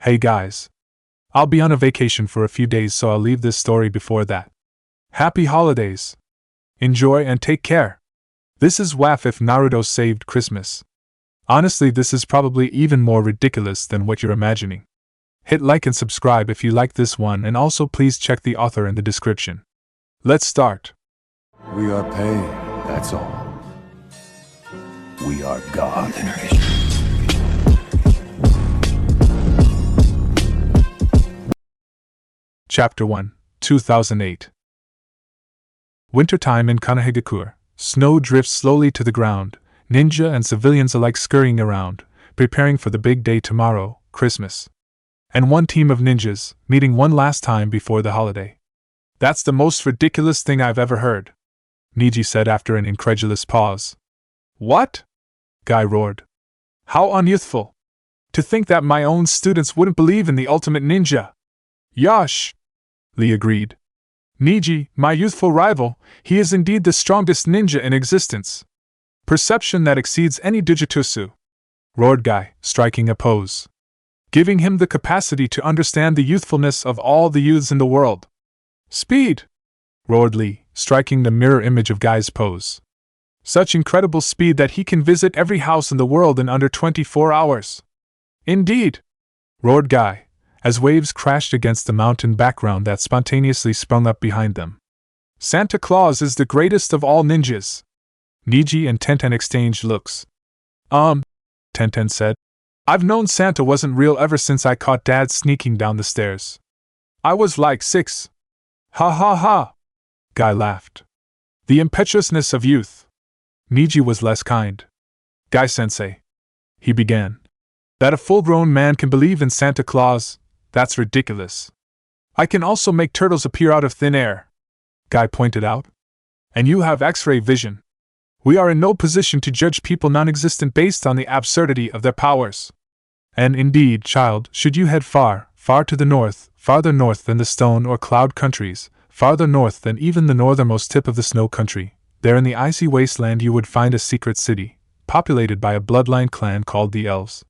Hey guys. I'll be on a vacation for a few days, so I'll leave this story before that. Happy holidays! Enjoy and take care! This is WAF if Naruto saved Christmas. Honestly, this is probably even more ridiculous than what you're imagining. Hit like and subscribe if you like this one, and also please check the author in the description. Let's start. We are pain, that's all. We are God. Chapter 1, 2008. Wintertime in Kanahigakure. Snow drifts slowly to the ground, ninja and civilians alike scurrying around, preparing for the big day tomorrow, Christmas. And one team of ninjas, meeting one last time before the holiday. That's the most ridiculous thing I've ever heard, Niji said after an incredulous pause. What? Guy roared. How unyouthful! To think that my own students wouldn't believe in the ultimate ninja! Yosh! Lee agreed. Niji, my youthful rival, he is indeed the strongest ninja in existence. Perception that exceeds any Digitsusu, roared Guy, striking a pose. Giving him the capacity to understand the youthfulness of all the youths in the world. Speed! Roared Lee, striking the mirror image of Guy's pose. Such incredible speed that he can visit every house in the world in under 24 hours. Indeed! Roared Guy, as waves crashed against the mountain background that spontaneously sprung up behind them. Santa Claus is the greatest of all ninjas. Niji and Tenten exchanged looks. Tenten said. I've known Santa wasn't real ever since I caught Dad sneaking down the stairs. I was like 6. Ha ha ha! Guy laughed. The impetuousness of youth. Niji was less kind. Guy-sensei, he began. That a full-grown man can believe in Santa Claus, that's ridiculous. I can also make turtles appear out of thin air, Guy pointed out. And you have X-ray vision. We are in no position to judge people non-existent based on the absurdity of their powers. And indeed, child, should you head far, far to the north, farther north than the stone or cloud countries, farther north than even the northernmost tip of the snow country, there in the icy wasteland you would find a secret city, populated by a bloodline clan called the Elves.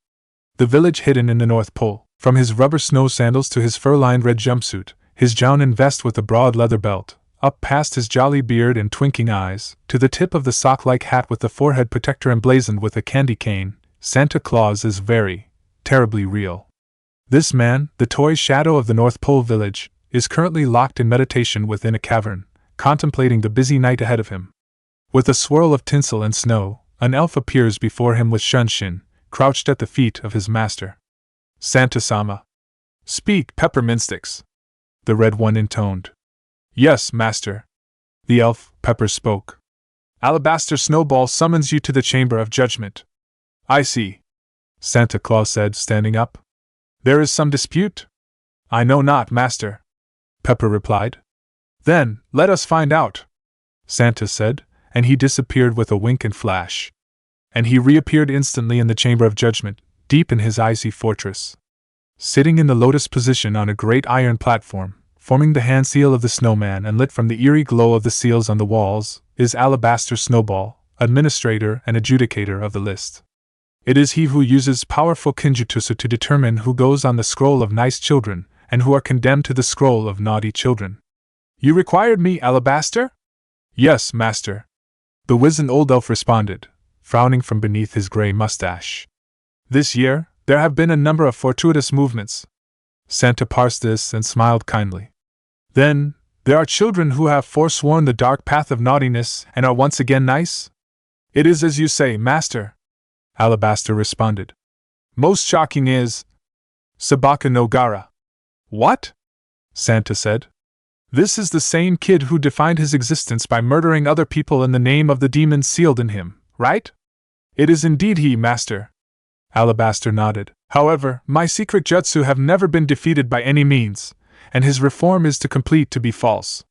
The village hidden in the North Pole, from his rubber snow sandals to his fur-lined red jumpsuit, his Jounin vest with a broad leather belt, up past his jolly beard and twinkling eyes, to the tip of the sock-like hat with the forehead protector emblazoned with a candy cane, Santa Claus is very, terribly real. This man, the toy shadow of the North Pole village, is currently locked in meditation within a cavern, contemplating the busy night ahead of him. With a swirl of tinsel and snow, an elf appears before him with Shunshin, crouched at the feet of his master. Santa-sama. Speak, peppermint sticks, the red one intoned. Yes, master. The elf, Pepper, spoke. Alabaster Snowball summons you to the Chamber of Judgment. I see, Santa Claus said, standing up. There is some dispute? I know not, master, Pepper replied. Then, let us find out, Santa said, and he disappeared with a wink and flash. And he reappeared instantly in the Chamber of Judgment, deep in his icy fortress. Sitting in the lotus position on a great iron platform, forming the hand seal of the snowman and lit from the eerie glow of the seals on the walls, is Alabaster Snowball, administrator and adjudicator of the list. It is he who uses powerful kinjutsu to determine who goes on the scroll of nice children, and who are condemned to the scroll of naughty children. You required me, Alabaster? Yes, master, the wizened old elf responded, frowning from beneath his gray mustache. This year, there have been a number of fortuitous movements. Santa parsed this and smiled kindly. Then, there are children who have forsworn the dark path of naughtiness and are once again nice? It is as you say, master, Alabaster responded. Most shocking is Sabaka no Gara. What? Santa said. This is the same kid who defined his existence by murdering other people in the name of the demon sealed in him, right? It is indeed he, master. Alabaster nodded. However, my secret jutsu have never been defeated by any means, and his reform is to be false.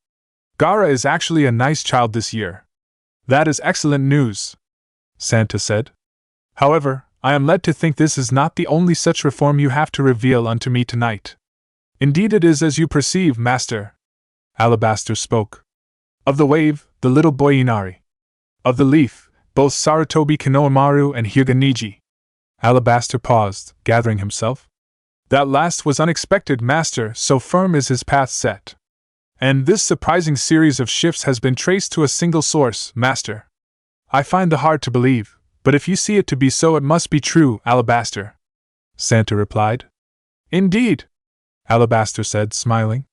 Gara is actually a nice child this year. That is excellent news, Santa said. However, I am led to think this is not the only such reform you have to reveal unto me tonight. Indeed it is as you perceive, master, Alabaster spoke. Of the wave, the little boy Inari. Of the leaf, both Sarutobi Kanoamaru and Hyuga Niji. Alabaster paused, gathering himself. That last was unexpected, Master, so firm is his path set. And this surprising series of shifts has been traced to a single source, Master. I find the hard to believe, but if you see it to be so, it must be true, Alabaster. Santa replied. Indeed, Alabaster said, smiling.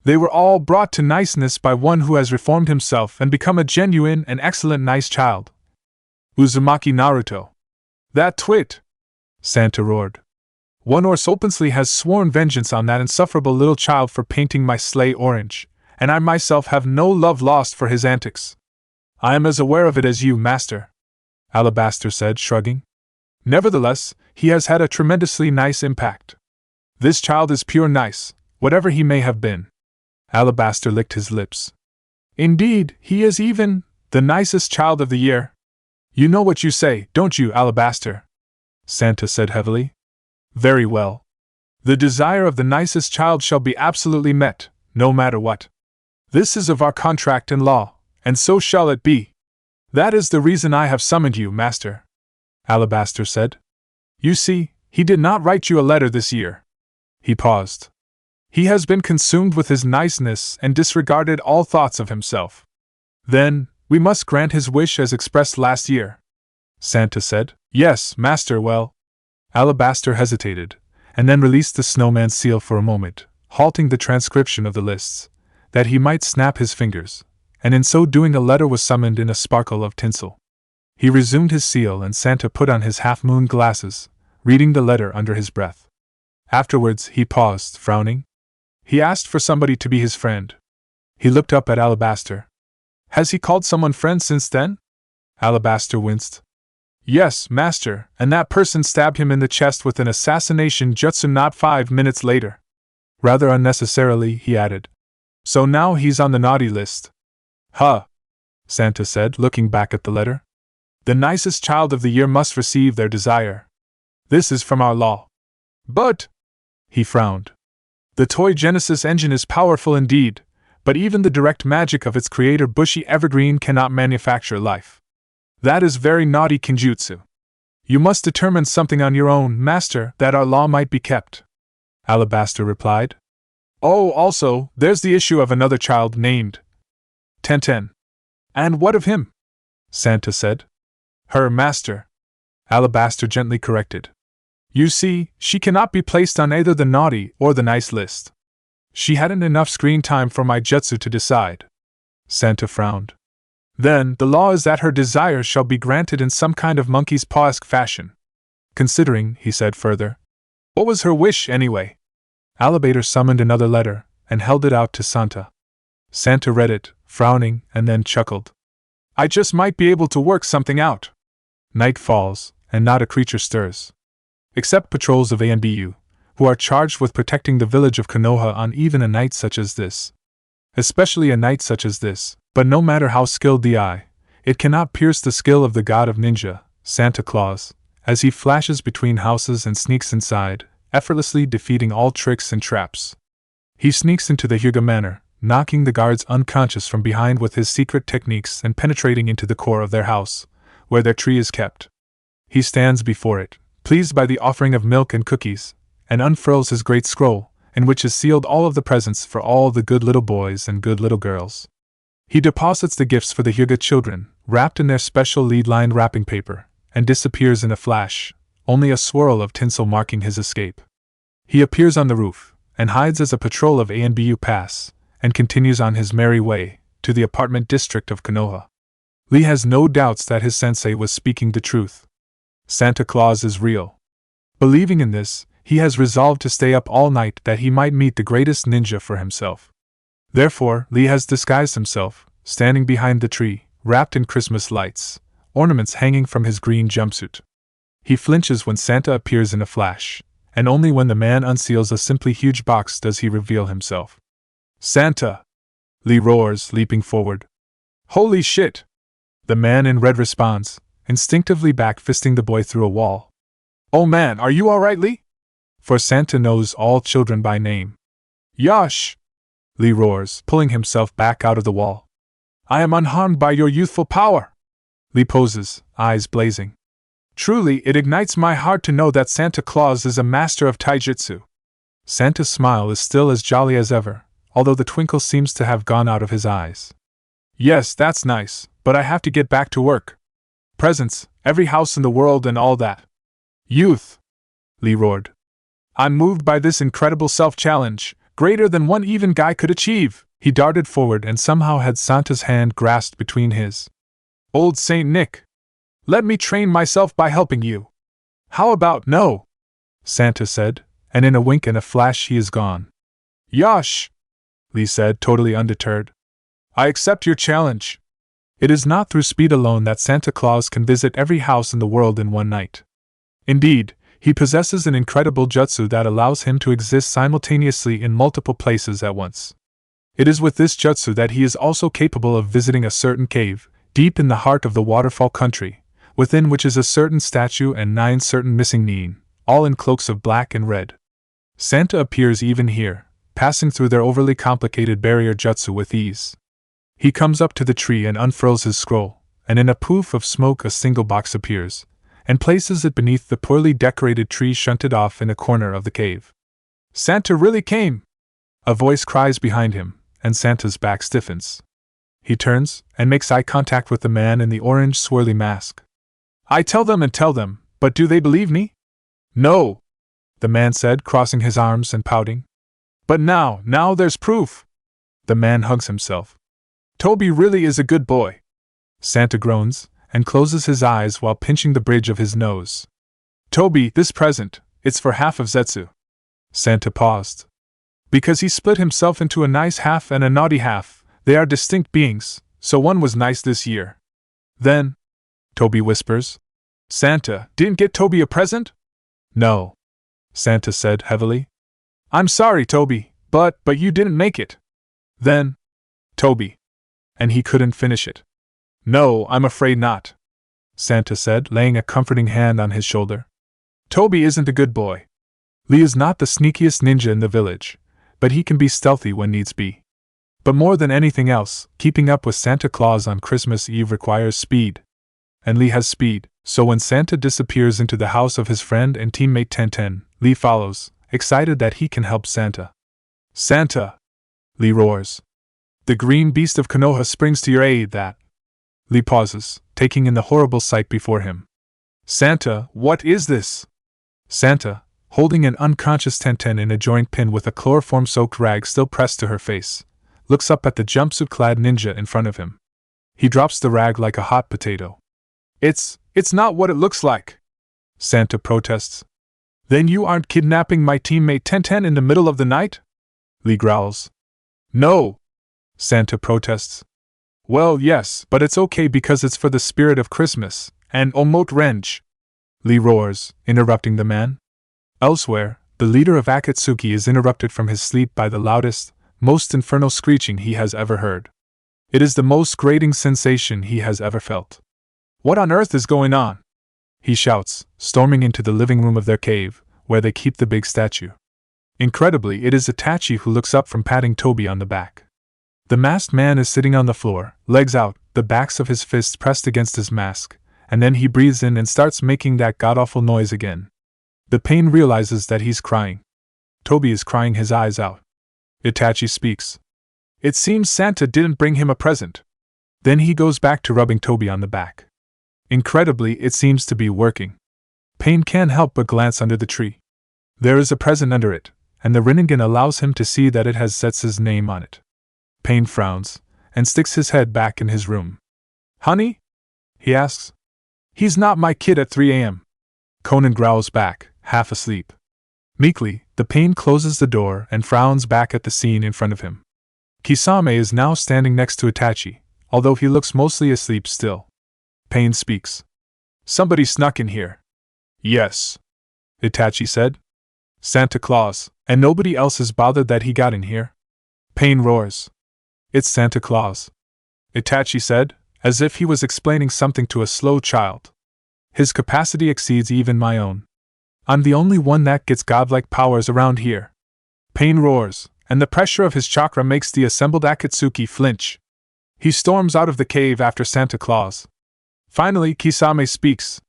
They were all brought to niceness by one who has reformed himself and become a genuine and excellent nice child. Uzumaki Naruto. That twit! Santa roared. One Orse openly has sworn vengeance on that insufferable little child for painting my sleigh orange, and I myself have no love lost for his antics. I am as aware of it as you, Master, Alabaster said, shrugging. Nevertheless, he has had a tremendously nice impact. This child is pure nice, whatever he may have been. Alabaster licked his lips. Indeed, he is even the nicest child of the year. You know what you say, don't you, Alabaster? Santa said heavily. Very well. The desire of the nicest child shall be absolutely met, no matter what. This is of our contract and law, and so shall it be. That is the reason I have summoned you, Master, Alabaster said. You see, he did not write you a letter this year. He paused. He has been consumed with his niceness and disregarded all thoughts of himself. Then, we must grant his wish as expressed last year, Santa said. Yes, Master, well. Alabaster hesitated, and then released the snowman's seal for a moment, halting the transcription of the lists, that he might snap his fingers, and in so doing a letter was summoned in a sparkle of tinsel. He resumed his seal and Santa put on his half-moon glasses, reading the letter under his breath. Afterwards he paused, frowning. He asked for somebody to be his friend. He looked up at Alabaster. Has he called someone friend since then? Alabaster winced. Yes, Master, and that person stabbed him in the chest with an assassination jutsu not 5 minutes later. Rather unnecessarily, he added. So now he's on the naughty list. Huh, Santa said, looking back at the letter. The nicest child of the year must receive their desire. This is from our law. But, he frowned. The toy Genesis engine is powerful indeed, but even the direct magic of its creator Bushy Evergreen cannot manufacture life. That is very naughty kinjutsu. You must determine something on your own, Master, that our law might be kept, Alabaster replied. Oh, also, there's the issue of another child named Tenten. And what of him? Santa said. Her, Master, Alabaster gently corrected. You see, she cannot be placed on either the naughty or the nice list. She hadn't enough screen time for my jutsu to decide. Santa frowned. Then, the law is that her desire shall be granted in some kind of monkey's paw-esque fashion. Considering, he said further. What was her wish, anyway? Alabaster summoned another letter, and held it out to Santa. Santa read it, frowning, and then chuckled. I just might be able to work something out. Night falls, and not a creature stirs. Except patrols of ANBU, who are charged with protecting the village of Konoha on even a night such as this. Especially a night such as this, but no matter how skilled the eye, it cannot pierce the skill of the god of ninja, Santa Claus, as he flashes between houses and sneaks inside, effortlessly defeating all tricks and traps. He sneaks into the Hyuga Manor, knocking the guards unconscious from behind with his secret techniques and penetrating into the core of their house, where their tree is kept. He stands before it, pleased by the offering of milk and cookies, and unfurls his great scroll, in which is sealed all of the presents for all the good little boys and good little girls. He deposits the gifts for the Hyuga children, wrapped in their special lead-lined wrapping paper, and disappears in a flash, only a swirl of tinsel marking his escape. He appears on the roof, and hides as a patrol of ANBU pass, and continues on his merry way, to the apartment district of Konoha. Lee has no doubts that his sensei was speaking the truth. Santa Claus is real. Believing in this, he has resolved to stay up all night that he might meet the greatest ninja for himself. Therefore, Lee has disguised himself, standing behind the tree, wrapped in Christmas lights, ornaments hanging from his green jumpsuit. He flinches when Santa appears in a flash, and only when the man unseals a simply huge box does he reveal himself. Santa! Lee roars, leaping forward. Holy shit! The man in red responds, instinctively back-fisting the boy through a wall. Oh man, are you alright, Lee? For Santa knows all children by name. Yosh! Lee roars, pulling himself back out of the wall. I am unharmed by your youthful power! Lee poses, eyes blazing. Truly, it ignites my heart to know that Santa Claus is a master of taijutsu, Santa's smile is still as jolly as ever, although the twinkle seems to have gone out of his eyes. Yes, that's nice, but I have to get back to work. Presents, every house in the world and all that. Youth! Lee roared. I'm moved by this incredible self-challenge, greater than one even guy could achieve. He darted forward and somehow had Santa's hand grasped between his. Old Saint Nick! Let me train myself by helping you. How about no? Santa said, and in a wink and a flash he is gone. Yosh! Lee said, totally undeterred. I accept your challenge. It is not through speed alone that Santa Claus can visit every house in the world in one night. Indeed, he possesses an incredible jutsu that allows him to exist simultaneously in multiple places at once. It is with this jutsu that he is also capable of visiting a certain cave, deep in the heart of the waterfall country, within which is a certain statue and 9 certain missing nin, all in cloaks of black and red. Santa appears even here, passing through their overly complicated barrier jutsu with ease. He comes up to the tree and unfurls his scroll, and in a poof of smoke a single box appears, and places it beneath the poorly decorated tree shunted off in a corner of the cave. Santa really came! A voice cries behind him, and Santa's back stiffens. He turns and makes eye contact with the man in the orange swirly mask. I tell them, but do they believe me? No, the man said, crossing his arms and pouting. But now there's proof. The man hugs himself. Toby really is a good boy. Santa groans, and closes his eyes while pinching the bridge of his nose. Toby, this present, it's for half of Zetsu. Santa paused. Because he split himself into a nice half and a naughty half, they are distinct beings, so one was nice this year. Then, Toby whispers. Santa, didn't get Toby a present? No, Santa said heavily. I'm sorry, Toby, but you didn't make it. Then, Toby. And he couldn't finish it. No, I'm afraid not, Santa said, laying a comforting hand on his shoulder. Toby isn't a good boy. Lee is not the sneakiest ninja in the village, but he can be stealthy when needs be. But more than anything else, keeping up with Santa Claus on Christmas Eve requires speed. And Lee has speed, so when Santa disappears into the house of his friend and teammate Tenten, Lee follows, excited that he can help Santa. Santa! Lee roars. The green beast of Konoha springs to your aid that. Lee pauses, taking in the horrible sight before him. Santa, what is this? Santa, holding an unconscious Tenten in a joint pin with a chloroform-soaked rag still pressed to her face, looks up at the jumpsuit-clad ninja in front of him. He drops the rag like a hot potato. It's not what it looks like, Santa protests. Then you aren't kidnapping my teammate Tenten in the middle of the night? Lee growls. No, Santa protests. Well, yes, but it's okay because it's for the spirit of Christmas, and Omot Renge, Lee roars, interrupting the man. Elsewhere, the leader of Akatsuki is interrupted from his sleep by the loudest, most infernal screeching he has ever heard. It is the most grating sensation he has ever felt. What on earth is going on? He shouts, storming into the living room of their cave, where they keep the big statue. Incredibly, it is Itachi who looks up from patting Toby on the back. The masked man is sitting on the floor, legs out, the backs of his fists pressed against his mask, and then he breathes in and starts making that god-awful noise again. The pain realizes that he's crying. Toby is crying his eyes out. Itachi speaks. It seems Santa didn't bring him a present. Then he goes back to rubbing Toby on the back. Incredibly, it seems to be working. Pain can't help but glance under the tree. There is a present under it, and the Rinnegan allows him to see that it has Zetsu's name on it. Pain frowns, and sticks his head back in his room. Honey? He asks. He's not my kid at 3 a.m. Conan growls back, half asleep. Meekly, the Pain closes the door and frowns back at the scene in front of him. Kisame is now standing next to Itachi, although he looks mostly asleep still. Pain speaks. Somebody snuck in here. Yes, Itachi said. Santa Claus, and nobody else is bothered that he got in here? Pain roars. It's Santa Claus, Itachi said, as if he was explaining something to a slow child. His capacity exceeds even my own. I'm the only one that gets godlike powers around here. Pain roars, and the pressure of his chakra makes the assembled Akatsuki flinch. He storms out of the cave after Santa Claus. Finally, Kisame speaks.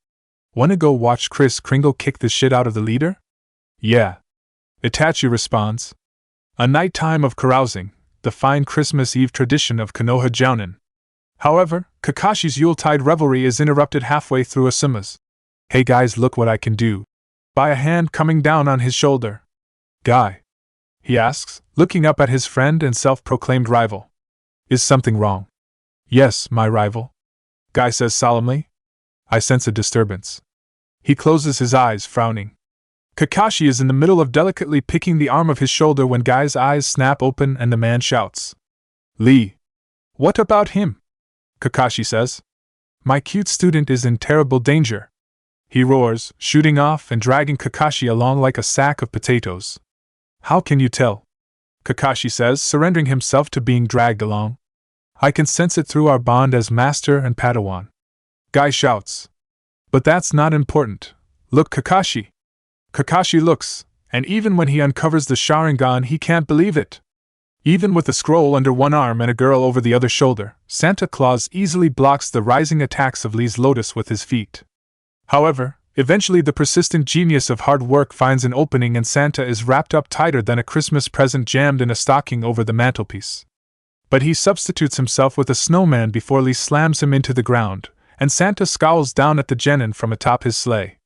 Wanna go watch Kris Kringle kick the shit out of the leader? Yeah. Itachi responds. A nighttime of carousing, the fine Christmas Eve tradition of Konoha Jounin. However, Kakashi's Yuletide revelry is interrupted halfway through Asuma's. Hey guys, look what I can do. By a hand coming down on his shoulder. Guy, he asks, looking up at his friend and self-proclaimed rival. Is something wrong? Yes, my rival. Guy says solemnly. I sense a disturbance. He closes his eyes, frowning. Kakashi is in the middle of delicately picking the arm of his shoulder when Guy's eyes snap open and the man shouts. Lee! What about him? Kakashi says. My cute student is in terrible danger. He roars, shooting off and dragging Kakashi along like a sack of potatoes. How can you tell? Kakashi says, surrendering himself to being dragged along. I can sense it through our bond as master and Padawan. Guy shouts. But that's not important. Look, Kakashi! Kakashi looks, and even when he uncovers the Sharingan he can't believe it. Even with a scroll under one arm and a girl over the other shoulder, Santa Claus easily blocks the rising attacks of Lee's lotus with his feet. However, eventually the persistent genius of hard work finds an opening and Santa is wrapped up tighter than a Christmas present jammed in a stocking over the mantelpiece. But he substitutes himself with a snowman before Lee slams him into the ground, and Santa scowls down at the genin from atop his sleigh.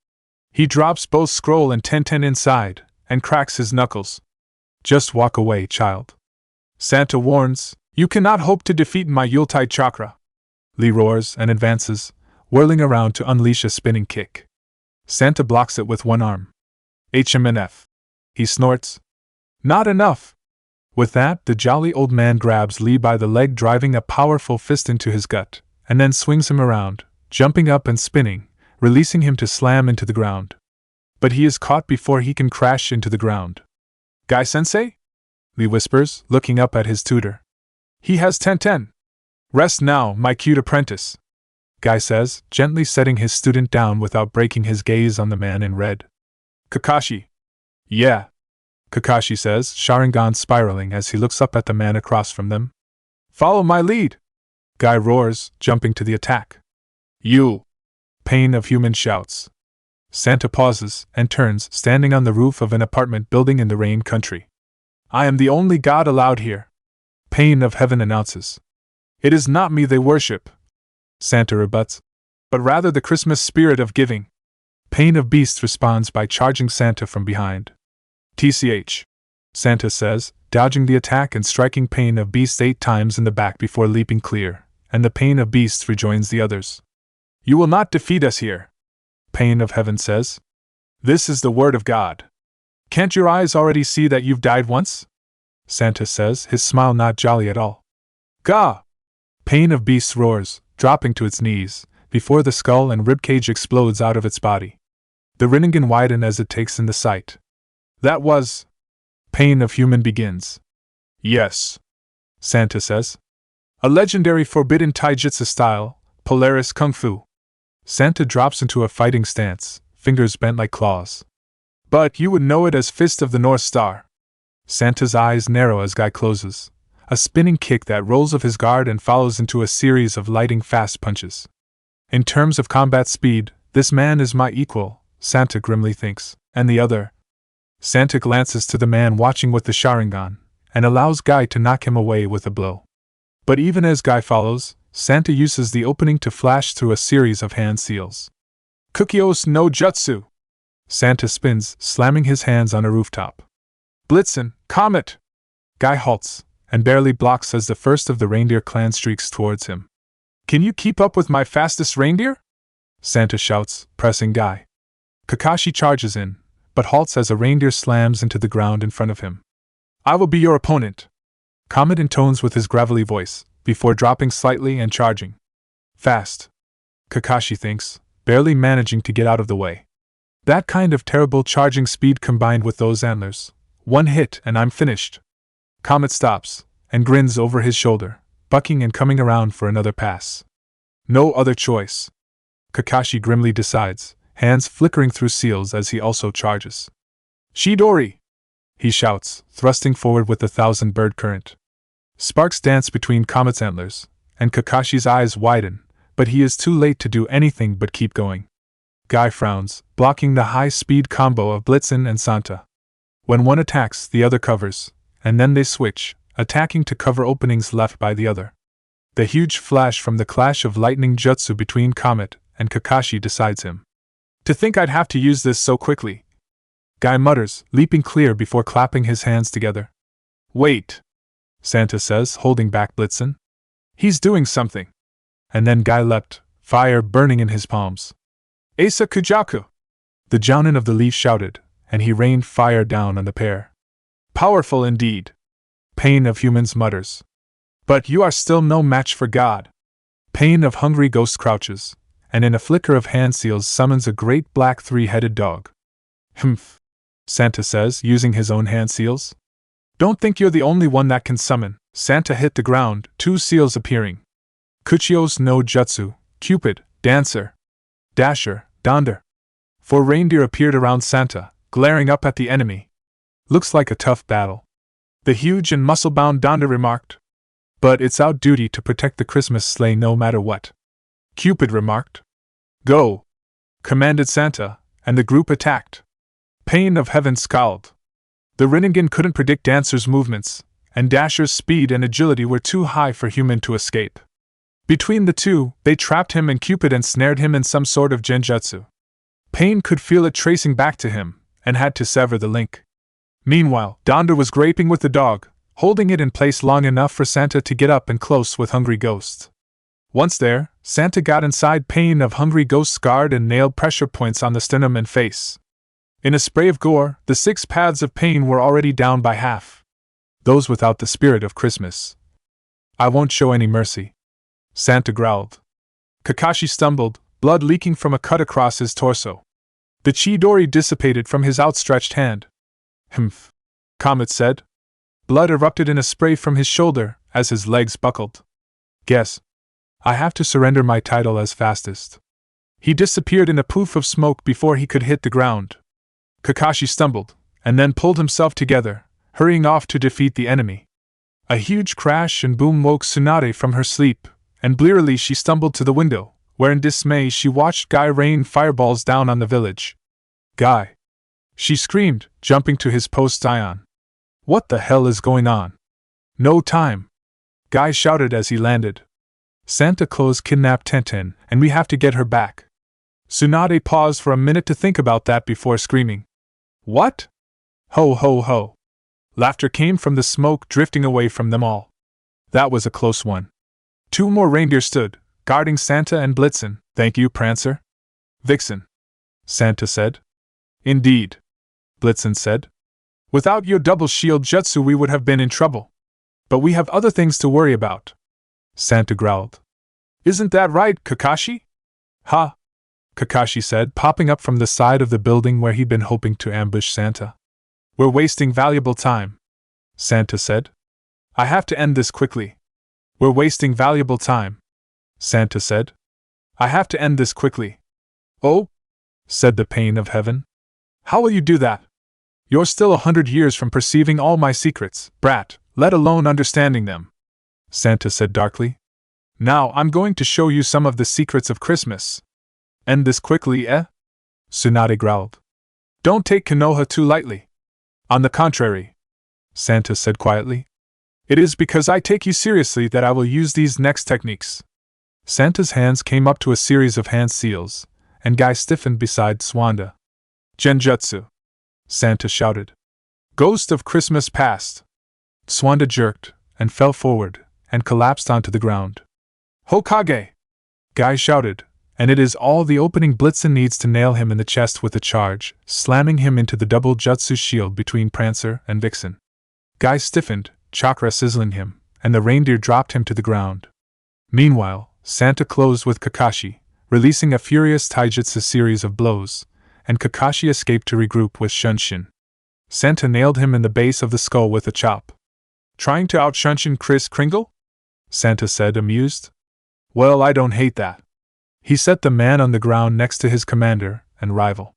He drops both scroll and Tenten inside, and cracks his knuckles. Just walk away, child. Santa warns, you cannot hope to defeat my Yuletide chakra. Lee roars and advances, whirling around to unleash a spinning kick. Santa blocks it with one arm. HMNF. He snorts. Not enough. With that, the jolly old man grabs Lee by the leg, driving a powerful fist into his gut, and then swings him around, jumping up and spinning, releasing him to slam into the ground. But he is caught before he can crash into the ground. Guy-sensei? Lee whispers, looking up at his tutor. He has Tenten. Rest now, my cute apprentice. Guy says, gently setting his student down without breaking his gaze on the man in red. Kakashi. Yeah. Kakashi says, Sharingan spiraling as he looks up at the man across from them. Follow my lead. Guy roars, jumping to the attack. You! Pain of Human shouts. Santa pauses and turns, standing on the roof of an apartment building in the rain country. I am the only god allowed here. Pain of Heaven announces. It is not me they worship, Santa rebuts, but rather the Christmas spirit of giving. Pain of Beast responds by charging Santa from behind. TCH, Santa says, dodging the attack and striking Pain of Beast 8 times in the back before leaping clear, and the Pain of Beast rejoins the others. You will not defeat us here, Pain of Heaven says. This is the word of God. Can't your eyes already see that you've died once? Santa says, his smile not jolly at all. Gah! Pain of Beast roars, dropping to its knees, before the skull and ribcage explodes out of its body. The Rinnegan widen as it takes in the sight. That was... Pain of Human begins. Yes, Santa says. A legendary forbidden taijutsu style, Polaris Kung Fu. Santa drops into a fighting stance, fingers bent like claws. But you would know it as Fist of the North Star. Santa's eyes narrow as Guy closes. A spinning kick that rolls off his guard and follows into a series of lightning fast punches. In terms of combat speed, this man is my equal, Santa grimly thinks, and the other. Santa glances to the man watching with the Sharingan, and allows Guy to knock him away with a blow. But even as Guy follows, Santa uses the opening to flash through a series of hand seals. Kukios no Jutsu! Santa spins, slamming his hands on a rooftop. Blitzen, Comet! Guy halts, and barely blocks as the first of the reindeer clan streaks towards him. Can you keep up with my fastest reindeer? Santa shouts, pressing Guy. Kakashi charges in, but halts as a reindeer slams into the ground in front of him. I will be your opponent, Comet intones with his gravelly voice, before dropping slightly and charging. Fast, Kakashi thinks, barely managing to get out of the way. That kind of terrible charging speed combined with those antlers. One hit and I'm finished. Comet stops, and grins over his shoulder, bucking and coming around for another pass. No other choice, Kakashi grimly decides, hands flickering through seals as he also charges. Chidori! He shouts, thrusting forward with the 1,000-bird current. Sparks dance between Comet's antlers, and Kakashi's eyes widen, but he is too late to do anything but keep going. Guy frowns, blocking the high-speed combo of Blitzen and Santa. When one attacks, the other covers, and then they switch, attacking to cover openings left by the other. The huge flash from the clash of lightning jutsu between Comet and Kakashi decides him. To think I'd have to use this so quickly. Guy mutters, leaping clear before clapping his hands together. Wait, Santa says, holding back Blitzen. He's doing something. And then Guy leapt, fire burning in his palms. Asa Kujaku! The Jounin of the Leaf shouted, and he rained fire down on the pair. Powerful indeed. Pain of Humans mutters. But you are still no match for God. Pain of Hungry Ghost crouches, and in a flicker of hand seals summons a great black three-headed dog. Humph, Santa says, using his own hand seals. Don't think you're the only one that can summon. Santa hit the ground, 2 seals appearing. Kuchio's no Jutsu, Cupid, Dancer, Dasher, Donder. 4 reindeer appeared around Santa, glaring up at the enemy. Looks like a tough battle. The huge and muscle-bound Donder remarked. But it's our duty to protect the Christmas sleigh no matter what. Cupid remarked. Go! Commanded Santa, and the group attacked. Pain of Heaven scowled. The Rinnegan couldn't predict Dancer's movements, and Dasher's speed and agility were too high for Human to escape. Between the two, they trapped him and Cupid ensnared him in some sort of genjutsu. Pain could feel it tracing back to him, and had to sever the link. Meanwhile, Donder was graping with the dog, holding it in place long enough for Santa to get up and close with Hungry Ghost. Once there, Santa got inside Pain of Hungry Ghost's guard and nailed pressure points on the sternum and face. In a spray of gore, the 6 paths of Pain were already down by half. Those without the spirit of Christmas. I won't show any mercy, Santa growled. Kakashi stumbled, blood leaking from a cut across his torso. The Chidori dissipated from his outstretched hand. Humph, Comet said. Blood erupted in a spray from his shoulder as his legs buckled. Guess I have to surrender my title as fastest. He disappeared in a poof of smoke before he could hit the ground. Kakashi stumbled, and then pulled himself together, hurrying off to defeat the enemy. A huge crash and boom woke Tsunade from her sleep, and blearily she stumbled to the window, where in dismay she watched Guy rain fireballs down on the village. Guy! She screamed, jumping to his post ion. What the hell is going on? No time! Guy shouted as he landed. Santa Claus kidnapped Tintin, and we have to get her back. Tsunade paused for a minute to think about that before screaming. What? Ho ho ho! Laughter came from the smoke drifting away from them all. That was a close one. 2 more reindeer stood, guarding Santa and Blitzen. Thank you, Prancer. Vixen, Santa said. Indeed, Blitzen said. Without your double shield jutsu we would have been in trouble. But we have other things to worry about, Santa growled. Isn't that right, Kakashi? Ha! Kakashi said, popping up from the side of the building where he'd been hoping to ambush Santa. We're wasting valuable time, Santa said. I have to end this quickly. We're wasting valuable time, Santa said. I have to end this quickly. Oh? Said the Pain of Heaven. How will you do that? You're still 100 years from perceiving all my secrets, brat, let alone understanding them, Santa said darkly. Now I'm going to show you some of the secrets of Christmas. End this quickly, eh? Tsunade growled. Don't take Konoha too lightly. On the contrary, Santa said quietly. It is because I take you seriously that I will use these next techniques. Santa's hands came up to a series of hand seals, and Guy stiffened beside Swanda. Genjutsu, Santa shouted. Ghost of Christmas Past. Swanda jerked, and fell forward, and collapsed onto the ground. Hokage! Guy shouted, and it is all the opening Blitzen needs to nail him in the chest with a charge, slamming him into the double jutsu shield between Prancer and Vixen. Guy stiffened, chakra sizzling him, and the reindeer dropped him to the ground. Meanwhile, Santa closed with Kakashi, releasing a furious taijutsu series of blows, and Kakashi escaped to regroup with Shunshin. Santa nailed him in the base of the skull with a chop. Trying to out-Shunshin Kris Kringle? Santa said, amused. Well, I don't hate that. He set the man on the ground next to his commander and rival.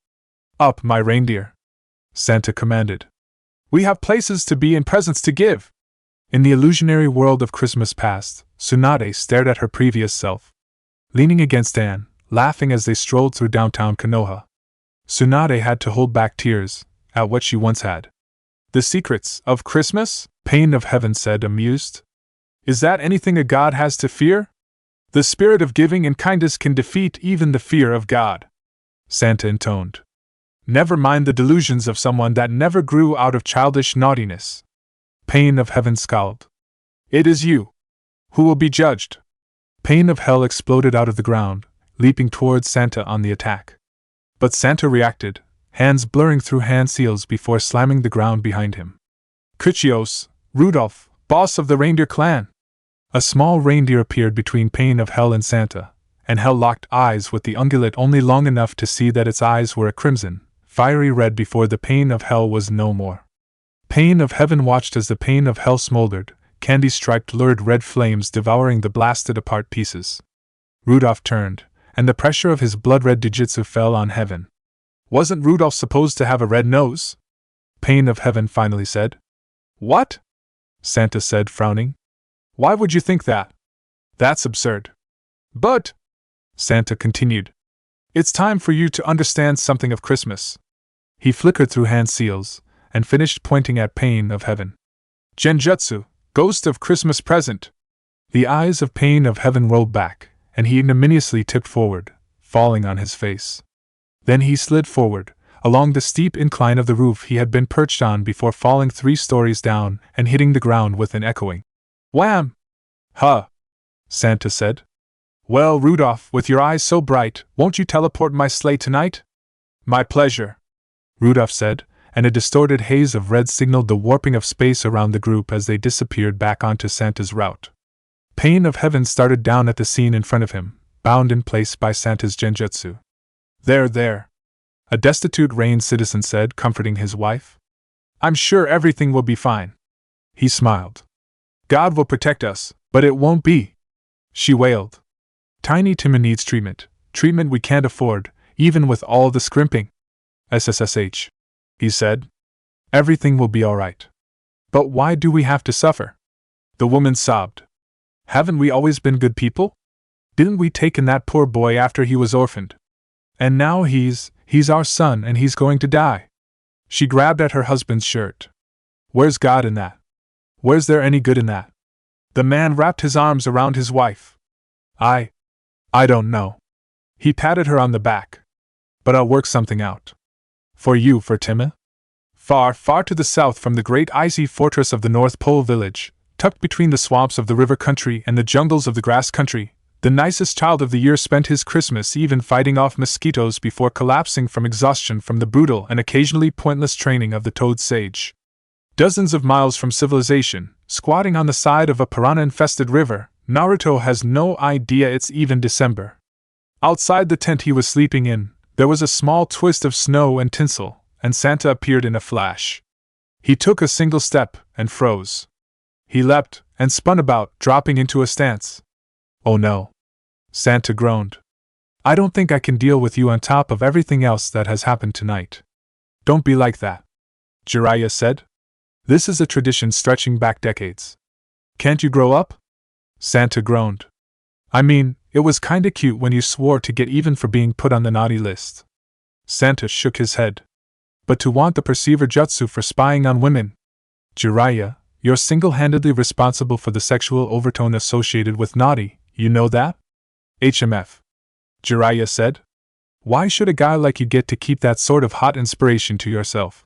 Up, my reindeer, Santa commanded. We have places to be and presents to give. In the illusionary world of Christmas past, Tsunade stared at her previous self, leaning against Anne, laughing as they strolled through downtown Konoha. Tsunade had to hold back tears at what she once had. The secrets of Christmas? Pain of Heaven said, amused. Is that anything a god has to fear? The spirit of giving and kindness can defeat even the fear of God, Santa intoned. Never mind the delusions of someone that never grew out of childish naughtiness. Pain of Heaven scowled. It is you who will be judged. Pain of Hell exploded out of the ground, leaping towards Santa on the attack. But Santa reacted, hands blurring through hand seals before slamming the ground behind him. Kuchios, Rudolph, boss of the reindeer clan! A small reindeer appeared between Pain of Hell and Santa, and Hell locked eyes with the ungulate only long enough to see that its eyes were a crimson, fiery red before the Pain of Hell was no more. Pain of Heaven watched as the Pain of Hell smoldered, candy-striped lurid red flames devouring the blasted-apart pieces. Rudolph turned, and the pressure of his blood-red Jujutsu fell on Heaven. Wasn't Rudolph supposed to have a red nose? Pain of Heaven finally said. What? Santa said, frowning. Why would you think that? That's absurd. But, Santa continued, it's time for you to understand something of Christmas. He flickered through hand seals, and finished pointing at Pain of Heaven. Genjutsu, ghost of Christmas present. The eyes of Pain of Heaven rolled back, and he ignominiously tipped forward, falling on his face. Then he slid forward, along the steep incline of the roof he had been perched on before falling 3 stories down and hitting the ground with an echoing wham! Huh! Santa said. Well, Rudolph, with your eyes so bright, won't you teleport my sleigh tonight? My pleasure, Rudolph said, and a distorted haze of red signaled the warping of space around the group as they disappeared back onto Santa's route. Pain of Heaven started down at the scene in front of him, bound in place by Santa's genjutsu. There, a destitute Rain citizen said, comforting his wife. I'm sure everything will be fine. He smiled. God will protect us, but it won't be, she wailed. Tiny Timon needs treatment we can't afford, even with all the scrimping. SSSH, he said. Everything will be alright. But why do we have to suffer? The woman sobbed. Haven't we always been good people? Didn't we take in that poor boy after he was orphaned? And now he's our son and he's going to die. She grabbed at her husband's shirt. Where's God in that? Where's there any good in that? The man wrapped his arms around his wife. I don't know. He patted her on the back. But I'll work something out. For Timon? Far, far to the south from the great icy fortress of the North Pole village, tucked between the swamps of the river country and the jungles of the grass country, the nicest child of the year spent his Christmas Eve fighting off mosquitoes before collapsing from exhaustion from the brutal and occasionally pointless training of the toad sage. Dozens of miles from civilization, squatting on the side of a piranha-infested river, Naruto has no idea it's even December. Outside the tent he was sleeping in, there was a small twist of snow and tinsel, and Santa appeared in a flash. He took a single step and froze. He leapt and spun about, dropping into a stance. Oh no. Santa groaned. I don't think I can deal with you on top of everything else that has happened tonight. Don't be like that, Jiraiya said. This is a tradition stretching back decades. Can't you grow up? Santa groaned. I mean, it was kinda cute when you swore to get even for being put on the naughty list. Santa shook his head. But to want the perceiver jutsu for spying on women? Jiraiya, you're single-handedly responsible for the sexual overtone associated with naughty, you know that? HMF. Jiraiya said. Why should a guy like you get to keep that sort of hot inspiration to yourself?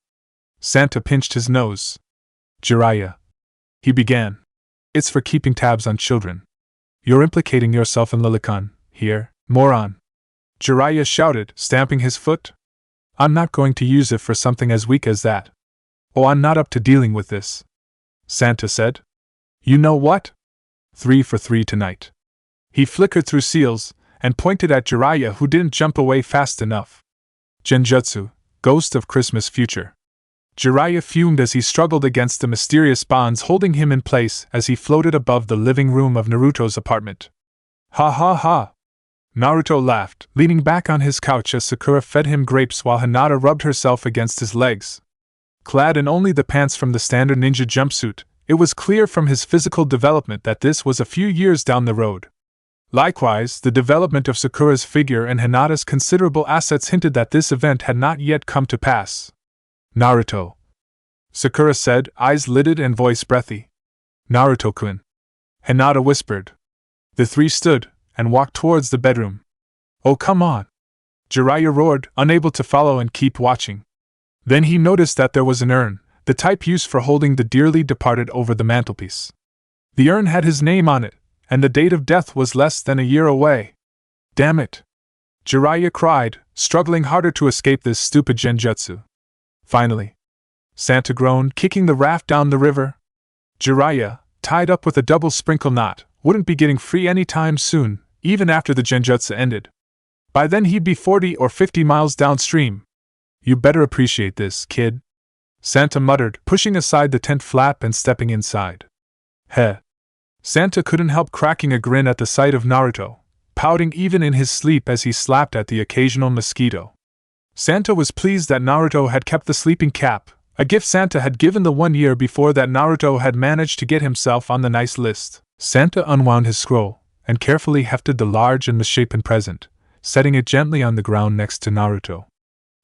Santa pinched his nose. Jiraiya, he began. It's for keeping tabs on children. You're implicating yourself in Lilicon, here, moron. Jiraiya shouted, stamping his foot. I'm not going to use it for something as weak as that. Oh, I'm not up to dealing with this, Santa said. You know what? 3 for 3 tonight. He flickered through seals, and pointed at Jiraiya, who didn't jump away fast enough. Genjutsu, ghost of Christmas future. Jiraiya fumed as he struggled against the mysterious bonds holding him in place as he floated above the living room of Naruto's apartment. Ha ha ha! Naruto laughed, leaning back on his couch as Sakura fed him grapes while Hinata rubbed herself against his legs. Clad in only the pants from the standard ninja jumpsuit, it was clear from his physical development that this was a few years down the road. Likewise, the development of Sakura's figure and Hinata's considerable assets hinted that this event had not yet come to pass. Naruto, Sakura said, eyes lidded and voice breathy. Naruto-kun. Hinata whispered. The three stood and walked towards the bedroom. Oh, come on! Jiraiya roared, unable to follow and keep watching. Then he noticed that there was an urn, the type used for holding the dearly departed, over the mantelpiece. The urn had his name on it, and the date of death was less than a year away. Damn it! Jiraiya cried, struggling harder to escape this stupid genjutsu. Finally, Santa groaned, kicking the raft down the river. Jiraiya, tied up with a double sprinkle knot, wouldn't be getting free any time soon, even after the genjutsu ended. By then he'd be 40 or 50 miles downstream. You better appreciate this, kid, Santa muttered, pushing aside the tent flap and stepping inside. Heh. Santa couldn't help cracking a grin at the sight of Naruto, pouting even in his sleep as he slapped at the occasional mosquito. Santa was pleased that Naruto had kept the sleeping cap, a gift Santa had given the 1 year before that Naruto had managed to get himself on the nice list. Santa unwound his scroll and carefully hefted the large and misshapen present, setting it gently on the ground next to Naruto.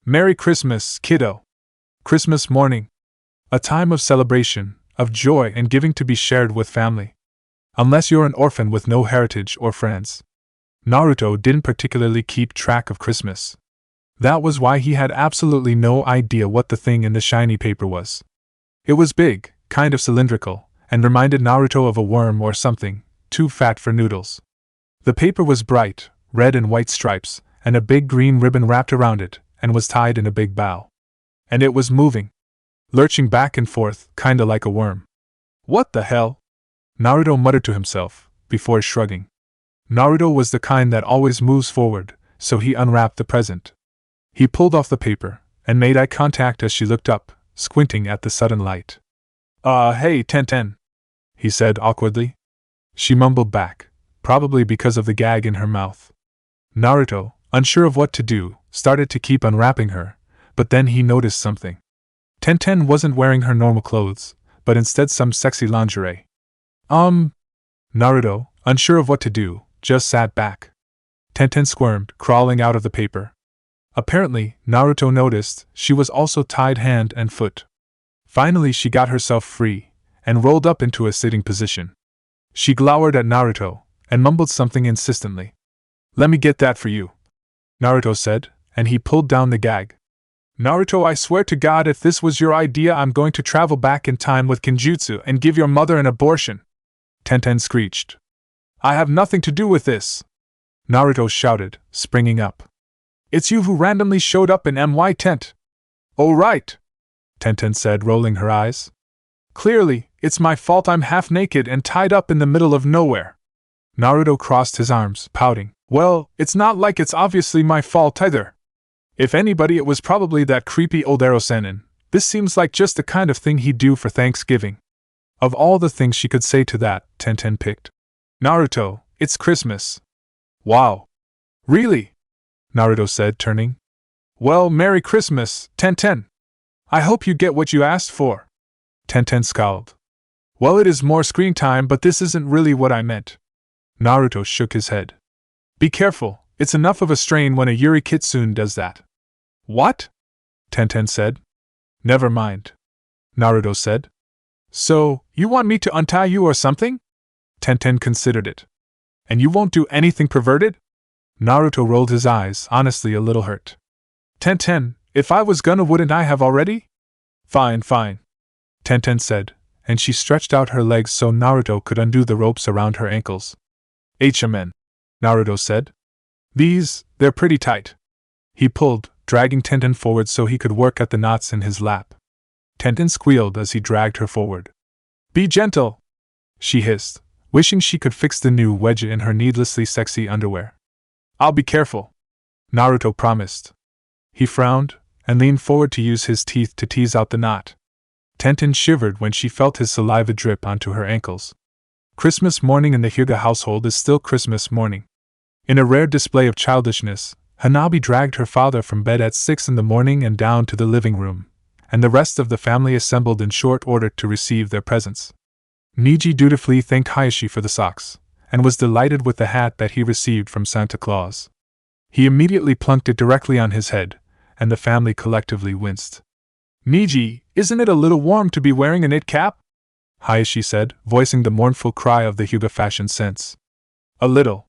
Merry Christmas, kiddo! Christmas morning. A time of celebration, of joy and giving to be shared with family. Unless you're an orphan with no heritage or friends. Naruto didn't particularly keep track of Christmas. That was why he had absolutely no idea what the thing in the shiny paper was. It was big, kind of cylindrical, and reminded Naruto of a worm or something, too fat for noodles. The paper was bright, red and white stripes, and a big green ribbon wrapped around it, and was tied in a big bow. And it was moving. Lurching back and forth, kinda like a worm. What the hell? Naruto muttered to himself, before shrugging. Naruto was the kind that always moves forward, so he unwrapped the present. He pulled off the paper, and made eye contact as she looked up, squinting at the sudden light. Hey, Tenten, he said awkwardly. She mumbled back, probably because of the gag in her mouth. Naruto, unsure of what to do, started to keep unwrapping her, but then he noticed something. Tenten wasn't wearing her normal clothes, but instead some sexy lingerie. Naruto, unsure of what to do, just sat back. Tenten squirmed, crawling out of the paper. Apparently, Naruto noticed she was also tied hand and foot. Finally she got herself free, and rolled up into a sitting position. She glowered at Naruto, and mumbled something insistently. Let me get that for you, Naruto said, and he pulled down the gag. Naruto, I swear to God if this was your idea I'm going to travel back in time with Kenjutsu and give your mother an abortion, Tenten screeched. I have nothing to do with this, Naruto shouted, springing up. It's you who randomly showed up in my tent. Oh right, Tenten said, rolling her eyes. Clearly, it's my fault I'm half naked and tied up in the middle of nowhere. Naruto crossed his arms, pouting. Well, it's not like it's obviously my fault either. If anybody, it was probably that creepy old Erosenin. This seems like just the kind of thing he'd do for Thanksgiving. Of all the things she could say to that, Tenten picked. Naruto, it's Christmas. Wow. Really? Naruto said, turning. Well, Merry Christmas, Tenten. I hope you get what you asked for. Tenten scowled. Well, it is more screen time, but this isn't really what I meant. Naruto shook his head. Be careful, it's enough of a strain when a Yuri Kitsune does that. What? Tenten said. Never mind, Naruto said. So, you want me to untie you or something? Tenten considered it. And you won't do anything perverted? Naruto rolled his eyes, honestly a little hurt. Tenten, if I was gonna, wouldn't I have already? Fine, Tenten said, and she stretched out her legs so Naruto could undo the ropes around her ankles. HMN, Naruto said. They're pretty tight. He pulled, dragging Tenten forward so he could work at the knots in his lap. Tenten squealed as he dragged her forward. Be gentle, she hissed, wishing she could fix the new wedge in her needlessly sexy underwear. I'll be careful, Naruto promised. He frowned, and leaned forward to use his teeth to tease out the knot. Tenten shivered when she felt his saliva drip onto her ankles. Christmas morning in the Hyuga household is still Christmas morning. In a rare display of childishness, Hanabi dragged her father from bed at 6 in the morning and down to the living room, and the rest of the family assembled in short order to receive their presents. Niji dutifully thanked Hayashi for the socks, and was delighted with the hat that he received from Santa Claus. He immediately plunked it directly on his head, and the family collectively winced. Niji, isn't it a little warm to be wearing a knit cap? Hayashi said, voicing the mournful cry of the Hyuga fashion sense. A little,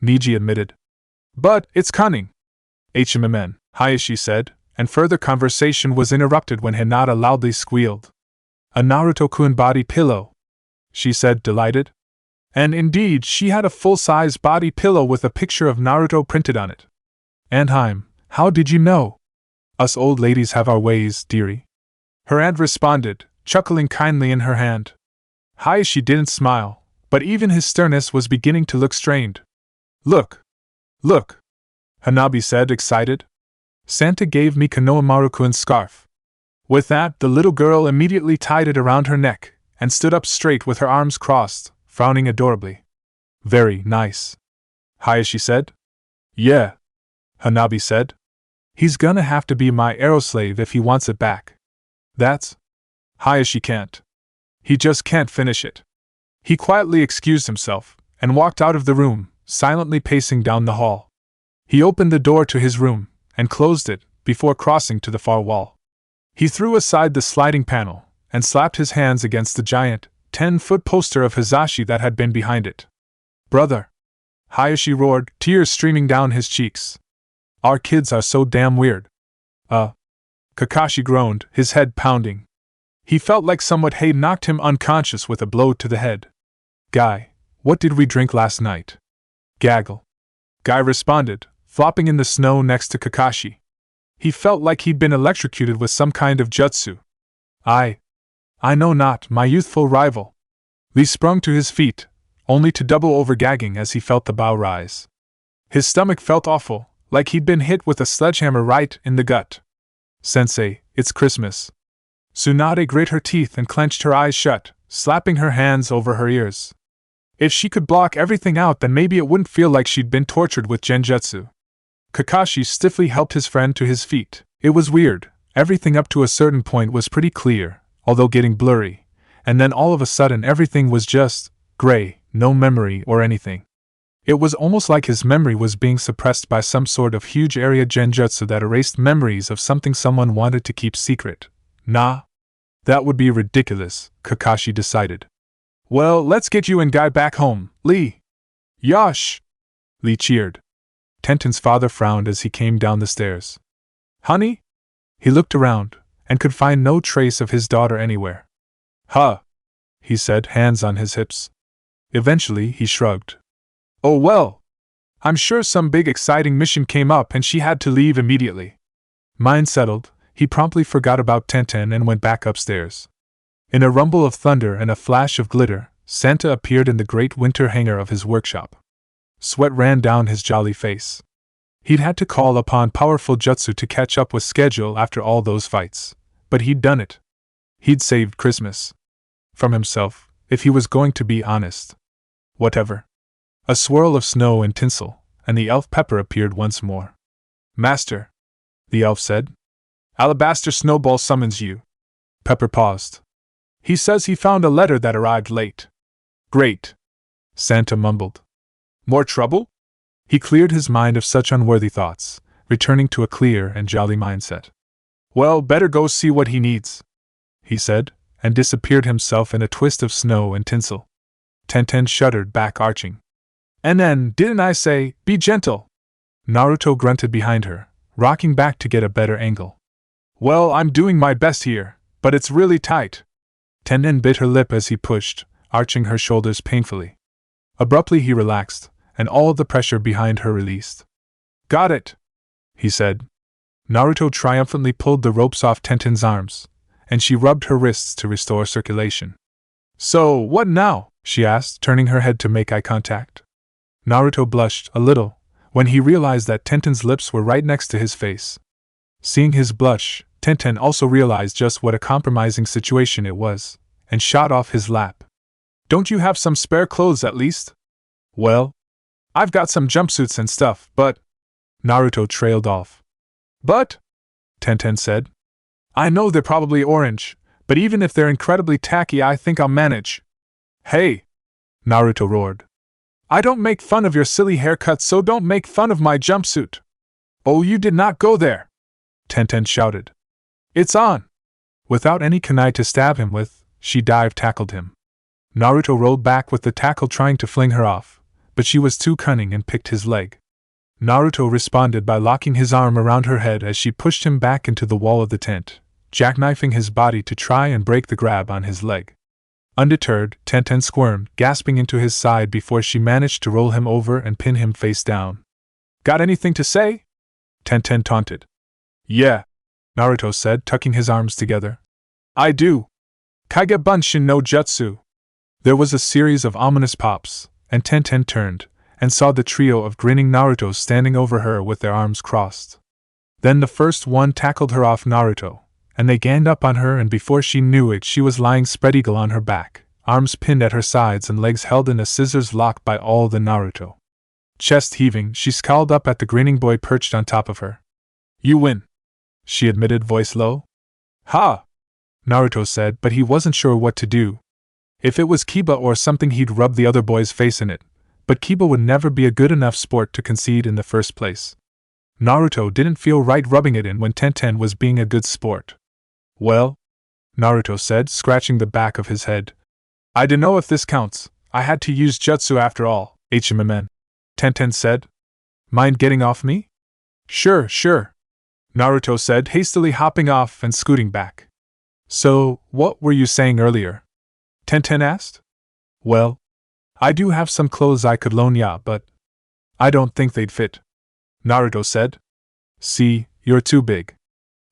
Niji admitted. But it's cunning. HMMN, Hayashi said, and further conversation was interrupted when Hinata loudly squealed. A Naruto-kun body pillow, she said, delighted. And indeed, she had a full-size body pillow with a picture of Naruto printed on it. Andheim, how did you know? Us old ladies have our ways, dearie. Her aunt responded, chuckling kindly in her hand. Hayashi didn't smile, but even his sternness was beginning to look strained. Look! Look! Hanabi said, excited. Santa gave me Konohamaru-kun's scarf. With that, the little girl immediately tied it around her neck, and stood up straight with her arms crossed, frowning adorably. Very nice, Hayashi said. Yeah, Hanabi said. He's gonna have to be my aeroslave if he wants it back. That's... Hayashi can't. He just can't finish it. He quietly excused himself, and walked out of the room, silently pacing down the hall. He opened the door to his room, and closed it, before crossing to the far wall. He threw aside the sliding panel, and slapped his hands against the giant, 10-foot poster of Hizashi that had been behind it. Brother! Hayashi roared, tears streaming down his cheeks. Our kids are so damn weird. Kakashi groaned, his head pounding. He felt like someone had knocked him unconscious with a blow to the head. Guy, what did we drink last night? Gaggle. Guy responded, flopping in the snow next to Kakashi. He felt like he'd been electrocuted with some kind of jutsu. I know not, my youthful rival. Lee sprung to his feet, only to double over gagging as he felt the bow rise. His stomach felt awful, like he'd been hit with a sledgehammer right in the gut. Sensei, it's Christmas. Tsunade grit her teeth and clenched her eyes shut, slapping her hands over her ears. If she could block everything out, then maybe it wouldn't feel like she'd been tortured with genjutsu. Kakashi stiffly helped his friend to his feet. It was weird. Everything up to a certain point was pretty clear, although getting blurry, and then all of a sudden everything was just gray, no memory or anything. It was almost like his memory was being suppressed by some sort of huge area genjutsu that erased memories of something someone wanted to keep secret. Nah. That would be ridiculous, Kakashi decided. Well, let's get you and Guy back home, Lee. Yosh! Lee cheered. Tenten's father frowned as he came down the stairs. Honey? He looked around, and could find no trace of his daughter anywhere. Huh, he said, hands on his hips. Eventually, he shrugged. Oh well. I'm sure some big exciting mission came up and she had to leave immediately. Mind settled, he promptly forgot about Tenten and went back upstairs. In a rumble of thunder and a flash of glitter, Santa appeared in the great winter hangar of his workshop. Sweat ran down his jolly face. He'd had to call upon powerful jutsu to catch up with schedule after all those fights, but he'd done it. He'd saved Christmas. From himself, if he was going to be honest. Whatever. A swirl of snow and tinsel, and the elf Pepper appeared once more. Master, the elf said. Alabaster Snowball summons you. Pepper paused. He says he found a letter that arrived late. Great, Santa mumbled. More trouble? He cleared his mind of such unworthy thoughts, returning to a clear and jolly mindset. Well, better go see what he needs, he said, and disappeared himself in a twist of snow and tinsel. Tenten shuddered back, arching. And then, didn't I say, be gentle? Naruto grunted behind her, rocking back to get a better angle. Well, I'm doing my best here, but it's really tight. Tenten bit her lip as he pushed, arching her shoulders painfully. Abruptly he relaxed, and all of the pressure behind her released. Got it, he said. Naruto triumphantly pulled the ropes off Tenten's arms, and she rubbed her wrists to restore circulation. So, what now? She asked, turning her head to make eye contact. Naruto blushed a little when he realized that Tenten's lips were right next to his face. Seeing his blush, Tenten also realized just what a compromising situation it was, and shot off his lap. Don't you have some spare clothes at least? Well, I've got some jumpsuits and stuff, but... Naruto trailed off. But? Tenten said. I know they're probably orange, but even if they're incredibly tacky, I think I'll manage. Hey! Naruto roared. I don't make fun of your silly haircut, so don't make fun of my jumpsuit. Oh, you did not go there! Tenten shouted. It's on! Without any kunai to stab him with, she tackled him. Naruto rolled back with the tackle trying to fling her off, but she was too cunning and picked his leg. Naruto responded by locking his arm around her head as she pushed him back into the wall of the tent, jackknifing his body to try and break the grab on his leg. Undeterred, Tenten squirmed, gasping into his side before she managed to roll him over and pin him face down. "Got anything to say?" Tenten taunted. "Yeah," Naruto said, tucking his arms together. "I do. Kaige Bunshin no Jutsu." There was a series of ominous pops, and Tenten turned, and saw the trio of grinning Narutos standing over her with their arms crossed. Then the first one tackled her off Naruto, and they ganged up on her, and before she knew it she was lying spread eagle on her back, arms pinned at her sides and legs held in a scissors lock by all the Naruto. Chest heaving, she scowled up at the grinning boy perched on top of her. "You win," she admitted, voice low. "Ha!" Naruto said, but he wasn't sure what to do. If it was Kiba or something, he'd rub the other boy's face in it, but Kiba would never be a good enough sport to concede in the first place. Naruto didn't feel right rubbing it in when Tenten was being a good sport. "Well," Naruto said, scratching the back of his head, "I dunno if this counts. I had to use jutsu after all, HMMN. Tenten said. "Mind getting off me?" Sure, Naruto said, hastily hopping off and scooting back. "So, what were you saying earlier?" Tenten asked. "Well, I do have some clothes I could loan ya, but I don't think they'd fit," Naruto said. "See, you're too big."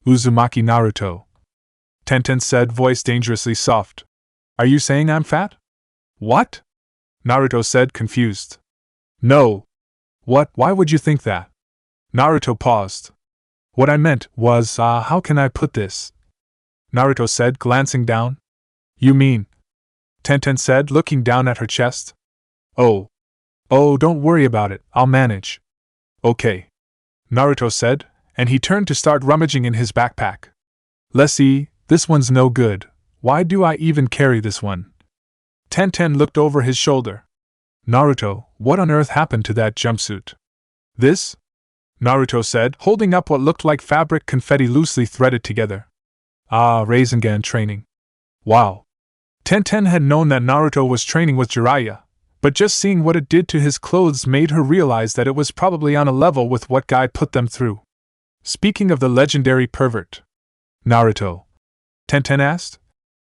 "Uzumaki Naruto," Tenten said, voice dangerously soft. "Are you saying I'm fat?" "What?" Naruto said, confused. "No. What? Why would you think that?" Naruto paused. "What I meant was, how can I put this?" Naruto said, glancing down. "You mean?" Tenten said, looking down at her chest. Oh, don't worry about it, I'll manage." "Okay," Naruto said, and he turned to start rummaging in his backpack. "Let's see, this one's no good. Why do I even carry this one?" Tenten looked over his shoulder. "Naruto, what on earth happened to that jumpsuit?" "This?" Naruto said, holding up what looked like fabric confetti loosely threaded together. "Ah, Rasengan training. Wow." Tenten had known that Naruto was training with Jiraiya, but just seeing what it did to his clothes made her realize that it was probably on a level with what Guy put them through. "Speaking of the legendary pervert, Naruto," Tenten asked,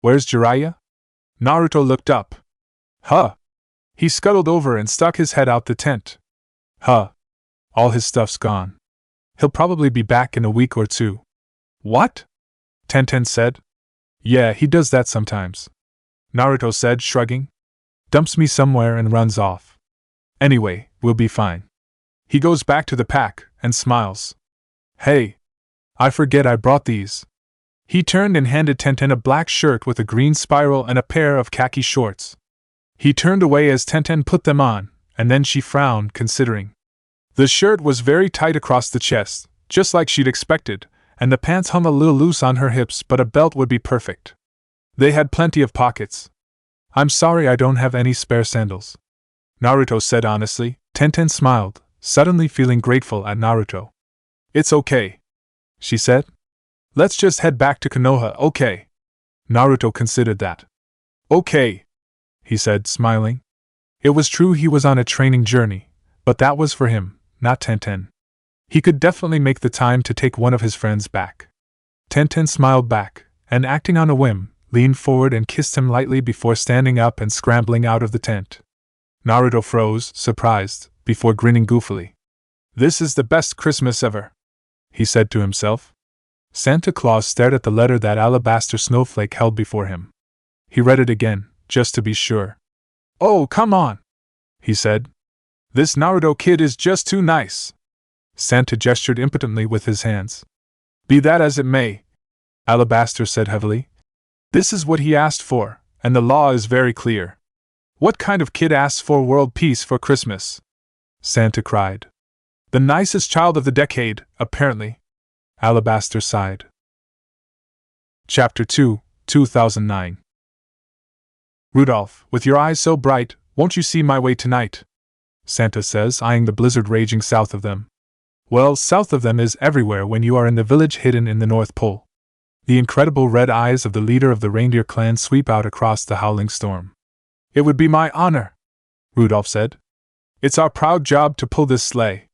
"where's Jiraiya?" Naruto looked up. "Huh." He scuttled over and stuck his head out the tent. "Huh. All his stuff's gone. He'll probably be back in a week or two." "What?" Tenten said. "Yeah, he does that sometimes," Naruto said, shrugging. "Dumps me somewhere and runs off. Anyway, we'll be fine. He goes back to the pack and smiles. Hey, I forget I brought these." He turned and handed Tenten a black shirt with a green spiral and a pair of khaki shorts. He turned away as Tenten put them on, and then she frowned, considering. The shirt was very tight across the chest, just like she'd expected, and the pants hung a little loose on her hips, but a belt would be perfect. They had plenty of pockets. "I'm sorry I don't have any spare sandals," Naruto said honestly. Tenten smiled, suddenly feeling grateful at Naruto. "It's okay," she said. "Let's just head back to Konoha, okay?" Naruto considered that. "Okay," he said, smiling. It was true he was on a training journey, but that was for him, not Tenten. He could definitely make the time to take one of his friends back. Tenten smiled back, and acting on a whim, leaned forward and kissed him lightly before standing up and scrambling out of the tent. Naruto froze, surprised, before grinning goofily. "This is the best Christmas ever," he said to himself. Santa Claus stared at the letter that alabaster snowflake held before him. He read it again, just to be sure. "Oh, come on," he said. "This Naruto kid is just too nice." Santa gestured impotently with his hands. "Be that as it may," Alabaster said heavily, "this is what he asked for, and the law is very clear." "What kind of kid asks for world peace for Christmas?" Santa cried. "The nicest child of the decade, apparently," Alabaster sighed. Chapter 2, 2009. "Rudolph, with your eyes so bright, won't you see my way tonight?" Santa says, eyeing the blizzard raging south of them. Well, south of them is everywhere when you are in the village hidden in the North Pole. The incredible red eyes of the leader of the reindeer clan sweep out across the howling storm. "It would be my honor," Rudolph said. "It's our proud job to pull this sleigh,"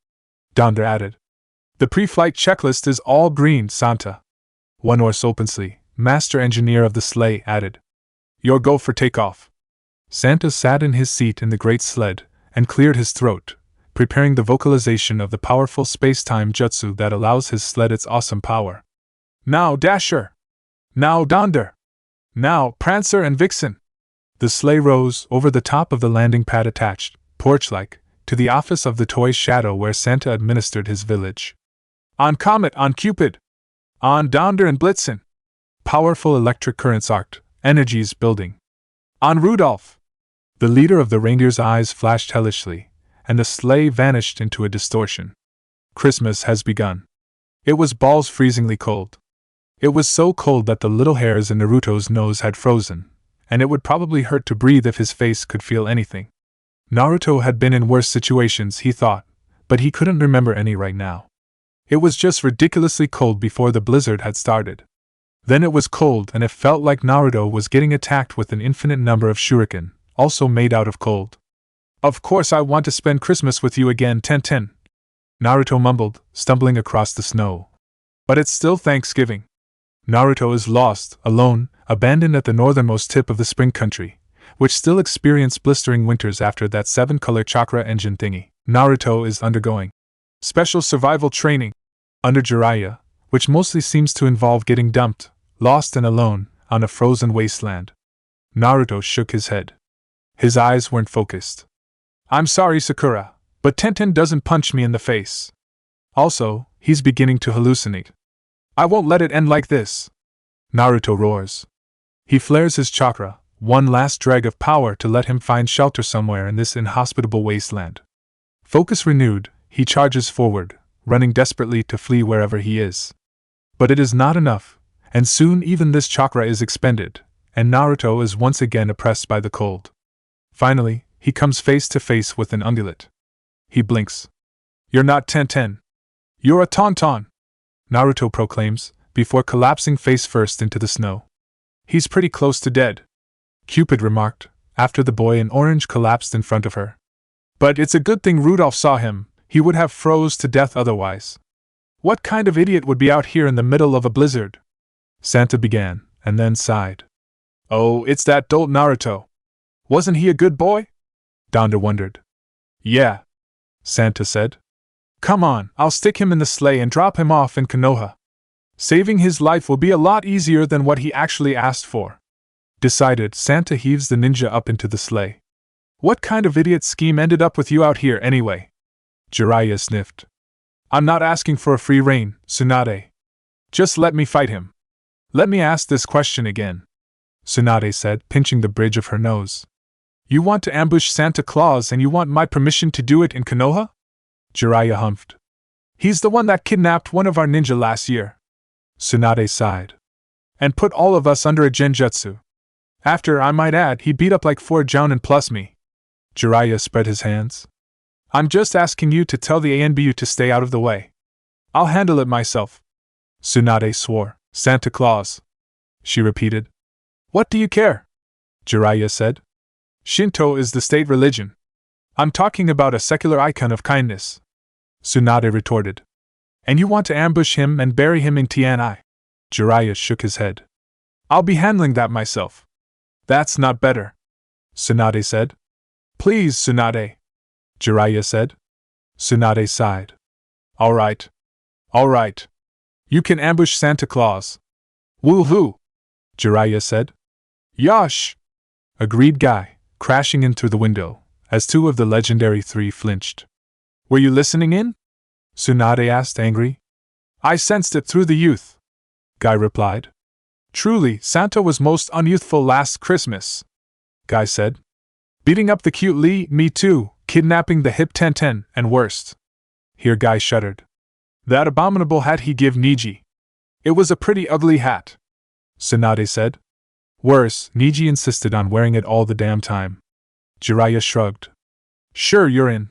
Donder added. "The pre-flight checklist is all green, Santa," One Horse Opensly, master engineer of the sleigh, added. "Your go for takeoff." Santa sat in his seat in the great sled and cleared his throat, preparing the vocalization of the powerful space-time jutsu that allows his sled its awesome power. "Now, Dasher! Now, Donder! Now, Prancer and Vixen!" The sleigh rose over the top of the landing pad attached, porch-like, to the office of the toy shadow where Santa administered his village. "On Comet, on Cupid! On Donder and Blitzen!" Powerful electric currents arced, energies building. "On Rudolph!" The leader of the reindeer's eyes flashed hellishly, and the sleigh vanished into a distortion. Christmas has begun. It was balls freezingly cold. It was so cold that the little hairs in Naruto's nose had frozen, and it would probably hurt to breathe if his face could feel anything. Naruto had been in worse situations, he thought, but he couldn't remember any right now. It was just ridiculously cold before the blizzard had started. Then it was cold, and it felt like Naruto was getting attacked with an infinite number of shuriken, also made out of cold. "Of course I want to spend Christmas with you again, Tenten," Naruto mumbled, stumbling across the snow. "But it's still Thanksgiving. Naruto is lost, alone, abandoned at the northernmost tip of the spring country, which still experienced blistering winters after that 7-color chakra engine thingy. Naruto is undergoing special survival training under Jiraiya, which mostly seems to involve getting dumped, lost and alone, on a frozen wasteland. Naruto shook his head. His eyes weren't focused. "I'm sorry, Sakura, but Tenten doesn't punch me in the face. Also, he's beginning to hallucinate. I won't let it end like this." Naruto roars. He flares his chakra, one last drag of power to let him find shelter somewhere in this inhospitable wasteland. Focus renewed, he charges forward, running desperately to flee wherever he is. But it is not enough, and soon even this chakra is expended, and Naruto is once again oppressed by the cold. Finally, he comes face to face with an ungulate. He blinks. "You're not Tenten. You're a Tauntaun," Naruto proclaims, before collapsing face first into the snow. "He's pretty close to dead," Cupid remarked, after the boy in orange collapsed in front of her. "But it's a good thing Rudolph saw him, he would have froze to death otherwise. What kind of idiot would be out here in the middle of a blizzard?" Santa began, and then sighed. "Oh, it's that dolt Naruto. Wasn't he a good boy?" Donder wondered. "Yeah," Santa said. "Come on, I'll stick him in the sleigh and drop him off in Konoha. Saving his life will be a lot easier than what he actually asked for." Decided, Santa heaves the ninja up into the sleigh. "What kind of idiot scheme ended up with you out here anyway?" Jiraiya sniffed. "I'm not asking for a free rein, Tsunade. Just let me fight him." "Let me ask this question again," Tsunade said, pinching the bridge of her nose. "You want to ambush Santa Claus and you want my permission to do it in Konoha?" Jiraiya humphed. "He's the one that kidnapped one of our ninja last year," Tsunade sighed. "And put all of us under a genjutsu. After, I might add, he beat up like 4 jounin plus me." Jiraiya spread his hands. "I'm just asking you to tell the ANBU to stay out of the way. I'll handle it myself." Tsunade swore. "Santa Claus," she repeated. "What do you care?" Jiraiya said. "Shinto is the state religion. I'm talking about a secular icon of kindness," Tsunade retorted. "And you want to ambush him and bury him in Tianai?" Jiraiya shook his head. "I'll be handling that myself." "That's not better," Tsunade said. "Please, Tsunade," Jiraiya said. Tsunade sighed. All right. You can ambush Santa Claus." "Woo-hoo," Jiraiya said. "Yosh!" agreed Guy, crashing in through the window, as 2 of the legendary 3 flinched. "Were you listening in?" Tsunade asked, angry. "I sensed it through the youth," Guy replied. "Truly, Santa was most unyouthful last Christmas," Guy said. "Beating up the cute Lee, me too, kidnapping the hip Tenten, and worst." Here Guy shuddered. "That abominable hat he give Niji. It was a pretty ugly hat," Tsunade said. "Worse, Niji insisted on wearing it all the damn time." Jiraiya shrugged. "Sure, you're in."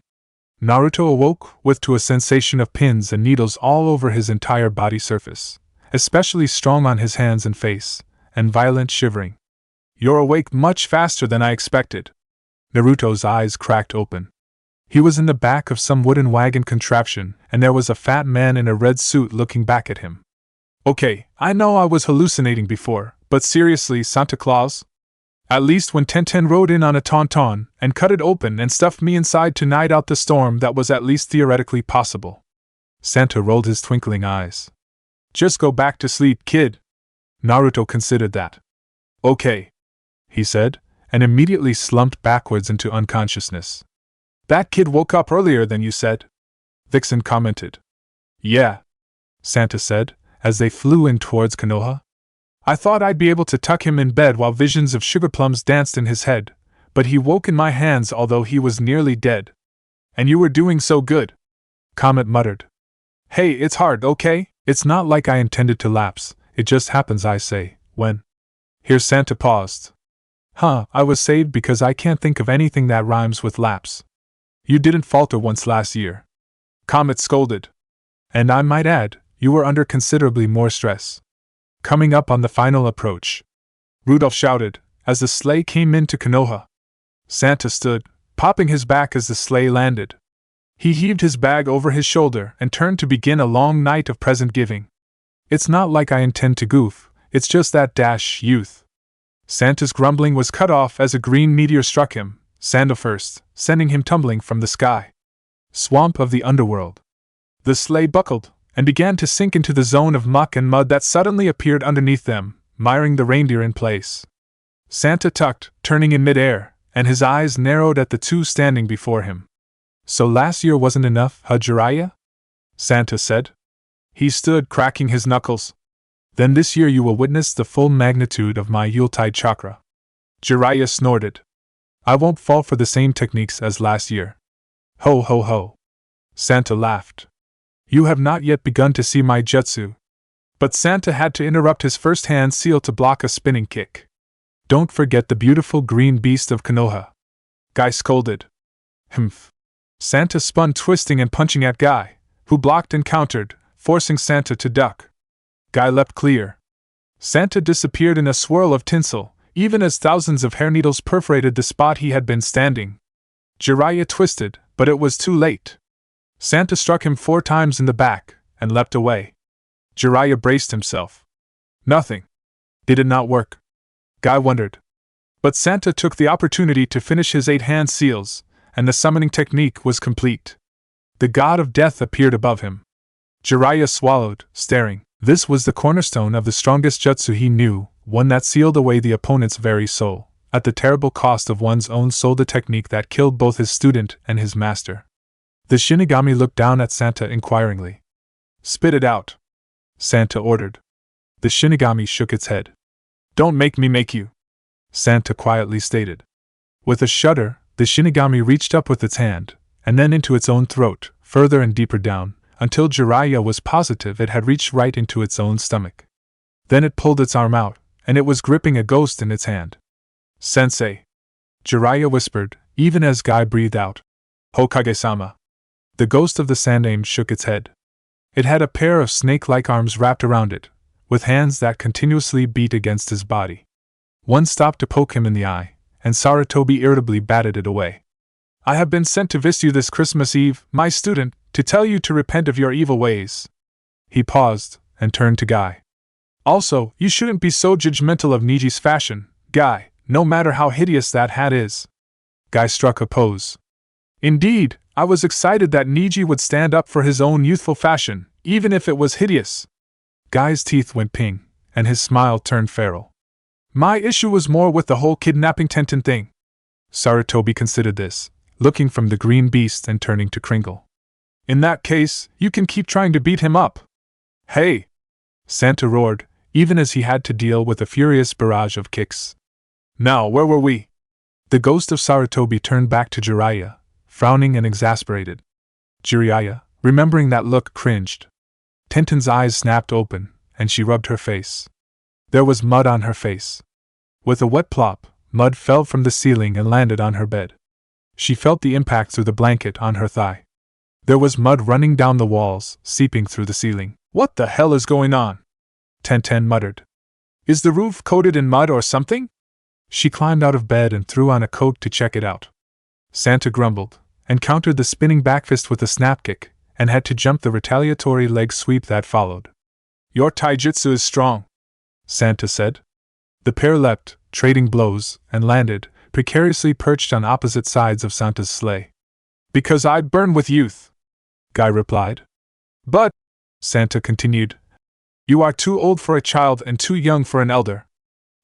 Naruto awoke, with to a sensation of pins and needles all over his entire body surface, especially strong on his hands and face, and violent shivering. You're awake much faster than I expected. Naruto's eyes cracked open. He was in the back of some wooden wagon contraption, and there was a fat man in a red suit looking back at him. Okay, I know I was hallucinating before, but seriously, Santa Claus? At least when Tenten rode in on a tauntaun and cut it open and stuffed me inside to ride out the storm, that was at least theoretically possible. Santa rolled his twinkling eyes. Just go back to sleep, kid. Naruto considered that. Okay, he said, and immediately slumped backwards into unconsciousness. That kid woke up earlier than you said, Vixen commented. Yeah, Santa said, as they flew in towards Konoha. I thought I'd be able to tuck him in bed while visions of sugar plums danced in his head, but he woke in my hands although he was nearly dead. And you were doing so good, Comet muttered. Hey, it's hard, okay? It's not like I intended to lapse, it just happens, I say, when. Here Santa paused. I was saved because I can't think of anything that rhymes with lapse. You didn't falter once last year, Comet scolded. And I might add, you were under considerably more stress. Coming up on the final approach, Rudolph shouted, as the sleigh came into Konoha. Santa stood, popping his back as the sleigh landed. He heaved his bag over his shoulder and turned to begin a long night of present giving. It's not like I intend to goof, it's just that youth. Santa's grumbling was cut off as a green meteor struck him, Santa first, sending him tumbling from the sky. Swamp of the underworld. The sleigh buckled and began to sink into the zone of muck and mud that suddenly appeared underneath them, miring the reindeer in place. Santa tucked, turning in midair, and his eyes narrowed at the two standing before him. So last year wasn't enough, Jiraiya? Santa said. He stood, cracking his knuckles. Then this year you will witness the full magnitude of my Yuletide chakra. Jiraiya snorted. I won't fall for the same techniques as last year. Ho ho ho. Santa laughed. You have not yet begun to see my jutsu. But Santa had to interrupt his first-hand seal to block a spinning kick. Don't forget the beautiful green beast of Konoha. Guy scolded. Humph. Santa spun, twisting and punching at Guy, who blocked and countered, forcing Santa to duck. Guy leapt clear. Santa disappeared in a swirl of tinsel, even as thousands of hair needles perforated the spot he had been standing. Jiraiya twisted, but it was too late. Santa struck him 4 times in the back, and leapt away. Jiraiya braced himself. Nothing. Did it not work? Guy wondered. But Santa took the opportunity to finish his 8-hand seals, and the summoning technique was complete. The god of death appeared above him. Jiraiya swallowed, staring. This was the cornerstone of the strongest jutsu he knew, one that sealed away the opponent's very soul, at the terrible cost of one's own soul, the technique that killed both his student and his master. The Shinigami looked down at Santa inquiringly. Spit it out, Santa ordered. The Shinigami shook its head. Don't make me make you, Santa quietly stated. With a shudder, the Shinigami reached up with its hand, and then into its own throat, further and deeper down, until Jiraiya was positive it had reached right into its own stomach. Then it pulled its arm out, and it was gripping a ghost in its hand. Sensei, Jiraiya whispered, even as Guy breathed out. Hokage-sama. The ghost of the Sandaime shook its head. It had a pair of snake-like arms wrapped around it, with hands that continuously beat against his body. One stopped to poke him in the eye, and Sarutobi irritably batted it away. I have been sent to visit you this Christmas Eve, my student, to tell you to repent of your evil ways. He paused, and turned to Guy. Also, you shouldn't be so judgmental of Niji's fashion, Guy, no matter how hideous that hat is. Guy struck a pose. Indeed, I was excited that Niji would stand up for his own youthful fashion, even if it was hideous. Guy's teeth went ping, and his smile turned feral. My issue was more with the whole kidnapping Tenten thing. Sarutobi considered this, looking from the green beast and turning to Kringle. In that case, you can keep trying to beat him up. Hey! Santa roared, even as he had to deal with a furious barrage of kicks. Now, where were we? The ghost of Sarutobi turned back to Jiraiya, frowning and exasperated. Jiraiya, remembering that look, cringed. Tenten's eyes snapped open, and she rubbed her face. There was mud on her face. With a wet plop, mud fell from the ceiling and landed on her bed. She felt the impact through the blanket on her thigh. There was mud running down the walls, seeping through the ceiling. What the hell is going on? Tenten muttered. Is the roof coated in mud or something? She climbed out of bed and threw on a coat to check it out. Santa grumbled, and countered the spinning backfist with a snap kick, and had to jump the retaliatory leg sweep that followed. Your taijutsu is strong, Santa said. The pair leapt, trading blows, and landed, precariously perched on opposite sides of Santa's sleigh. Because I burn with youth, Guy replied. But, Santa continued, you are too old for a child and too young for an elder.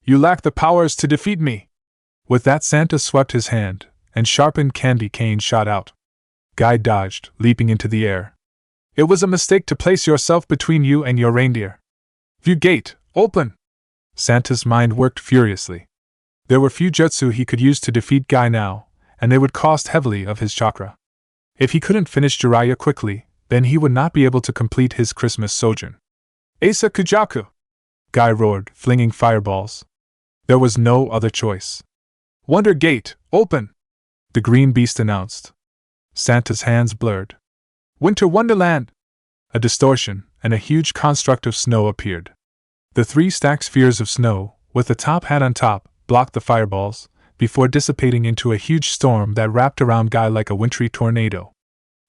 You lack the powers to defeat me. With that, Santa swept his hand, and sharpened candy cane shot out. Guy dodged, leaping into the air. It was a mistake to place yourself between you and your reindeer. View gate, open! Santa's mind worked furiously. There were few jutsu he could use to defeat Guy now, and they would cost heavily of his chakra. If he couldn't finish Jiraiya quickly, then he would not be able to complete his Christmas sojourn. Asa Kujaku! Guy roared, flinging fireballs. There was no other choice. Wonder Gate, open! The green beast announced. Santa's hands blurred. Winter Wonderland! A distortion, and a huge construct of snow appeared. The 3 stacked spheres of snow, with the top hat on top, blocked the fireballs, before dissipating into a huge storm that wrapped around Guy like a wintry tornado.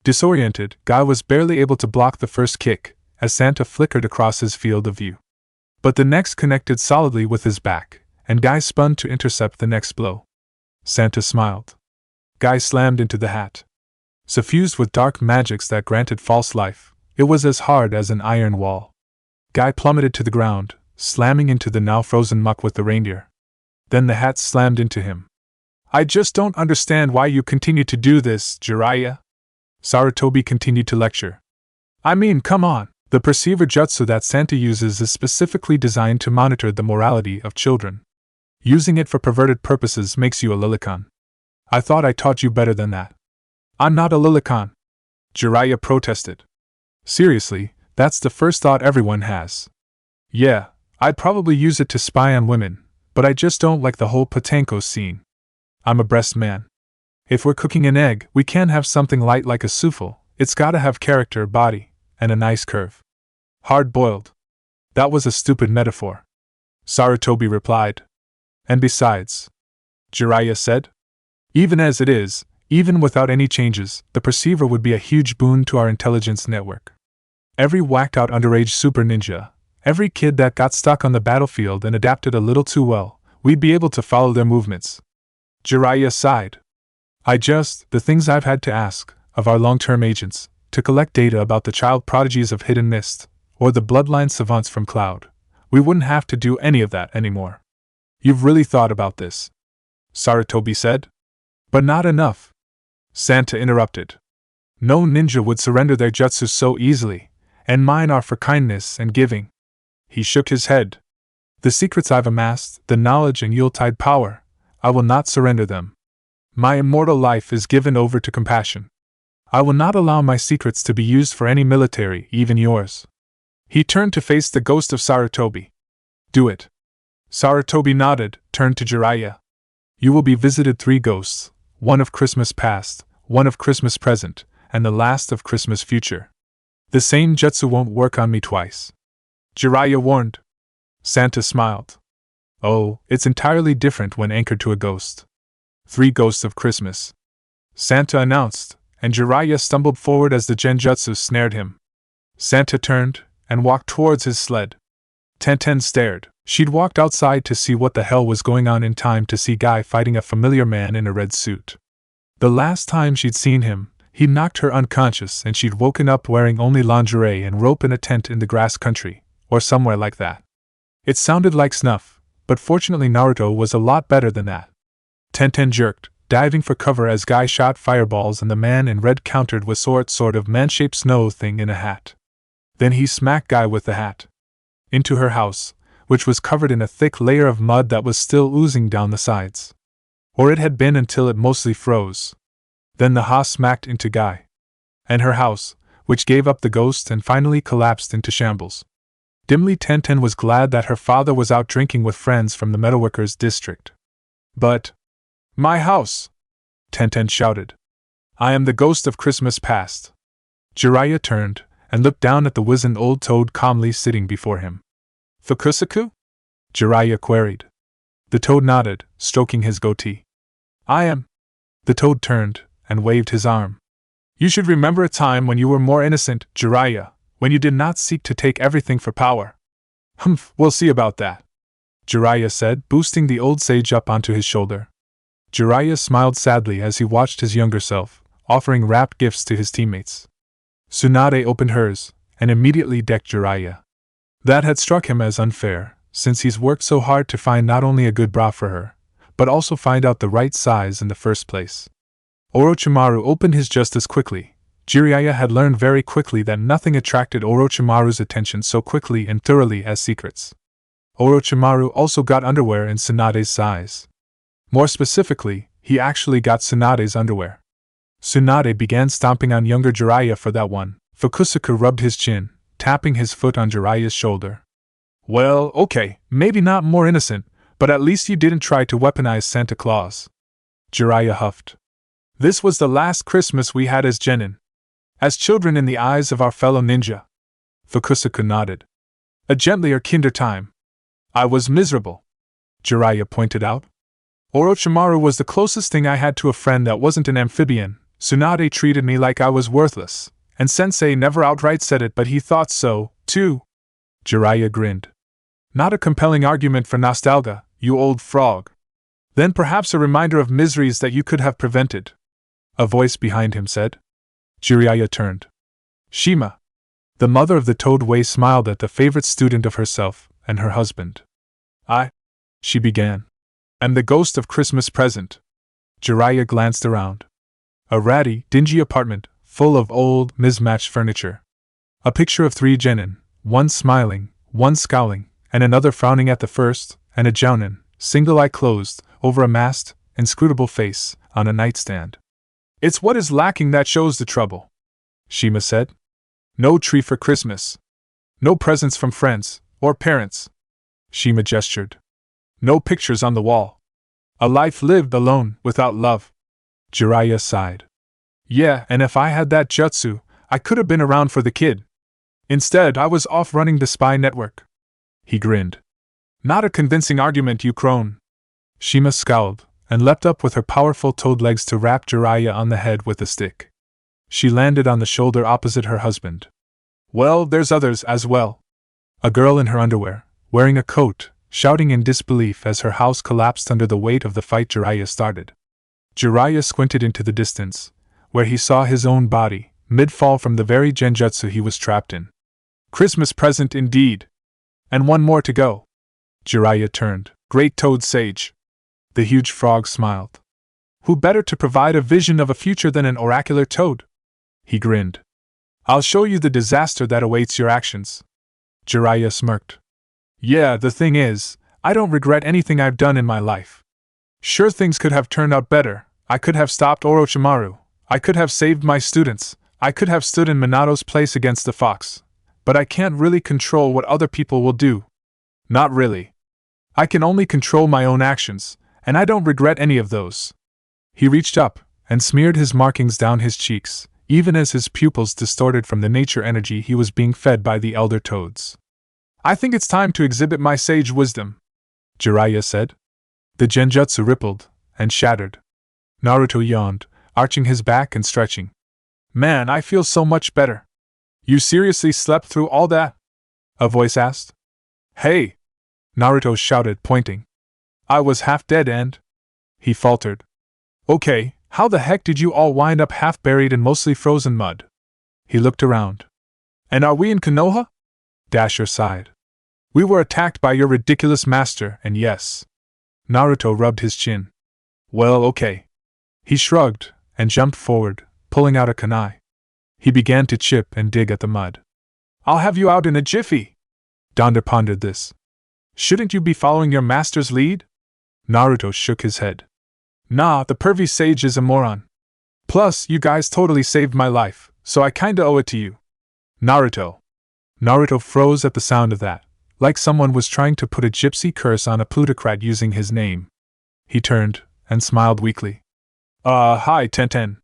Disoriented, Guy was barely able to block the first kick, as Santa flickered across his field of view. But the next connected solidly with his back, and Guy spun to intercept the next blow. Santa smiled. Guy slammed into the hat. Suffused with dark magics that granted false life, it was as hard as an iron wall. Guy plummeted to the ground, slamming into the now frozen muck with the reindeer. Then the hat slammed into him. I just don't understand why you continue to do this, Jiraiya. Sarutobi continued to lecture. I mean, come on. The perceiver jutsu that Santa uses is specifically designed to monitor the morality of children. Using it for perverted purposes makes you a Lilicon. I thought I taught you better than that. I'm not a Lilicon, Jiraiya protested. Seriously, that's the first thought everyone has. Yeah, I'd probably use it to spy on women, but I just don't like the whole Patanko scene. I'm a breast man. If we're cooking an egg, we can't have something light like a souffle. It's gotta have character, body, and a nice curve. Hard-boiled. That was a stupid metaphor, Sarutobi replied. And besides, Jiraiya said, even as it is, even without any changes, the perceiver would be a huge boon to our intelligence network. Every whacked-out underage super ninja, every kid that got stuck on the battlefield and adapted a little too well, we'd be able to follow their movements. Jiraiya sighed. The things I've had to ask of our long-term agents, to collect data about the child prodigies of Hidden Mist, or the bloodline savants from Cloud. We wouldn't have to do any of that anymore. You've really thought about this, Sarutobi said. But not enough, Santa interrupted. No ninja would surrender their jutsu so easily, and mine are for kindness and giving. He shook his head. The secrets I've amassed, the knowledge and Yuletide power, I will not surrender them. My immortal life is given over to compassion. I will not allow my secrets to be used for any military, even yours. He turned to face the ghost of Sarutobi. Do it. Sarutobi nodded, turned to Jiraiya. You will be visited 3 ghosts, one of Christmas past, one of Christmas present, and the last of Christmas future. The same jutsu won't work on me twice, Jiraiya warned. Santa smiled. Oh, it's entirely different when anchored to a ghost. 3 ghosts of Christmas, Santa announced, and Jiraiya stumbled forward as the genjutsu snared him. Santa turned and walked towards his sled. Tenten stared. She'd walked outside to see what the hell was going on in time to see Guy fighting a familiar man in a red suit. The last time she'd seen him, he'd knocked her unconscious and she'd woken up wearing only lingerie and rope in a tent in the grass country, or somewhere like that. It sounded like snuff, but fortunately Naruto was a lot better than that. Tenten jerked, diving for cover as Guy shot fireballs and the man in red countered with sort of man-shaped snow thing in a hat. Then he smacked Guy with the hat into her house, which was covered in a thick layer of mud that was still oozing down the sides. Or it had been until it mostly froze. Then the ha smacked into Guy and her house, which gave up the ghost and finally collapsed into shambles. Dimly Tenten was glad that her father was out drinking with friends from the metalworkers' district. But, my house! Tenten shouted. I am the ghost of Christmas past. Jiraiya turned and looked down at the wizened old toad calmly sitting before him. Fukusaku? Jiraiya queried. The toad nodded, stroking his goatee. I am. The toad turned and waved his arm. You should remember a time when you were more innocent, Jiraiya, when you did not seek to take everything for power. Humph, we'll see about that, Jiraiya said, boosting the old sage up onto his shoulder. Jiraiya smiled sadly as he watched his younger self, offering wrapped gifts to his teammates. Tsunade opened hers, and immediately decked Jiraiya. That had struck him as unfair, since he's worked so hard to find not only a good bra for her, but also find out the right size in the first place. Orochimaru opened his just as quickly. Jiraiya had learned very quickly that nothing attracted Orochimaru's attention so quickly and thoroughly as secrets. Orochimaru also got underwear in Tsunade's size. More specifically, he actually got Tsunade's underwear. Tsunade began stomping on younger Jiraiya for that one. Fukusaku rubbed his chin, tapping his foot on Jiraiya's shoulder. Well, okay, maybe not more innocent, but at least you didn't try to weaponize Santa Claus. Jiraiya huffed. This was the last Christmas we had as genin. As children in the eyes of our fellow ninja. Fukusaku nodded. A gentler kinder time. I was miserable, Jiraiya pointed out. Orochimaru was the closest thing I had to a friend that wasn't an amphibian. Tsunade treated me like I was worthless, and Sensei never outright said it, but he thought so, too. Jiraiya grinned. Not a compelling argument for nostalgia, you old frog. Then perhaps a reminder of miseries that you could have prevented, a voice behind him said. Jiraiya turned. Shima. The mother of the Toad Way smiled at the favorite student of herself and her husband. She began. Am the ghost of Christmas present. Jiraiya glanced around. A ratty, dingy apartment, full of old, mismatched furniture. A picture of 3 genin, one smiling, one scowling, and another frowning at the first, and a jounin, single eye closed, over a masked, inscrutable face, on a nightstand. It's what is lacking that shows the trouble, Shima said. No tree for Christmas. No presents from friends, or parents. Shima gestured. No pictures on the wall. A life lived alone, without love. Jiraiya sighed. Yeah, and if I had that jutsu, I could have been around for the kid. Instead, I was off running the spy network. He grinned. Not a convincing argument, you crone. Shima scowled, and leapt up with her powerful toad legs to rap Jiraiya on the head with a stick. She landed on the shoulder opposite her husband. Well, there's others as well. A girl in her underwear, wearing a coat, shouting in disbelief as her house collapsed under the weight of the fight Jiraiya started. Jiraiya squinted into the distance, where he saw his own body, mid-fall from the very genjutsu he was trapped in. Christmas present indeed. And one more to go. Jiraiya turned. Great Toad Sage. The huge frog smiled. Who better to provide a vision of a future than an oracular toad? He grinned. I'll show you the disaster that awaits your actions. Jiraiya smirked. Yeah, the thing is, I don't regret anything I've done in my life. Sure, things could have turned out better. I could have stopped Orochimaru. I could have saved my students. I could have stood in Minato's place against the fox. But I can't really control what other people will do. Not really. I can only control my own actions, and I don't regret any of those. He reached up and smeared his markings down his cheeks, even as his pupils distorted from the nature energy he was being fed by the elder toads. I think it's time to exhibit my sage wisdom, Jiraiya said. The genjutsu rippled and shattered. Naruto yawned, arching his back and stretching. Man, I feel so much better. You seriously slept through all that? A voice asked. Hey! Naruto shouted, pointing. I was half dead and... He faltered. Okay, how the heck did you all wind up half buried in mostly frozen mud? He looked around. And are we in Konoha? Dasher sighed. We were attacked by your ridiculous master, and yes. Naruto rubbed his chin. Well, okay. He shrugged and jumped forward, pulling out a kunai. He began to chip and dig at the mud. I'll have you out in a jiffy. Donda pondered this. Shouldn't you be following your master's lead? Naruto shook his head. Nah, the pervy sage is a moron. Plus, you guys totally saved my life, so I kinda owe it to you. Naruto. Naruto froze at the sound of that, like someone was trying to put a gypsy curse on a plutocrat using his name. He turned and smiled weakly. Hi, Tenten.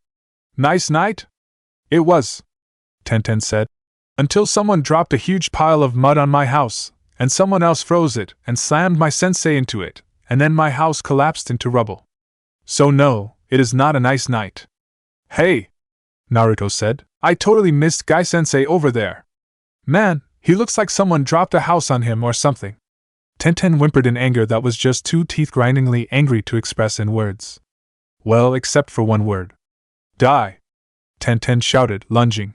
Nice night? It was, Tenten said. Until someone dropped a huge pile of mud on my house, And someone else froze it and slammed my sensei into it, and then my house collapsed into rubble. So no, it is not a nice night. Hey! Naruto said. I totally missed Guy Sensei over there. Man, he looks like someone dropped a house on him or something. Tenten whimpered in anger that was just two teeth grindingly angry to express in words. Well, except for one word. Die! Tenten shouted, lunging.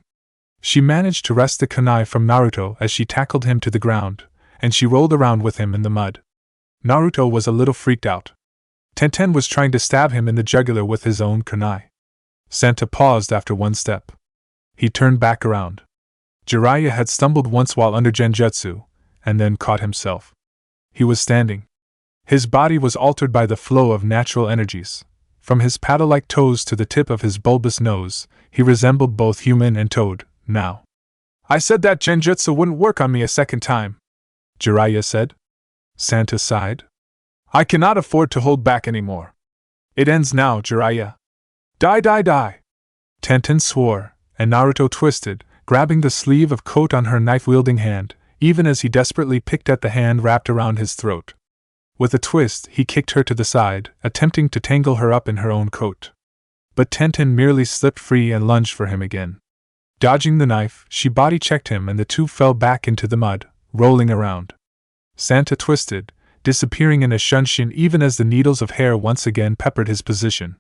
She managed to wrest the kunai from Naruto as she tackled him to the ground, and she rolled around with him in the mud. Naruto was a little freaked out. Tenten was trying to stab him in the jugular with his own kunai. Santa paused after one step. He turned back around. Jiraiya had stumbled once while under genjutsu, and then caught himself. He was standing. His body was altered by the flow of natural energies. From his paddle-like toes to the tip of his bulbous nose, he resembled both human and toad, now. I said that genjutsu wouldn't work on me a second time, Jiraiya said. Santa sighed. I cannot afford to hold back anymore. It ends now, Jiraiya. Die, die, die! Tenten swore, and Naruto twisted, grabbing the sleeve of coat on her knife-wielding hand, even as he desperately picked at the hand wrapped around his throat. With a twist, he kicked her to the side, attempting to tangle her up in her own coat. But Tenten merely slipped free and lunged for him again. Dodging the knife, she body-checked him and the two fell back into the mud, rolling around. Santa twisted, disappearing in a shunshin even as the needles of hair once again peppered his position.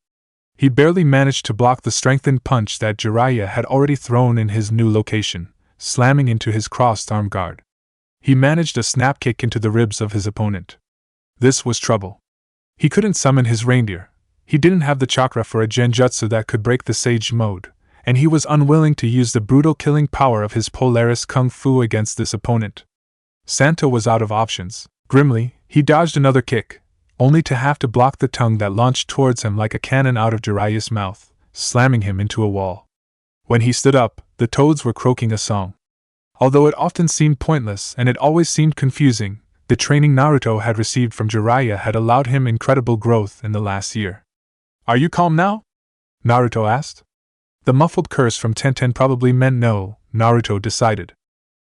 He barely managed to block the strengthened punch that Jiraiya had already thrown in his new location, slamming into his crossed arm guard. He managed a snap kick into the ribs of his opponent. This was trouble. He couldn't summon his reindeer. He didn't have the chakra for a genjutsu that could break the sage mode, and he was unwilling to use the brutal killing power of his Polaris Kung Fu against this opponent. Santa was out of options. Grimly, he dodged another kick, only to have to block the tongue that launched towards him like a cannon out of Jiraiya's mouth, slamming him into a wall. When he stood up, the toads were croaking a song. Although it often seemed pointless and it always seemed confusing, the training Naruto had received from Jiraiya had allowed him incredible growth in the last year. Are you calm now? Naruto asked. The muffled curse from Tenten probably meant no, Naruto decided.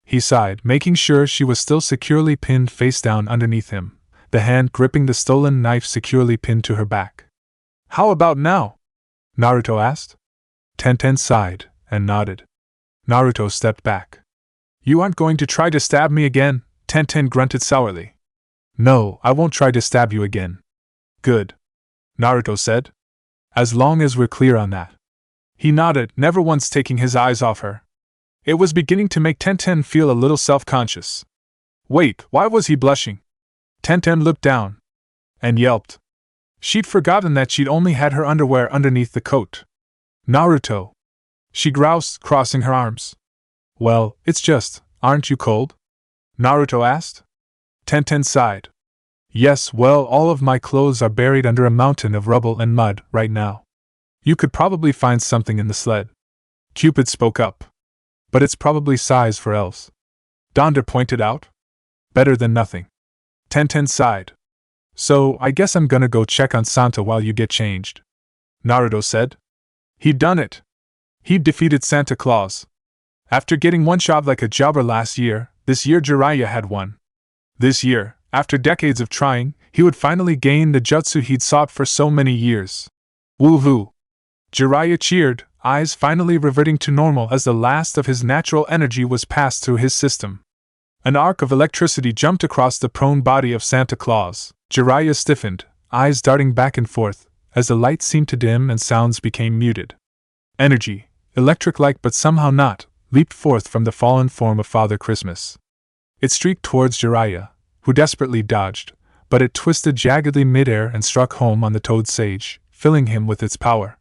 He sighed, making sure she was still securely pinned face down underneath him, the hand gripping the stolen knife securely pinned to her back. How about now? Naruto asked. Tenten sighed and nodded. Naruto stepped back. You aren't going to try to stab me again? Tenten grunted sourly. No, I won't try to stab you again. Good. Naruto said. As long as we're clear on that. He nodded, never once taking his eyes off her. It was beginning to make Tenten feel a little self-conscious. Wait, why was he blushing? Tenten looked down. And yelped. She'd forgotten that she'd only had her underwear underneath the coat. Naruto. She groused, crossing her arms. Well, it's just, aren't you cold? Naruto asked. Tenten sighed. Yes, well, all of my clothes are buried under a mountain of rubble and mud right now. You could probably find something in the sled. Cupid spoke up. But it's probably size for elves. Donder pointed out. Better than nothing. Tenten sighed. So, I guess I'm gonna go check on Santa while you get changed. Naruto said. He'd done it. He'd defeated Santa Claus. After getting one shot like a jobber last year, this year Jiraiya had won. This year, after decades of trying, he would finally gain the jutsu he'd sought for so many years. Woohoo! Jiraiya cheered, eyes finally reverting to normal as the last of his natural energy was passed through his system. An arc of electricity jumped across the prone body of Santa Claus. Jiraiya stiffened, eyes darting back and forth, as the light seemed to dim and sounds became muted. Energy, electric-like but somehow not, leaped forth from the fallen form of Father Christmas. It streaked towards Jiraiya, who desperately dodged, but it twisted jaggedly mid-air and struck home on the toad sage, filling him with its power.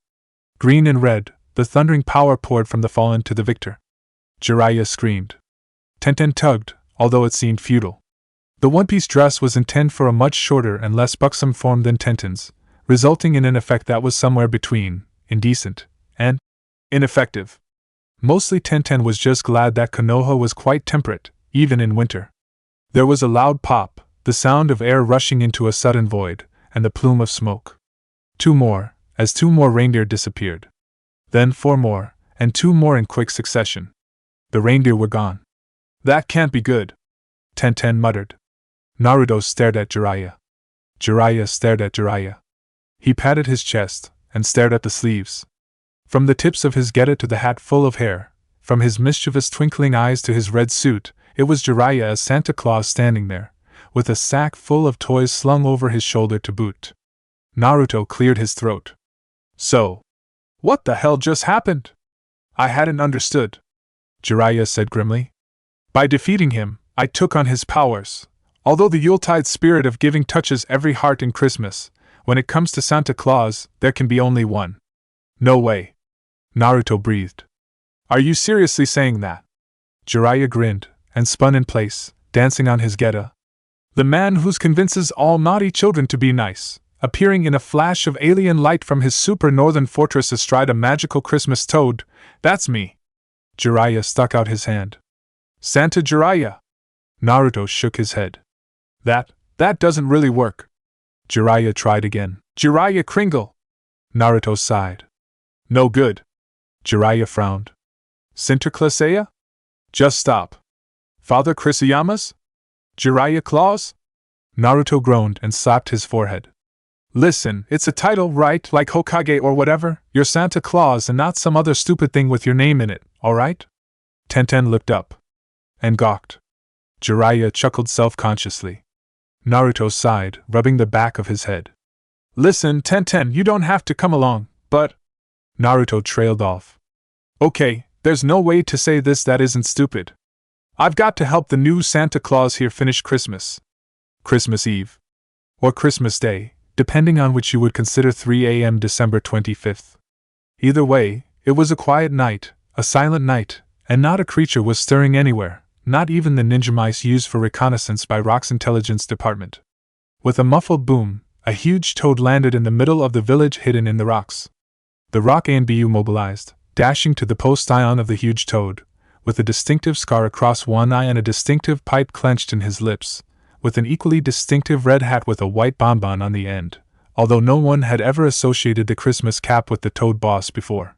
Green and red, the thundering power poured from the fallen to the victor. Jiraiya screamed. Tenten tugged, although it seemed futile. The one-piece dress was intended for a much shorter and less buxom form than Tenten's, resulting in an effect that was somewhere between indecent and ineffective. Mostly Tenten was just glad that Konoha was quite temperate, even in winter. There was a loud pop, the sound of air rushing into a sudden void, and the plume of smoke. Two more, as two more reindeer disappeared. Then 4 more, and 2 more in quick succession. The reindeer were gone. That can't be good. Tenten muttered. Naruto stared at Jiraiya. Jiraiya stared at Jiraiya. He patted his chest and stared at the sleeves. From the tips of his geta to the hat full of hair, from his mischievous twinkling eyes to his red suit, it was Jiraiya as Santa Claus standing there, with a sack full of toys slung over his shoulder to boot. Naruto cleared his throat. So, what the hell just happened? I hadn't understood, Jiraiya said grimly. By defeating him, I took on his powers. Although the Yuletide spirit of giving touches every heart in Christmas, when it comes to Santa Claus, there can be only one. No way. Naruto breathed. Are you seriously saying that? Jiraiya grinned and spun in place, dancing on his geta. The man who convinces all naughty children to be nice, appearing in a flash of alien light from his super northern fortress astride a magical Christmas toad, that's me. Jiraiya stuck out his hand. Santa Jiraiya. Naruto shook his head. That doesn't really work. Jiraiya tried again. Jiraiya Kringle. Naruto sighed. No good. Jiraiya frowned. Sinterklaasea? Just stop. Father Christmas? Jiraiya Claus? Naruto groaned and slapped his forehead. Listen, it's a title, right, like Hokage or whatever? You're Santa Claus and not some other stupid thing with your name in it, alright? Tenten looked up and gawked. Jiraiya chuckled self-consciously. Naruto sighed, rubbing the back of his head. Listen, Tenten, you don't have to come along, but… Naruto trailed off. Okay, there's no way to say this that isn't stupid. I've got to help the new Santa Claus here finish Christmas. Christmas Eve. Or Christmas Day, depending on which you would consider 3 a.m. December 25th. Either way, it was a quiet night, a silent night, and not a creature was stirring anywhere, not even the ninja mice used for reconnaissance by Rock's intelligence department. With a muffled boom, a huge toad landed in the middle of the village hidden in the rocks. The Rock ANBU mobilized, dashing to the post ion of the huge toad, with a distinctive scar across one eye and a distinctive pipe clenched in his lips, with an equally distinctive red hat with a white bonbon on the end, although no one had ever associated the Christmas cap with the Toad Boss before.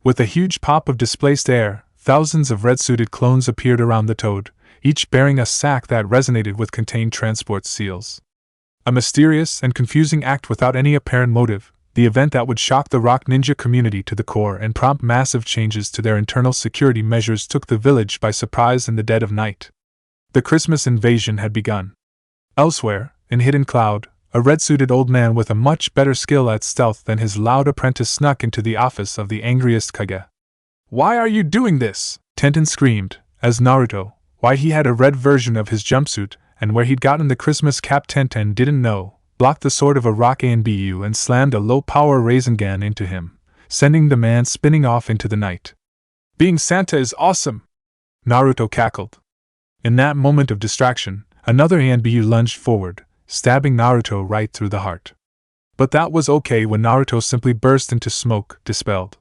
With a huge pop of displaced air, thousands of red-suited clones appeared around the toad, each bearing a sack that resonated with contained transport seals. A mysterious and confusing act without any apparent motive, the event that would shock the Rock Ninja community to the core and prompt massive changes to their internal security measures took the village by surprise in the dead of night. The Christmas invasion had begun. Elsewhere, in Hidden Cloud, a red-suited old man with a much better skill at stealth than his loud apprentice snuck into the office of the angriest Kage. Why are you doing this? Tenten screamed, as Naruto, why he had a red version of his jumpsuit, and where he'd gotten the Christmas cap Tenten didn't know, blocked the sword of a Rock ANBU and slammed a low-power Rasengan into him, sending the man spinning off into the night. Being Santa is awesome! Naruto cackled. In that moment of distraction, another ANBU lunged forward, stabbing Naruto right through the heart. But that was okay when Naruto simply burst into smoke, dispelled.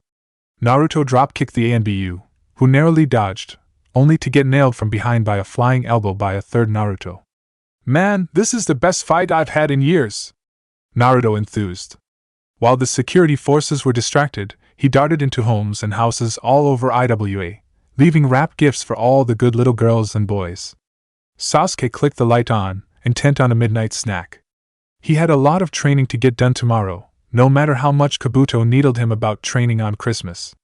Naruto drop-kicked the ANBU, who narrowly dodged, only to get nailed from behind by a flying elbow by a third Naruto. Man, this is the best fight I've had in years! Naruto enthused. While the security forces were distracted, he darted into homes and houses all over IWA, leaving wrapped gifts for all the good little girls and boys. Sasuke clicked the light on, intent on a midnight snack. He had a lot of training to get done tomorrow, no matter how much Kabuto needled him about training on Christmas.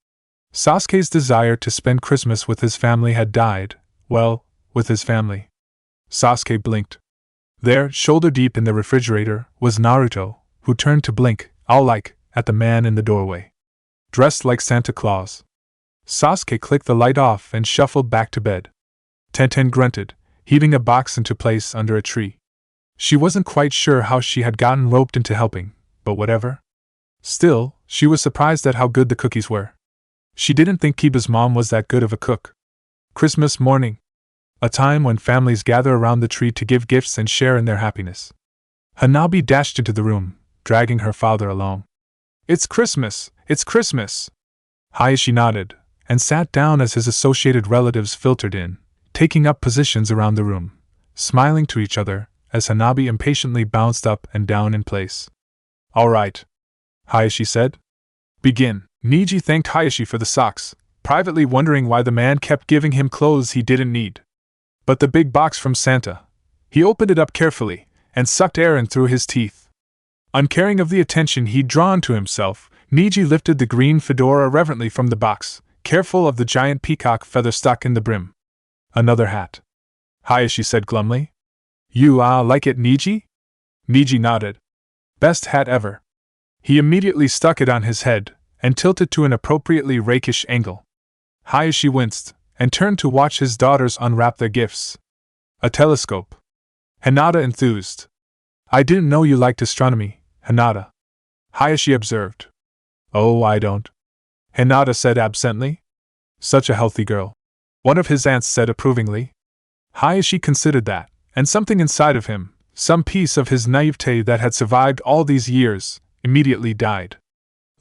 Sasuke's desire to spend Christmas with his family had died, well, with his family. Sasuke blinked. There, shoulder deep in the refrigerator, was Naruto, who turned to blink, owl-like, at the man in the doorway. Dressed like Santa Claus. Sasuke clicked the light off and shuffled back to bed. Tenten grunted, heaving a box into place under a tree. She wasn't quite sure how she had gotten roped into helping, but whatever. Still, she was surprised at how good the cookies were. She didn't think Kiba's mom was that good of a cook. Christmas morning. A time when families gather around the tree to give gifts and share in their happiness. Hanabi dashed into the room, dragging her father along. It's Christmas! It's Christmas! Hayashi nodded, and sat down as his associated relatives filtered in, taking up positions around the room, smiling to each other, as Hanabi impatiently bounced up and down in place. All right, Hayashi said. Begin. Niji thanked Hayashi for the socks, privately wondering why the man kept giving him clothes he didn't need. but the big box from Santa. He opened it up carefully and sucked air in through his teeth. Uncaring of the attention he'd drawn to himself, Niji lifted the green fedora reverently from the box, careful of the giant peacock feather stuck in the brim. Another hat. Hi, she said glumly. You, like it, Niji? Niji nodded. Best hat ever. He immediately stuck it on his head and tilted to an appropriately rakish angle. Hi, she winced and turned to watch his daughters unwrap their gifts. A telescope. Hinata enthused. I didn't know you liked astronomy, Hinata. Hi, she observed. Oh, I don't. Hinata said absently. Such a healthy girl. One of his aunts said approvingly. Hayashi considered that, and something inside of him, some piece of his naivete that had survived all these years, immediately died.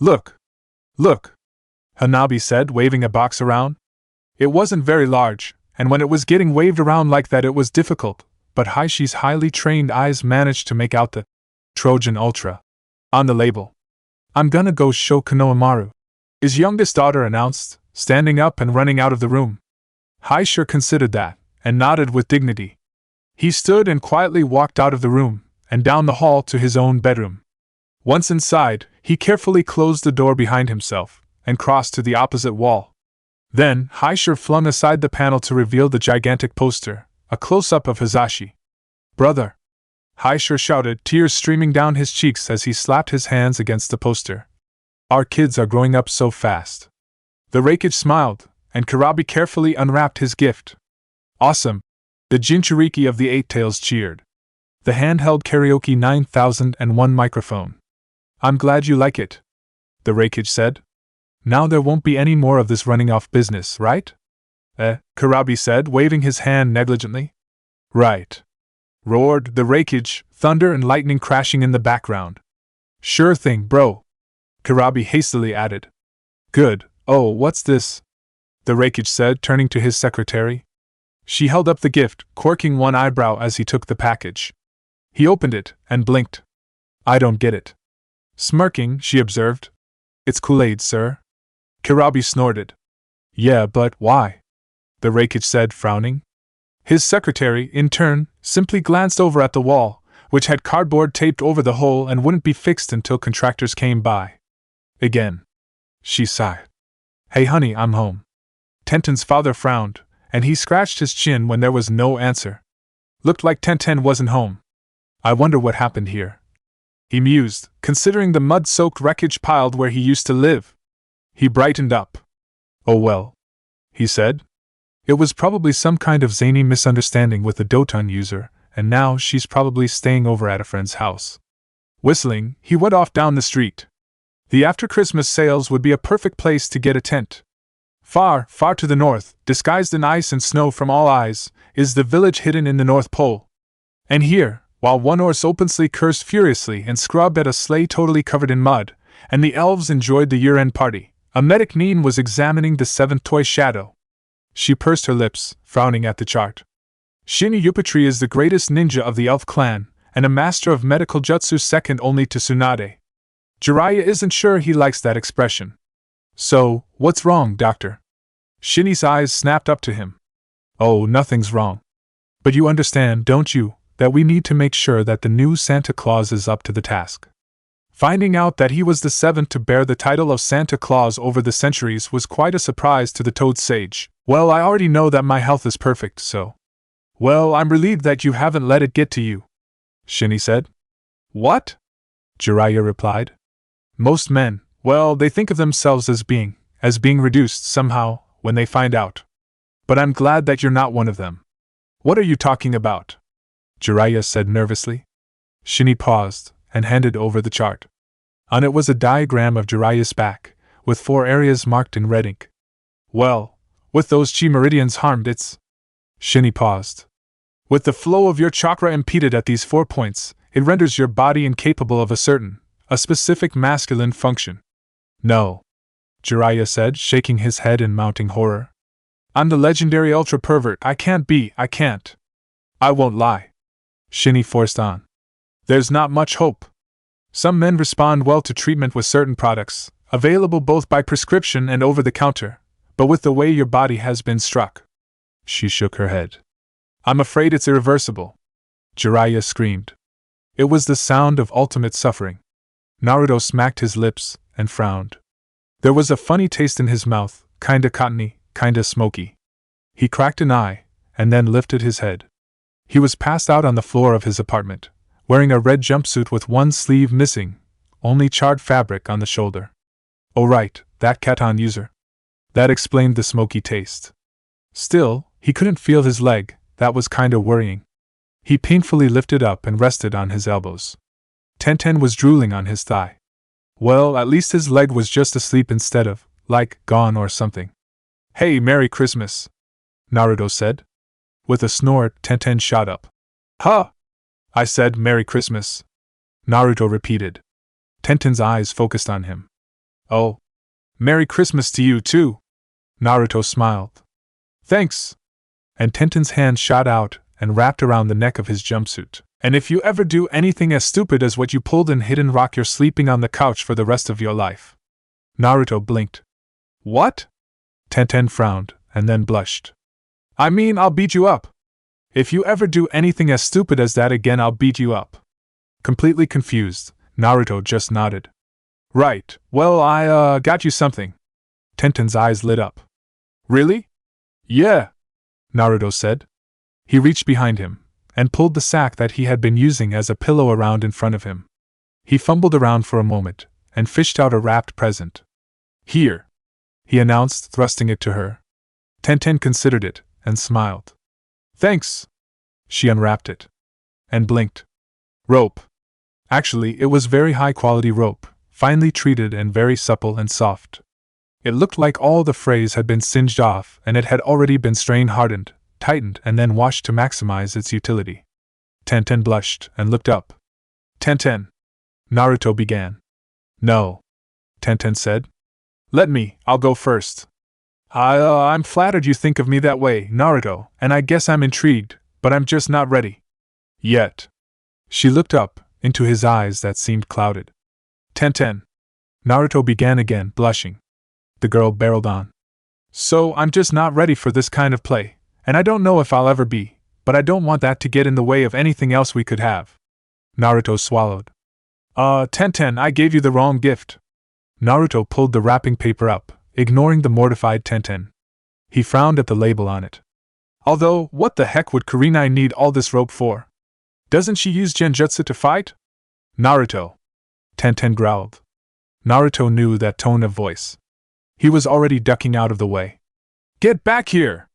Look! Look! Hanabi said, waving a box around. It wasn't very large, and when it was getting waved around like that it was difficult, but Haishi's highly trained eyes managed to make out the Trojan Ultra on the label. I'm gonna go show Konohamaru, his youngest daughter announced, standing up and running out of the room. Hai sure considered that, and nodded with dignity. He stood and quietly walked out of the room, and down the hall to his own bedroom. Once inside, he carefully closed the door behind himself, and crossed to the opposite wall. Then, Haisher flung aside the panel to reveal the gigantic poster, a close-up of Hizashi. Brother! Haisher shouted, tears streaming down his cheeks as he slapped his hands against the poster. Our kids are growing up so fast. The Raikage smiled, and Karabi carefully unwrapped his gift. Awesome! The Jinchuriki of the Eight Tails cheered. The handheld karaoke 9001 microphone. I'm glad you like it, the Raikage said. Now there won't be any more of this running off business, right? Karabi said, waving his hand negligently. Right. Roared the Raikage, thunder and lightning crashing in the background. Sure thing, bro. Karabi hastily added. Good. Oh, what's this? The Raikage said, turning to his secretary. She held up the gift, quirking one eyebrow as he took the package. He opened it, and blinked. I don't get it. Smirking, she observed. It's Kool-Aid, sir. Karabi snorted. Yeah, but why? The Raikage said, frowning. His secretary, in turn, simply glanced over at the wall, which had cardboard taped over the hole and wouldn't be fixed until contractors came by. Again. She sighed. Hey honey, I'm home. Tenten's father frowned, and he scratched his chin when there was no answer. Looked like Tenten wasn't home. I wonder what happened here. He mused, considering the mud-soaked wreckage piled where he used to live. He brightened up. Oh well, he said. It was probably some kind of zany misunderstanding with a Doton user, and now she's probably staying over at a friend's house. Whistling, he went off down the street. The after-Christmas sales would be a perfect place to get a tent. Far, far to the north, disguised in ice and snow from all eyes, is the village hidden in the North Pole. And here, while one horse openly cursed furiously and scrubbed at a sleigh totally covered in mud, and the elves enjoyed the year-end party, a medic Neen was examining the seventh toy shadow. She pursed her lips, frowning at the chart. Shinny Yupatri is the greatest ninja of the elf clan, and a master of medical jutsu second only to Tsunade. Jiraiya isn't sure he likes that expression. So, what's wrong, doctor? Shinny's eyes snapped up to him. Oh, nothing's wrong. But you understand, don't you, that we need to make sure that the new Santa Claus is up to the task. Finding out that he was the seventh to bear the title of Santa Claus over the centuries was quite a surprise to the Toad Sage. Well, I already know that my health is perfect, so. Well, I'm relieved that you haven't let it get to you, Shinny said. What? Jiraiya replied. Most men, well, they think of themselves as being reduced somehow when they find out. But I'm glad that you're not one of them. What are you talking about? Jiraiya said nervously. Shinny paused and handed over the chart. On it was a diagram of Jiraiya's back, with 4 areas marked in red ink. Well, with those chi meridians harmed, it's. Shinny paused. With the flow of your chakra impeded at these 4 points, it renders your body incapable of a specific masculine function. No, Jiraiya said, shaking his head in mounting horror. I'm the legendary ultra pervert. I can't. I won't lie. Shinny forced on. There's not much hope. Some men respond well to treatment with certain products, available both by prescription and over the counter, but with the way your body has been struck. She shook her head. I'm afraid it's irreversible, Jiraiya screamed. It was the sound of ultimate suffering. Naruto smacked his lips and frowned. There was a funny taste in his mouth, kinda cottony, kinda smoky. He cracked an eye, and then lifted his head. He was passed out on the floor of his apartment, wearing a red jumpsuit with one sleeve missing, only charred fabric on the shoulder. Oh right, that Katon user. That explained the smoky taste. Still, he couldn't feel his leg, that was kinda worrying. He painfully lifted up and rested on his elbows. Tenten was drooling on his thigh. Well, at least his leg was just asleep instead of, gone or something. Hey, Merry Christmas, Naruto said. With a snort, Tenten shot up. Huh! I said Merry Christmas, Naruto repeated. Tenten's eyes focused on him. Oh, Merry Christmas to you too, Naruto smiled. Thanks! And Tenten's hand shot out and wrapped around the neck of his jumpsuit. And if you ever do anything as stupid as what you pulled in Hidden Rock, you're sleeping on the couch for the rest of your life. Naruto blinked. What? Tenten frowned, and then blushed. I mean, I'll beat you up. If you ever do anything as stupid as that again, I'll beat you up. Completely confused, Naruto just nodded. Right, well, I got you something. Tenten's eyes lit up. Really? Yeah, Naruto said. He reached behind him and pulled the sack that he had been using as a pillow around in front of him. He fumbled around for a moment and fished out a wrapped present. Here, he announced, thrusting it to her. Tenten considered it and smiled. Thanks. She unwrapped it and blinked. Rope. Actually, it was very high-quality rope, finely treated and very supple and soft. It looked like all the frays had been singed off and it had already been strain-hardened, tightened, and then washed to maximize its utility. Tenten blushed and looked up. Tenten, Naruto began. No, Tenten said. Let me, I'll go first. I'm flattered you think of me that way, Naruto, and I guess I'm intrigued, but I'm just not ready. Yet. She looked up, into his eyes that seemed clouded. Tenten, Naruto began again, blushing. The girl barreled on. So, I'm just not ready for this kind of play, and I don't know if I'll ever be, but I don't want that to get in the way of anything else we could have. Naruto swallowed. Tenten, I gave you the wrong gift. Naruto pulled the wrapping paper up, ignoring the mortified Tenten. He frowned at the label on it. Although, what the heck would Kurenai need all this rope for? Doesn't she use genjutsu to fight? Naruto, Tenten growled. Naruto knew that tone of voice. He was already ducking out of the way. Get back here!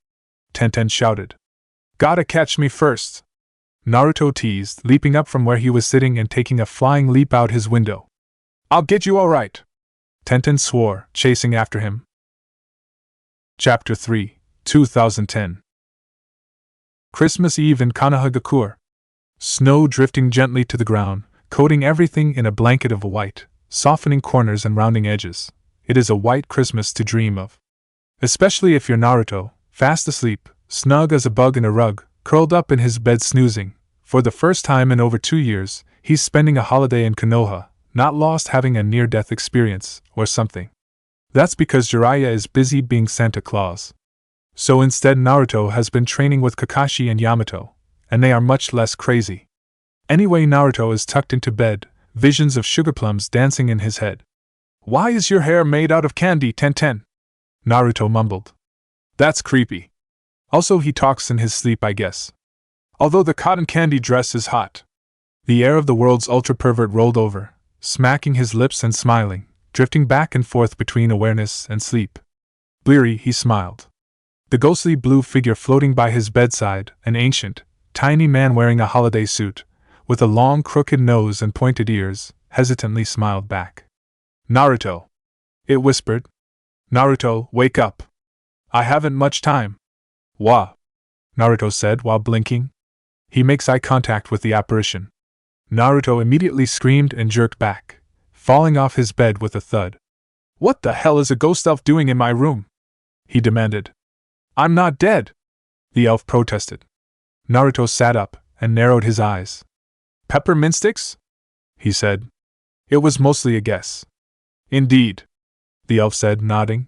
Tenten shouted. Gotta catch me first. Naruto teased, leaping up from where he was sitting and taking a flying leap out his window. I'll get you all right. Tenten swore, chasing after him. Chapter 3, 2010. Christmas Eve in Konohagakure. Snow drifting gently to the ground, coating everything in a blanket of white, softening corners and rounding edges. It is a white Christmas to dream of. Especially if you're Naruto, fast asleep, snug as a bug in a rug, curled up in his bed snoozing. For the first time in over 2 years, he's spending a holiday in Konoha, not lost having a near-death experience, or something. That's because Jiraiya is busy being Santa Claus. So instead Naruto has been training with Kakashi and Yamato, and they are much less crazy. Anyway, Naruto is tucked into bed, visions of sugar plums dancing in his head. Why is your hair made out of candy, Tenten? Naruto mumbled. That's creepy. Also, he talks in his sleep, I guess. Although the cotton candy dress is hot. The air of the world's ultra-pervert rolled over, smacking his lips and smiling, drifting back and forth between awareness and sleep. Bleary, he smiled. The ghostly blue figure floating by his bedside, an ancient, tiny man wearing a holiday suit, with a long crooked nose and pointed ears, hesitantly smiled back. Naruto, it whispered. Naruto, wake up. I haven't much time. Wah, Naruto said while blinking. He makes eye contact with the apparition. Naruto immediately screamed and jerked back, falling off his bed with a thud. What the hell is a ghost elf doing in my room? He demanded. I'm not dead, the elf protested. Naruto sat up and narrowed his eyes. Peppermint sticks? He said. It was mostly a guess. Indeed, the elf said, nodding.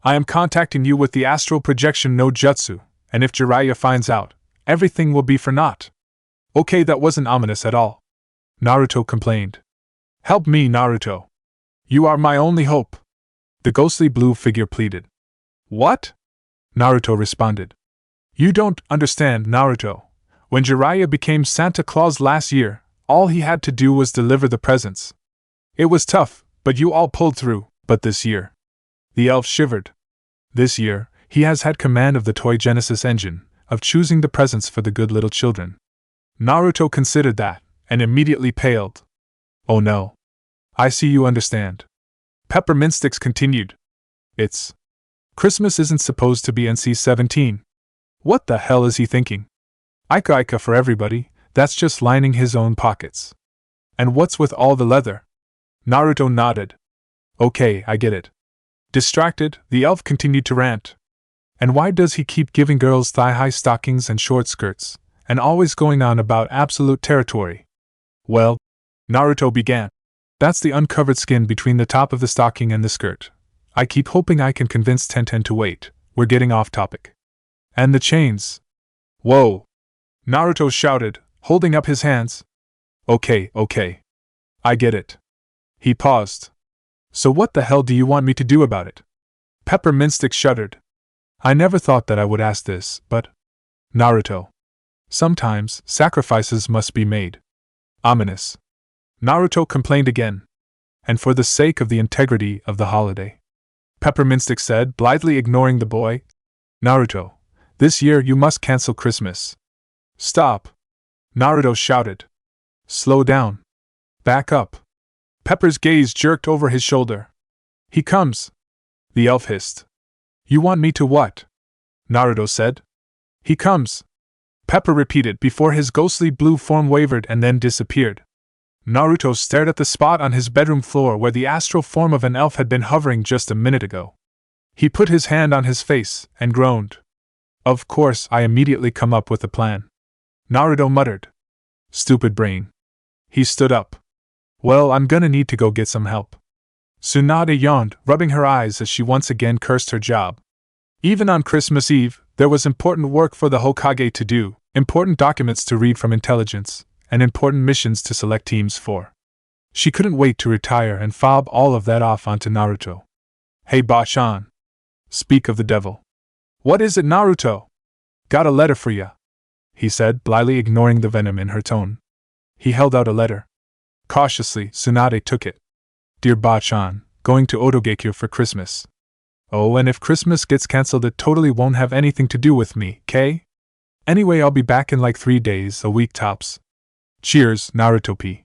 I am contacting you with the astral projection no jutsu, and if Jiraiya finds out, everything will be for naught. Okay, that wasn't ominous at all. Naruto complained. Help me, Naruto. You are my only hope. The ghostly blue figure pleaded. What? Naruto responded. You don't understand, Naruto. When Jiraiya became Santa Claus last year, all he had to do was deliver the presents. It was tough, but you all pulled through. But this year. The elf shivered. This year, he has had command of the toy Genesis engine, of choosing the presents for the good little children. Naruto considered that, and immediately paled. Oh no. I see you understand. Peppermint Sticks continued. It's. Christmas isn't supposed to be NC-17. What the hell is he thinking? Ika for everybody, that's just lining his own pockets. And what's with all the leather? Naruto nodded. Okay, I get it. Distracted, the elf continued to rant. And why does he keep giving girls thigh-high stockings and short skirts, and always going on about absolute territory? Well, Naruto began. That's the uncovered skin between the top of the stocking and the skirt. I keep hoping I can convince Tenten to wait, we're getting off topic. And the chains. Whoa! Naruto shouted, holding up his hands. Okay. I get it. He paused. So what the hell do you want me to do about it? Peppermint Stick shuddered. I never thought that I would ask this, but… Naruto. Sometimes, sacrifices must be made. Ominous. Naruto complained again. And for the sake of the integrity of the holiday. Peppermint Stick said, blithely ignoring the boy. Naruto, this year you must cancel Christmas. Stop. Naruto shouted. Slow down. Back up. Pepper's gaze jerked over his shoulder. He comes. The elf hissed. You want me to what? Naruto said. He comes. Pepper repeated before his ghostly blue form wavered and then disappeared. Naruto stared at the spot on his bedroom floor where the astral form of an elf had been hovering just a minute ago. He put his hand on his face and groaned. Of course, I immediately come up with a plan. Naruto muttered. Stupid brain. He stood up. Well, I'm gonna need to go get some help. Tsunade yawned, rubbing her eyes as she once again cursed her job. Even on Christmas Eve, there was important work for the Hokage to do, important documents to read from intelligence, and important missions to select teams for. She couldn't wait to retire and fob all of that off onto Naruto. Hey Ba-chan. Speak of the devil. What is it, Naruto? Got a letter for ya, he said, blithely ignoring the venom in her tone. He held out a letter. Cautiously, Tsunade took it. Dear Ba-chan, going to Otogekyo for Christmas. Oh, and if Christmas gets cancelled it totally won't have anything to do with me, K? Anyway, I'll be back in like 3 days, a week tops. Cheers, Naruto P.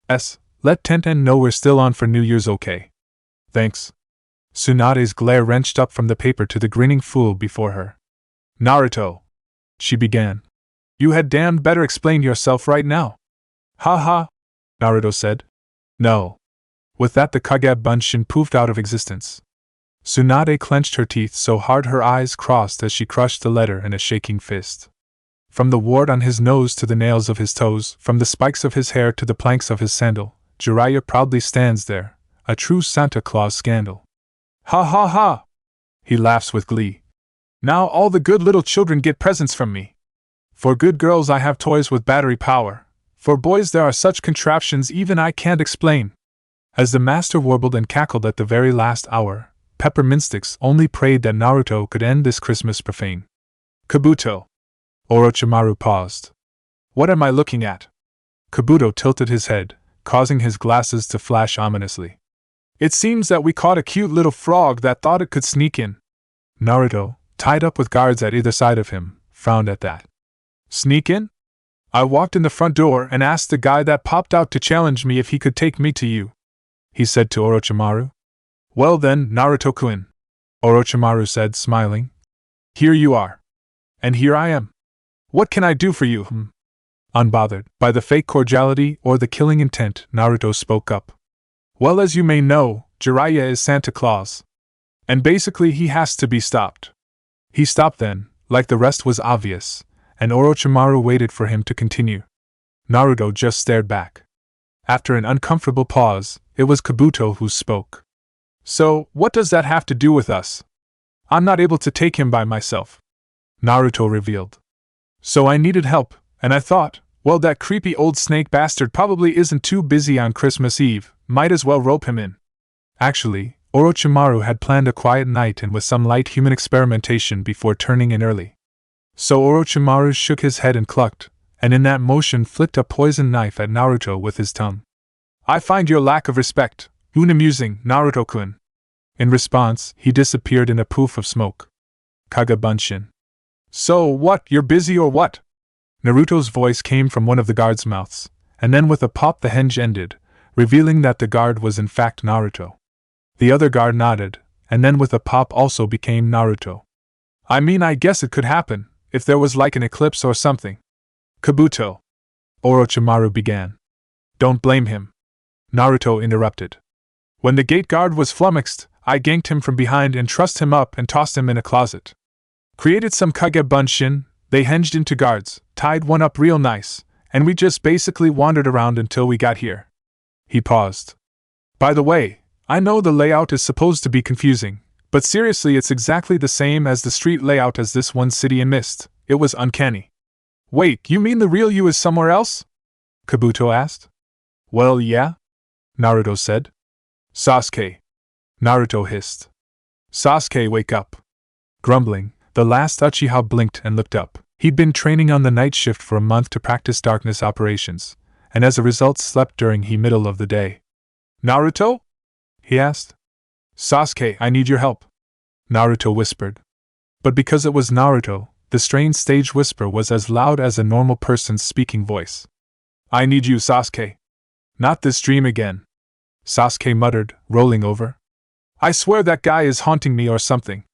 S. Let Tenten know we're still on for New Year's, okay? Thanks. Tsunade's glare wrenched up from the paper to the grinning fool before her. Naruto, she began. You had damned better explain yourself right now. Ha ha, Naruto said. No. With that the Kage Bunshin poofed out of existence. Tsunade clenched her teeth so hard her eyes crossed as she crushed the letter in a shaking fist. From the wart on his nose to the nails of his toes, from the spikes of his hair to the planks of his sandal, Jiraiya proudly stands there, a true Santa Claus scandal. Ha ha ha! He laughs with glee. Now all the good little children get presents from me. For good girls I have toys with battery power. For boys there are such contraptions even I can't explain. As the master warbled and cackled at the very last hour, Peppermint Sticks only prayed that Naruto could end this Christmas profane. Kabuto. Orochimaru paused. What am I looking at? Kabuto tilted his head, causing his glasses to flash ominously. It seems that we caught a cute little frog that thought it could sneak in. Naruto, tied up with guards at either side of him, frowned at that. Sneak in? I walked in the front door and asked the guy that popped out to challenge me if he could take me to you, he said to Orochimaru. Well then, Naruto-kun, Orochimaru said, smiling. Here you are. And here I am. What can I do for you, Unbothered by the fake cordiality or the killing intent, Naruto spoke up. Well, as you may know, Jiraiya is Santa Claus. And basically he has to be stopped. He stopped then, like the rest was obvious, and Orochimaru waited for him to continue. Naruto just stared back. After an uncomfortable pause, it was Kabuto who spoke. So, what does that have to do with us? I'm not able to take him by myself, Naruto revealed. So I needed help, and I thought, well, that creepy old snake bastard probably isn't too busy on Christmas Eve, might as well rope him in. Actually, Orochimaru had planned a quiet night and with some light human experimentation before turning in early. So Orochimaru shook his head and clucked, and in that motion flicked a poison knife at Naruto with his tongue. I find your lack of respect unamusing, Naruto-kun. In response, he disappeared in a poof of smoke. Kage-bunshin. So what, you're busy or what? Naruto's voice came from one of the guards' mouths, and then with a pop the henge ended, revealing that the guard was in fact Naruto. The other guard nodded, and then with a pop also became Naruto. I mean, I guess it could happen, if there was like an eclipse or something. Kabuto. Orochimaru began. Don't blame him. Naruto interrupted. When the gate guard was flummoxed, I ganked him from behind and trussed him up and tossed him in a closet. Created some Kage-bunshin, they henged into guards, tied one up real nice, and we just basically wandered around until we got here. He paused. By the way, I know the layout is supposed to be confusing, but seriously it's exactly the same as the street layout as this one city in Mist. It was uncanny. Wait, you mean the real you is somewhere else? Kabuto asked. Well, yeah, Naruto said. Sasuke. Naruto hissed. Sasuke, wake up. Grumbling, the last Uchiha blinked and looked up. He'd been training on the night shift for a month to practice darkness operations, and as a result slept during the middle of the day. Naruto? He asked. Sasuke, I need your help. Naruto whispered. But because it was Naruto, the strained stage whisper was as loud as a normal person's speaking voice. I need you, Sasuke. Not this dream again. Sasuke muttered, rolling over. I swear that guy is haunting me or something.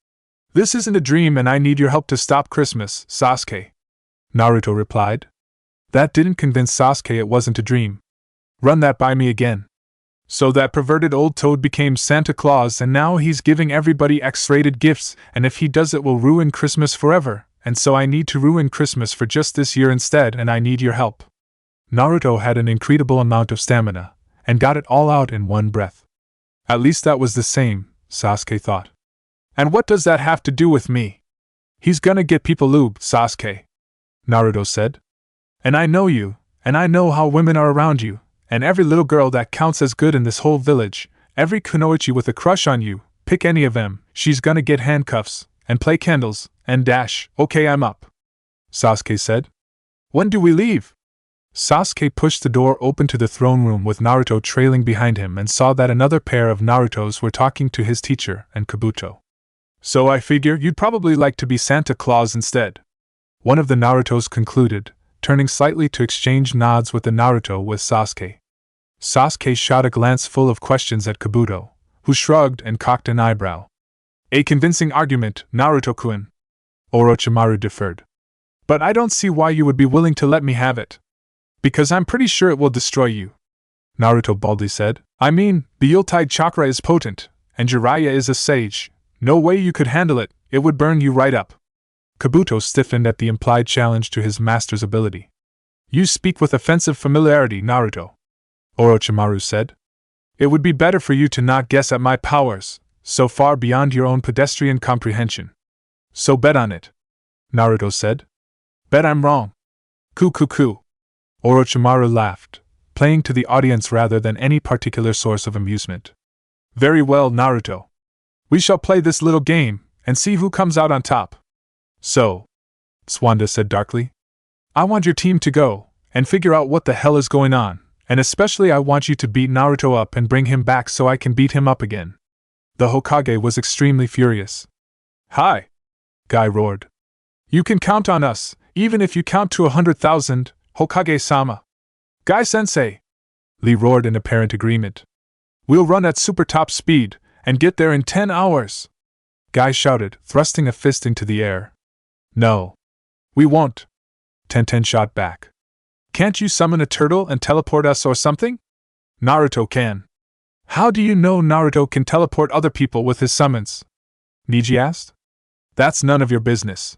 This isn't a dream and I need your help to stop Christmas, Sasuke. Naruto replied. That didn't convince Sasuke it wasn't a dream. Run that by me again. So that perverted old toad became Santa Claus and now he's giving everybody X-rated gifts, and if he does it will ruin Christmas forever, and so I need to ruin Christmas for just this year instead and I need your help. Naruto had an incredible amount of stamina, and got it all out in one breath. At least that was the same, Sasuke thought. And what does that have to do with me? He's gonna get people lubed, Sasuke, Naruto said. And I know you, and I know how women are around you, and every little girl that counts as good in this whole village, every kunoichi with a crush on you, pick any of them, she's gonna get handcuffs, and play candles, and dash. Okay, I'm up, Sasuke said. When do we leave? Sasuke pushed the door open to the throne room with Naruto trailing behind him and saw that another pair of Narutos were talking to his teacher and Kabuto. So I figure you'd probably like to be Santa Claus instead, one of the Narutos concluded, turning slightly to exchange nods with the Naruto with Sasuke. Sasuke shot a glance full of questions at Kabuto, who shrugged and cocked an eyebrow. A convincing argument, Naruto-kun. Orochimaru deferred. But I don't see why you would be willing to let me have it. Because I'm pretty sure it will destroy you, Naruto baldly said. I mean, the Yuletide chakra is potent, and Jiraiya is a sage. No way you could handle it, it would burn you right up. Kabuto stiffened at the implied challenge to his master's ability. You speak with offensive familiarity, Naruto, Orochimaru said. It would be better for you to not guess at my powers, so far beyond your own pedestrian comprehension. So bet on it, Naruto said. Bet I'm wrong. Coo. Orochimaru laughed, playing to the audience rather than any particular source of amusement. Very well, Naruto. We shall play this little game, and see who comes out on top. So, Swanda said darkly, I want your team to go, and figure out what the hell is going on, and especially I want you to beat Naruto up and bring him back so I can beat him up again. The Hokage was extremely furious. Hi! Guy roared. You can count on us, even if you count to 100,000, Hokage-sama. Guy-sensei! Lee roared in apparent agreement. We'll run at super top speed, and get there in 10 hours! Guy shouted, thrusting a fist into the air. No. We won't. Tenten shot back. Can't you summon a turtle and teleport us or something? Naruto can. How do you know Naruto can teleport other people with his summons? Neji asked. That's none of your business.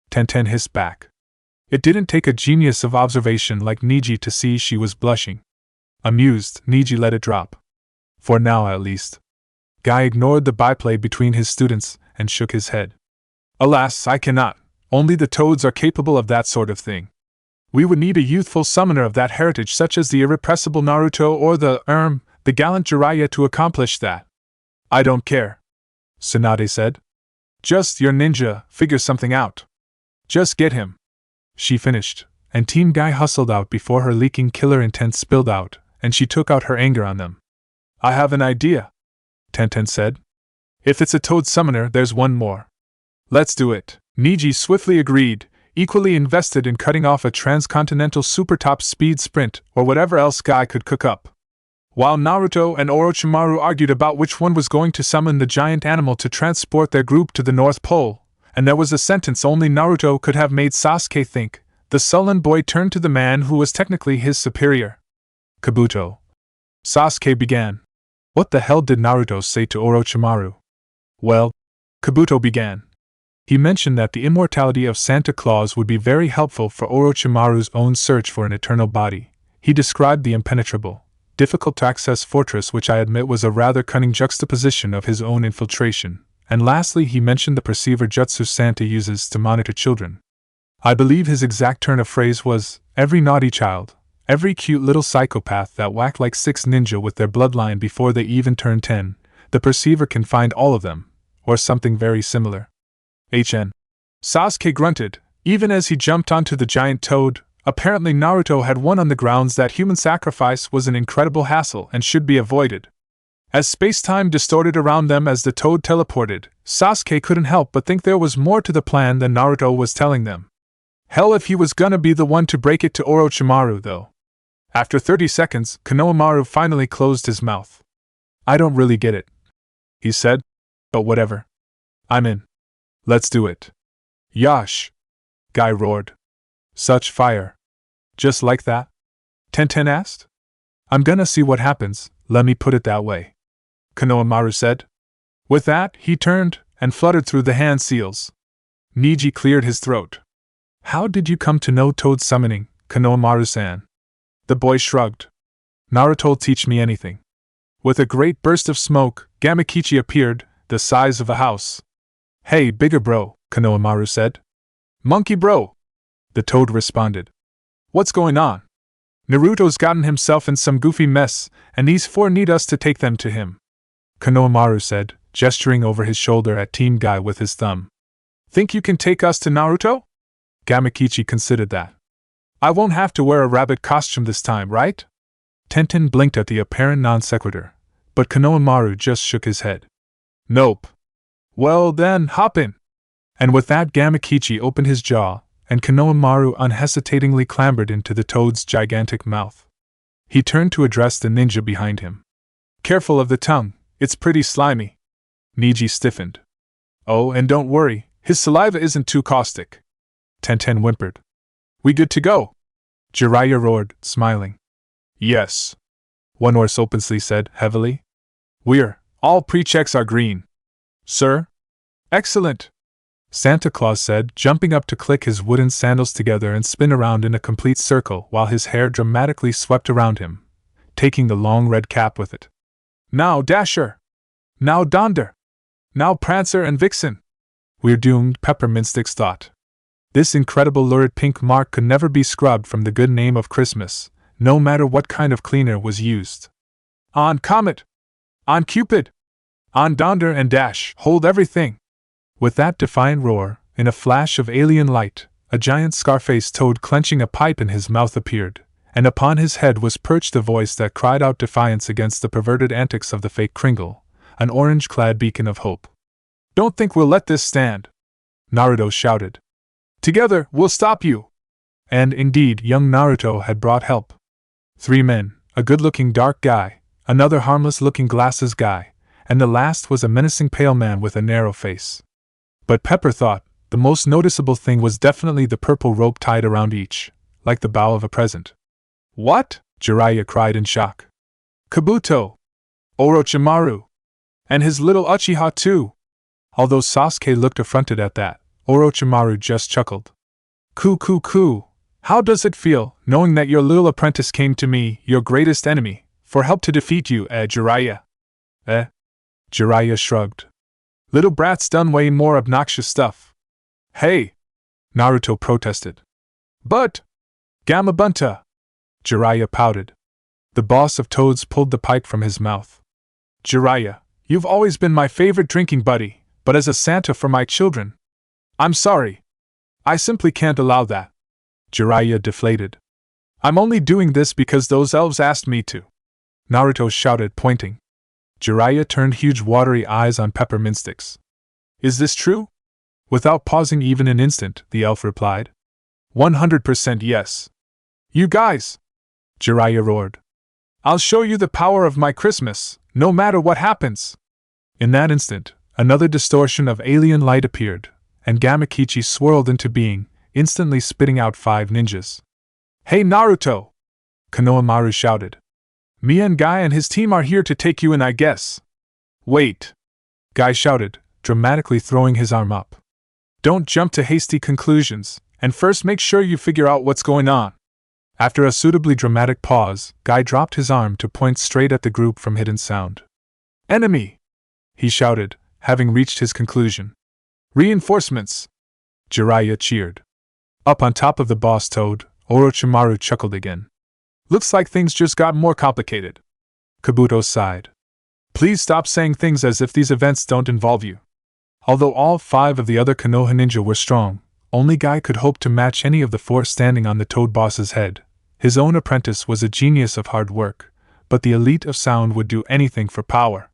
Tenten hissed back. It didn't take a genius of observation like Neji to see she was blushing. Amused, Neji let it drop. For now, at least. Guy ignored the byplay between his students and shook his head. Alas, I cannot. Only the toads are capable of that sort of thing. We would need a youthful summoner of that heritage such as the irrepressible Naruto or the gallant Jiraiya to accomplish that. I don't care, Tsunade said. Just your ninja, figure something out. Just get him. She finished, and Team Guy hustled out before her leaking killer intent spilled out, and she took out her anger on them. I have an idea, Tenten said. If it's a toad summoner, there's one more. Let's do it. Niji swiftly agreed, equally invested in cutting off a transcontinental super top speed sprint or whatever else Guy could cook up. While Naruto and Orochimaru argued about which one was going to summon the giant animal to transport their group to the North Pole, and there was a sentence only Naruto could have made Sasuke think, the sullen boy turned to the man who was technically his superior. Kabuto. Sasuke began. What the hell did Naruto say to Orochimaru? Well, Kabuto began. He mentioned that the immortality of Santa Claus would be very helpful for Orochimaru's own search for an eternal body. He described the impenetrable, difficult-to-access fortress, which I admit was a rather cunning juxtaposition of his own infiltration, and lastly he mentioned the perceiver jutsu Santa uses to monitor children. I believe his exact turn of phrase was, every naughty child, every cute little psychopath that whacked like 6 ninja with their bloodline before they even turn 10, the perceiver can find all of them, or something very similar. Sasuke grunted, even as he jumped onto the giant toad. Apparently Naruto had won on the grounds that human sacrifice was an incredible hassle and should be avoided. As space-time distorted around them as the toad teleported, Sasuke couldn't help but think there was more to the plan than Naruto was telling them. Hell if he was gonna be the one to break it to Orochimaru though. After 30 seconds, Konohamaru finally closed his mouth. I don't really get it, he said, but whatever. I'm in. Let's do it. Yash! Guy roared. Such fire. Just like that? Tenten asked. I'm gonna see what happens, let me put it that way, Konohamaru said. With that, he turned and fluttered through the hand seals. Niji cleared his throat. How did you come to know toad summoning, Konohamaru-san? The boy shrugged. Naruto'll teach me anything. With a great burst of smoke, Gamakichi appeared, the size of a house. Hey, bigger bro, Konohamaru said. Monkey bro, the toad responded. What's going on? Naruto's gotten himself in some goofy mess, and these 4 need us to take them to him, Konohamaru said, gesturing over his shoulder at Team Guy with his thumb. Think you can take us to Naruto? Gamakichi considered that. I won't have to wear a rabbit costume this time, right? Tenten blinked at the apparent non-sequitur, but Konohamaru just shook his head. Nope. Well then, hop in. And with that Gamakichi opened his jaw, and Konohamaru unhesitatingly clambered into the toad's gigantic mouth. He turned to address the ninja behind him. Careful of the tongue, it's pretty slimy. Niji stiffened. Oh, and don't worry, his saliva isn't too caustic. Tenten whimpered. We good to go? Jiraiya roared, smiling. Yes. One horse opensly said, heavily. We're, all pre-checks are green. Sir? Excellent. Santa Claus said, jumping up to click his wooden sandals together and spin around in a complete circle while his hair dramatically swept around him, taking the long red cap with it. Now Dasher! Now Donder! Now Prancer and Vixen! We're doomed, Peppermintsticks thought. This incredible lurid pink mark could never be scrubbed from the good name of Christmas, no matter what kind of cleaner was used. On Comet! On Cupid! On Donder and Dash, hold everything! With that defiant roar, in a flash of alien light, a giant scar-faced toad clenching a pipe in his mouth appeared, and upon his head was perched a voice that cried out defiance against the perverted antics of the fake Kringle, an orange-clad beacon of hope. Don't think we'll let this stand, Naruto shouted. Together, we'll stop you! And indeed, young Naruto had brought help. 3 men, a good-looking dark guy, another harmless-looking glasses guy, and the last was a menacing pale man with a narrow face. But Pepper thought the most noticeable thing was definitely the purple rope tied around each, like the bow of a present. What? Jiraiya cried in shock. Kabuto! Orochimaru! And his little Uchiha too! Although Sasuke looked affronted at that, Orochimaru just chuckled. Coo! How does it feel, knowing that your little apprentice came to me, your greatest enemy, for help to defeat you, Jiraiya? Jiraiya shrugged. Little brat's done way more obnoxious stuff. Hey! Naruto protested. But, Gamabunta! Jiraiya pouted. The boss of toads pulled the pipe from his mouth. Jiraiya, you've always been my favorite drinking buddy, but as a Santa for my children, I'm sorry. I simply can't allow that. Jiraiya deflated. I'm only doing this because those elves asked me to. Naruto shouted, pointing. Jiraiya turned huge watery eyes on peppermint sticks. Is this true? Without pausing even an instant, the elf replied. 100% yes. You guys! Jiraiya roared. I'll show you the power of my Christmas, no matter what happens! In that instant, another distortion of alien light appeared, and Gamakichi swirled into being, instantly spitting out 5 ninjas. Hey Naruto! Konohamaru shouted. Me and Guy and his team are here to take you in, I guess. Wait! Guy shouted, dramatically throwing his arm up. Don't jump to hasty conclusions, and first make sure you figure out what's going on. After a suitably dramatic pause, Guy dropped his arm to point straight at the group from hidden sound. Enemy! He shouted, having reached his conclusion. Reinforcements! Jiraiya cheered. Up on top of the boss toad, Orochimaru chuckled again. Looks like things just got more complicated. Kabuto sighed. Please stop saying things as if these events don't involve you. Although all 5 of the other Konoha ninja were strong, only Guy could hope to match any of the 4 standing on the toad boss's head. His own apprentice was a genius of hard work, but the elite of sound would do anything for power.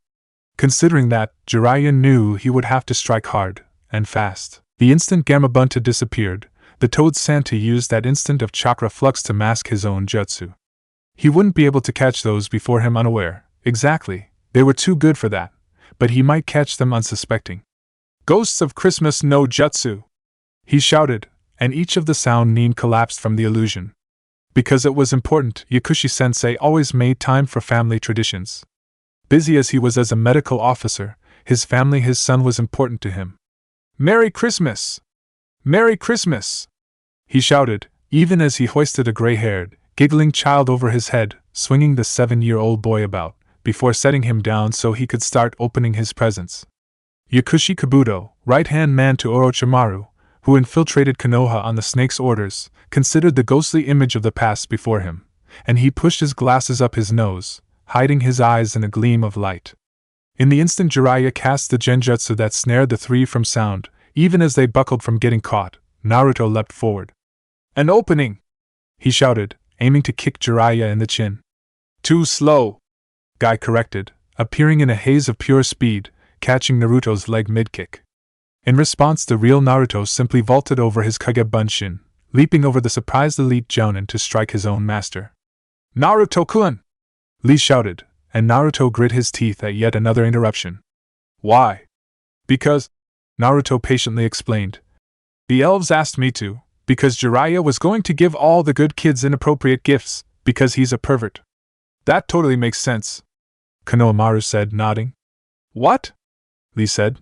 Considering that, Jiraiya knew he would have to strike hard, and fast. The instant Gamabunta disappeared, the Toad Santa used that instant of chakra flux to mask his own jutsu. He wouldn't be able to catch those before him unaware. Exactly, they were too good for that, but he might catch them unsuspecting. Ghosts of Christmas no Jutsu! He shouted, and each of the sound nin collapsed from the illusion. Because it was important, Yakushi-sensei always made time for family traditions. Busy as he was as a medical officer, his family, his son was important to him. Merry Christmas! Merry Christmas! He shouted, even as he hoisted a gray-haired, giggling child over his head, swinging the 7-year-old boy about, before setting him down so he could start opening his presents. Yakushi Kabuto, right-hand man to Orochimaru, who infiltrated Konoha on the snake's orders, considered the ghostly image of the past before him, and he pushed his glasses up his nose, hiding his eyes in a gleam of light. In the instant Jiraiya cast the genjutsu that snared the 3 from sound, even as they buckled from getting caught, Naruto leapt forward. An opening! He shouted, aiming to kick Jiraiya in the chin. Too slow! Guy corrected, appearing in a haze of pure speed, catching Naruto's leg mid-kick. In response, the real Naruto simply vaulted over his Kage Bunshin, leaping over the surprised elite Jounin to strike his own master. Naruto-kun! Lee shouted, and Naruto grit his teeth at yet another interruption. Why? Because, Naruto patiently explained. The elves asked me to, because Jiraiya was going to give all the good kids inappropriate gifts, because he's a pervert. That totally makes sense, Konohamaru said, nodding. What? Lee said.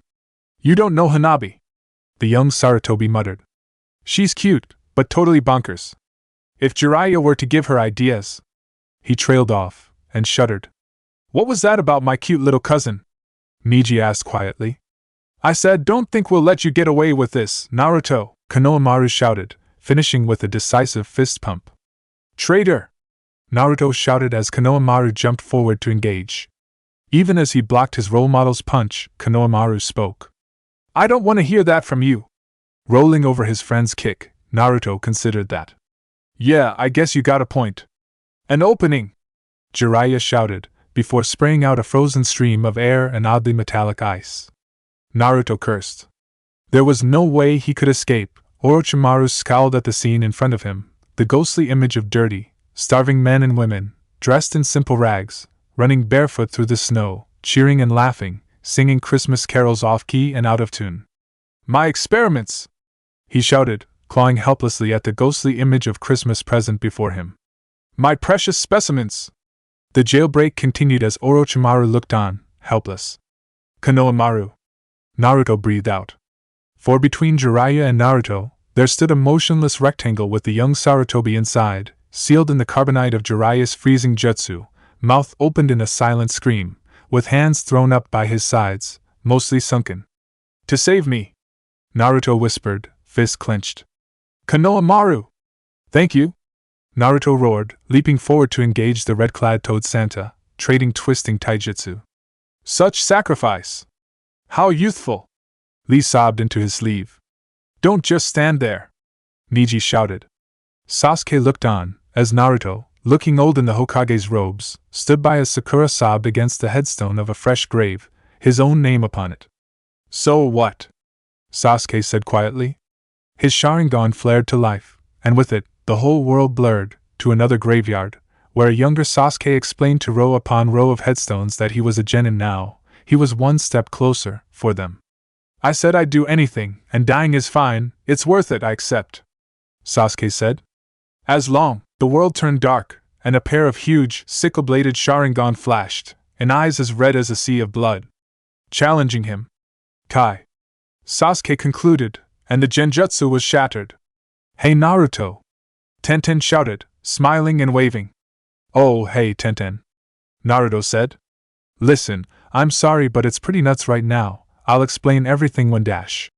You don't know Hanabi, the young Sarutobi muttered. She's cute, but totally bonkers. If Jiraiya were to give her ideas. He trailed off, and shuddered. What was that about my cute little cousin? Miji asked quietly. I said, don't think we'll let you get away with this, Naruto, Konohamaru shouted, finishing with a decisive fist pump. Traitor! Naruto shouted as Konohamaru jumped forward to engage. Even as he blocked his role model's punch, Konohamaru spoke. I don't want to hear that from you. Rolling over his friend's kick, Naruto considered that. Yeah, I guess you got a point. An opening! Jiraiya shouted, before spraying out a frozen stream of air and oddly metallic ice. Naruto cursed. There was no way he could escape. Orochimaru scowled at the scene in front of him, the ghostly image of dirty, starving men and women, dressed in simple rags, running barefoot through the snow, cheering and laughing, singing Christmas carols off-key and out of tune. My experiments! He shouted, clawing helplessly at the ghostly image of Christmas present before him. My precious specimens! The jailbreak continued as Orochimaru looked on, helpless. Konohamaru. Naruto breathed out. For between Jiraiya and Naruto, there stood a motionless rectangle with the young Sarutobi inside, sealed in the carbonite of Jiraiya's freezing jutsu, mouth opened in a silent scream, with hands thrown up by his sides, mostly sunken. To save me! Naruto whispered, fist clenched. Konohamaru! Thank you! Naruto roared, leaping forward to engage the red-clad Toad Santa, trading twisting taijutsu. Such sacrifice! How youthful! Lee sobbed into his sleeve. Don't just stand there! Niji shouted. Sasuke looked on, as Naruto, looking old in the Hokage's robes, stood by as Sakura sobbed against the headstone of a fresh grave, his own name upon it. So what? Sasuke said quietly. His Sharingan flared to life, and with it, the whole world blurred, to another graveyard, where a younger Sasuke explained to row upon row of headstones that he was a genin now, he was one step closer, for them. I said I'd do anything, and dying is fine, it's worth it, I accept. Sasuke said. As long, the world turned dark, and a pair of huge, sickle-bladed Sharingan flashed, and eyes as red as a sea of blood. Challenging him. Kai. Sasuke concluded, and the genjutsu was shattered. Hey Naruto! Tenten shouted, smiling and waving. Oh hey Tenten. Naruto said. Listen, I'm sorry but it's pretty nuts right now, I'll explain everything when dash.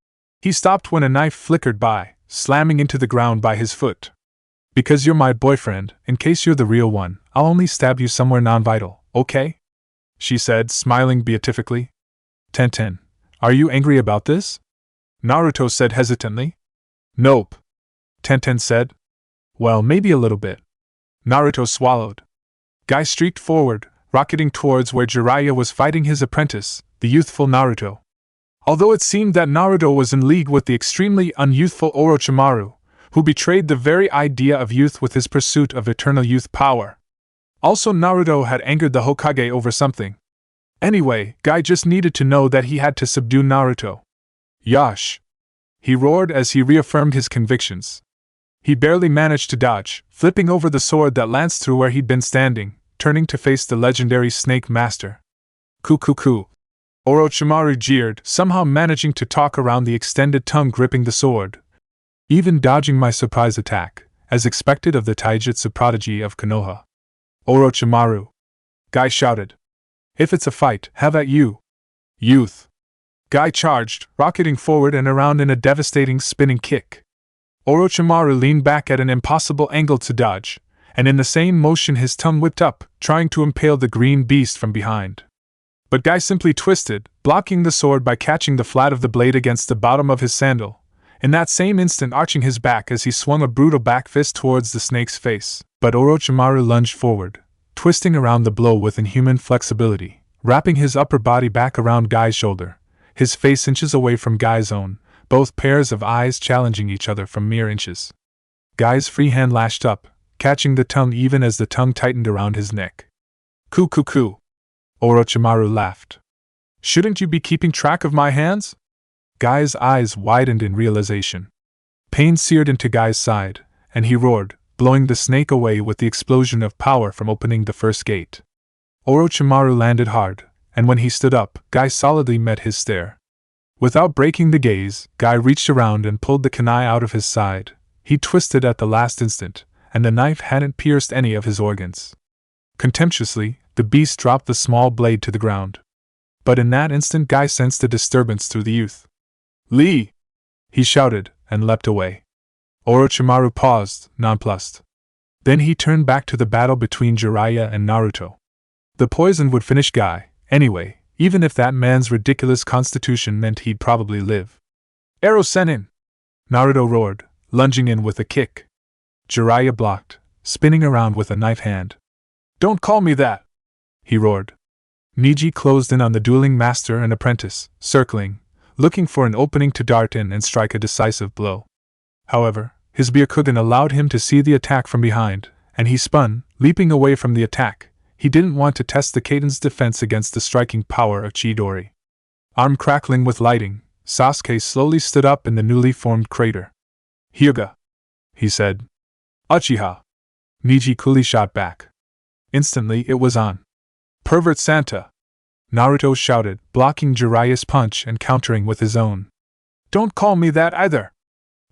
He stopped when a knife flickered by, slamming into the ground by his foot. Because you're my boyfriend, in case you're the real one, I'll only stab you somewhere non-vital, okay? She said, smiling beatifically. Tenten, are you angry about this? Naruto said hesitantly. Nope. Tenten said. Well, maybe a little bit. Naruto swallowed. Guy streaked forward, rocketing towards where Jiraiya was fighting his apprentice, the youthful Naruto. Although it seemed that Naruto was in league with the extremely unyouthful Orochimaru, who betrayed the very idea of youth with his pursuit of eternal youth power. Also, Naruto had angered the Hokage over something. Anyway, Guy just needed to know that he had to subdue Naruto. Yash! He roared as he reaffirmed his convictions. He barely managed to dodge, flipping over the sword that lanced through where he'd been standing, turning to face the legendary Snake Master. Ku. Orochimaru jeered, somehow managing to talk around the extended tongue gripping the sword. Even dodging my surprise attack, as expected of the taijutsu prodigy of Konoha. Orochimaru! Guy shouted. If it's a fight, have at you! Youth! Guy charged, rocketing forward and around in a devastating spinning kick. Orochimaru leaned back at an impossible angle to dodge, and in the same motion his tongue whipped up, trying to impale the green beast from behind. But Guy simply twisted, blocking the sword by catching the flat of the blade against the bottom of his sandal, in that same instant arching his back as he swung a brutal back fist towards the snake's face. But Orochimaru lunged forward, twisting around the blow with inhuman flexibility, wrapping his upper body back around Guy's shoulder, his face inches away from Guy's own, both pairs of eyes challenging each other from mere inches. Guy's free hand lashed up, catching the tongue even as the tongue tightened around his neck. Ku. Orochimaru laughed. Shouldn't you be keeping track of my hands? Guy's eyes widened in realization. Pain seared into Guy's side, and he roared, blowing the snake away with the explosion of power from opening the first gate. Orochimaru landed hard, and when he stood up, Guy solidly met his stare. Without breaking the gaze, Guy reached around and pulled the kunai out of his side. He twisted at the last instant, and the knife hadn't pierced any of his organs. Contemptuously, the beast dropped the small blade to the ground. But in that instant Guy sensed a disturbance through the youth. Lee! He shouted, and leapt away. Orochimaru paused, nonplussed. Then he turned back to the battle between Jiraiya and Naruto. The poison would finish Guy, anyway, even if that man's ridiculous constitution meant he'd probably live. Arrow Sennin! Naruto roared, lunging in with a kick. Jiraiya blocked, spinning around with a knife hand. Don't call me that! He roared. Niji closed in on the dueling master and apprentice, circling, looking for an opening to dart in and strike a decisive blow. However, his Byakugan allowed him to see the attack from behind, and he spun, leaping away from the attack. He didn't want to test the Kaiden's defense against the striking power of Chidori. Arm crackling with lighting, Sasuke slowly stood up in the newly formed crater. Hyuga! He said. Uchiha! Niji coolly shot back. Instantly it was on. Pervert Santa! Naruto shouted, blocking Jiraiya's punch and countering with his own. Don't call me that either!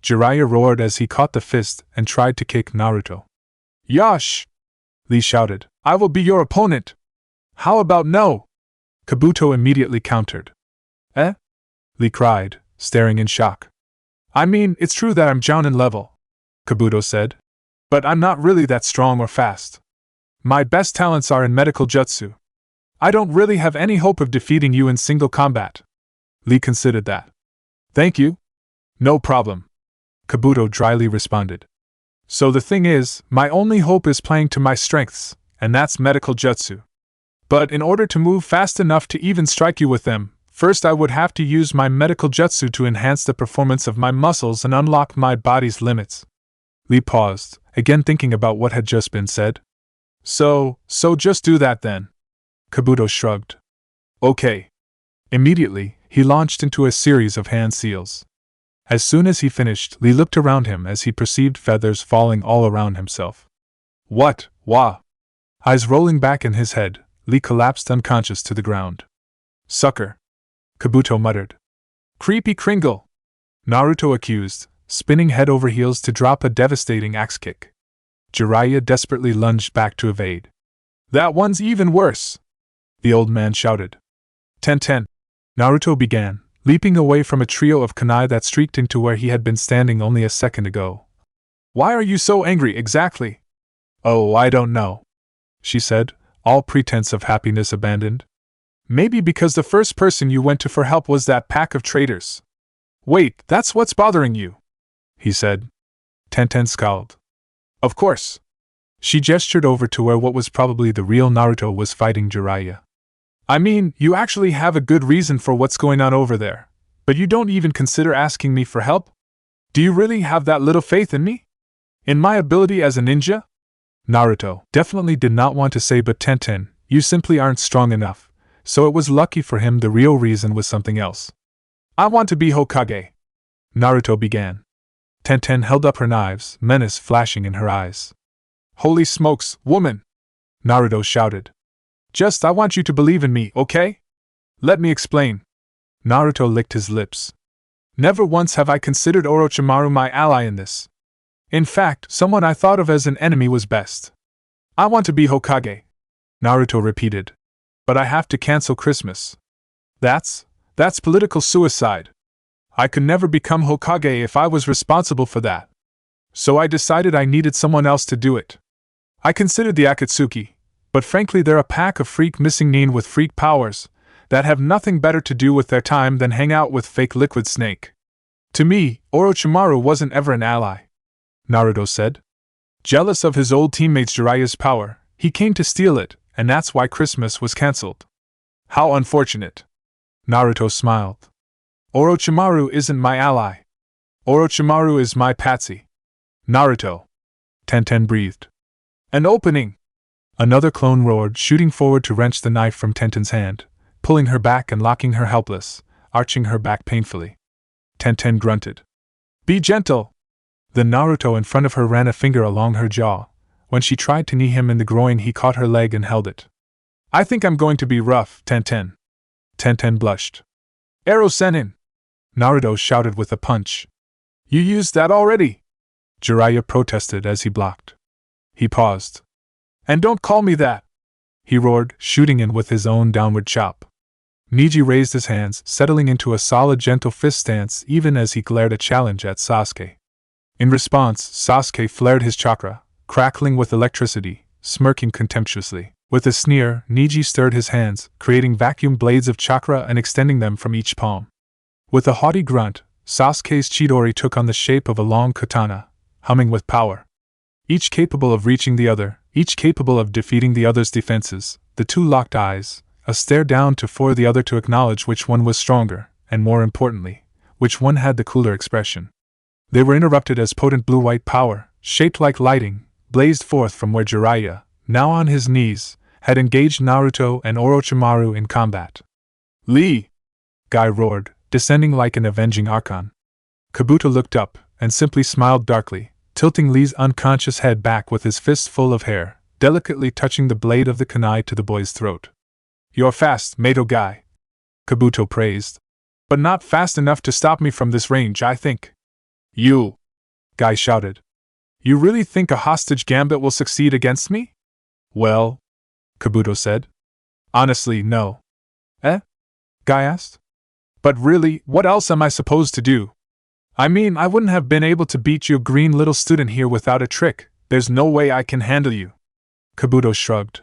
Jiraiya roared as he caught the fist and tried to kick Naruto. Yash! Lee shouted, I will be your opponent! How about no? Kabuto immediately countered. Eh? Lee cried, staring in shock. I mean, it's true that I'm Jounin level, Kabuto said. But I'm not really that strong or fast. My best talents are in medical jutsu. I don't really have any hope of defeating you in single combat. Lee considered that. Thank you. No problem, Kabuto dryly responded. So the thing is, my only hope is playing to my strengths, and that's medical jutsu. But in order to move fast enough to even strike you with them, first I would have to use my medical jutsu to enhance the performance of my muscles and unlock my body's limits. Lee paused, again thinking about what had just been said. So just do that then. Kabuto shrugged. Okay. Immediately, he launched into a series of hand seals. As soon as he finished, Lee looked around him as he perceived feathers falling all around himself. What? Wah! Eyes rolling back in his head, Lee collapsed unconscious to the ground. Sucker! Kabuto muttered. Creepy Kringle! Naruto accused, spinning head over heels to drop a devastating axe kick. Jiraiya desperately lunged back to evade. That one's even worse! The old man shouted. Ten. Naruto began, leaping away from a trio of kunai that streaked into where he had been standing only a second ago. Why are you so angry exactly? Oh, I don't know, she said, all pretense of happiness abandoned. Maybe because the first person you went to for help was that pack of traitors. Wait, that's what's bothering you, he said. Ten scowled. Of course. She gestured over to where what was probably the real Naruto was fighting Jiraiya. I mean, you actually have a good reason for what's going on over there, but you don't even consider asking me for help? Do you really have that little faith in me? In my ability as a ninja? Naruto definitely did not want to say, but Tenten, you simply aren't strong enough, so it was lucky for him the real reason was something else. I want to be Hokage, Naruto began. Tenten held up her knives, menace flashing in her eyes. Holy smokes, woman! Naruto shouted. I want you to believe in me, okay? Let me explain. Naruto licked his lips. Never once have I considered Orochimaru my ally in this. In fact, someone I thought of as an enemy was best. I want to be Hokage, Naruto repeated. But I have to cancel Christmas. That's political suicide. I could never become Hokage if I was responsible for that. So I decided I needed someone else to do it. I considered the Akatsuki, but frankly they're a pack of freak missing nin with freak powers that have nothing better to do with their time than hang out with fake Liquid Snake. To me, Orochimaru wasn't ever an ally, Naruto said. Jealous of his old teammate's Jiraiya's power, he came to steal it, and that's why Christmas was cancelled. How unfortunate. Naruto smiled. Orochimaru isn't my ally. Orochimaru is my patsy. Naruto. Tenten breathed. An opening! Another clone roared, shooting forward to wrench the knife from Tenten's hand, pulling her back and locking her helpless, arching her back painfully. Tenten grunted. Be gentle! Then Naruto in front of her ran a finger along her jaw. When she tried to knee him in the groin, he caught her leg and held it. I think I'm going to be rough, Tenten. Tenten blushed. Arrow Sennin! Naruto shouted with a punch. You used that already! Jiraiya protested as he blocked. He paused. And don't call me that! He roared, shooting in with his own downward chop. Niji raised his hands, settling into a solid gentle fist stance even as he glared a challenge at Sasuke. In response, Sasuke flared his chakra, crackling with electricity, smirking contemptuously. With a sneer, Niji stirred his hands, creating vacuum blades of chakra and extending them from each palm. With a haughty grunt, Sasuke's Chidori took on the shape of a long katana, humming with power. Each capable of reaching the other, each capable of defeating the other's defenses, the two locked eyes, a stare down for the other to acknowledge which one was stronger, and more importantly, which one had the cooler expression. They were interrupted as potent blue-white power, shaped like lightning, blazed forth from where Jiraiya, now on his knees, had engaged Naruto and Orochimaru in combat. Lee! Guy roared, descending like an avenging archon. Kabuto looked up, and simply smiled darkly, tilting Lee's unconscious head back with his fist full of hair, delicately touching the blade of the kunai to the boy's throat. You're fast, Mato Guy, Kabuto praised. But not fast enough to stop me from this range, I think. You! Guy shouted. You really think a hostage gambit will succeed against me? Well, Kabuto said. Honestly, no. Eh? Guy asked. But really, what else am I supposed to do? I mean, I wouldn't have been able to beat your green little student here without a trick. There's no way I can handle you. Kabuto shrugged.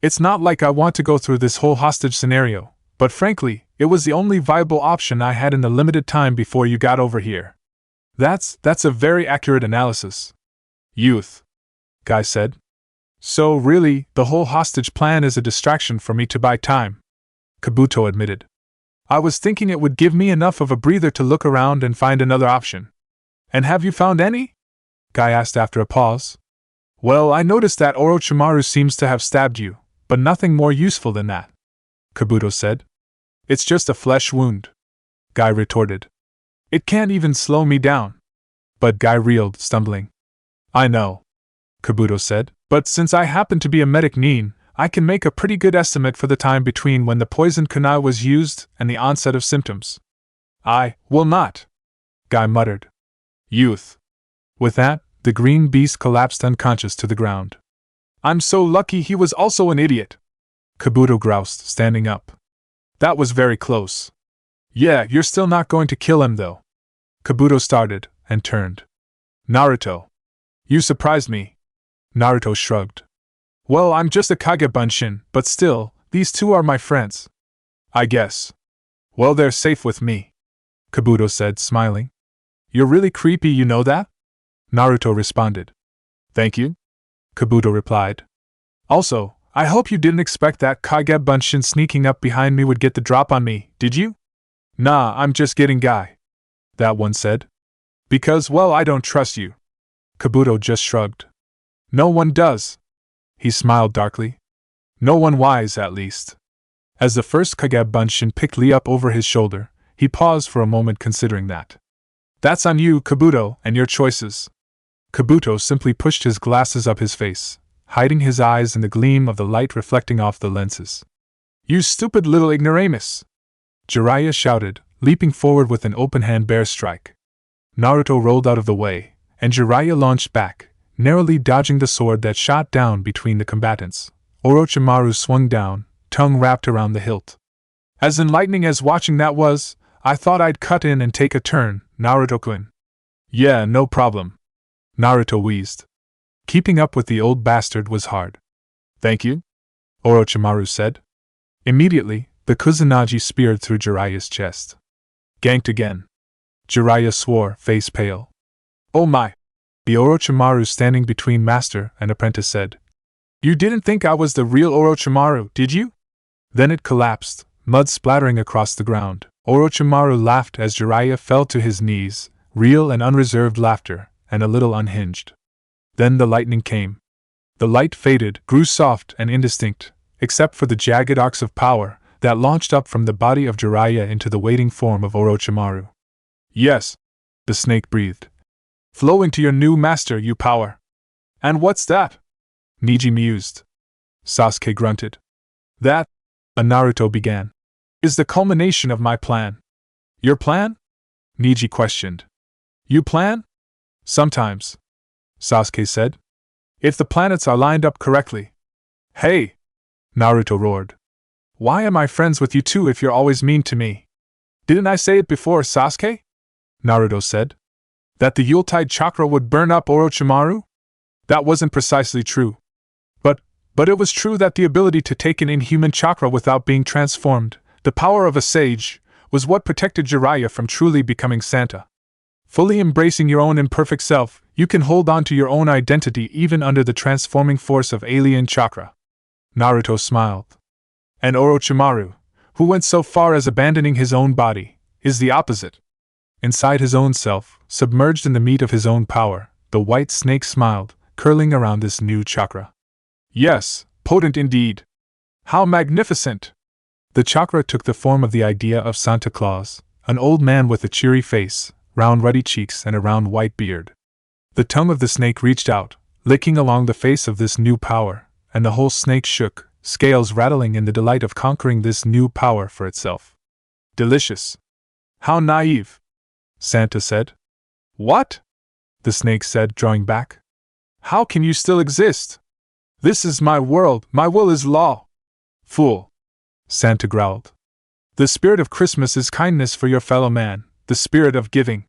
It's not like I want to go through this whole hostage scenario, but frankly, it was the only viable option I had in the limited time before you got over here. That's a very accurate analysis. Youth, Guy said. So really, the whole hostage plan is a distraction for me to buy time, Kabuto admitted. I was thinking it would give me enough of a breather to look around and find another option. And have you found any? Guy asked after a pause. Well, I noticed that Orochimaru seems to have stabbed you, but nothing more useful than that, Kabuto said. It's just a flesh wound, Guy retorted. It can't even slow me down. But Guy reeled, stumbling. I know, Kabuto said, but since I happen to be a medic nin, I can make a pretty good estimate for the time between when the poisoned kunai was used and the onset of symptoms. I will not, Guy muttered. Youth. With that, the green beast collapsed unconscious to the ground. I'm so lucky he was also an idiot, Kabuto groused, standing up. That was very close. Yeah, you're still not going to kill him though. Kabuto started, and turned. Naruto. You surprised me. Naruto shrugged. Well, I'm just a Kagebunshin, but still, these two are my friends. I guess. Well, they're safe with me, Kabuto said, smiling. You're really creepy, you know that? Naruto responded. Thank you, Kabuto replied. Also, I hope you didn't expect that Kagebunshin sneaking up behind me would get the drop on me, did you? Nah, I'm just kidding, Guy. That one said. Because, well, I don't trust you. Kabuto just shrugged. No one does. He smiled darkly. No one wise, at least. As the first Kagebunshin picked Lee up over his shoulder, he paused for a moment considering that. That's on you, Kabuto, and your choices. Kabuto simply pushed his glasses up his face, hiding his eyes in the gleam of the light reflecting off the lenses. You stupid little ignoramus! Jiraiya shouted, leaping forward with an open-hand bear strike. Naruto rolled out of the way, and Jiraiya launched back, narrowly dodging the sword that shot down between the combatants. Orochimaru swung down, tongue wrapped around the hilt. As enlightening as watching that was, I thought I'd cut in and take a turn, Naruto-kun. Yeah, no problem. Naruto wheezed. Keeping up with the old bastard was hard. Thank you, Orochimaru said. Immediately, the Kusanagi speared through Jiraiya's chest. Ganked again. Jiraiya swore, face pale. Oh my! The Orochimaru standing between master and apprentice said. You didn't think I was the real Orochimaru, did you? Then it collapsed, mud splattering across the ground. Orochimaru laughed as Jiraiya fell to his knees, real and unreserved laughter, and a little unhinged. Then the lightning came. The light faded, grew soft and indistinct, except for the jagged arcs of power that launched up from the body of Jiraiya into the waiting form of Orochimaru. Yes, the snake breathed. Flow into your new master, you power. And what's that? Neji mused. Sasuke grunted. That, Naruto began, is the culmination of my plan. Your plan? Neji questioned. You plan? Sometimes, Sasuke said. If the planets are lined up correctly. Hey! Naruto roared. Why am I friends with you two if you're always mean to me? Didn't I say it before, Sasuke? Naruto said. That the Yuletide chakra would burn up Orochimaru? That wasn't precisely true. But it was true that the ability to take an inhuman chakra without being transformed, the power of a sage, was what protected Jiraiya from truly becoming Santa. Fully embracing your own imperfect self, you can hold on to your own identity even under the transforming force of alien chakra. Naruto smiled. And Orochimaru, who went so far as abandoning his own body, is the opposite. Inside his own self, submerged in the meat of his own power, the white snake smiled, curling around this new chakra. Yes, potent indeed. How magnificent! The chakra took the form of the idea of Santa Claus, an old man with a cheery face, round ruddy cheeks and a round white beard. The tongue of the snake reached out, licking along the face of this new power, and the whole snake shook, scales rattling in the delight of conquering this new power for itself. Delicious. How naive, Santa said. What? The snake said, drawing back. How can you still exist? This is my world, my will is law. Fool, Santa growled. The spirit of Christmas is kindness for your fellow man, the spirit of giving.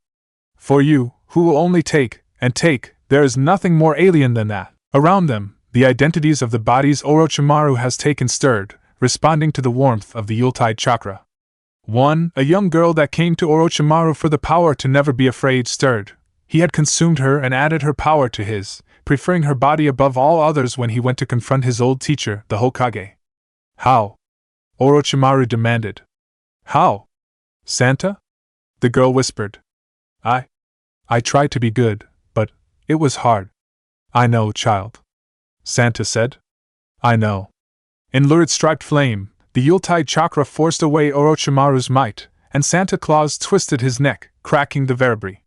For you, who will only take, and take, there is nothing more alien than that. Around them, the identities of the bodies Orochimaru has taken stirred, responding to the warmth of the Yuletide chakra. One, a young girl that came to Orochimaru for the power to never be afraid, stirred. He had consumed her and added her power to his, preferring her body above all others when he went to confront his old teacher, the Hokage. How? Orochimaru demanded. How? Santa? The girl whispered. I tried to be good, but it was hard. I know, child. Santa said. I know. In lurid striped flame, the Yuletide chakra forced away Orochimaru's might, and Santa Claus twisted his neck, cracking the vertebrae.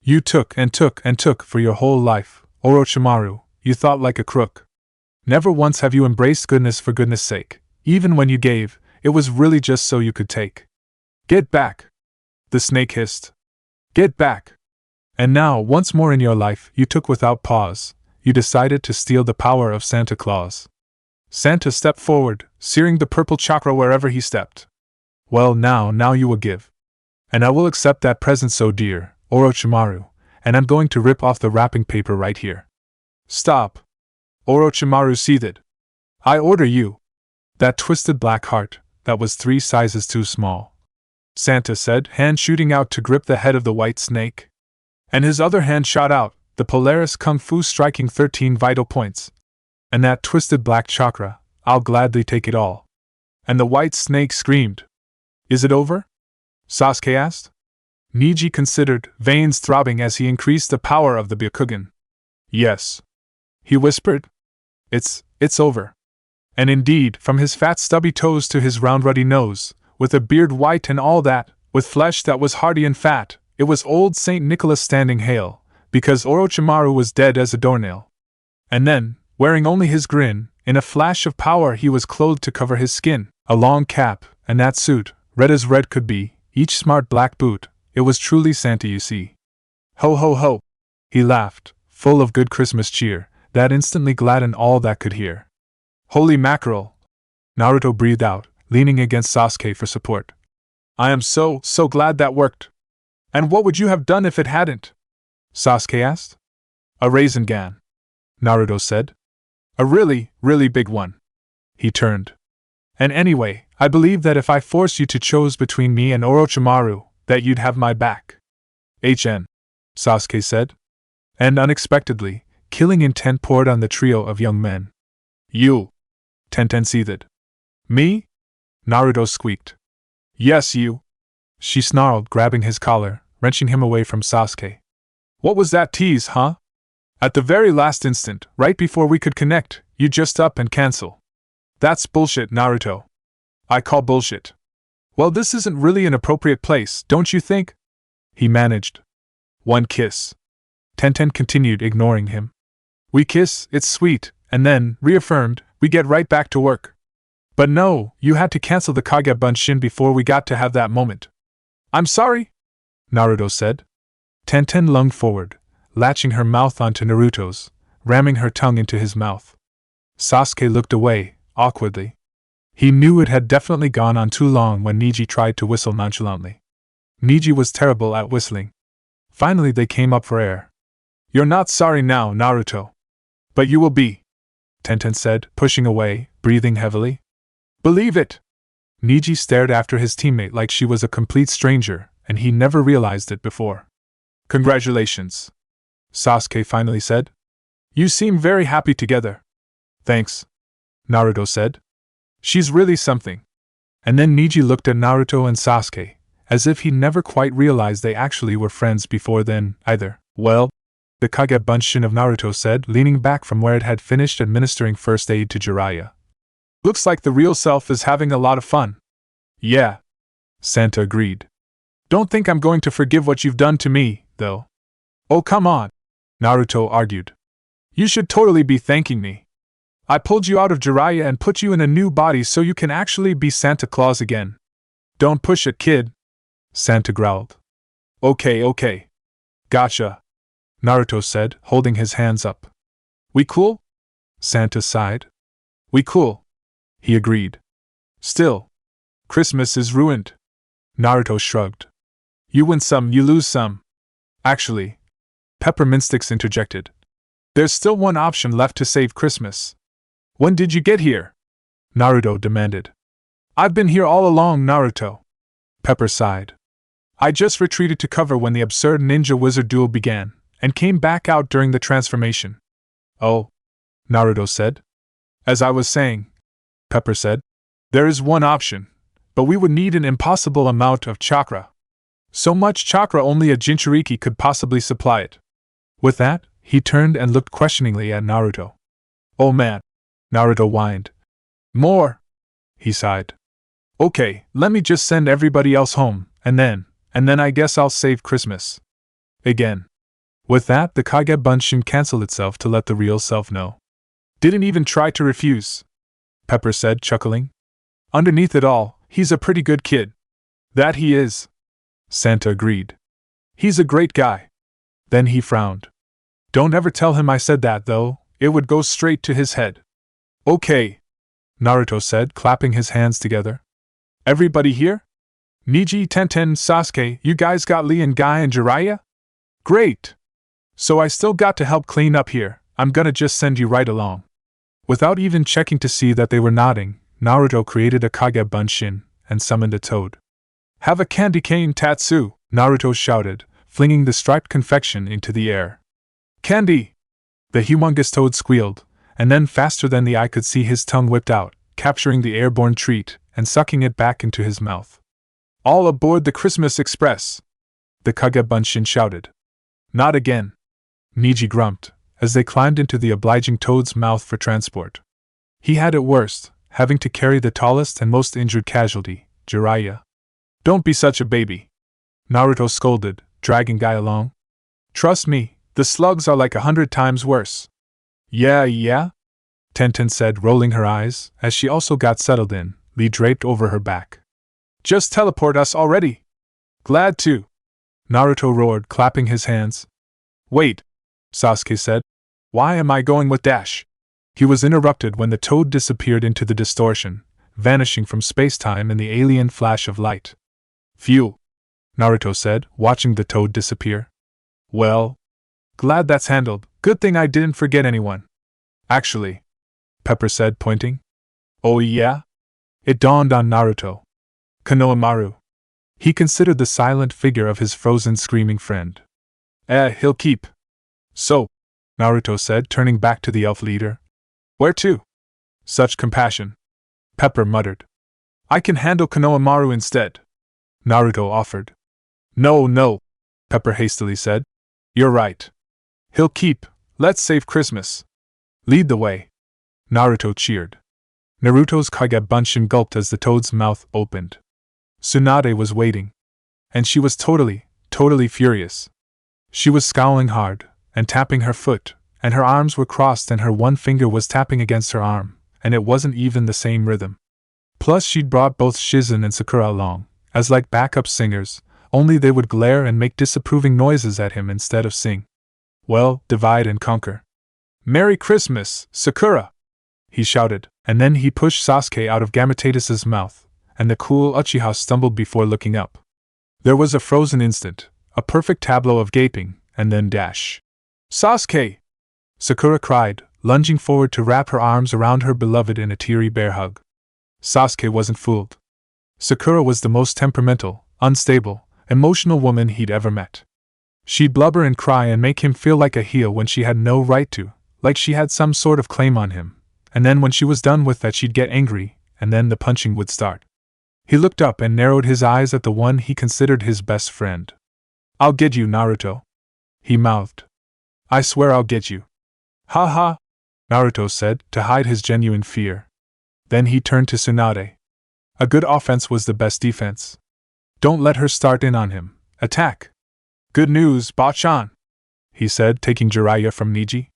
You took and took and took for your whole life, Orochimaru, you thought like a crook. Never once have you embraced goodness for goodness' sake. Even when you gave, it was really just so you could take. Get back! The snake hissed. Get back! And now, once more in your life, you took without pause. You decided to steal the power of Santa Claus. Santa stepped forward, searing the purple chakra wherever he stepped. Well, now you will give. And I will accept that present so dear, Orochimaru, and I'm going to rip off the wrapping paper right here. Stop! Orochimaru seethed. I order you. That twisted black heart, that was 3 sizes too small. Santa said, hand shooting out to grip the head of the white snake. And his other hand shot out, the Polaris Kung Fu striking 13 vital points. And that twisted black chakra, I'll gladly take it all. And the white snake screamed. Is it over? Sasuke asked. Neji considered, veins throbbing as he increased the power of the Byakugan. Yes. He whispered. It's over. And indeed, from his fat stubby toes to his round ruddy nose, with a beard white and all that, with flesh that was hardy and fat, it was old St. Nicholas standing hail, because Orochimaru was dead as a doornail. And then, wearing only his grin, in a flash of power he was clothed to cover his skin, a long cap, and that suit, red as red could be, each smart black boot, it was truly Santa, you see. Ho ho ho! He laughed, full of good Christmas cheer, that instantly gladdened all that could hear. Holy mackerel! Naruto breathed out, leaning against Sasuke for support. I am so glad that worked. And what would you have done if it hadn't? Sasuke asked. A raisin gan, Naruto said. A really big one. He turned. And anyway, I believe that if I forced you to choose between me and Orochimaru, that you'd have my back. HN, Sasuke said. And unexpectedly, killing intent poured on the trio of young men. You! Tenten seethed. Me? Naruto squeaked. Yes, you! She snarled, grabbing his collar, wrenching him away from Sasuke. What was that tease, huh? At the very last instant, right before we could connect, you just up and cancel. That's bullshit, Naruto. I call bullshit. Well, this isn't really an appropriate place, don't you think? He managed. One kiss. Tenten continued, ignoring him. We kiss, it's sweet, and then, reaffirmed, we get right back to work. But no, you had to cancel the Kage Bunshin before we got to have that moment. I'm sorry, Naruto said. Tenten lunged forward, latching her mouth onto Naruto's, ramming her tongue into his mouth. Sasuke looked away, awkwardly. He knew it had definitely gone on too long when Neji tried to whistle nonchalantly. Neji was terrible at whistling. Finally they came up for air. You're not sorry now, Naruto. But you will be, Tenten said, pushing away, breathing heavily. Believe it! Neji stared after his teammate like she was a complete stranger, and he never realized it before. Congratulations, Sasuke finally said. You seem very happy together. Thanks, Naruto said. She's really something. And then Neji looked at Naruto and Sasuke, as if he never quite realized they actually were friends before then, either. Well, the Kage Bunshin of Naruto said, leaning back from where it had finished administering first aid to Jiraiya. Looks like the real self is having a lot of fun. Yeah, Santa agreed. Don't think I'm going to forgive what you've done to me, though. Oh, come on, Naruto argued. You should totally be thanking me. I pulled you out of Jiraiya and put you in a new body so you can actually be Santa Claus again. Don't push it, kid, Santa growled. Okay. Gotcha, Naruto said, holding his hands up. We cool? Santa sighed. We cool, he agreed. Still, Christmas is ruined. Naruto shrugged. You win some, you lose some. Actually, Peppermintsticks interjected. There's still one option left to save Christmas. When did you get here? Naruto demanded. I've been here all along, Naruto. Pepper sighed. I just retreated to cover when the absurd ninja wizard duel began, and came back out during the transformation. Oh, Naruto said. As I was saying, Pepper said, there is one option, but we would need an impossible amount of chakra. So much chakra only a Jinchuriki could possibly supply it. With that, he turned and looked questioningly at Naruto. Oh man, Naruto whined. More, he sighed. Okay, let me just send everybody else home, and then I guess I'll save Christmas. Again. With that, the Kage Bunshin canceled itself to let the real self know. Didn't even try to refuse, Pepper said, chuckling. Underneath it all, he's a pretty good kid. That he is, Santa agreed. He's a great guy. Then he frowned. Don't ever tell him I said that, though, it would go straight to his head. Okay, Naruto said, clapping his hands together. Everybody here? Niji, Tenten, Sasuke, you guys got Lee and Guy and Jiraiya? Great! So I still got to help clean up here, I'm gonna just send you right along. Without even checking to see that they were nodding, Naruto created a Kage Bunshin and summoned a toad. Have a candy cane Tatsu, Naruto shouted, flinging the striped confection into the air. Candy! The humongous toad squealed, and then faster than the eye could see his tongue whipped out, capturing the airborne treat and sucking it back into his mouth. All aboard the Christmas Express! The Kage Bunshin shouted. Not again, Niji grumped, as they climbed into the obliging toad's mouth for transport. He had it worst, having to carry the tallest and most injured casualty, Jiraiya. Don't be such a baby, Naruto scolded, dragging Guy along. Trust me, the slugs are like 100 times worse. Yeah? Tenten said, rolling her eyes, as she also got settled in, Lee draped over her back. Just teleport us already. Glad to, Naruto roared, clapping his hands. Wait, Sasuke said. Why am I going with Dash? He was interrupted when the toad disappeared into the distortion, vanishing from space-time in the alien flash of light. Phew, Naruto said, watching the toad disappear. Well, glad that's handled, good thing I didn't forget anyone. Actually, Pepper said, pointing. Oh yeah? It dawned on Naruto. Konohamaru. He considered the silent figure of his frozen screaming friend. He'll keep. So, Naruto said, turning back to the elf leader. Where to? Such compassion. Pepper muttered. I can handle Konohamaru instead, Naruto offered. No, Pepper hastily said. You're right. He'll keep. Let's save Christmas. Lead the way, Naruto cheered. Naruto's Kage Bunshin gulped as the toad's mouth opened. Tsunade was waiting. And she was totally furious. She was scowling hard, and tapping her foot, and her arms were crossed and her one finger was tapping against her arm, and it wasn't even the same rhythm. Plus she'd brought both Shizen and Sakura along, as like backup singers, only they would glare and make disapproving noises at him instead of sing. Well, divide and conquer. Merry Christmas, Sakura! He shouted, and then he pushed Sasuke out of Gamatatus's mouth, and the cool Uchiha stumbled before looking up. There was a frozen instant, a perfect tableau of gaping, and then dash. Sasuke! Sakura cried, lunging forward to wrap her arms around her beloved in a teary bear hug. Sasuke wasn't fooled. Sakura was the most temperamental, unstable, emotional woman he'd ever met. She'd blubber and cry and make him feel like a heel when she had no right to, like she had some sort of claim on him, and then when she was done with that she'd get angry, and then the punching would start. He looked up and narrowed his eyes at the one he considered his best friend. I'll get you, Naruto, he mouthed. I swear I'll get you. Ha ha, Naruto said, to hide his genuine fear. Then he turned to Tsunade. A good offense was the best defense. Don't let her start in on him. Attack. Good news, Bachan, he said, taking Jiraiya from Niji.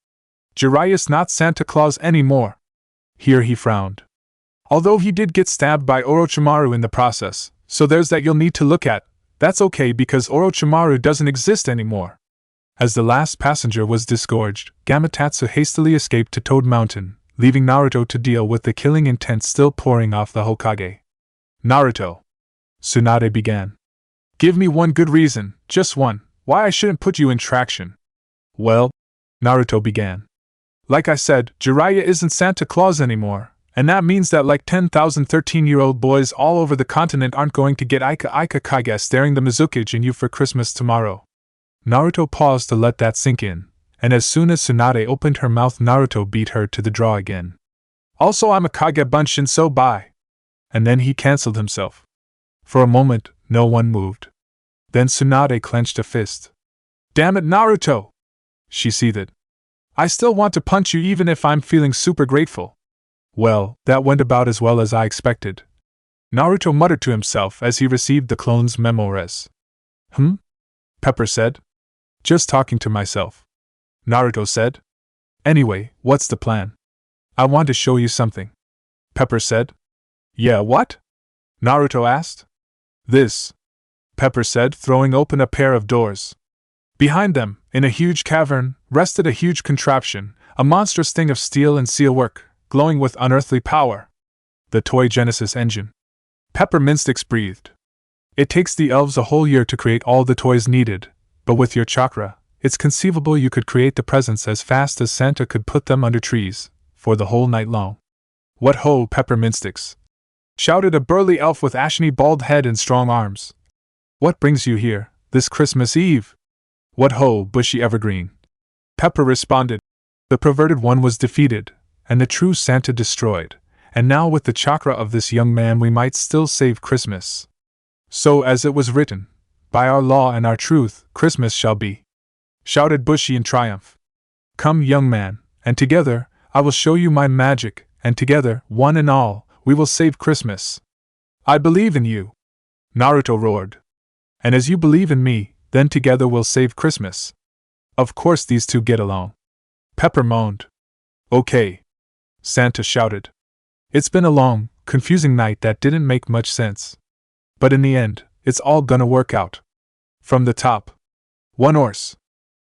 Jiraiya's not Santa Claus anymore. Here he frowned. Although he did get stabbed by Orochimaru in the process, so there's that you'll need to look at. That's okay because Orochimaru doesn't exist anymore. As the last passenger was disgorged, Gamatotsu hastily escaped to Toad Mountain, leaving Naruto to deal with the killing intent still pouring off the Hokage. Naruto, Tsunade began. Give me one good reason, just one, Why I shouldn't put you in traction. Well, Naruto began. Like I said, Jiraiya isn't Santa Claus anymore, and that means that like 10,000 13-year-old boys all over the continent aren't going to get Ika Kage staring the Mizukage in you for Christmas tomorrow. Naruto paused to let that sink in, and as soon as Tsunade opened her mouth, Naruto beat her to the draw again. Also, I'm a Kage Bunshin, so bye. And then he cancelled himself. For a moment, no one moved. Then Tsunade clenched a fist. Damn it, Naruto! She seethed. I still want to punch you even if I'm feeling super grateful. Well, that went about as well as I expected. Naruto muttered to himself as he received the clone's memo res. Pepper said. Just talking to myself. Naruto said. Anyway, what's the plan? I want to show you something. Pepper said. Yeah, what? Naruto asked. This. Pepper said, throwing open a pair of doors. Behind them, in a huge cavern, rested a huge contraption, a monstrous thing of steel and steelwork, glowing with unearthly power. The toy Genesis engine. Pepper Minstix breathed. It takes the elves a whole year to create all the toys needed, but with your chakra, it's conceivable you could create the presents as fast as Santa could put them under trees, for the whole night long. What ho, Pepper Minstix! Shouted a burly elf with asheny bald head and strong arms. What brings you here, this Christmas Eve? What ho, bushy evergreen! Pepper responded. The perverted one was defeated, and the true Santa destroyed, and now with the chakra of this young man we might still save Christmas. So as it was written, by our law and our truth, Christmas shall be. Shouted Bushy in triumph. Come, young man, and together, I will show you my magic, and together, one and all, we will save Christmas. I believe in you. Naruto roared. And as you believe in me, then together we'll save Christmas. Of course these two get along. Pepper moaned. Okay. Santa shouted. It's been a long, confusing night that didn't make much sense. But in the end, it's all gonna work out. From the top. One horse.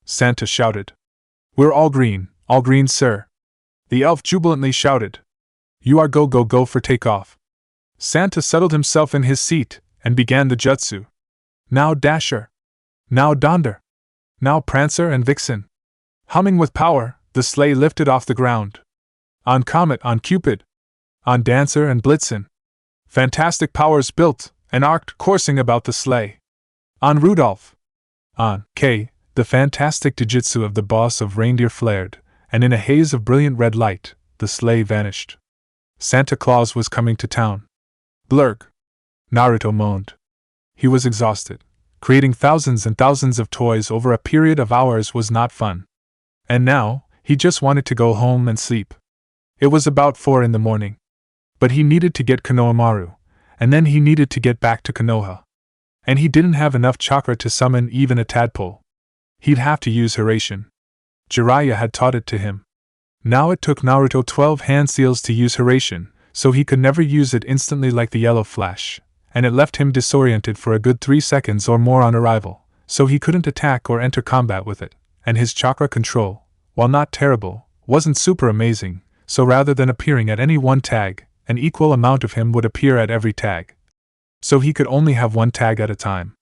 Santa shouted. We're all green, sir. The elf jubilantly shouted. You are go for takeoff. Santa settled himself in his seat and began the jutsu. Now Dasher. Now Donder. Now Prancer and Vixen. Humming with power, the sleigh lifted off the ground. On Comet, on Cupid. On Dancer and Blitzen. Fantastic powers built and arced, coursing about the sleigh. On Rudolph. On K, the fantastic jujitsu of the boss of reindeer flared, and in a haze of brilliant red light, the sleigh vanished. Santa Claus was coming to town. Blurg. Naruto moaned. He was exhausted. Creating thousands and thousands of toys over a period of hours was not fun. And now, he just wanted to go home and sleep. It was about 4 in the morning. But he needed to get Konohamaru, and then he needed to get back to Konoha. And he didn't have enough chakra to summon even a tadpole. He'd have to use Hiraishin. Jiraiya had taught it to him. Now it took Naruto 12 hand seals to use Hiraishin, so he could never use it instantly like the yellow flash, and it left him disoriented for a good 3 seconds or more on arrival, so he couldn't attack or enter combat with it, and his chakra control, while not terrible, wasn't super amazing, so rather than appearing at any one tag, an equal amount of him would appear at every tag. So he could only have one tag at a time.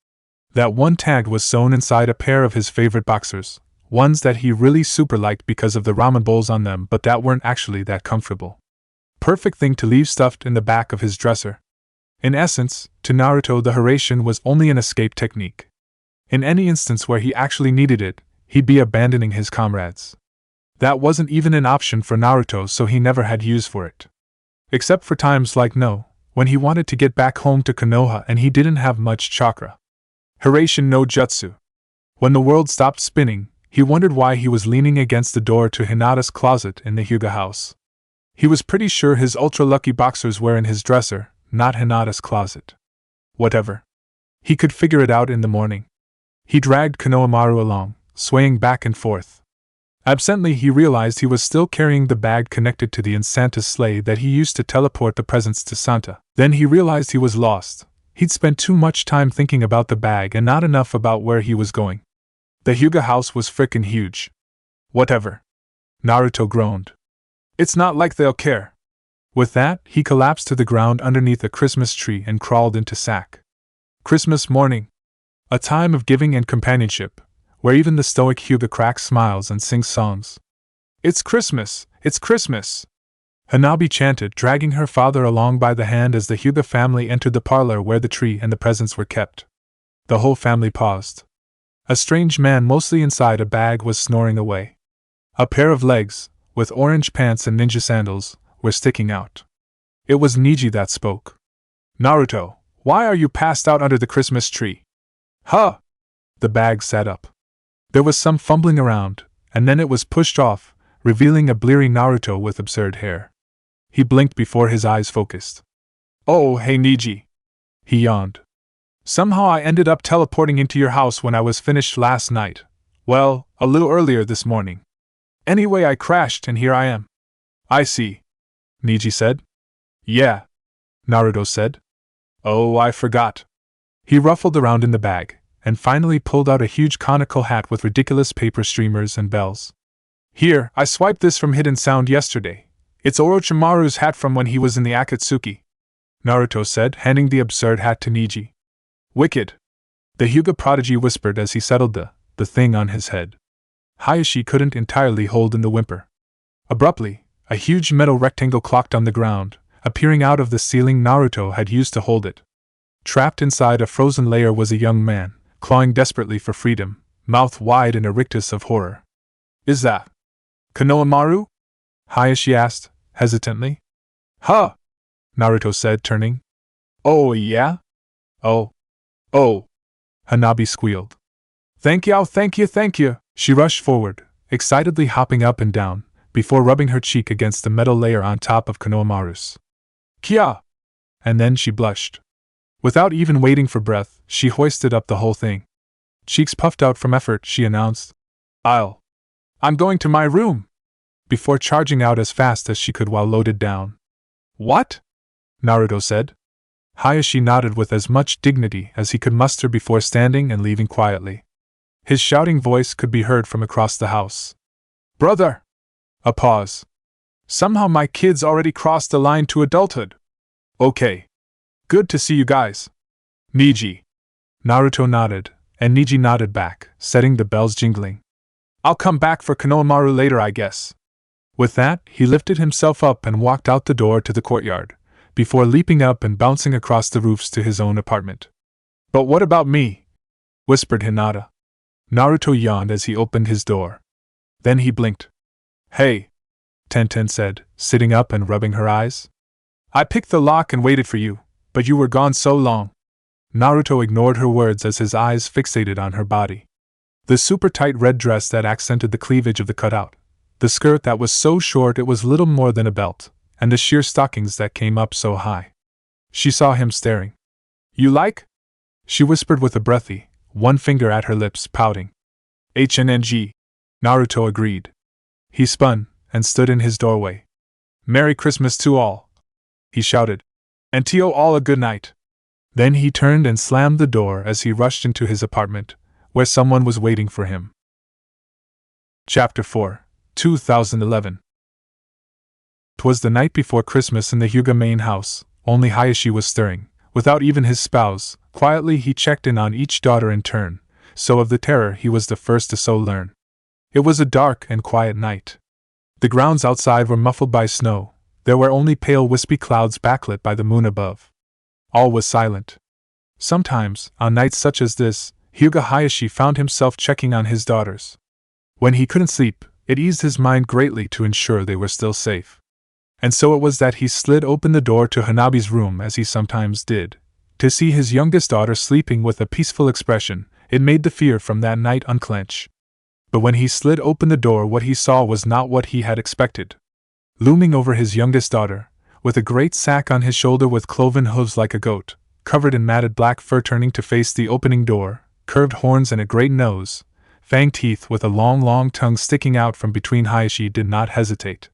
That one tag was sewn inside a pair of his favorite boxers, ones that he really super liked because of the ramen bowls on them but that weren't actually that comfortable. Perfect thing to leave stuffed in the back of his dresser. In essence, to Naruto the Hiraishin was only an escape technique. In any instance where he actually needed it, he'd be abandoning his comrades. That wasn't even an option for Naruto, so he never had use for it. Except for times like no, when he wanted to get back home to Konoha and he didn't have much chakra. Hiraishin no Jutsu. When the world stopped spinning, he wondered why he was leaning against the door to Hinata's closet in the Hyuga house. He was pretty sure his ultra-lucky boxers were in his dresser, not Hinata's closet. Whatever. He could figure it out in the morning. He dragged Konohamaru along, swaying back and forth. Absently he realized he was still carrying the bag connected to the Santa's sleigh that he used to teleport the presents to Santa. Then he realized he was lost. He'd spent too much time thinking about the bag and not enough about where he was going. The Hyuga house was frickin' huge. Whatever. Naruto groaned. It's not like they'll care. With that, he collapsed to the ground underneath a Christmas tree and crawled into sack. Christmas morning. A time of giving and companionship, where even the stoic Hyuga cracks smiles and sings songs. It's Christmas! It's Christmas! Hanabi chanted, dragging her father along by the hand as the Hyuga family entered the parlor where the tree and the presents were kept. The whole family paused. A strange man, mostly inside a bag, was snoring away. A pair of legs, with orange pants and ninja sandals, were sticking out. It was Niji that spoke. Naruto, why are you passed out under the Christmas tree? Huh! The bag sat up. There was some fumbling around, and then it was pushed off, revealing a bleary Naruto with absurd hair. He blinked before his eyes focused. Oh, hey Niji! He yawned. Somehow I ended up teleporting into your house when I was finished last night. Well, a little earlier this morning. Anyway, I crashed and here I am. I see. Niji said. Yeah. Naruto said. Oh, I forgot. He ruffled around in the bag, and finally pulled out a huge conical hat with ridiculous paper streamers and bells. Here, I swiped this from Hidden Sound yesterday. It's Orochimaru's hat from when he was in the Akatsuki. Naruto said, handing the absurd hat to Niji. Wicked. The Hyuga prodigy whispered as he settled the thing on his head. Hayashi couldn't entirely hold in the whimper. Abruptly, a huge metal rectangle clocked on the ground, appearing out of the ceiling Naruto had used to hold it. Trapped inside a frozen layer was a young man, clawing desperately for freedom, mouth wide in a rictus of horror. Is that Konohamaru? Hayashi asked, hesitantly. Huh! Naruto said, turning. Oh, yeah? Oh. Hanabi squealed. Thank you. She rushed forward, excitedly hopping up and down, before rubbing her cheek against the metal layer on top of Konohamaru's. Kya! And then she blushed. Without even waiting for breath, she hoisted up the whole thing. Cheeks puffed out from effort, she announced. I'm going to my room! Before charging out as fast as she could while loaded down. What? Naruto said. Hayashi nodded with as much dignity as he could muster before standing and leaving quietly. His shouting voice could be heard from across the house. Brother! A pause. Somehow my kid's already crossed the line to adulthood. Okay. Good to see you guys. Niji. Naruto nodded, and Niji nodded back, setting the bells jingling. I'll come back for Konohamaru later, I guess. With that, he lifted himself up and walked out the door to the courtyard, before leaping up and bouncing across the roofs to his own apartment. But what about me? Whispered Hinata. Naruto yawned as he opened his door. Then he blinked. Hey, Tenten said, sitting up and rubbing her eyes. I picked the lock and waited for you, but you were gone so long. Naruto ignored her words as his eyes fixated on her body. The super tight red dress that accented the cleavage of the cutout, the skirt that was so short it was little more than a belt, and the sheer stockings that came up so high. She saw him staring. You like? She whispered with a breathy, one finger at her lips, pouting. HNNG. Naruto agreed. He spun, and stood in his doorway. Merry Christmas to all, he shouted. And to you all a good night. Then he turned and slammed the door as he rushed into his apartment, where someone was waiting for him. Chapter 4, 2011. 'Twas the night before Christmas in the Hyuga main house. Only Hayashi was stirring. Without even his spouse, quietly he checked in on each daughter in turn, so of the terror he was the first to so learn. It was a dark and quiet night. The grounds outside were muffled by snow. There were only pale wispy clouds backlit by the moon above. All was silent. Sometimes, on nights such as this, Hyuga Hayashi found himself checking on his daughters. When he couldn't sleep, it eased his mind greatly to ensure they were still safe. And so it was that he slid open the door to Hanabi's room as he sometimes did. To see his youngest daughter sleeping with a peaceful expression, it made the fear from that night unclench. But when he slid open the door, what he saw was not what he had expected. Looming over his youngest daughter, with a great sack on his shoulder with cloven hooves like a goat, covered in matted black fur, turning to face the opening door, curved horns and a great nose, fanged teeth with a long tongue sticking out from between, Hayashi did not hesitate.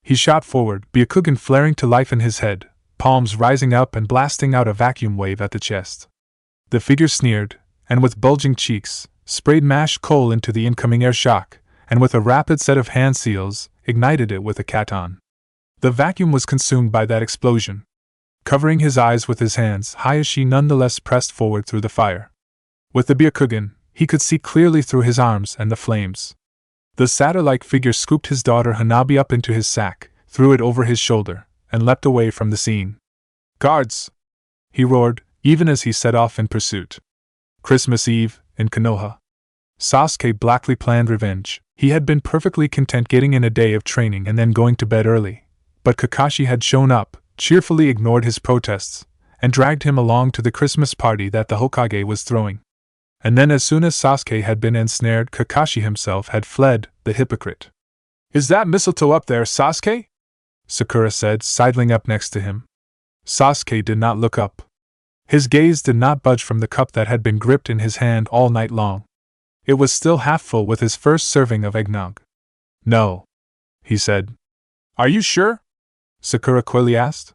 He shot forward, Byakugan flaring to life in his head, palms rising up and blasting out a vacuum wave at the chest. The figure sneered, and with bulging cheeks, sprayed mashed coal into the incoming air shock, and with a rapid set of hand seals, ignited it with a katon. The vacuum was consumed by that explosion. Covering his eyes with his hands, Hayashi nonetheless pressed forward through the fire. With the Byakugan, he could see clearly through his arms and the flames. The satyr-like figure scooped his daughter Hanabi up into his sack, threw it over his shoulder, and leapt away from the scene. "Guards!" he roared, even as he set off in pursuit. Christmas Eve, in Konoha. Sasuke blackly planned revenge. He had been perfectly content getting in a day of training and then going to bed early. But Kakashi had shown up, cheerfully ignored his protests, and dragged him along to the Christmas party that the Hokage was throwing. And then as soon as Sasuke had been ensnared, Kakashi himself had fled, the hypocrite. "Is that mistletoe up there, Sasuke?" Sakura said, sidling up next to him. Sasuke did not look up. His gaze did not budge from the cup that had been gripped in his hand all night long. It was still half full with his first serving of eggnog. "No," he said. "Are you sure?" Sakura coyly asked.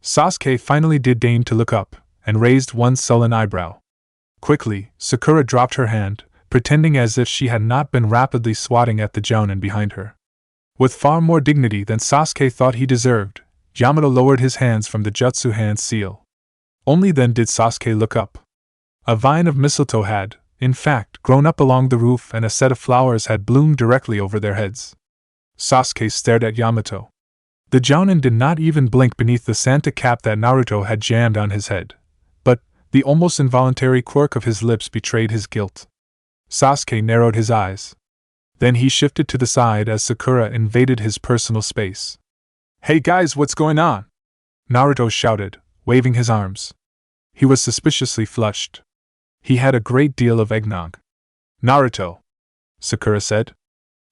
Sasuke finally did deign to look up, and raised one sullen eyebrow. Quickly, Sakura dropped her hand, pretending as if she had not been rapidly swatting at the jounin behind her. With far more dignity than Sasuke thought he deserved, Yamato lowered his hands from the jutsu hand seal. Only then did Sasuke look up. A vine of mistletoe had, in fact, grown up along the roof and a set of flowers had bloomed directly over their heads. Sasuke stared at Yamato. The jounin did not even blink beneath the Santa cap that Naruto had jammed on his head, but the almost involuntary quirk of his lips betrayed his guilt. Sasuke narrowed his eyes. Then he shifted to the side as Sakura invaded his personal space. "Hey guys, what's going on?" Naruto shouted, waving his arms. He was suspiciously flushed. He had a great deal of eggnog. "Naruto," Sakura said.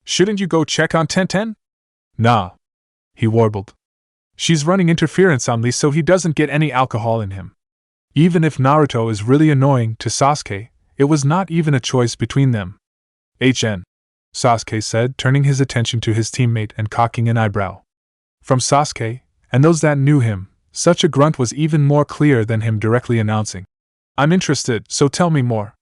"Shouldn't you go check on Tenten?" "Nah," he warbled. "She's running interference on Lee so he doesn't get any alcohol in him." Even if Naruto is really annoying to Sasuke, it was not even a choice between them. "HN," Sasuke said, turning his attention to his teammate and cocking an eyebrow. From Sasuke, and those that knew him, such a grunt was even more clear than him directly announcing, "I'm interested, so tell me more."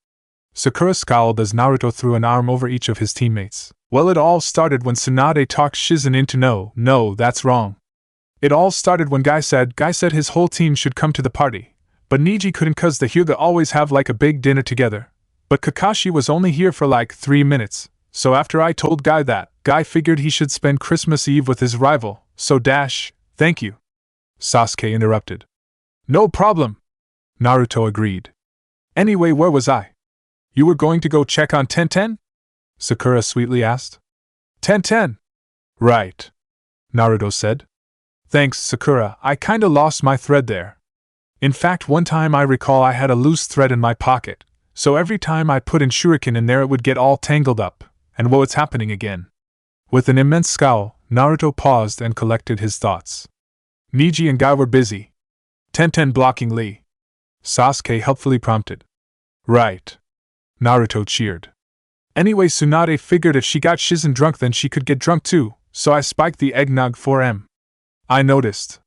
Sakura scowled as Naruto threw an arm over each of his teammates. "Well, it all started when Tsunade talked Shizen into no, that's wrong. It all started when Guy said his whole team should come to the party, but Niji couldn't cause the Hyuga always have like a big dinner together. But Kakashi was only here for like 3 minutes, so after I told Guy that, Guy figured he should spend Christmas Eve with his rival, so thank you." Sasuke interrupted. "No problem," Naruto agreed. "Anyway, where was I?" "You were going to go check on Tenten?" Sakura sweetly asked. "Tenten." "Right," Naruto said. "Thanks, Sakura, I kinda lost my thread there. In fact, one time I recall I had a loose thread in my pocket, so every time I put in shuriken in there it would get all tangled up, and whoa, it's happening again." With an immense scowl, Naruto paused and collected his thoughts. "Niji and Guy were busy. Tenten blocking Lee," Sasuke helpfully prompted. "Right," Naruto cheered. "Anyway, Tsunade figured if she got Shizen drunk then she could get drunk too, so I spiked the eggnog for him." "I noticed,"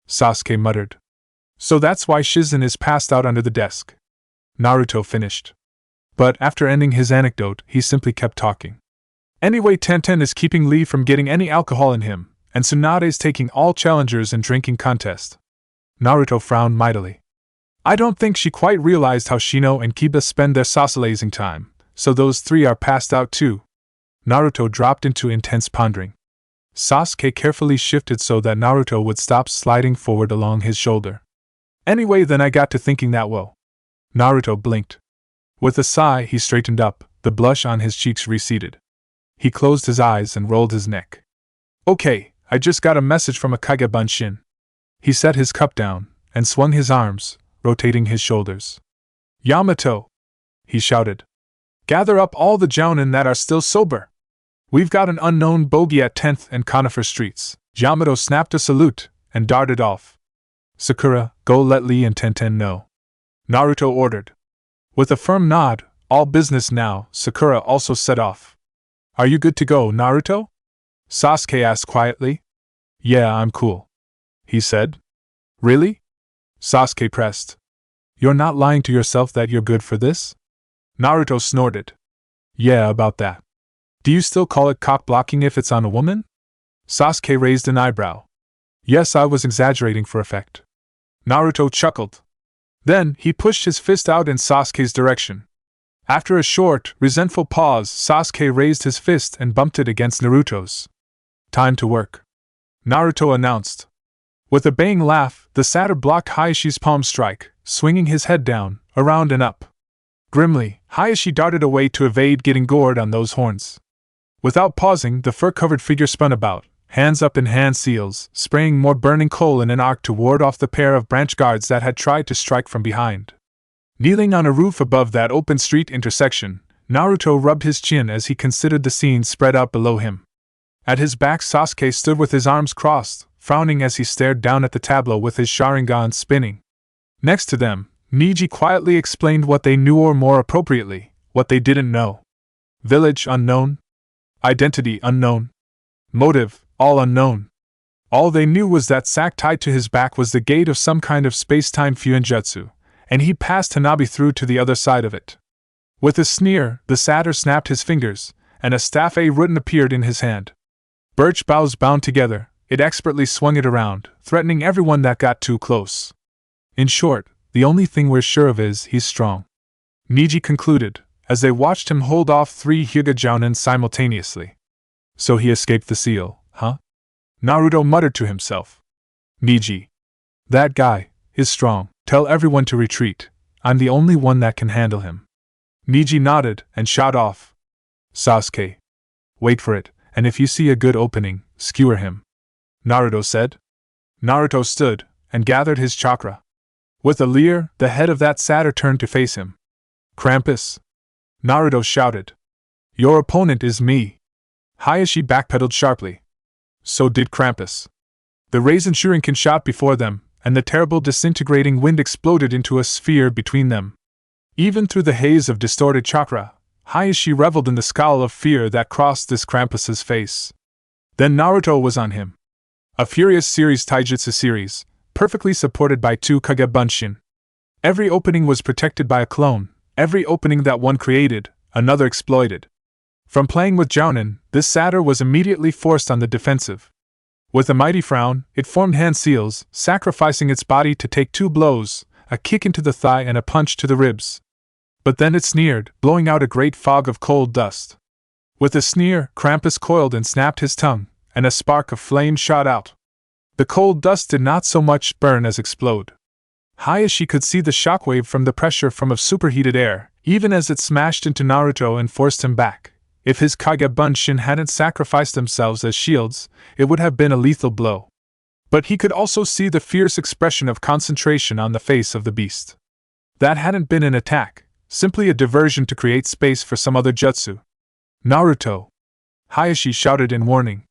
Sasuke muttered. "So that's why Shizen is passed out under the desk," Naruto finished. But after ending his anecdote, he simply kept talking. "Anyway, Tenten is keeping Lee from getting any alcohol in him, and Tsunade's taking all challengers in drinking contest." Naruto frowned mightily. "I don't think she quite realized how Shino and Kiba spend their socializing time, so those three are passed out too." Naruto dropped into intense pondering. Sasuke carefully shifted so that Naruto would stop sliding forward along his shoulder. "Anyway, then I got to thinking that whoa." Naruto blinked. With a sigh, he straightened up, the blush on his cheeks receded. He closed his eyes and rolled his neck. "Okay, I just got a message from Akage Bunshin." He set his cup down, and swung his arms, rotating his shoulders. "Yamato!" he shouted. "Gather up all the jounin that are still sober. We've got an unknown bogey at 10th and Conifer Streets." Yamato snapped a salute, and darted off. "Sakura, go let Lee and Tenten know," Naruto ordered. With a firm nod, "All business now," Sakura also set off. "Are you good to go, Naruto?" Sasuke asked quietly. "Yeah, I'm cool," he said. "Really?" Sasuke pressed. "You're not lying to yourself that you're good for this?" Naruto snorted. "Yeah, about that. Do you still call it cock-blocking if it's on a woman?" Sasuke raised an eyebrow. "Yes, I was exaggerating for effect." Naruto chuckled. Then, he pushed his fist out in Sasuke's direction. After a short, resentful pause, Sasuke raised his fist and bumped it against Naruto's. Time to work, Naruto announced. With a baying laugh, the satyr blocked Hayashi's palm strike, swinging his head down, around and up. Grimly, Hayashi darted away to evade getting gored on those horns. Without pausing, the fur-covered figure spun about, hands up in hand seals, spraying more burning coal in an arc to ward off the pair of branch guards that had tried to strike from behind. Kneeling on a roof above that open street intersection, Naruto rubbed his chin as he considered the scene spread out below him. At his back, Sasuke stood with his arms crossed, frowning as he stared down at the tableau with his Sharingan spinning. Next to them, Neji quietly explained what they knew, or more appropriately, what they didn't know. Village unknown. Identity unknown. Motive, all unknown. All they knew was that sack tied to his back was the gate of some kind of space-time fuinjutsu, and he passed Hanabi through to the other side of it. With a sneer, the satyr snapped his fingers, and a staff A-written appeared in his hand. Birch boughs bound together, it expertly swung it around, threatening everyone that got too close. In short, the only thing we're sure of is he's strong, Neji concluded, as they watched him hold off 3 Hyuga Jounin simultaneously. So he escaped the seal, huh? Naruto muttered to himself. Neji. That guy is strong. Tell everyone to retreat. I'm the only one that can handle him. Neji nodded and shot off. Sasuke. Wait for it, and if you see a good opening, skewer him, Naruto said. Naruto stood and gathered his chakra. With a leer, the head of that satyr turned to face him. Krampus! Naruto shouted. Your opponent is me. Hayashi backpedaled sharply. So did Krampus. The Raisin Shuriken shot before them, and the terrible disintegrating wind exploded into a sphere between them. Even through the haze of distorted chakra, Hayashi reveled in the scowl of fear that crossed this Krampus's face. Then Naruto was on him. A furious series taijutsu series, perfectly supported by 2 Kage Bunshin. Every opening was protected by a clone, every opening that one created, another exploited. From playing with Jounin, this satyr was immediately forced on the defensive. With a mighty frown, it formed hand seals, sacrificing its body to take 2 blows, a kick into the thigh and a punch to the ribs. But then it sneered, blowing out a great fog of cold dust. With a sneer, Krampus coiled and snapped his tongue, and a spark of flame shot out. The cold dust did not so much burn as explode. Hayashi could see the shockwave from the pressure from of superheated air, even as it smashed into Naruto and forced him back. If his Kage Bunshin hadn't sacrificed themselves as shields, it would have been a lethal blow. But he could also see the fierce expression of concentration on the face of the beast. That hadn't been an attack, simply a diversion to create space for some other jutsu. Naruto! Hayashi shouted in warning.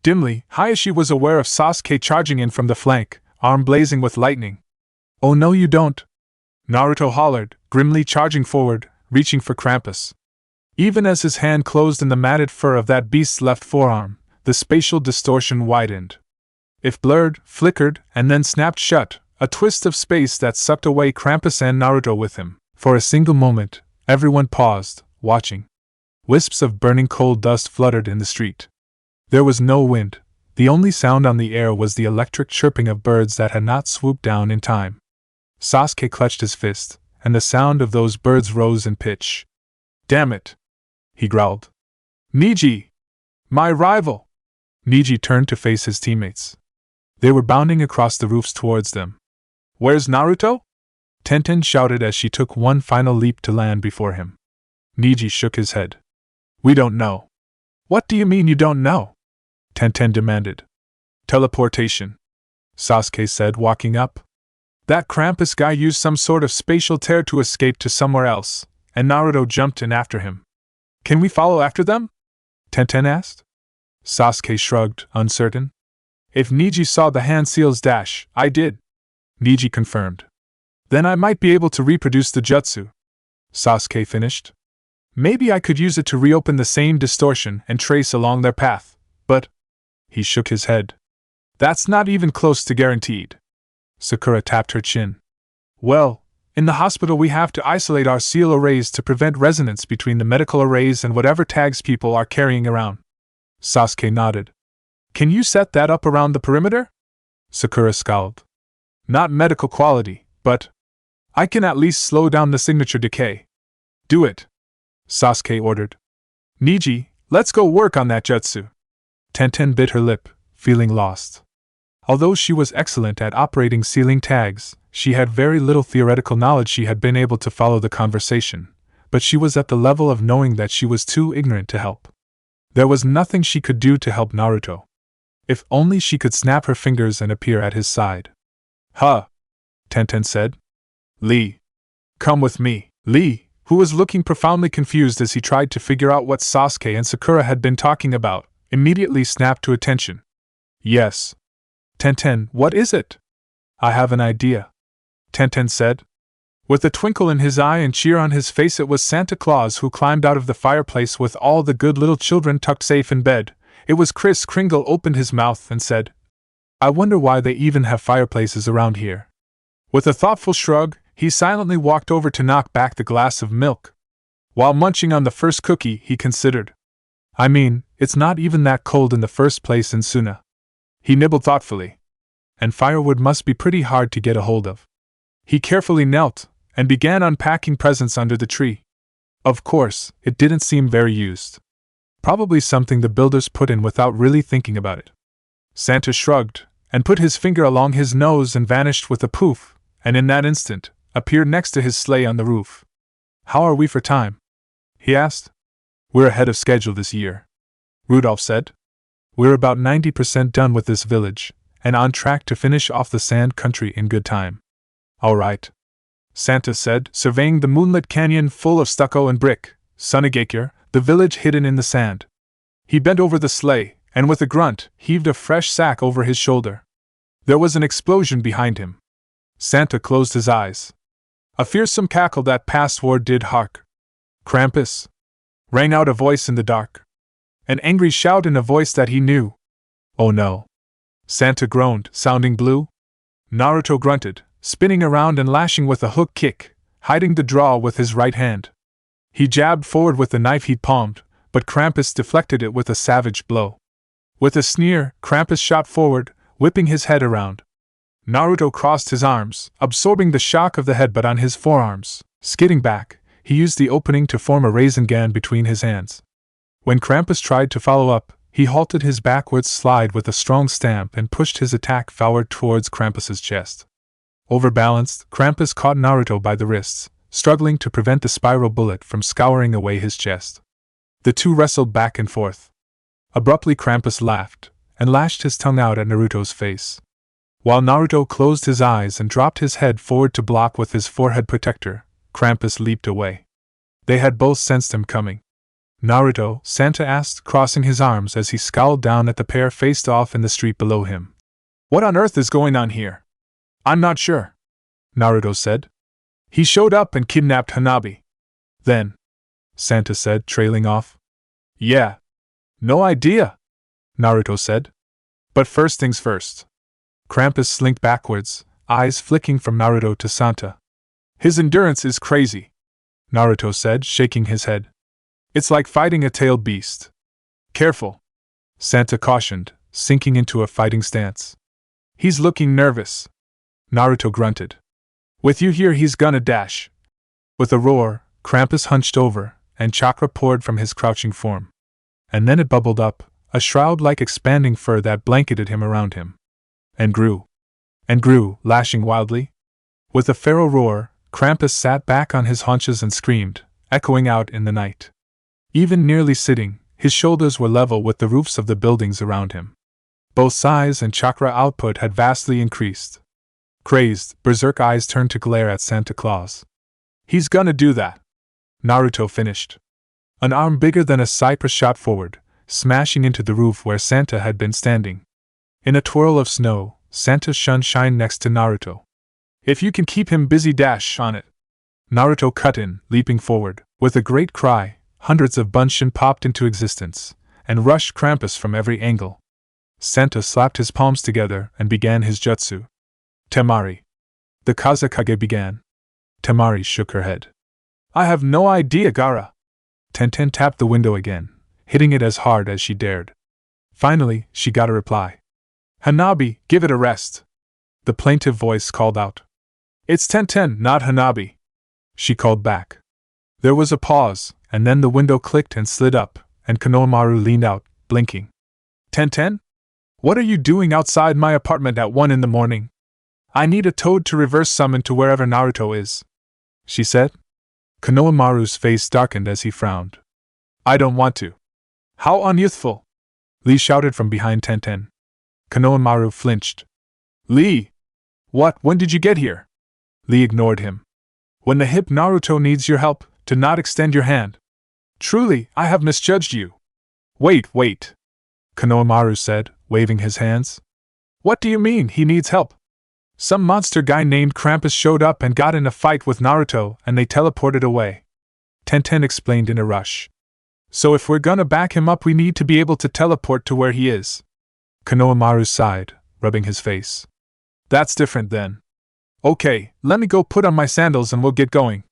Dimly, Hayashi was aware of Sasuke charging in from the flank, arm blazing with lightning. Oh no you don't! Naruto hollered, grimly charging forward, reaching for Krampus. Even as his hand closed in the matted fur of that beast's left forearm, the spatial distortion widened. It blurred, flickered, and then snapped shut, a twist of space that sucked away Krampus and Naruto with him. For a single moment, everyone paused, watching. Wisps of burning coal dust fluttered in the street. There was no wind. The only sound on the air was the electric chirping of birds that had not swooped down in time. Sasuke clutched his fist, and the sound of those birds rose in pitch. Damn it! He growled. Neji! My rival! Neji turned to face his teammates. They were bounding across the roofs towards them. Where's Naruto? Tenten shouted as she took one final leap to land before him. Neji shook his head. We don't know. What do you mean you don't know? Tenten demanded. Teleportation, Sasuke said, walking up. That Krampus guy used some sort of spatial tear to escape to somewhere else, and Naruto jumped in after him. Can we follow after them? Tenten asked. Sasuke shrugged, uncertain. If Neji saw the hand seals dash, I did. Neji confirmed. Then I might be able to reproduce the jutsu. Sasuke finished. Maybe I could use it to reopen the same distortion and trace along their path, but... He shook his head. That's not even close to guaranteed. Sakura tapped her chin. Well, in the hospital we have to isolate our seal arrays to prevent resonance between the medical arrays and whatever tags people are carrying around. Sasuke nodded. Can you set that up around the perimeter? Sakura scowled. Not medical quality, but... I can at least slow down the signature decay. Do it, Sasuke ordered. Niji, let's go work on that jutsu. Tenten bit her lip, feeling lost. Although she was excellent at operating ceiling tags, she had very little theoretical knowledge. She had been able to follow the conversation, but she was at the level of knowing that she was too ignorant to help. There was nothing she could do to help Naruto. If only she could snap her fingers and appear at his side. Huh, Tenten said. Lee, come with me. Lee, who was looking profoundly confused as he tried to figure out what Sasuke and Sakura had been talking about, immediately snapped to attention. Yes. Tenten, what is it? I have an idea, Tenten said. With a twinkle in his eye and cheer on his face, it was Santa Claus who climbed out of the fireplace with all the good little children tucked safe in bed. It was Kris Kringle opened his mouth and said, I wonder why they even have fireplaces around here. With a thoughtful shrug, he silently walked over to knock back the glass of milk. While munching on the first cookie, he considered. I mean, it's not even that cold in the first place in Suna. He nibbled thoughtfully. And firewood must be pretty hard to get a hold of. He carefully knelt and began unpacking presents under the tree. Of course, it didn't seem very used. Probably something the builders put in without really thinking about it. Santa shrugged and put his finger along his nose and vanished with a poof, and in that instant, appeared next to his sleigh on the roof. How are we for time? He asked. We're ahead of schedule this year, Rudolph said. We're about 90% done with this village, and on track to finish off the sand country in good time. All right, Santa said, surveying the moonlit canyon full of stucco and brick, Sunagakure, the village hidden in the sand. He bent over the sleigh, and with a grunt, heaved a fresh sack over his shoulder. There was an explosion behind him. Santa closed his eyes. A fearsome cackle that password did hark. Krampus! Rang out a voice in the dark. An angry shout in a voice that he knew. Oh no! Santa groaned, sounding blue. Naruto grunted, spinning around and lashing with a hook kick, hiding the draw with his right hand. He jabbed forward with the knife he'd palmed, but Krampus deflected it with a savage blow. With a sneer, Krampus shot forward, whipping his head around. Naruto crossed his arms, absorbing the shock of the headbutt on his forearms. Skidding back, he used the opening to form a Rasengan between his hands. When Krampus tried to follow up, he halted his backwards slide with a strong stamp and pushed his attack forward towards Krampus's chest. Overbalanced, Krampus caught Naruto by the wrists, struggling to prevent the spiral bullet from scouring away his chest. The two wrestled back and forth. Abruptly, Krampus laughed and lashed his tongue out at Naruto's face. While Naruto closed his eyes and dropped his head forward to block with his forehead protector, Krampus leaped away. They had both sensed him coming. Naruto, Santa asked, crossing his arms as he scowled down at the pair faced off in the street below him. What on earth is going on here? I'm not sure, Naruto said. He showed up and kidnapped Hanabi. Then, Santa said, trailing off. Yeah. No idea, Naruto said. But first things first. Krampus slinked backwards, eyes flicking from Naruto to Santa. His endurance is crazy, Naruto said, shaking his head. It's like fighting a tailed beast. Careful, Santa cautioned, sinking into a fighting stance. He's looking nervous, Naruto grunted. With you here, he's gonna dash. With a roar, Krampus hunched over, and chakra poured from his crouching form. And then it bubbled up, a shroud-like expanding fur that blanketed him around him. And grew, lashing wildly. With a feral roar, Krampus sat back on his haunches and screamed, echoing out in the night. Even nearly sitting, his shoulders were level with the roofs of the buildings around him. Both size and chakra output had vastly increased. Crazed, berserk eyes turned to glare at Santa Claus. He's gonna do that, Naruto finished. An arm bigger than a cypress shot forward, smashing into the roof where Santa had been standing. In a twirl of snow, Santa shined next to Naruto. If you can keep him busy, dash on it. Naruto cut in, leaping forward. With a great cry, hundreds of Bunshin popped into existence, and rushed Krampus from every angle. Santa slapped his palms together and began his jutsu. Temari. The Kazekage began. Temari shook her head. I have no idea, Gaara. Tenten tapped the window again, hitting it as hard as she dared. Finally, she got a reply. Hanabi, give it a rest. The plaintive voice called out. It's Tenten, not Hanabi. She called back. There was a pause, and then the window clicked and slid up, and Konohamaru leaned out, blinking. Tenten? What are you doing outside my apartment at 1 in the morning? I need a toad to reverse summon to wherever Naruto is, she said. Konohamaru's face darkened as he frowned. I don't want to. How unyouthful! Lee shouted from behind Tenten. Konohamaru flinched. Lee! What, when did you get here? Lee ignored him. When the hip Naruto needs your help, to not extend your hand. Truly, I have misjudged you. Wait, Konohamaru said, waving his hands. What do you mean, he needs help? Some monster guy named Krampus showed up and got in a fight with Naruto and they teleported away. Tenten explained in a rush. So if we're gonna back him up we need to be able to teleport to where he is. Konohamaru sighed, rubbing his face. That's different then. Okay, let me go put on my sandals and we'll get going.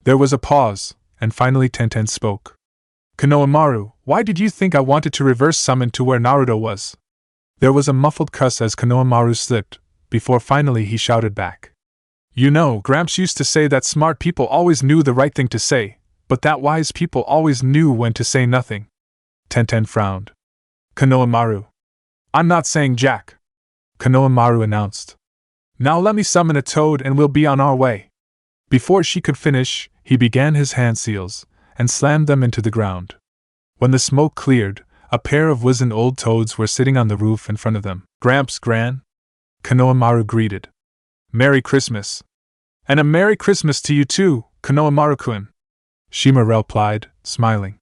There was a pause, and finally Tenten spoke. Konohamaru, why did you think I wanted to reverse summon to where Naruto was? There was a muffled cuss as Konohamaru slipped, before finally he shouted back. You know, Gramps used to say that smart people always knew the right thing to say, but that wise people always knew when to say nothing. Tenten frowned. Konohamaru. I'm not saying jack. Konohamaru announced. Now let me summon a toad and we'll be on our way. Before she could finish, he began his hand seals, and slammed them into the ground. When the smoke cleared, a pair of wizened old toads were sitting on the roof in front of them. Gramps, Gran? Konohamaru greeted. Merry Christmas. And a Merry Christmas to you too, Konohamaru-kun. Shima replied, smiling.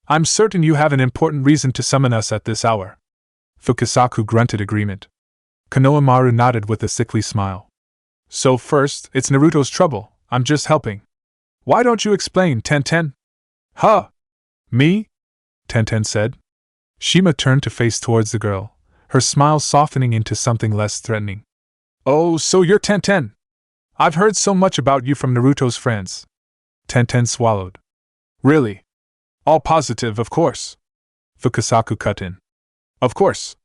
I'm certain you have an important reason to summon us at this hour. Fukasaku grunted agreement. Konohamaru nodded with a sickly smile. So first, it's Naruto's trouble, I'm just helping. Why don't you explain, Tenten? Huh? Me? Tenten said. Shima turned to face towards the girl, her smile softening into something less threatening. Oh, so you're Tenten. I've heard so much about you from Naruto's friends. Tenten swallowed. Really? All positive, of course. Fukasaku cut in. Of course.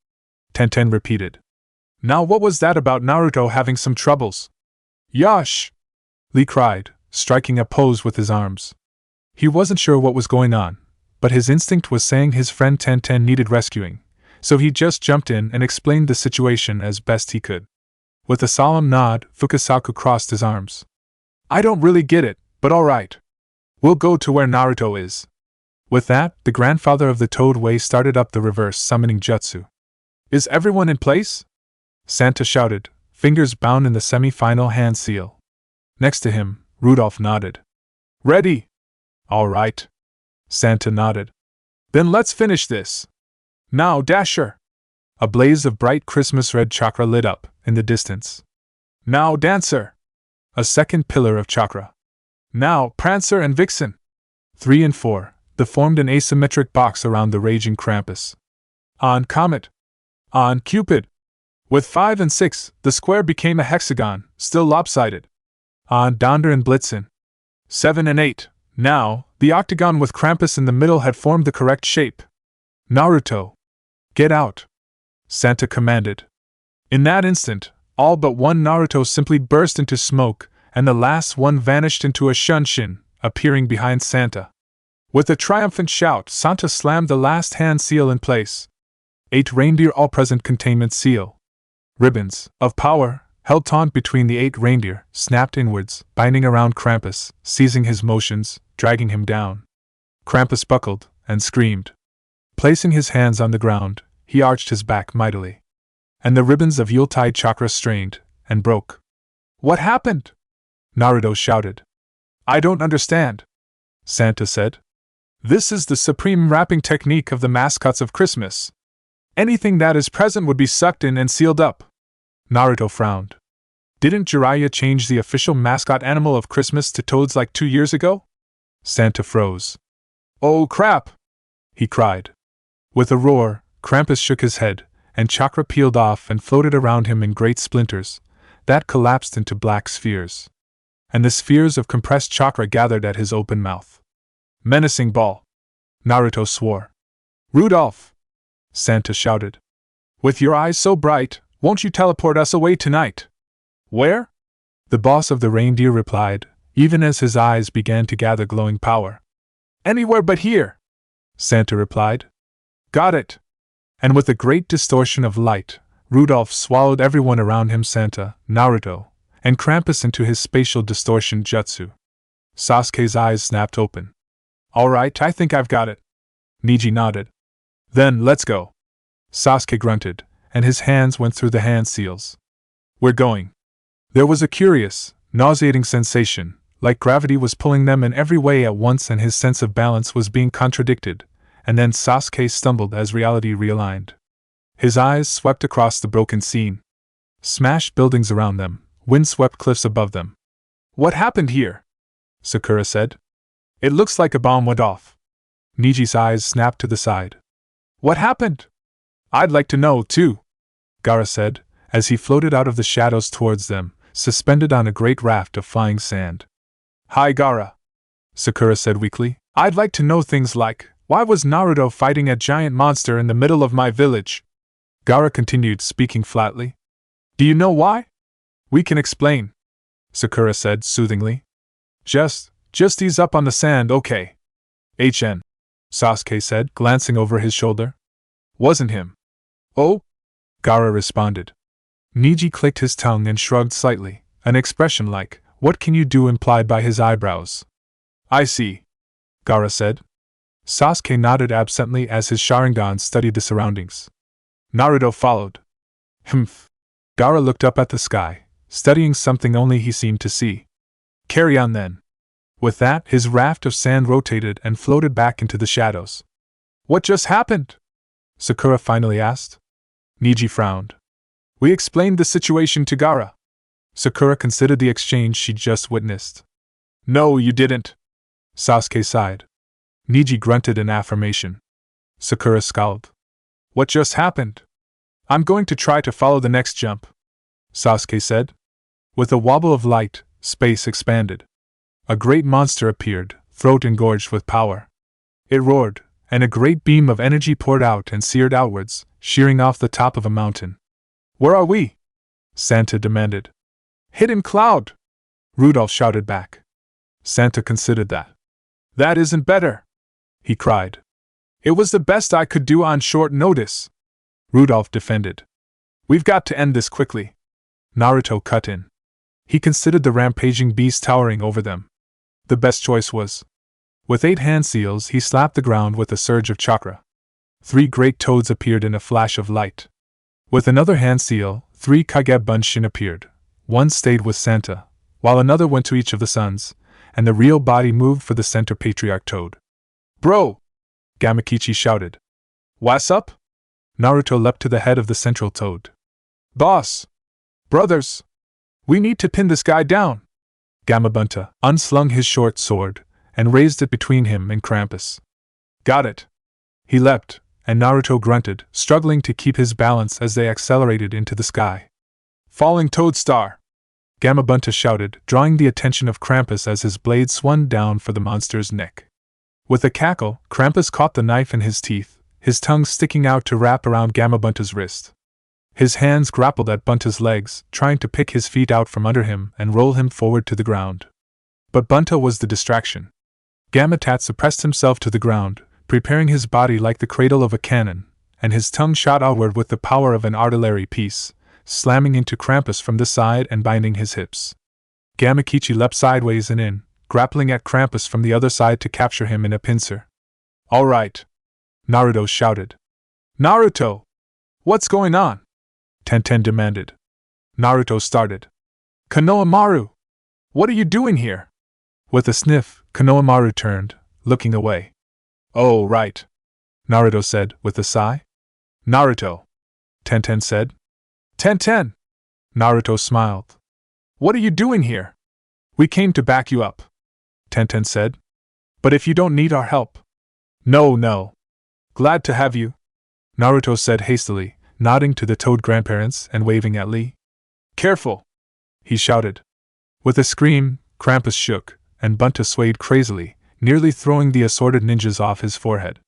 Tenten repeated. Now what was that about Naruto having some troubles? Yosh! Lee cried, striking a pose with his arms. He wasn't sure what was going on, but his instinct was saying his friend Tenten needed rescuing, so he just jumped in and explained the situation as best he could. With a solemn nod, Fukasaku crossed his arms. I don't really get it, but alright. We'll go to where Naruto is. With that, the grandfather of the Toad Way started up the reverse summoning jutsu. Is everyone in place? Santa shouted, fingers bound in the semi-final hand seal. Next to him, Rudolph nodded. Ready? All right. Santa nodded. Then let's finish this. Now, Dasher! A blaze of bright Christmas red chakra lit up in the distance. Now, Dancer! A second pillar of chakra. Now, Prancer and Vixen! 3 and 4, they formed an asymmetric box around the raging Krampus. On Comet! On Cupid! With 5 and 6, the square became a hexagon, still lopsided. On Donder and Blitzen. 7 and 8, now, the octagon with Krampus in the middle had formed the correct shape. Naruto! Get out! Santa commanded. In that instant, all but one Naruto simply burst into smoke, and the last one vanished into a shunshin, appearing behind Santa. With a triumphant shout, Santa slammed the last hand seal in place. 8 reindeer all-present containment seal. Ribbons of power, held taut between the 8 reindeer, snapped inwards, binding around Krampus, seizing his motions, dragging him down. Krampus buckled, and screamed. Placing his hands on the ground, he arched his back mightily. And the ribbons of Yuletide chakra strained, and broke. What happened? Naruto shouted. I don't understand, Santa said. This is the supreme wrapping technique of the mascots of Christmas. Anything that is present would be sucked in and sealed up. Naruto frowned. Didn't Jiraiya change the official mascot animal of Christmas to toads like 2 years ago? Santa froze. Oh crap! He cried. With a roar, Krampus shook his head, and chakra peeled off and floated around him in great splinters, that collapsed into black spheres. And the spheres of compressed chakra gathered at his open mouth. Menacing ball! Naruto swore. Rudolph! Santa shouted. With your eyes so bright, won't you teleport us away tonight? Where? The boss of the reindeer replied, even as his eyes began to gather glowing power. Anywhere but here, Santa replied. Got it. And with a great distortion of light, Rudolph swallowed everyone around him, Santa, Naruto, and Krampus, into his spatial distortion jutsu. Sasuke's eyes snapped open. All right, I think I've got it. Neji nodded. Then, let's go. Sasuke grunted, and his hands went through the hand seals. We're going. There was a curious, nauseating sensation, like gravity was pulling them in every way at once and his sense of balance was being contradicted, and then Sasuke stumbled as reality realigned. His eyes swept across the broken scene. Smashed buildings around them, wind-swept cliffs above them. What happened here? Sakura said. It looks like a bomb went off. Niji's eyes snapped to the side. What happened? I'd like to know, too, Gaara said, as he floated out of the shadows towards them, suspended on a great raft of flying sand. Hi, Gaara, Sakura said weakly. I'd like to know things like, why was Naruto fighting a giant monster in the middle of my village? Gaara continued, speaking flatly. Do you know why? We can explain, Sakura said soothingly. Just ease up on the sand, okay? HN, Sasuke said, glancing over his shoulder. Wasn't him. Oh? Gaara responded. Neji clicked his tongue and shrugged slightly, an expression like, what can you do, implied by his eyebrows. I see, Gaara said. Sasuke nodded absently as his Sharingan studied the surroundings. Naruto followed. Humph. Gaara looked up at the sky, studying something only he seemed to see. Carry on then. With that, his raft of sand rotated and floated back into the shadows. What just happened? Sakura finally asked. Neji frowned. We explained the situation to Gaara. Sakura considered the exchange she'd just witnessed. No, you didn't. Sasuke sighed. Neji grunted in affirmation. Sakura scowled. What just happened? I'm going to try to follow the next jump, Sasuke said. With a wobble of light, space expanded. A great monster appeared, throat engorged with power. It roared, and a great beam of energy poured out and seared outwards, shearing off the top of a mountain. Where are we? Santa demanded. Hidden cloud! Rudolph shouted back. Santa considered that. That isn't better, he cried. It was the best I could do on short notice, Rudolph defended. We've got to end this quickly. Naruto cut in. He considered the rampaging beast towering over them. The best choice was. With 8 hand seals, he slapped the ground with a surge of chakra. 3 great toads appeared in a flash of light. With another hand seal, 3 Kage Bunshin appeared. One stayed with Santa, while another went to each of the sons, and the real body moved for the center patriarch toad. Bro! Gamakichi shouted. What's up? Naruto leapt to the head of the central toad. Boss! Brothers! We need to pin this guy down! Gamabunta unslung his short sword, and raised it between him and Krampus. Got it! He leapt, and Naruto grunted, struggling to keep his balance as they accelerated into the sky. Falling Toad Star! Gamabunta shouted, drawing the attention of Krampus as his blade swung down for the monster's neck. With a cackle, Krampus caught the knife in his teeth, his tongue sticking out to wrap around Gamabunta's wrist. His hands grappled at Bunta's legs, trying to pick his feet out from under him and roll him forward to the ground. But Bunta was the distraction. Gamatat pressed himself to the ground, preparing his body like the cradle of a cannon, and his tongue shot outward with the power of an artillery piece, slamming into Krampus from the side and binding his hips. Gamakichi leapt sideways and in, grappling at Krampus from the other side to capture him in a pincer. All right! Naruto shouted. Naruto! What's going on? Tenten demanded. Naruto started. Konohamaru! What are you doing here? With a sniff, Konohamaru turned, looking away. Oh, right, Naruto said, with a sigh. Naruto, Tenten said. Tenten! Naruto smiled. What are you doing here? We came to back you up, Tenten said. But if you don't need our help. No. Glad to have you, Naruto said hastily, nodding to the Toad grandparents and waving at Lee. Careful! He shouted. With a scream, Krampus shook, and Bunta swayed crazily, nearly throwing the assorted ninjas off his forehead.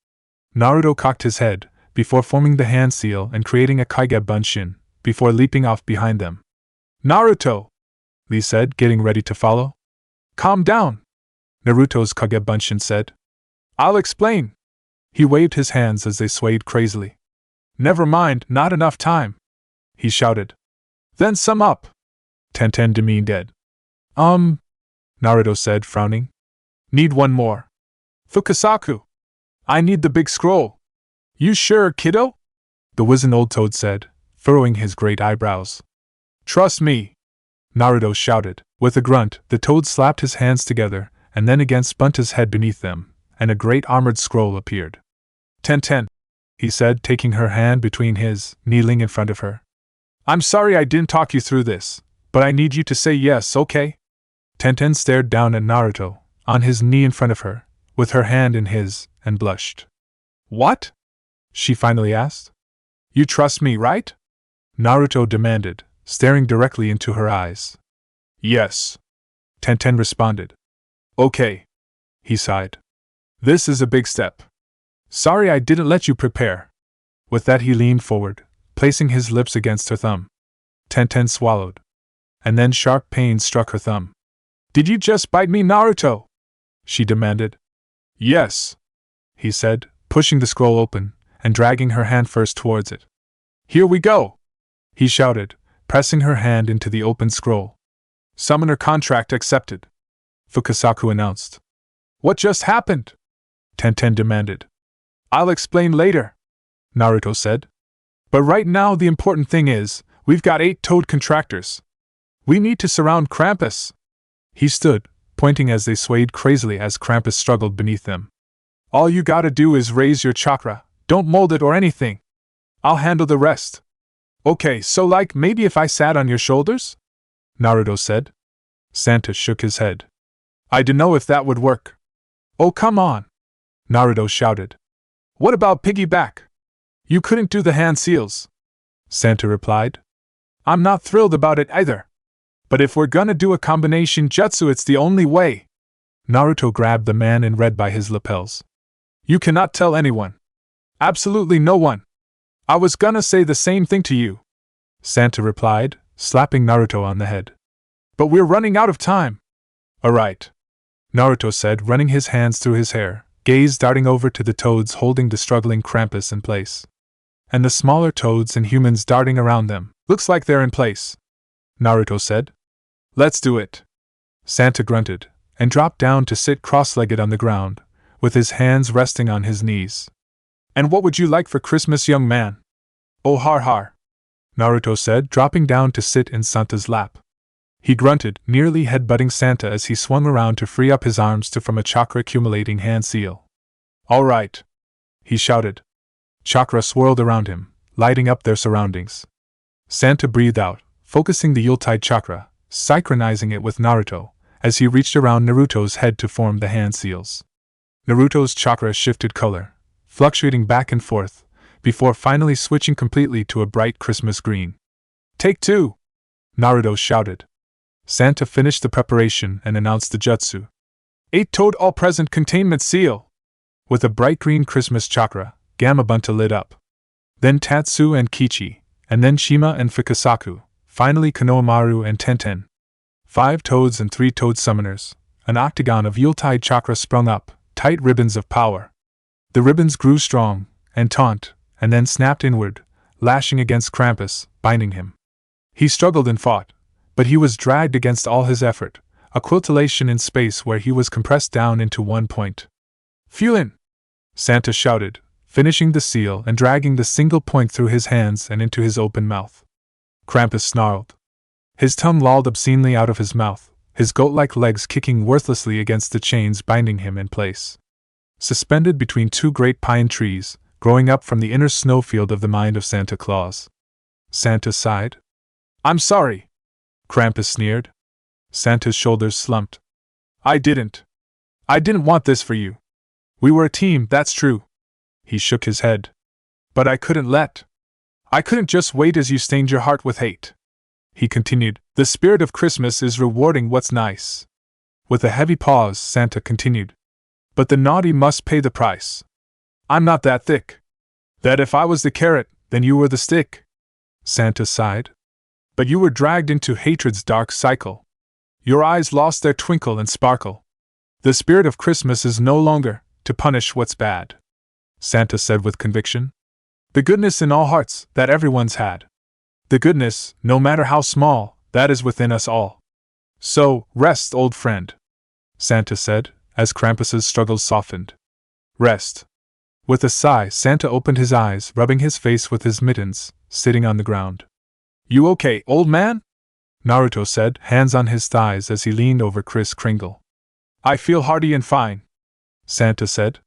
Naruto cocked his head, before forming the hand seal and creating a Kage Bunshin, before leaping off behind them. Naruto! Lee said, getting ready to follow. Calm down, Naruto's Kagebunshin said. I'll explain. He waved his hands as they swayed crazily. Never mind, not enough time, he shouted. Then sum up. Tenten demeaned it. Naruto said, frowning. Need one more. Fukasaku. I need the big scroll. You sure, kiddo? The wizened old toad said, furrowing his great eyebrows. Trust me, Naruto shouted. With a grunt, the toad slapped his hands together, and then again spun his head beneath them, and a great armored scroll appeared. Tenten, he said, taking her hand between his, kneeling in front of her. I'm sorry I didn't talk you through this, but I need you to say yes, okay? Tenten stared down at Naruto, on his knee in front of her, with her hand in his, and blushed. What? She finally asked. You trust me, right? Naruto demanded, staring directly into her eyes. Yes, Tenten responded. Okay, he sighed. This is a big step. Sorry I didn't let you prepare. With that he leaned forward, placing his lips against her thumb. Tenten swallowed. And then sharp pain struck her thumb. Did you just bite me, Naruto? She demanded. Yes, he said, pushing the scroll open, and dragging her hand first towards it. Here we go, he shouted, pressing her hand into the open scroll. Summoner contract accepted, Fukasaku announced. What just happened? Tenten demanded. I'll explain later, Naruto said. But right now the important thing is, we've got 8 toad contractors. We need to surround Krampus. He stood, pointing as they swayed crazily as Krampus struggled beneath them. All you gotta do is raise your chakra, don't mold it or anything. I'll handle the rest. Okay, so like maybe if I sat on your shoulders? Naruto said. Santa shook his head. I dunno if that would work. Oh come on, Naruto shouted. What about piggyback? You couldn't do the hand seals, Santa replied. I'm not thrilled about it either. But if we're gonna do a combination jutsu, it's the only way. Naruto grabbed the man in red by his lapels. You cannot tell anyone. Absolutely no one. I was gonna say the same thing to you, Santa replied, slapping Naruto on the head. But we're running out of time. Alright, Naruto said, running his hands through his hair, gaze darting over to the toads holding the struggling Krampus in place. And the smaller toads and humans darting around them. Looks like they're in place, Naruto said. Let's do it. Santa grunted, and dropped down to sit cross-legged on the ground, with his hands resting on his knees. And what would you like for Christmas, young man? Oh har har, Naruto said, dropping down to sit in Santa's lap. He grunted, nearly headbutting Santa as he swung around to free up his arms to form a chakra-accumulating hand seal. All right, he shouted. Chakra swirled around him, lighting up their surroundings. Santa breathed out, focusing the Yuletide chakra, synchronizing it with Naruto, as he reached around Naruto's head to form the hand seals. Naruto's chakra shifted color, fluctuating back and forth, before finally switching completely to a bright Christmas green. Take 2! Naruto shouted. Santa finished the preparation and announced the jutsu. 8 toad all-present containment seal! With a bright green Christmas chakra, Gamabunta lit up. Then Tatsu and Kichi, and then Shima and Fukasaku, finally Konohamaru and Tenten. 5 toads and 3 toad summoners, an octagon of Yuletide chakra sprung up, tight ribbons of power. The ribbons grew strong, and taut, and then snapped inward, lashing against Krampus, binding him. He struggled and fought, but he was dragged against all his effort, a quiltillation in space where he was compressed down into one point. Fuelin! Santa shouted, finishing the seal and dragging the single point through his hands and into his open mouth. Krampus snarled. His tongue lolled obscenely out of his mouth, his goat-like legs kicking worthlessly against the chains binding him in place. Suspended between 2 great pine trees, growing up from the inner snowfield of the mind of Santa Claus. Santa sighed. I'm sorry, Krampus sneered. Santa's shoulders slumped. I didn't want this for you. We were a team, that's true. He shook his head. But I couldn't just wait as you stained your heart with hate. He continued, the spirit of Christmas is rewarding what's nice. With a heavy pause, Santa continued. But the naughty must pay the price. I'm not that thick. That if I was the carrot, then you were the stick. Santa sighed. But you were dragged into hatred's dark cycle. Your eyes lost their twinkle and sparkle. The spirit of Christmas is no longer to punish what's bad, Santa said with conviction. The goodness in all hearts that everyone's had. The goodness, no matter how small, that is within us all. So, rest, old friend, Santa said, as Krampus's struggles softened. Rest. With a sigh, Santa opened his eyes, rubbing his face with his mittens, sitting on the ground. You okay, old man? Naruto said, hands on his thighs as he leaned over Kris Kringle. I feel hearty and fine, Santa said.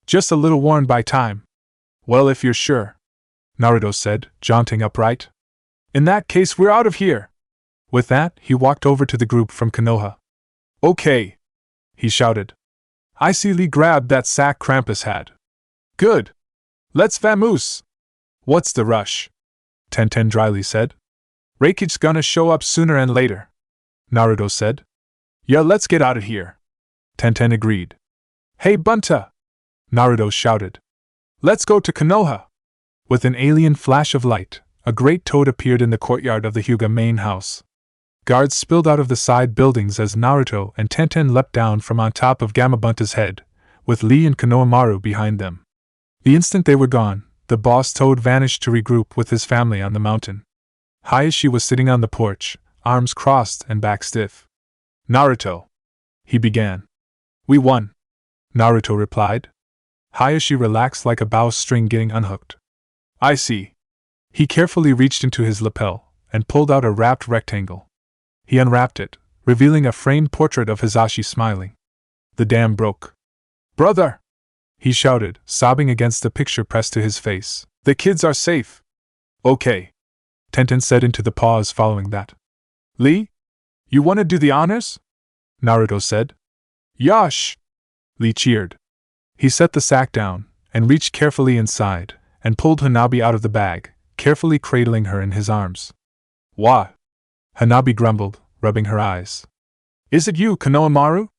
Just a little worn by time. Well, if you're sure, Naruto said, jaunting upright. In that case, we're out of here. With that, he walked over to the group from Konoha. Okay, he shouted. I see Lee grabbed that sack Krampus had. Good. Let's vamoose. What's the rush? Tenten dryly said. Reiki's gonna show up sooner and later, Naruto said. Yeah, let's get out of here. Tenten agreed. Hey Bunta! Naruto shouted. Let's go to Konoha! With an alien flash of light, a great toad appeared in the courtyard of the Hyuga main house. Guards spilled out of the side buildings as Naruto and Tenten leapt down from on top of Gamabunta's head, with Lee and Konohamaru behind them. The instant they were gone, the boss toad vanished to regroup with his family on the mountain. Hayashi was sitting on the porch, arms crossed and back stiff. Naruto, he began. We won, Naruto replied. Hayashi relaxed like a bowstring getting unhooked. I see. He carefully reached into his lapel and pulled out a wrapped rectangle. He unwrapped it, revealing a framed portrait of Hisashi smiling. The dam broke. Brother! He shouted, sobbing against the picture pressed to his face. The kids are safe. Okay, Tenten said into the pause following that. Lee? You want to do the honors? Naruto said. Yosh! Lee cheered. He set the sack down, and reached carefully inside, and pulled Hanabi out of the bag, carefully cradling her in his arms. Wah! Hanabi grumbled, rubbing her eyes. Is it you, Konohamaru?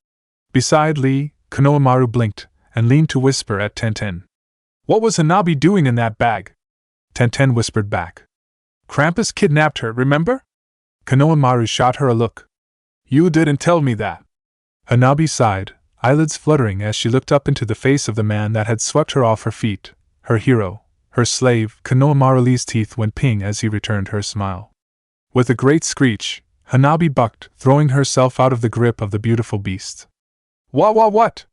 Beside Lee, Konohamaru blinked, and leaned to whisper at Tenten. What was Hanabi doing in that bag? Tenten whispered back. Krampus kidnapped her, remember? Konohamaru shot her a look. You didn't tell me that. Hanabi sighed, eyelids fluttering as she looked up into the face of the man that had swept her off her feet, her hero, her slave. Konohamaru Lee's teeth went ping as he returned her smile. With a great screech, Hanabi bucked, throwing herself out of the grip of the beautiful beast. What?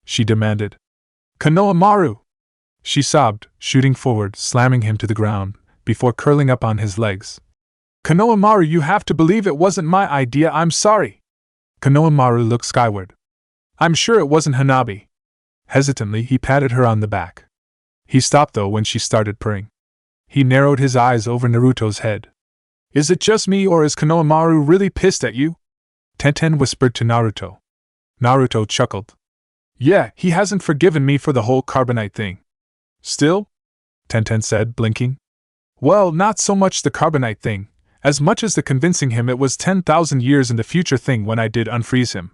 She demanded. Konohamaru! She sobbed, shooting forward, slamming him to the ground, before curling up on his legs. Konohamaru, you have to believe it wasn't my idea, I'm sorry. Konohamaru looked skyward. I'm sure it wasn't Hanabi. Hesitantly, he patted her on the back. He stopped though when she started purring. He narrowed his eyes over Naruto's head. Is it just me or is Konohamaru really pissed at you? Tenten whispered to Naruto. Naruto chuckled. Yeah, he hasn't forgiven me for the whole carbonite thing. Still? Tenten said, blinking. Well, not so much the carbonite thing, as much as the convincing him it was 10,000 years in the future thing when I did unfreeze him.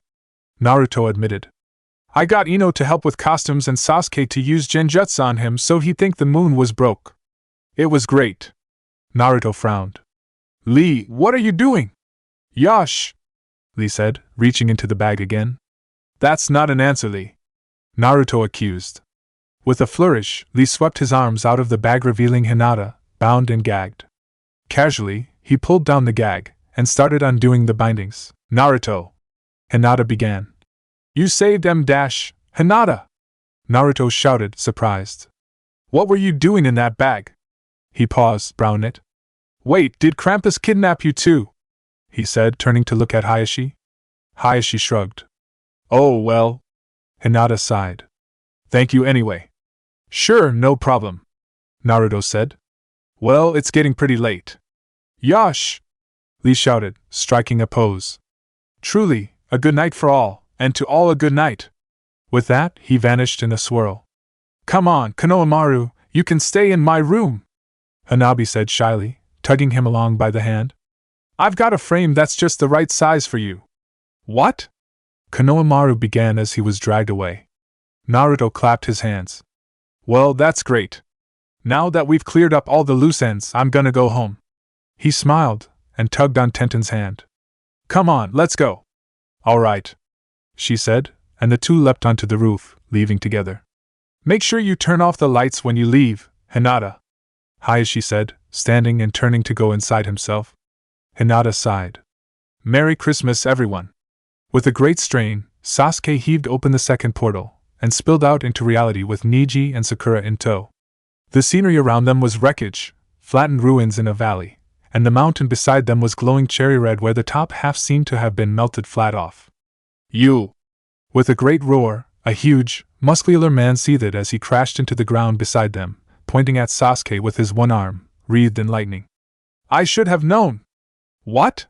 Naruto admitted. I got Ino to help with costumes and Sasuke to use genjutsu on him so he'd think the moon was broke. It was great. Naruto frowned. Lee, what are you doing? Yosh! Lee said, reaching into the bag again. That's not an answer, Lee. Naruto accused. With a flourish, Lee swept his arms out of the bag revealing Hinata, bound and gagged. Casually, he pulled down the gag, and started undoing the bindings. Naruto! Hinata began. You saved Hinata! Naruto shouted, surprised. What were you doing in that bag? He paused, brown it. Wait, did Krampus kidnap you too? He said, turning to look at Hayashi. Hayashi shrugged. Oh well. Hinata sighed. Thank you anyway. Sure, no problem, Naruto said. Well, it's getting pretty late. Yosh! Lee shouted, striking a pose. Truly, a good night for all, and to all a good night. With that, he vanished in a swirl. Come on, Konohamaru, you can stay in my room, Hanabi said shyly, tugging him along by the hand. I've got a frame that's just the right size for you. What? Konohamaru began as he was dragged away. Naruto clapped his hands. Well, that's great. Now that we've cleared up all the loose ends, I'm gonna go home. He smiled, and tugged on Tenten's hand. Come on, let's go. All right, she said, and the two leapt onto the roof, leaving together. Make sure you turn off the lights when you leave, Hinata. Hi, she said, standing and turning to go inside himself. Hinata sighed. Merry Christmas, everyone. With a great strain, Sasuke heaved open the second portal, and spilled out into reality with Niji and Sakura in tow. The scenery around them was wreckage, flattened ruins in a valley, and the mountain beside them was glowing cherry red where the top half seemed to have been melted flat off. You! With a great roar, a huge, muscular man seethed as he crashed into the ground beside them, pointing at Sasuke with his one arm, wreathed in lightning. I should have known! What?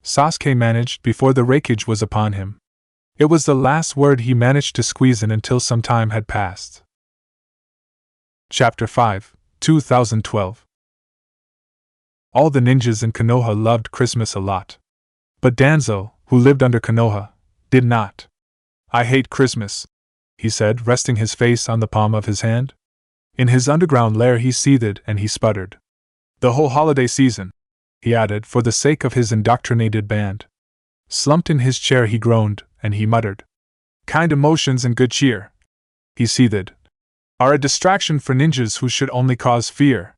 Sasuke managed before the wreckage was upon him. It was the last word he managed to squeeze in until some time had passed. Chapter 5, 2012. All the ninjas in Konoha loved Christmas a lot. But Danzo, who lived under Konoha, did not. I hate Christmas, he said, resting his face on the palm of his hand. In his underground lair he seethed and he sputtered. The whole holiday season, he added, for the sake of his indoctrinated band. Slumped in his chair he groaned, and he muttered. Kind emotions and good cheer, he seethed, are a distraction for ninjas who should only cause fear.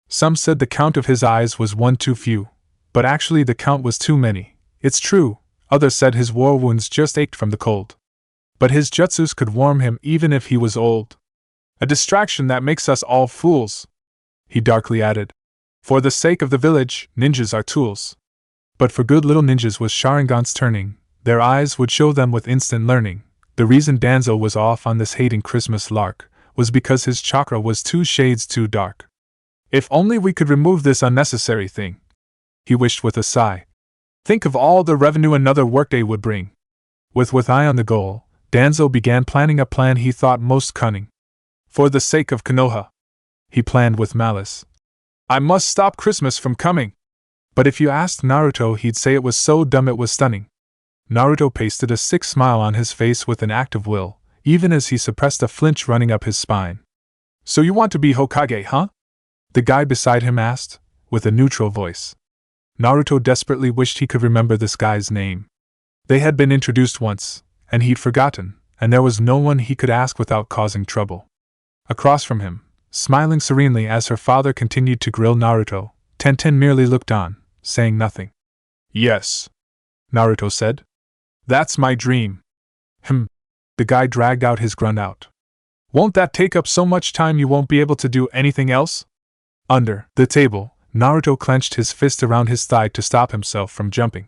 Some said the count of his eyes was one too few, but actually the count was too many. It's true, others said his war wounds just ached from the cold. But his jutsus could warm him even if he was old. A distraction that makes us all fools, he darkly added. For the sake of the village, ninjas are tools. But for good little ninjas with Sharingan's turning, their eyes would show them with instant learning. The reason Danzo was off on this hating Christmas lark was because his chakra was 2 shades too dark. If only we could remove this unnecessary thing, he wished with a sigh. Think of all the revenue another workday would bring. With eye on the goal, Danzo began planning a plan he thought most cunning. For the sake of Konoha, he planned with malice. I must stop Christmas from coming. But if you asked Naruto, he'd say it was so dumb it was stunning. Naruto pasted a sick smile on his face with an act of will, even as he suppressed a flinch running up his spine. So you want to be Hokage, huh? The guy beside him asked, with a neutral voice. Naruto desperately wished he could remember this guy's name. They had been introduced once, and he'd forgotten, and there was no one he could ask without causing trouble. Across from him, smiling serenely as her father continued to grill Naruto, Tenten merely looked on, saying nothing. Yes, Naruto said. That's my dream. The guy dragged out his grunt out. Won't that take up so much time you won't be able to do anything else? Under the table, Naruto clenched his fist around his thigh to stop himself from jumping.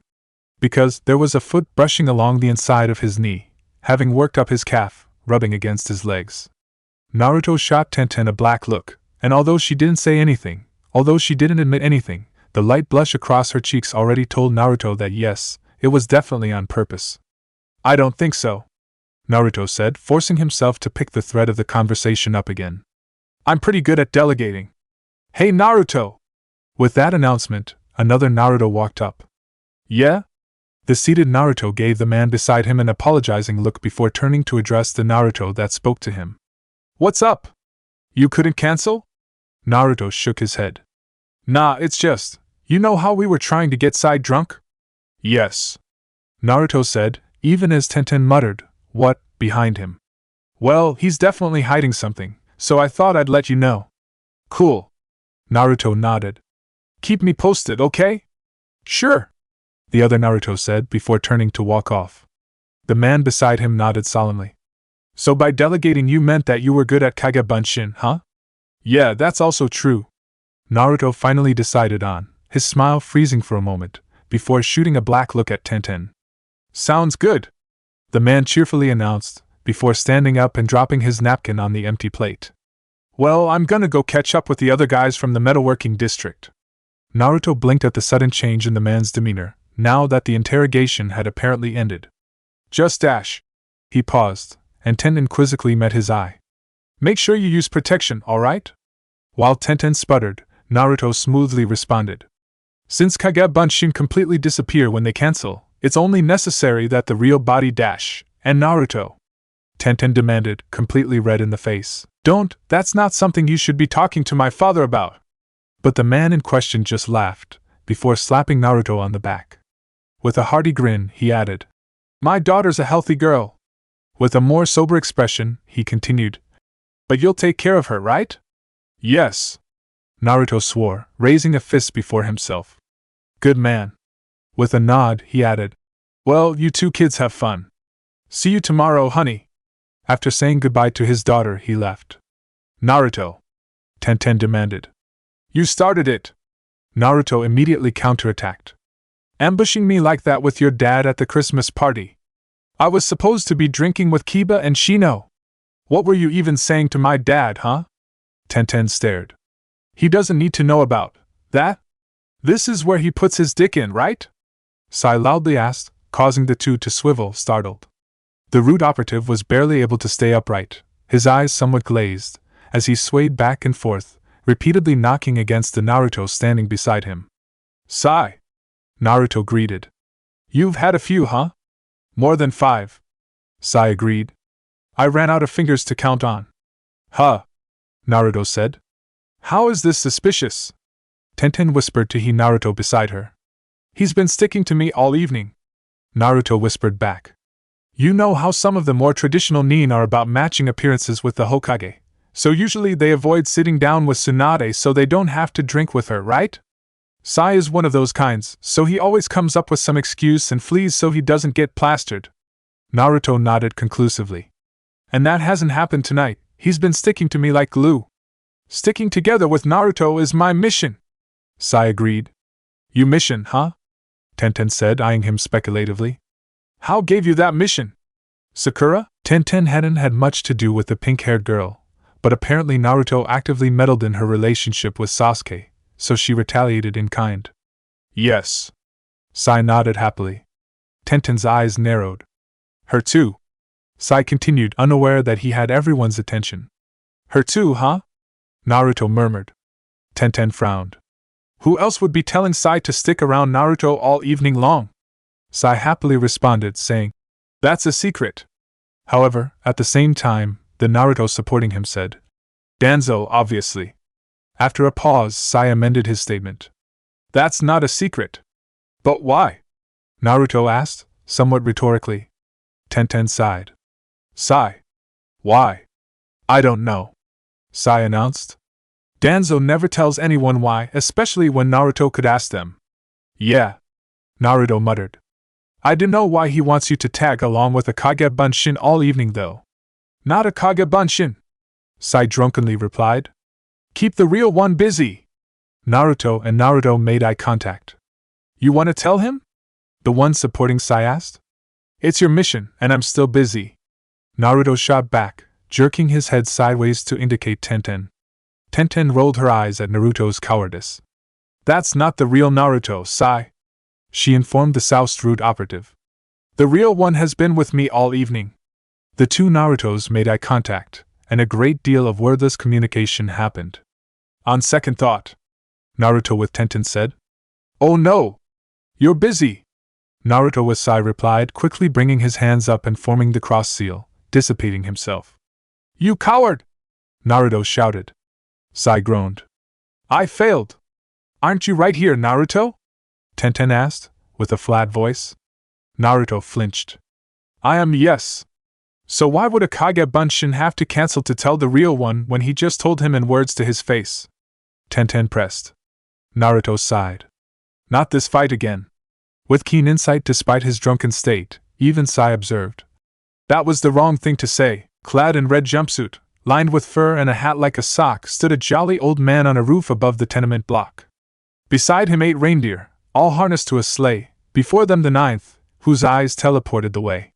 Because there was a foot brushing along the inside of his knee, having worked up his calf, rubbing against his legs. Naruto shot Tenten a black look, and although she didn't say anything, although she didn't admit anything, the light blush across her cheeks already told Naruto that yes, it was definitely on purpose. I don't think so, Naruto said, forcing himself to pick the thread of the conversation up again. I'm pretty good at delegating. Hey Naruto! With that announcement, another Naruto walked up. Yeah? The seated Naruto gave the man beside him an apologizing look before turning to address the Naruto that spoke to him. What's up? You couldn't cancel? Naruto shook his head. Nah, it's just, you know how we were trying to get side drunk? Yes, Naruto said, even as Tenten muttered, what, behind him. Well, he's definitely hiding something, so I thought I'd let you know. Cool. Naruto nodded. Keep me posted, okay? Sure, the other Naruto said before turning to walk off. The man beside him nodded solemnly. So by delegating you meant that you were good at Kage Bunshin, huh? Yeah, that's also true. Naruto finally decided on, his smile freezing for a moment, before shooting a black look at Tenten. Sounds good, the man cheerfully announced, before standing up and dropping his napkin on the empty plate. Well, I'm gonna go catch up with the other guys from the metalworking district. Naruto blinked at the sudden change in the man's demeanor, now that the interrogation had apparently ended. Just dash. He paused, and Tenten quizzically met his eye. Make sure you use protection, alright? While Tenten sputtered, Naruto smoothly responded. Since Kage Bunshin completely disappear when they cancel, it's only necessary that the real body dash, and Naruto. Tenten demanded, completely red in the face. Don't, that's not something you should be talking to my father about. But the man in question just laughed, before slapping Naruto on the back. With a hearty grin, he added, My daughter's a healthy girl. With a more sober expression, he continued. But you'll take care of her, right? Yes. Naruto swore, raising a fist before himself. Good man. With a nod, he added, well, you two kids have fun. See you tomorrow, honey. After saying goodbye to his daughter, he left. Naruto, Tenten demanded. You started it. Naruto immediately counterattacked. Ambushing me like that with your dad at the Christmas party. I was supposed to be drinking with Kiba and Shino. What were you even saying to my dad, huh? Tenten stared. He doesn't need to know about that. This is where he puts his dick in, right? Sai loudly asked, causing the two to swivel, startled. The rude operative was barely able to stay upright, his eyes somewhat glazed, as he swayed back and forth, repeatedly knocking against the Naruto standing beside him. Sai! Naruto greeted. You've had a few, huh? More than 5. Sai agreed. I ran out of fingers to count on. Huh? Naruto said. How is this suspicious? Tenten whispered to Naruto beside her. He's been sticking to me all evening. Naruto whispered back. You know how some of the more traditional nin are about matching appearances with the Hokage, so usually they avoid sitting down with Tsunade so they don't have to drink with her, right? Sai is one of those kinds, so he always comes up with some excuse and flees so he doesn't get plastered. Naruto nodded conclusively. And that hasn't happened tonight, he's been sticking to me like glue. Sticking together with Naruto is my mission. Sai agreed. You mission, huh? Tenten said, eyeing him speculatively. How gave you that mission? Sakura? Tenten hadn't had much to do with the pink-haired girl, but apparently Naruto actively meddled in her relationship with Sasuke, so she retaliated in kind. Yes. Sai nodded happily. Tenten's eyes narrowed. Her too. Sai continued, unaware that he had everyone's attention. Her too, huh? Naruto murmured. Tenten frowned. Who else would be telling Sai to stick around Naruto all evening long? Sai happily responded, saying, That's a secret. However, at the same time, the Naruto supporting him said, Danzo, obviously. After a pause, Sai amended his statement. That's not a secret. But why? Naruto asked, somewhat rhetorically. Tenten sighed. Sai. Why? I don't know. Sai announced. Danzo never tells anyone why, especially when Naruto could ask them. Yeah. Naruto muttered. I don't know why he wants you to tag along with a Kage Bunshin all evening though. Not a Kage Bunshin. Sai drunkenly replied. Keep the real one busy. Naruto and Naruto made eye contact. You want to tell him? The one supporting Sai asked. It's your mission, and I'm still busy. Naruto shot back, jerking his head sideways to indicate Tenten. Tenten rolled her eyes at Naruto's cowardice. That's not the real Naruto, Sai. She informed the Soust Root operative. The real one has been with me all evening. The two Narutos made eye contact, and a great deal of wordless communication happened. On second thought, Naruto with Tenten said. Oh no! You're busy! Naruto with Sai replied, quickly bringing his hands up and forming the cross seal, dissipating himself. You coward! Naruto shouted. Sai groaned. I failed! Aren't you right here, Naruto? Tenten asked, with a flat voice. Naruto flinched. I am, yes. So why would a Kage Bunshin have to cancel to tell the real one when he just told him in words to his face? Tenten pressed. Naruto sighed. Not this fight again. With keen insight despite his drunken state, even Sai observed. That was the wrong thing to say. Clad in red jumpsuit, lined with fur and a hat like a sock, stood a jolly old man on a roof above the tenement block. Beside him 8 reindeer, all harnessed to a sleigh, before them the 9th, whose eyes teleported the way.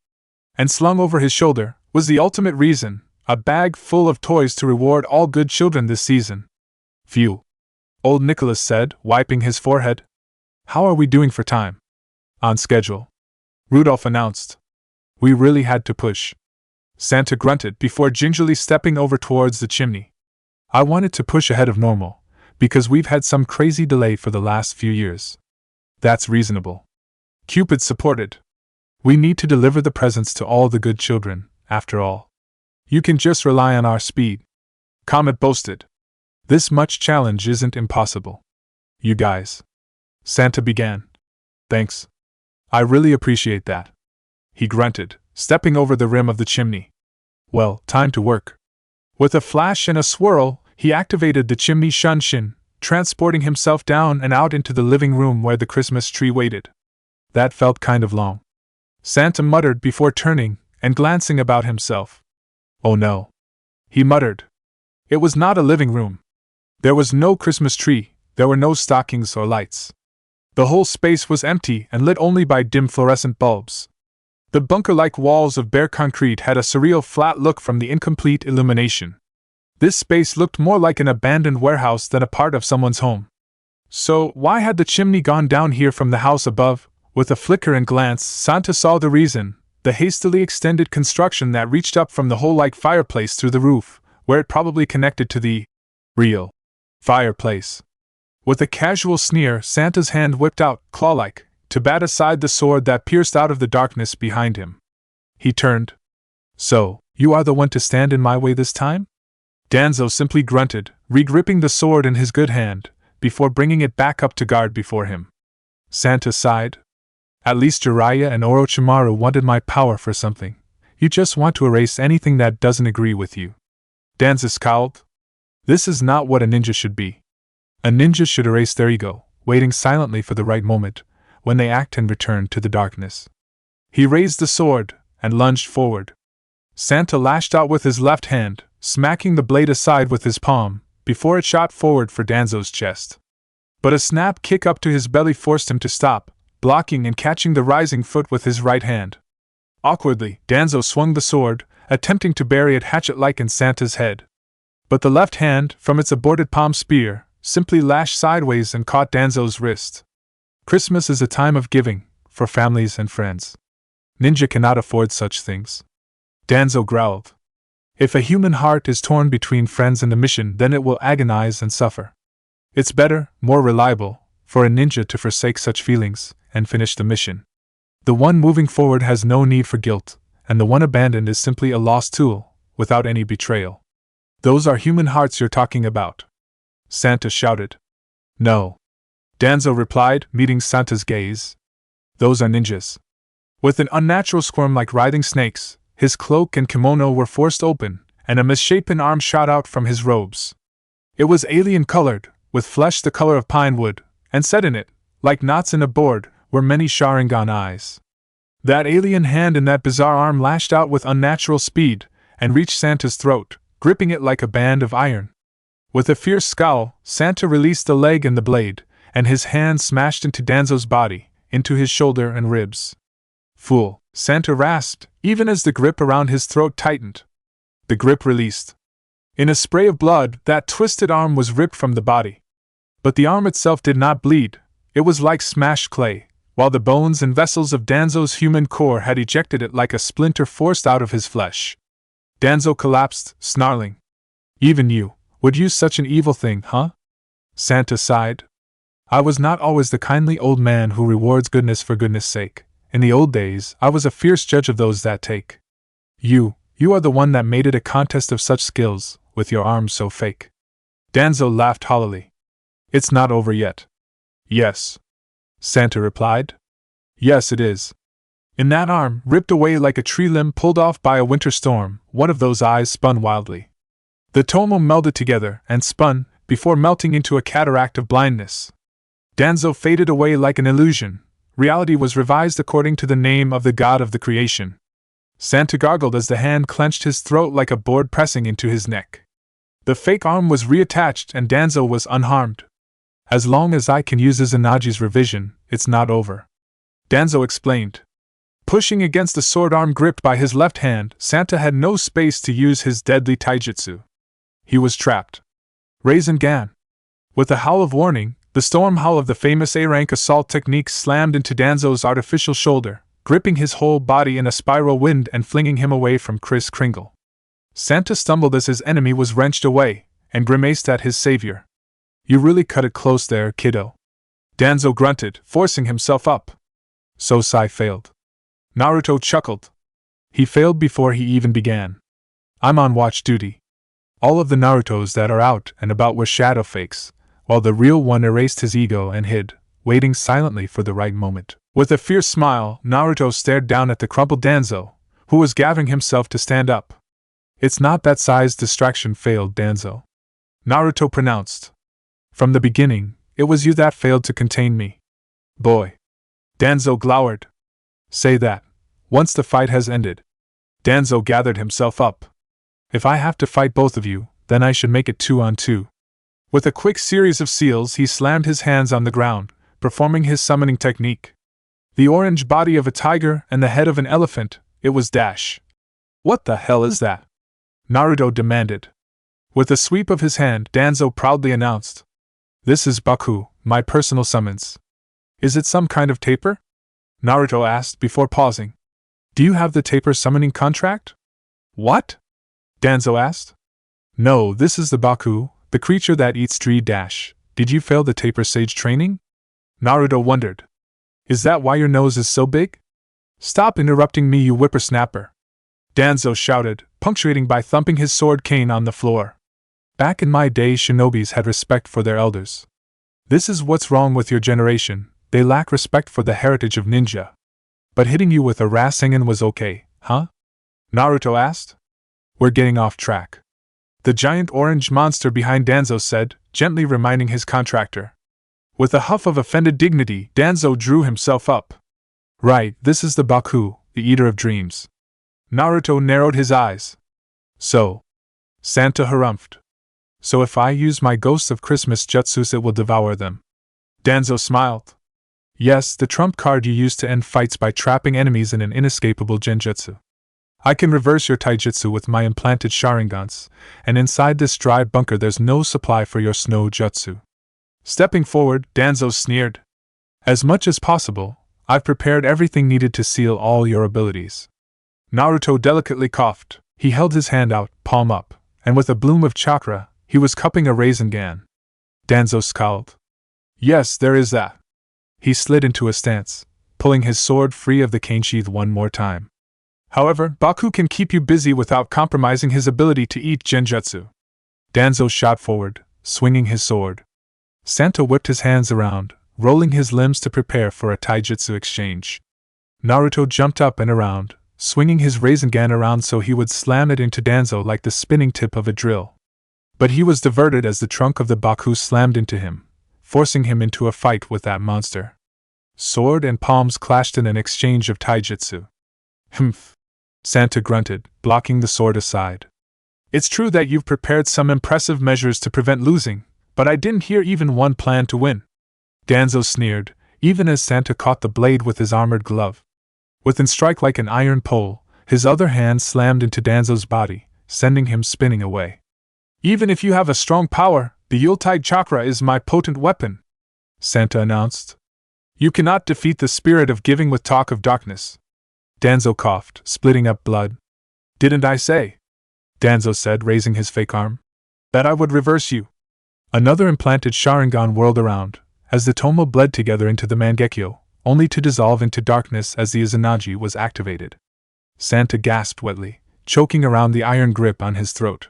And slung over his shoulder was the ultimate reason, a bag full of toys to reward all good children this season. Phew. Old Nicholas said, wiping his forehead. How are we doing for time? On schedule. Rudolph announced. We really had to push. Santa grunted before gingerly stepping over towards the chimney. I wanted to push ahead of normal, because we've had some crazy delay for the last few years. That's reasonable. Cupid supported. We need to deliver the presents to all the good children, after all. You can just rely on our speed. Comet boasted. This much challenge isn't impossible. You guys. Santa began. Thanks. I really appreciate that. he grunted, stepping over the rim of the chimney. Well, time to work. With a flash and a swirl, he activated the chimney shunshin, transporting himself down and out into the living room where the Christmas tree waited. That felt kind of long. Santa muttered before turning and glancing about himself. Oh no. He muttered. It was not a living room. There was no Christmas tree, there were no stockings or lights. The whole space was empty and lit only by dim fluorescent bulbs. The bunker-like walls of bare concrete had a surreal flat look from the incomplete illumination. This space looked more like an abandoned warehouse than a part of someone's home. So, why had the chimney gone down here from the house above? With a flicker and glance, Santa saw the reason: the hastily extended construction that reached up from the hole-like fireplace through the roof, where it probably connected to the real fireplace. With a casual sneer, Santa's hand whipped out, claw-like, to bat aside the sword that pierced out of the darkness behind him. He turned. So, you are the one to stand in my way this time? Danzo simply grunted, re-gripping the sword in his good hand, before bringing it back up to guard before him. Santa sighed. At least Jiraiya and Orochimaru wanted my power for something. You just want to erase anything that doesn't agree with you. Danzo scowled. This is not what a ninja should be. A ninja should erase their ego, waiting silently for the right moment, when they act and return to the darkness. He raised the sword and lunged forward. Santa lashed out with his left hand, smacking the blade aside with his palm, before it shot forward for Danzo's chest. But a snap kick up to his belly forced him to stop, blocking and catching the rising foot with his right hand. Awkwardly, Danzo swung the sword, attempting to bury it hatchet-like in Santa's head. But the left hand, from its aborted palm spear, simply lashed sideways and caught Danzo's wrist. Christmas is a time of giving, for families and friends. Ninja cannot afford such things. Danzo growled. If a human heart is torn between friends and a mission, then it will agonize and suffer. It's better, more reliable, for a ninja to forsake such feelings and finish the mission. The one moving forward has no need for guilt, and the one abandoned is simply a lost tool, without any betrayal. Those are human hearts you're talking about. Santa shouted. No. Danzo replied, meeting Santa's gaze. Those are ninjas. With an unnatural squirm like writhing snakes, his cloak and kimono were forced open, and a misshapen arm shot out from his robes. It was alien-colored, with flesh the color of pine wood, and set in it, like knots in a board, were many Sharingan eyes. That alien hand and that bizarre arm lashed out with unnatural speed, and reached Santa's throat, gripping it like a band of iron. With a fierce scowl, Santa released the leg and the blade, and his hand smashed into Danzo's body, into his shoulder and ribs. Fool, Santa rasped, even as the grip around his throat tightened. The grip released. In a spray of blood, that twisted arm was ripped from the body. But the arm itself did not bleed. It was like smashed clay, while the bones and vessels of Danzo's human core had ejected it like a splinter forced out of his flesh. Danzo collapsed, snarling. Even you would use such an evil thing, huh? Santa sighed. I was not always the kindly old man who rewards goodness for goodness' sake. In the old days, I was a fierce judge of those that take. You are the one that made it a contest of such skills, with your arms so fake. Danzo laughed hollowly. It's not over yet. Yes. Santa replied. Yes, it is. In that arm, ripped away like a tree limb pulled off by a winter storm, one of those eyes spun wildly. The tomo melded together and spun, before melting into a cataract of blindness. Danzo faded away like an illusion. Reality was revised according to the name of the god of the creation. Santa gargled as the hand clenched his throat like a board pressing into his neck. The fake arm was reattached and Danzo was unharmed. As long as I can use Izanagi's revision, it's not over. Danzo explained. Pushing against the sword arm gripped by his left hand, Santa had no space to use his deadly taijutsu. He was trapped. Rasengan. With a howl of warning, the storm howl of the famous A-rank assault technique slammed into Danzo's artificial shoulder, gripping his whole body in a spiral wind and flinging him away from Kris Kringle. Santa stumbled as his enemy was wrenched away, and grimaced at his savior. You really cut it close there, kiddo. Danzo grunted, forcing himself up. Sosai failed. Naruto chuckled. He failed before he even began. I'm on watch duty. All of the Narutos that are out and about were shadow fakes, while the real one erased his ego and hid, waiting silently for the right moment. With a fierce smile, Naruto stared down at the crumpled Danzo, who was gathering himself to stand up. It's not that size distraction failed, Danzo, Naruto pronounced. From the beginning, it was you that failed to contain me. Boy. Danzo glowered. Say that. Once the fight has ended. Danzo gathered himself up. If I have to fight both of you, then I should make it 2-on-2. With a quick series of seals, he slammed his hands on the ground, performing his summoning technique. The orange body of a tiger and the head of an elephant, it was Dash. What the hell is that? Naruto demanded. With a sweep of his hand, Danzo proudly announced. This is Baku, my personal summons. Is it some kind of taper? Naruto asked before pausing. Do you have the taper summoning contract? What? Danzo asked. No, this is the Baku, the creature that eats tree. Dash. Did you fail the taper sage training? Naruto wondered. Is that why your nose is so big? Stop interrupting me, you whippersnapper! Danzo shouted, punctuating by thumping his sword cane on the floor. Back in my day, shinobis had respect for their elders. This is what's wrong with your generation, they lack respect for the heritage of ninja. But hitting you with a Rasengan was okay, huh? Naruto asked. We're getting off track. The giant orange monster behind Danzo said, gently reminding his contractor. With a huff of offended dignity, Danzo drew himself up. Right, this is the Baku, the eater of dreams. Naruto narrowed his eyes. So. Santa harumphed. So if I use my Ghosts of Christmas jutsus, it will devour them. Danzo smiled. Yes, the trump card you use to end fights by trapping enemies in an inescapable genjutsu. I can reverse your taijutsu with my implanted Sharingans, and inside this dry bunker there's no supply for your snow jutsu. Stepping forward, Danzo sneered. As much as possible, I've prepared everything needed to seal all your abilities. Naruto delicately coughed. He held his hand out, palm up, and with a bloom of chakra, he was cupping a Rasengan. Danzo scowled. Yes, there is that. He slid into a stance, pulling his sword free of the cane sheath one more time. However, Baku can keep you busy without compromising his ability to eat genjutsu. Danzo shot forward, swinging his sword. Santa whipped his hands around, rolling his limbs to prepare for a taijutsu exchange. Naruto jumped up and around, swinging his Rasengan around so he would slam it into Danzo like the spinning tip of a drill. But he was diverted as the trunk of the Baku slammed into him, forcing him into a fight with that monster. Sword and palms clashed in an exchange of taijutsu. Humph! Santa grunted, blocking the sword aside. It's true that you've prepared some impressive measures to prevent losing, but I didn't hear even one plan to win. Danzo sneered, even as Santa caught the blade with his armored glove. With an strike like an iron pole, his other hand slammed into Danzo's body, sending him spinning away. Even if you have a strong power, the Yuletide chakra is my potent weapon, Santa announced. You cannot defeat the spirit of giving with talk of darkness. Danzo coughed, spitting up blood. Didn't I say, Danzo said, raising his fake arm, that I would reverse you? Another implanted Sharingan whirled around, as the Tomo bled together into the Mangekyo, only to dissolve into darkness as the Izanagi was activated. Santa gasped wetly, choking around the iron grip on his throat.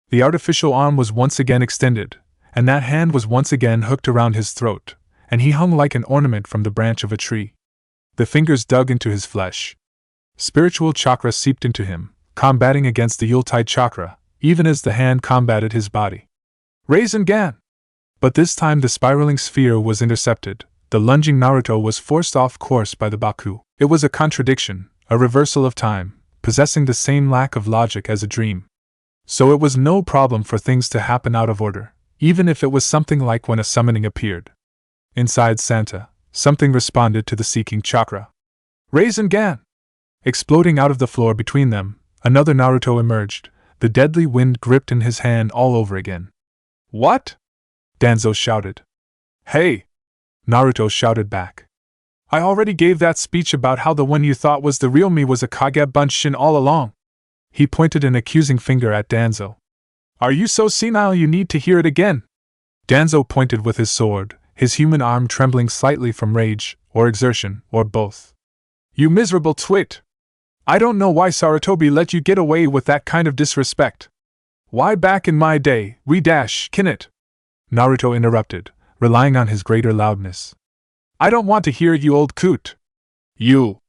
The artificial arm was once again extended, and that hand was once again hooked around his throat, and he hung like an ornament from the branch of a tree. The fingers dug into his flesh. Spiritual chakra seeped into him, combating against the Yuletide chakra, even as the hand combated his body. Rasengan! But this time the spiraling sphere was intercepted. The lunging Naruto was forced off course by the Baku. It was a contradiction, a reversal of time, possessing the same lack of logic as a dream. So it was no problem for things to happen out of order, even if it was something like when a summoning appeared. Inside Santa, something responded to the seeking chakra. Rasengan! Exploding out of the floor between them, another Naruto emerged, the deadly wind gripped in his hand all over again. What? Danzo shouted. Hey! Naruto shouted back. I already gave that speech about how the one you thought was the real me was a Kagebunshin all along. He pointed an accusing finger at Danzo. Are you so senile you need to hear it again? Danzo pointed with his sword, his human arm trembling slightly from rage, or exertion, or both. You miserable twit! I don't know why Sarutobi let you get away with that kind of disrespect. Why back in my day, we dash, kin it? Naruto interrupted, relying on his greater loudness. I don't want to hear it, you old coot. You!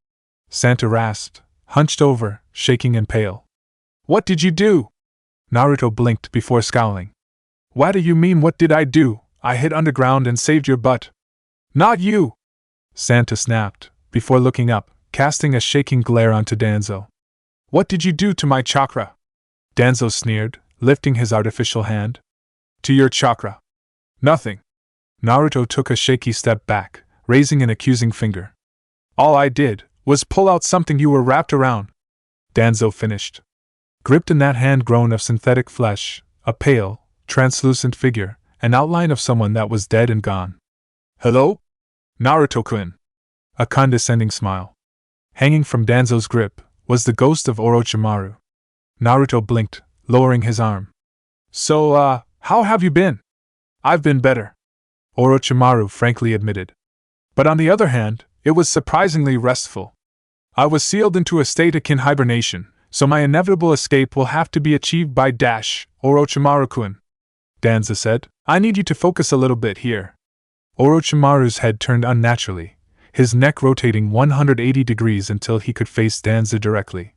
Santa rasped, hunched over, shaking and pale. What did you do? Naruto blinked before scowling. What do you mean, what did I do? I hid underground and saved your butt. Not you! Santa snapped, before looking up, casting a shaking glare onto Danzo. What did you do to my chakra? Danzo sneered, lifting his artificial hand. To your chakra? Nothing. Naruto took a shaky step back, raising an accusing finger. All I did was pull out something you were wrapped around. Danzo finished. Gripped in that hand grown of synthetic flesh, a pale, translucent figure, an outline of someone that was dead and gone. Hello? Naruto-kun. A condescending smile. Hanging from Danzo's grip was the ghost of Orochimaru. Naruto blinked, lowering his arm. So, how have you been? I've been better, Orochimaru frankly admitted. But on the other hand, it was surprisingly restful. I was sealed into a state akin hibernation, so my inevitable escape will have to be achieved by Orochimaru-kun. Danzo said, I need you to focus a little bit here. Orochimaru's head turned unnaturally, his neck rotating 180 degrees until he could face Danzo directly.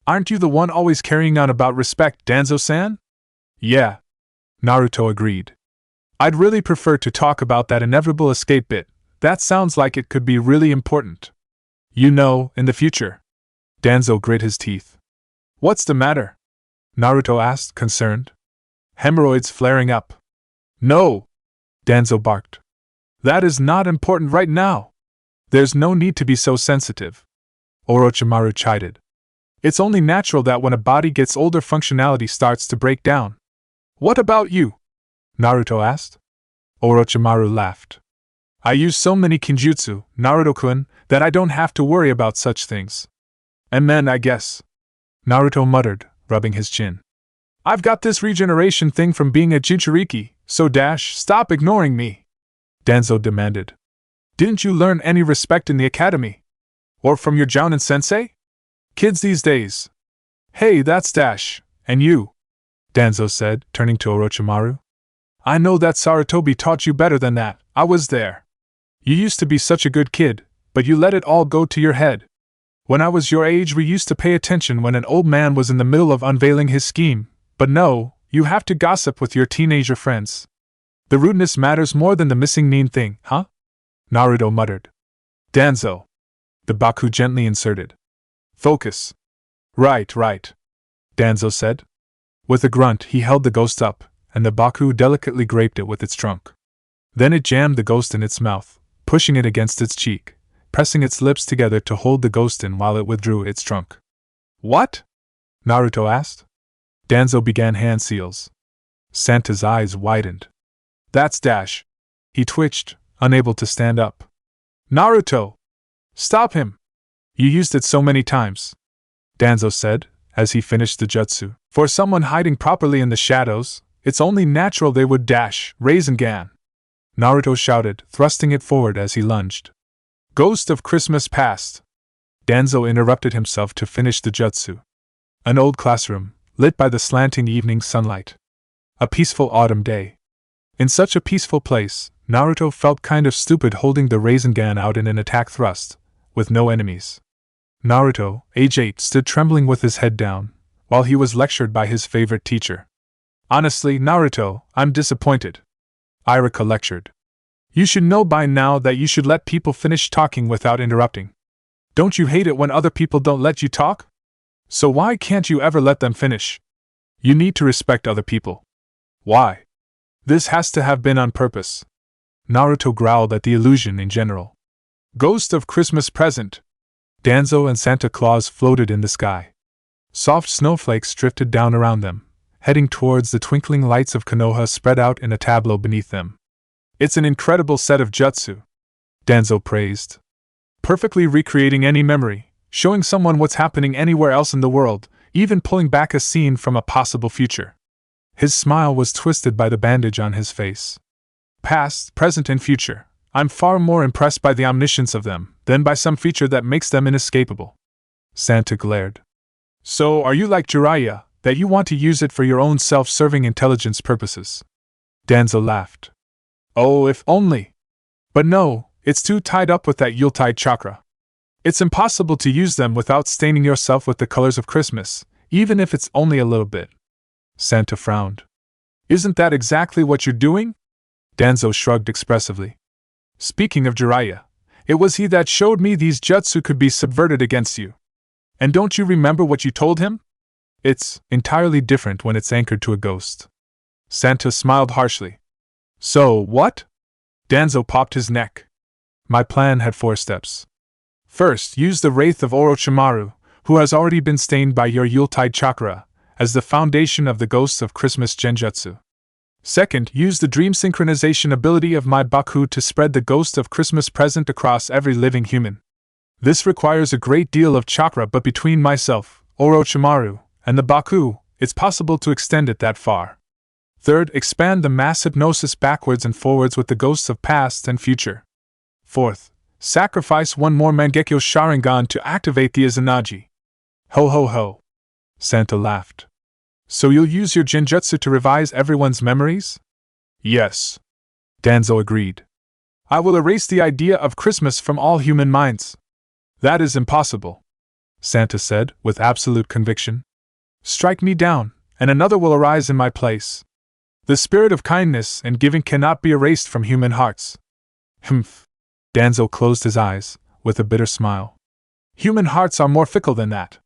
Aren't you the one always carrying on about respect, Danzo-san? Yeah. Naruto agreed. I'd really prefer to talk about that inevitable escape bit. That sounds like it could be really important. You know, in the future. Danzo grit his teeth. What's the matter? Naruto asked, concerned. Hemorrhoids flaring up. No! Danzo barked. That is not important right now. There's no need to be so sensitive. Orochimaru chided. It's only natural that when a body gets older functionality starts to break down. What about you? Naruto asked. Orochimaru laughed. I use so many kinjutsu, Naruto-kun, that I don't have to worry about such things. And men, I guess. Naruto muttered, rubbing his chin. I've got this regeneration thing from being a Jinchuriki, so stop ignoring me. Danzo demanded. Didn't you learn any respect in the academy? Or from your Jounin sensei? Kids these days. Hey, that's and you? Danzo said, turning to Orochimaru. I know that Sarutobi taught you better than that, I was there. You used to be such a good kid, but you let it all go to your head. When I was your age we used to pay attention when an old man was in the middle of unveiling his scheme, but no, you have to gossip with your teenager friends. The rudeness matters more than the missing nin thing, huh? Naruto muttered. Danzo. The Baku gently inserted. Focus. Right. Danzo said. With a grunt he held the ghost up, and the Baku delicately graped it with its trunk. Then it jammed the ghost in its mouth, pushing it against its cheek, pressing its lips together to hold the ghost in while it withdrew its trunk. What? Naruto asked. Danzo began hand seals. Santa's eyes widened. That's He twitched, unable to stand up. Naruto! Stop him! You used it so many times, Danzo said, as he finished the jutsu. For someone hiding properly in the shadows, it's only natural they would Rasengan. Naruto shouted, thrusting it forward as he lunged. Ghost of Christmas Past! Danzo interrupted himself to finish the jutsu. An old classroom, lit by the slanting evening sunlight. A peaceful autumn day. In such a peaceful place, Naruto felt kind of stupid holding the Rasengan out in an attack thrust, with no enemies. Naruto, age 8, stood trembling with his head down, while he was lectured by his favorite teacher. Honestly, Naruto, I'm disappointed. Irika lectured. You should know by now that you should let people finish talking without interrupting. Don't you hate it when other people don't let you talk? So why can't you ever let them finish? You need to respect other people. Why? This has to have been on purpose. Naruto growled at the illusion in general. Ghost of Christmas Present! Danzo and Santa Claus floated in the sky. Soft snowflakes drifted down around them, heading towards the twinkling lights of Konoha spread out in a tableau beneath them. It's an incredible set of jutsu, Danzo praised. Perfectly recreating any memory, showing someone what's happening anywhere else in the world, even pulling back a scene from a possible future. His smile was twisted by the bandage on his face. Past, present, and future. I'm far more impressed by the omniscience of them than by some feature that makes them inescapable. Santa glared. So, are you like Jiraiya, that you want to use it for your own self-serving intelligence purposes? Danzo laughed. Oh, if only! But no, It's too tied up with that Yuletide chakra. It's impossible to use them without staining yourself with the colors of Christmas, even if it's only a little bit. Santa frowned. Isn't that exactly what you're doing? Danzo shrugged expressively. Speaking of Jiraiya, it was he that showed me these jutsu could be subverted against you. And don't you remember what you told him? It's entirely different when it's anchored to a ghost. Santa smiled harshly. So, what? Danzo popped his neck. My plan had 4 steps. First, use the Wraith of Orochimaru, who has already been stained by your Yuletide chakra, as the foundation of the Ghosts of Christmas Genjutsu. Second, use the dream synchronization ability of my Baku to spread the Ghost of Christmas present across every living human. This requires a great deal of chakra, but between myself, Orochimaru, and the Baku, it's possible to extend it that far. Third, expand the mass hypnosis backwards and forwards with the ghosts of past and future. Fourth, sacrifice one more Mangekyo Sharingan to activate the Izanagi. Ho ho ho. Santa laughed. So you'll use your Genjutsu to revise everyone's memories? Yes. Danzo agreed. I will erase the idea of Christmas from all human minds. That is impossible, Santa said, with absolute conviction. Strike me down, and another will arise in my place. The spirit of kindness and giving cannot be erased from human hearts. Humph. Danzo closed his eyes, with a bitter smile. Human hearts are more fickle than that.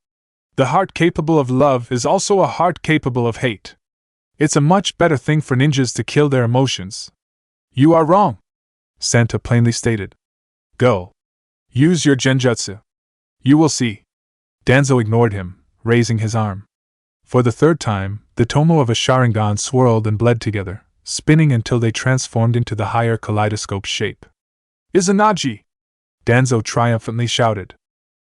The heart capable of love is also a heart capable of hate. It's a much better thing for ninjas to kill their emotions. You are wrong, Santa plainly stated. Go. Use your Genjutsu. You will see. Danzo ignored him, raising his arm. For the 3rd time, the tomo of a Sharingan swirled and bled together, spinning until they transformed into the higher kaleidoscope shape. Izanagi! Danzo triumphantly shouted.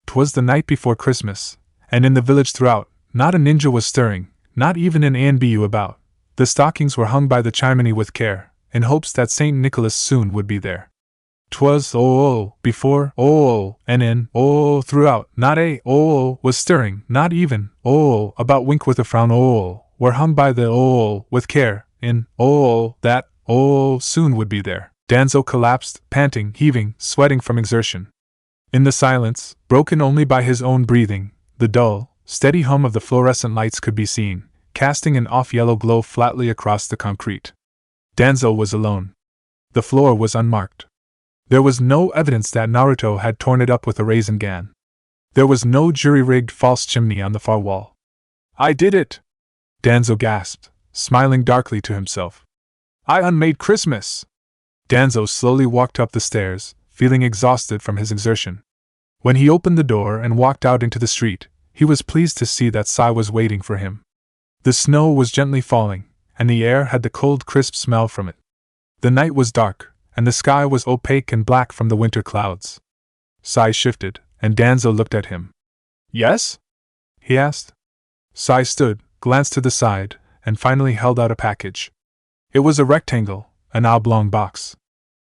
'Twas the night before Christmas, and in the village throughout, not a ninja was stirring, not even an ANBU about. The stockings were hung by the chimney with care, in hopes that St. Nicholas soon would be there. 'Twas before and in throughout, not a was stirring, not even about wink with a frown were hung by the with care, in that soon would be there. Danzo collapsed, panting, heaving, sweating from exertion. In the silence, broken only by his own breathing, the dull, steady hum of the fluorescent lights could be seen, casting an off-yellow glow flatly across the concrete. Danzo was alone. The floor was unmarked. There was no evidence that Naruto had torn it up with a Rasengan. There was no jury-rigged false chimney on the far wall. I did it! Danzo gasped, smiling darkly to himself. I unmade Christmas! Danzo slowly walked up the stairs, feeling exhausted from his exertion. When he opened the door and walked out into the street, he was pleased to see that Sai was waiting for him. The snow was gently falling, and the air had the cold, crisp smell from it. The night was dark, and the sky was opaque and black from the winter clouds. Sai shifted, and Danzo looked at him. Yes? He asked. Sai stood, glanced to the side, and finally held out a package. It was a rectangle, an oblong box.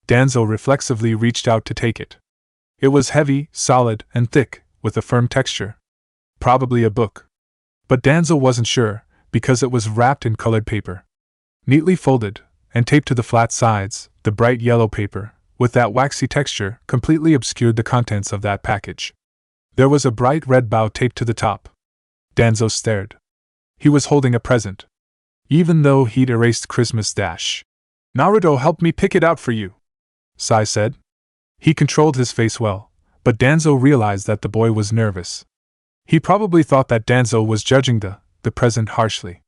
Danzo reflexively reached out to take it. It was heavy, solid, and thick, with a firm texture. Probably a book. But Danzo wasn't sure, because it was wrapped in colored paper. Neatly folded, and taped to the flat sides, the bright yellow paper, with that waxy texture, completely obscured the contents of that package. There was a bright red bow taped to the top. Danzo stared. He was holding a present. Even though he'd erased Christmas dash. Naruto helped me pick it out for you, Sai said. He controlled his face well, but Danzo realized that the boy was nervous. He probably thought that Danzo was judging the present harshly.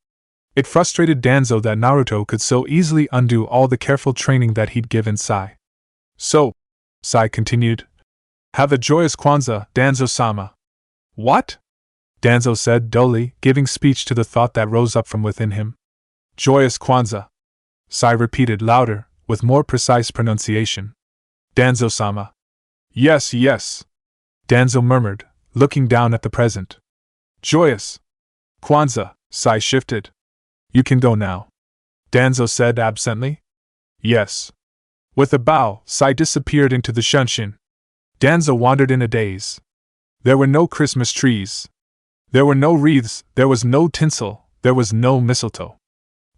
It frustrated Danzo that Naruto could so easily undo all the careful training that he'd given Sai. So, Sai continued, have a joyous Kwanzaa, Danzo-sama. What? Danzo said dully, giving speech to the thought that rose up from within him. Joyous Kwanzaa. Sai repeated louder, with more precise pronunciation. Danzo-sama. Yes, yes. Danzo murmured, looking down at the present. Joyous Kwanzaa, Sai shifted. You can go now, Danzo said absently. Yes. With a bow, Sai disappeared into the shunshin. Danzo wandered in a daze. There were no Christmas trees. There were no wreaths, there was no tinsel, there was no mistletoe.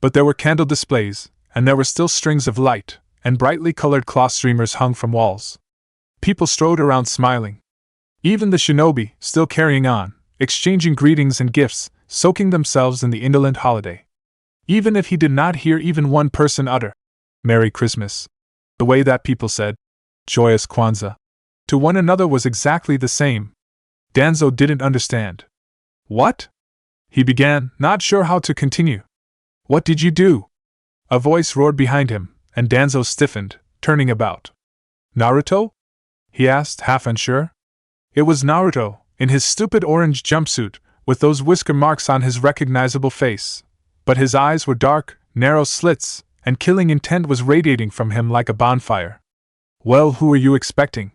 But there were candle displays, and there were still strings of light, and brightly colored cloth streamers hung from walls. People strode around smiling. Even the shinobi, still carrying on, exchanging greetings and gifts, soaking themselves in the indolent holiday. Even if he did not hear even one person utter, "Merry Christmas," the way that people said, "Joyous Kwanzaa," to one another was exactly the same. Danzo didn't understand. "What?" he began, not sure how to continue. "What did you do?" A voice roared behind him, and Danzo stiffened, turning about. "Naruto?" he asked, half unsure. It was Naruto, in his stupid orange jumpsuit, with those whisker marks on his recognizable face. But his eyes were dark, narrow slits, and killing intent was radiating from him like a bonfire. "Well, who are you expecting?"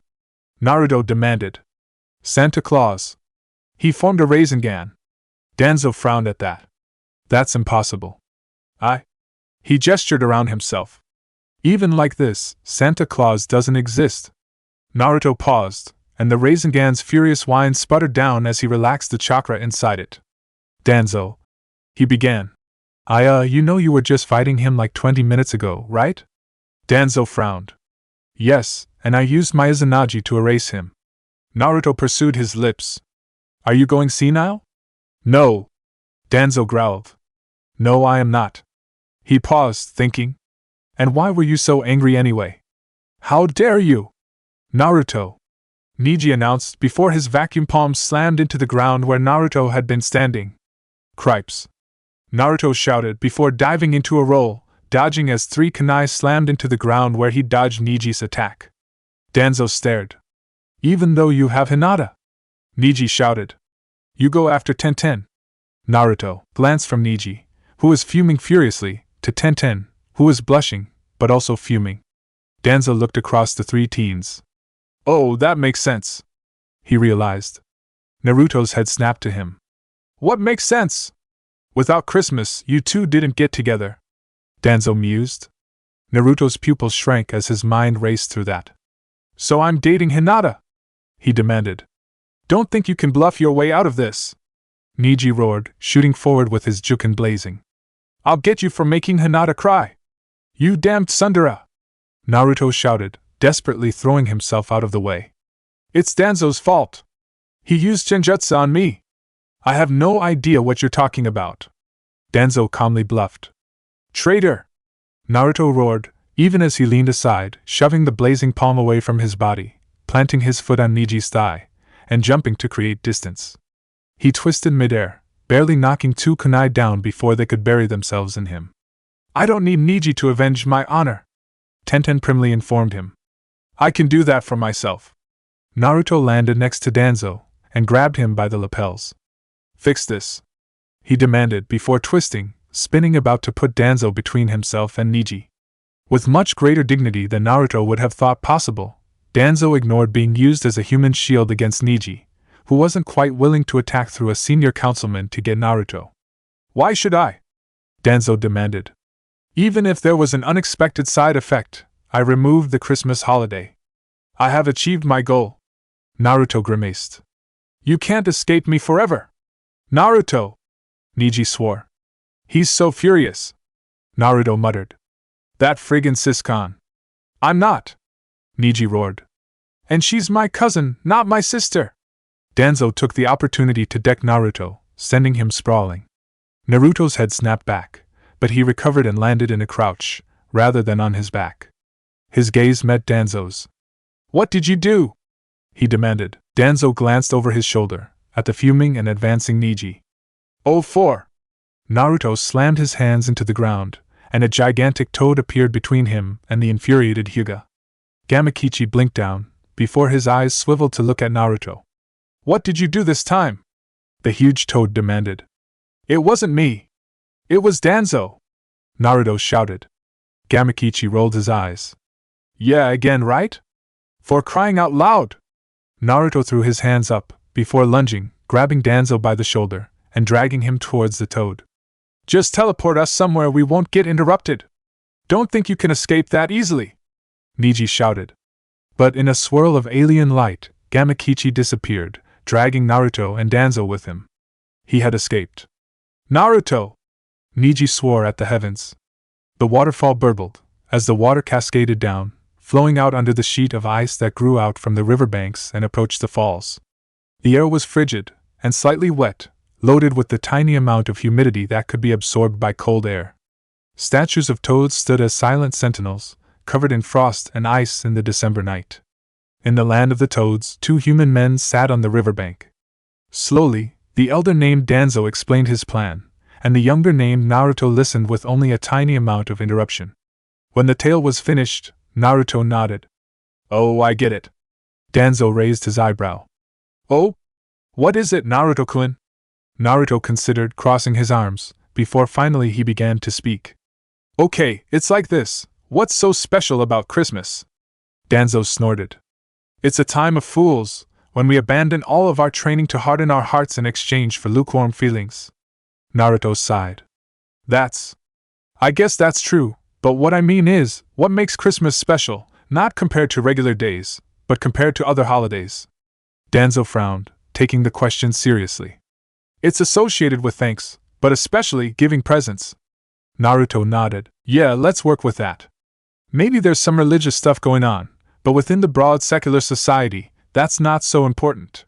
Naruto demanded. "Santa Claus." He formed a Rasengan. Danzo frowned at that. "That's impossible." He gestured around himself. "Even like this, Santa Claus doesn't exist." Naruto paused, and the Rasengan's furious whine sputtered down as he relaxed the chakra inside it. "Danzo," he began. You know you were just fighting him like 20 minutes ago, right?" Danzo frowned. "Yes, and I used my Izanagi to erase him." Naruto pursued his lips. "Are you going senile?" "No." Danzo growled. "No, I am not." He paused, thinking. "And why were you so angry anyway?" "How dare you!" "Naruto," Neji announced before his vacuum palm slammed into the ground where Naruto had been standing. "Cripes!" Naruto shouted before diving into a roll, dodging as 3 kunai slammed into the ground where he dodged Neji's attack. Danzo stared. "Even though you have Hinata?" Neji shouted. "You go after Tenten." Naruto glanced from Neji, who was fuming furiously, to Tenten, who was blushing, but also fuming. Danzo looked across the 3 teens. "Oh, that makes sense," he realized. Naruto's head snapped to him. "What makes sense? Without Christmas, you two didn't get together," Danzo mused. Naruto's pupils shrank as his mind raced through that. "So I'm dating Hinata?" he demanded. "Don't think you can bluff your way out of this," Neji roared, shooting forward with his Juken blazing. "I'll get you for making Hinata cry. You damned tsundere!" Naruto shouted, desperately throwing himself out of the way. "It's Danzo's fault. He used genjutsu on me. I have no idea what you're talking about," Danzo calmly bluffed. "Traitor!" Naruto roared, even as he leaned aside, shoving the blazing palm away from his body, planting his foot on Niji's thigh, and jumping to create distance. He twisted midair, barely knocking 2 kunai down before they could bury themselves in him. "I don't need Neji to avenge my honor," Tenten primly informed him. "I can do that for myself." Naruto landed next to Danzo, and grabbed him by the lapels. "Fix this," he demanded before twisting, spinning about to put Danzo between himself and Neji. With much greater dignity than Naruto would have thought possible, Danzo ignored being used as a human shield against Neji, who wasn't quite willing to attack through a senior councilman to get Naruto. "Why should I?" Danzo demanded. "Even if there was an unexpected side effect, I removed the Christmas holiday. I have achieved my goal." Naruto grimaced. "You can't escape me forever." "Naruto!" Neji swore. "He's so furious," Naruto muttered. "That friggin' Siscon." "I'm not," Neji roared. "And she's my cousin, not my sister." Danzo took the opportunity to deck Naruto, sending him sprawling. Naruto's head snapped back, but he recovered and landed in a crouch, rather than on his back. His gaze met Danzo's. "What did you do?" he demanded. Danzo glanced over his shoulder, at the fuming and advancing Neji. "Oh, 4. Naruto slammed his hands into the ground, and a gigantic toad appeared between him and the infuriated Hyuga. Gamakichi blinked down, before his eyes swiveled to look at Naruto. "What did you do this time?" the huge toad demanded. "It wasn't me. It was Danzo," Naruto shouted. Gamakichi rolled his eyes. "Yeah, again, right? For crying out loud!" Naruto threw his hands up, before lunging, grabbing Danzo by the shoulder, and dragging him towards the toad. "Just teleport us somewhere we won't get interrupted. Don't think you can escape that easily," Neji shouted. But in a swirl of alien light, Gamakichi disappeared, dragging Naruto and Danzo with him. He had escaped. "Naruto!" Neji swore at the heavens. The waterfall burbled, as the water cascaded down, flowing out under the sheet of ice that grew out from the riverbanks and approached the falls. The air was frigid and slightly wet, loaded with the tiny amount of humidity that could be absorbed by cold air. Statues of toads stood as silent sentinels, covered in frost and ice in the December night. In the land of the toads, 2 human men sat on the riverbank. Slowly, the elder named Danzo explained his plan, and the younger named Naruto listened with only a tiny amount of interruption. When the tale was finished, Naruto nodded. "Oh, I get it." Danzo raised his eyebrow. "Oh? What is it, Naruto-kun?" Naruto considered, crossing his arms, before finally he began to speak. "Okay, it's like this. What's so special about Christmas?" Danzo snorted. "It's a time of fools, when we abandon all of our training to harden our hearts in exchange for lukewarm feelings." Naruto sighed. I guess that's true, but what I mean is, what makes Christmas special, not compared to regular days, but compared to other holidays?" Danzo frowned, taking the question seriously. "It's associated with thanks, but especially giving presents." Naruto nodded. "Yeah, let's work with that. Maybe there's some religious stuff going on, but within the broad secular society, that's not so important.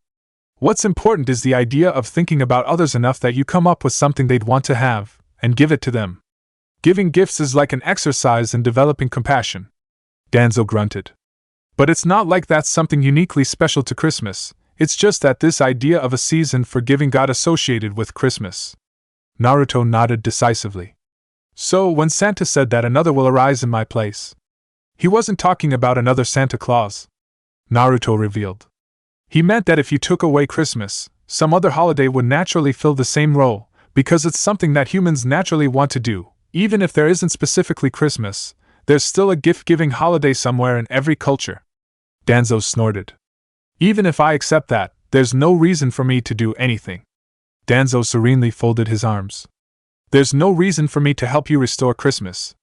What's important is the idea of thinking about others enough that you come up with something they'd want to have, and give it to them. Giving gifts is like an exercise in developing compassion." Danzo grunted. "But it's not like that's something uniquely special to Christmas, it's just that this idea of a season for giving got associated with Christmas." Naruto nodded decisively. "So, when Santa said that another will arise in my place, he wasn't talking about another Santa Claus," Naruto revealed. "He meant that if you took away Christmas, some other holiday would naturally fill the same role, because it's something that humans naturally want to do. Even if there isn't specifically Christmas, there's still a gift-giving holiday somewhere in every culture." Danzo snorted. "Even if I accept that, there's no reason for me to do anything." Danzo serenely folded his arms. "There's no reason for me to help you restore Christmas.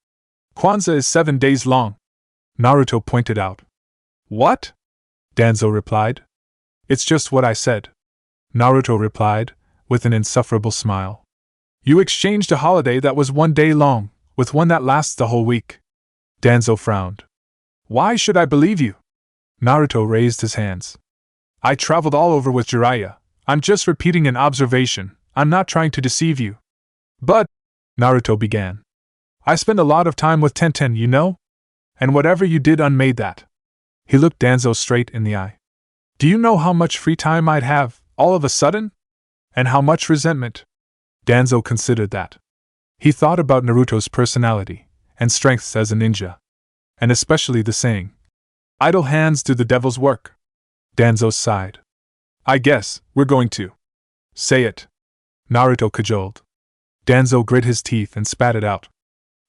Kwanzaa is 7 days long," Naruto pointed out. "What?" Danzo replied. "It's just what I said," Naruto replied, with an insufferable smile. "You exchanged a holiday that was 1 day long, with one that lasts the whole week." Danzo frowned. "Why should I believe you?" Naruto raised his hands. "I traveled all over with Jiraiya. I'm just repeating an observation, I'm not trying to deceive you." "But," Naruto began, "I spend a lot of time with Tenten, you know? And whatever you did unmade that." He looked Danzo straight in the eye. "Do you know how much free time I'd have, all of a sudden? And how much resentment?" Danzo considered that. He thought about Naruto's personality and strengths as a ninja. And especially the saying, "Idle hands do the devil's work." Danzo sighed. "I guess we're going to say it," Naruto cajoled. Danzo grit his teeth and spat it out.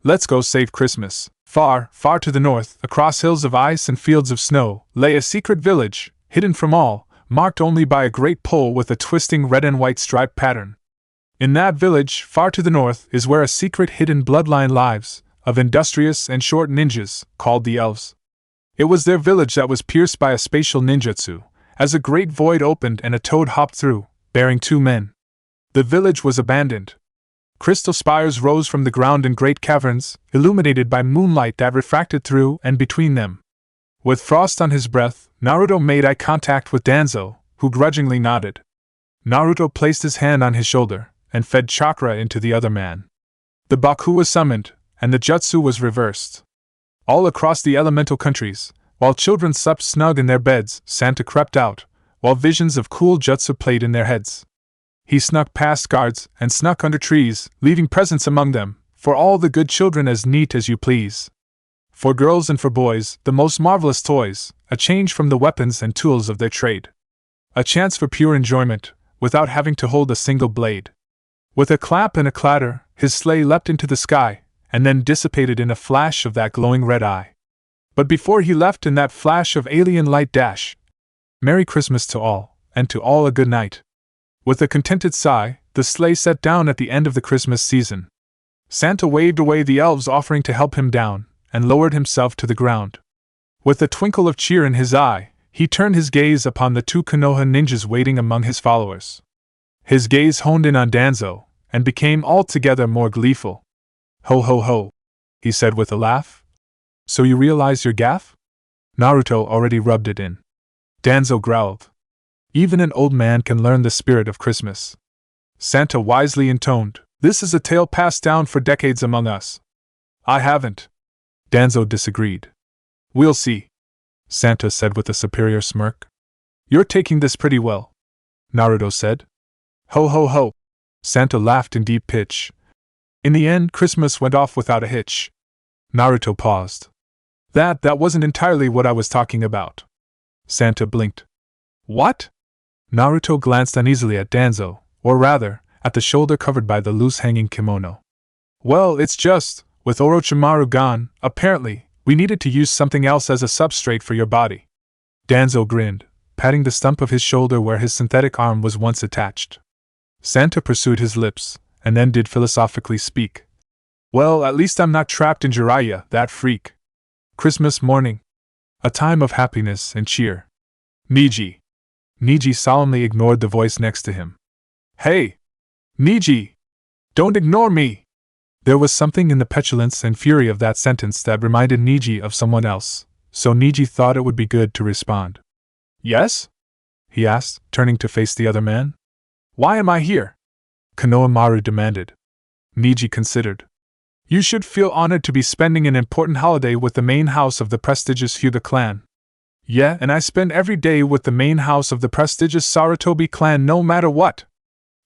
"Let's go save Christmas." Far, far to the north, across hills of ice and fields of snow, lay a secret village, hidden from all, marked only by a great pole with a twisting red and white striped pattern. In that village, far to the north, is where a secret hidden bloodline lives, of industrious and short ninjas, called the Elves. It was their village that was pierced by a spatial ninjutsu, as a great void opened and a toad hopped through, bearing 2 men. The village was abandoned. Crystal spires rose from the ground in great caverns, illuminated by moonlight that refracted through and between them. With frost on his breath, Naruto made eye contact with Danzo, who grudgingly nodded. Naruto placed his hand on his shoulder and fed chakra into the other man. The Baku was summoned, and the jutsu was reversed. All across the elemental countries, while children slept snug in their beds, Santa crept out, while visions of cool jutsu played in their heads. He snuck past guards and snuck under trees, leaving presents among them, for all the good children as neat as you please. For girls and for boys, the most marvelous toys, a change from the weapons and tools of their trade. A chance for pure enjoyment, without having to hold a single blade. With a clap and a clatter, his sleigh leapt into the sky, and then dissipated in a flash of that glowing red eye. But before he left in that flash of alien light dash, "Merry Christmas to all, and to all a good night." With a contented sigh, the sleigh set down at the end of the Christmas season. Santa waved away the elves offering to help him down, and lowered himself to the ground. With a twinkle of cheer in his eye, he turned his gaze upon the 2 Konoha ninjas waiting among his followers. His gaze honed in on Danzo, and became altogether more gleeful. "Ho ho ho," he said with a laugh. "So you realize your gaffe?" Naruto already rubbed it in. Danzo growled. Even an old man can learn the spirit of Christmas. Santa wisely intoned, "This is a tale passed down for decades among us." "I haven't." Danzo disagreed. "We'll see," Santa said with a superior smirk. "You're taking this pretty well," Naruto said. "Ho ho ho," Santa laughed in deep pitch. In the end, Christmas went off without a hitch. Naruto paused. That wasn't entirely what I was talking about." Santa blinked. "What?" Naruto glanced uneasily at Danzo, or rather, at the shoulder covered by the loose-hanging kimono. "Well, it's just, with Orochimaru gone, apparently, we needed to use something else as a substrate for your body." Danzo grinned, patting the stump of his shoulder where his synthetic arm was once attached. Santa pursued his lips, and then did philosophically speak. "Well, at least I'm not trapped in Jiraiya, that freak." Christmas morning. A time of happiness and cheer. "Niji." Niji solemnly ignored the voice next to him. "Hey! Niji! Don't ignore me!" There was something in the petulance and fury of that sentence that reminded Niji of someone else, so Niji thought it would be good to respond. "Yes?" he asked, turning to face the other man. "Why am I here?" Konohamaru demanded. Niji considered. "You should feel honored to be spending an important holiday with the main house of the prestigious Hyuga clan." "Yeah, and I spend every day with the main house of the prestigious Sarutobi clan no matter what,"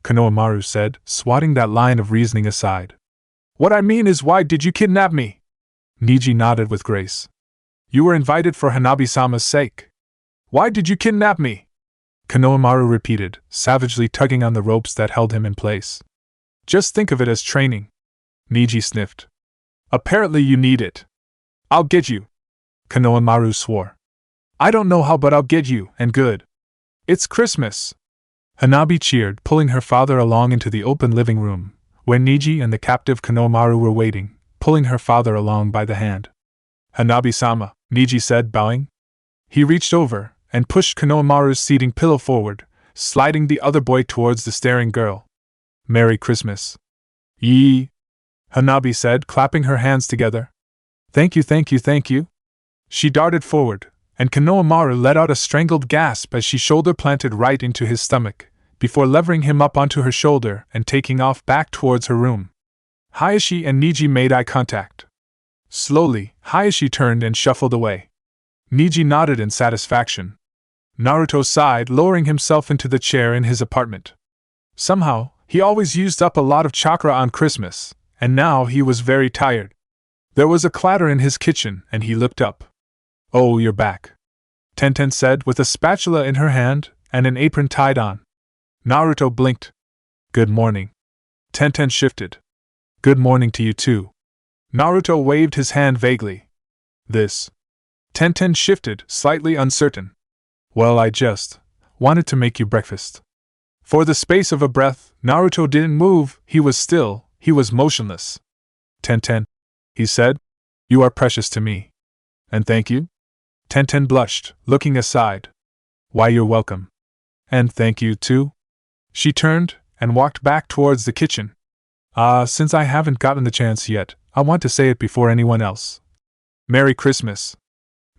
Konohamaru said, swatting that line of reasoning aside. "What I mean is, why did you kidnap me?" Niji nodded with grace. "You were invited for Hanabi-sama's sake." "Why did you kidnap me?" Konohamaru repeated, savagely tugging on the ropes that held him in place. "Just think of it as training." Niji sniffed. "Apparently you need it." "I'll get you," Konohamaru swore. "I don't know how, but I'll get you, and good. It's Christmas." Hanabi cheered, pulling her father along into the open living room, where Niji and the captive Konohamaru were waiting, pulling her father along by the hand. "Hanabi-sama," Niji said, bowing. He reached over and pushed Konohamaru's seating pillow forward, sliding the other boy towards the staring girl. "Merry Christmas." "Yee," Hanabi said, clapping her hands together. "Thank you, thank you, thank you." She darted forward, and Konohamaru let out a strangled gasp as she shoulder-planted right into his stomach, before levering him up onto her shoulder and taking off back towards her room. Hayashi and Niji made eye contact. Slowly, Hayashi turned and shuffled away. Niji nodded in satisfaction. Naruto sighed, lowering himself into the chair in his apartment. Somehow, he always used up a lot of chakra on Christmas, and now he was very tired. There was a clatter in his kitchen, and he looked up. "Oh, you're back," Tenten said, with a spatula in her hand and an apron tied on. Naruto blinked. "Good morning." Tenten shifted. "Good morning to you too." Naruto waved his hand vaguely. "This?" Tenten shifted, slightly uncertain. "Well, I just wanted to make you breakfast." For the space of a breath, Naruto didn't move, he was still, he was motionless. "Tenten," he said, "you are precious to me." "And thank you?" Tenten blushed, looking aside. "Why, you're welcome." "And thank you, too?" She turned and walked back towards the kitchen. Since I haven't gotten the chance yet, I want to say it before anyone else. Merry Christmas."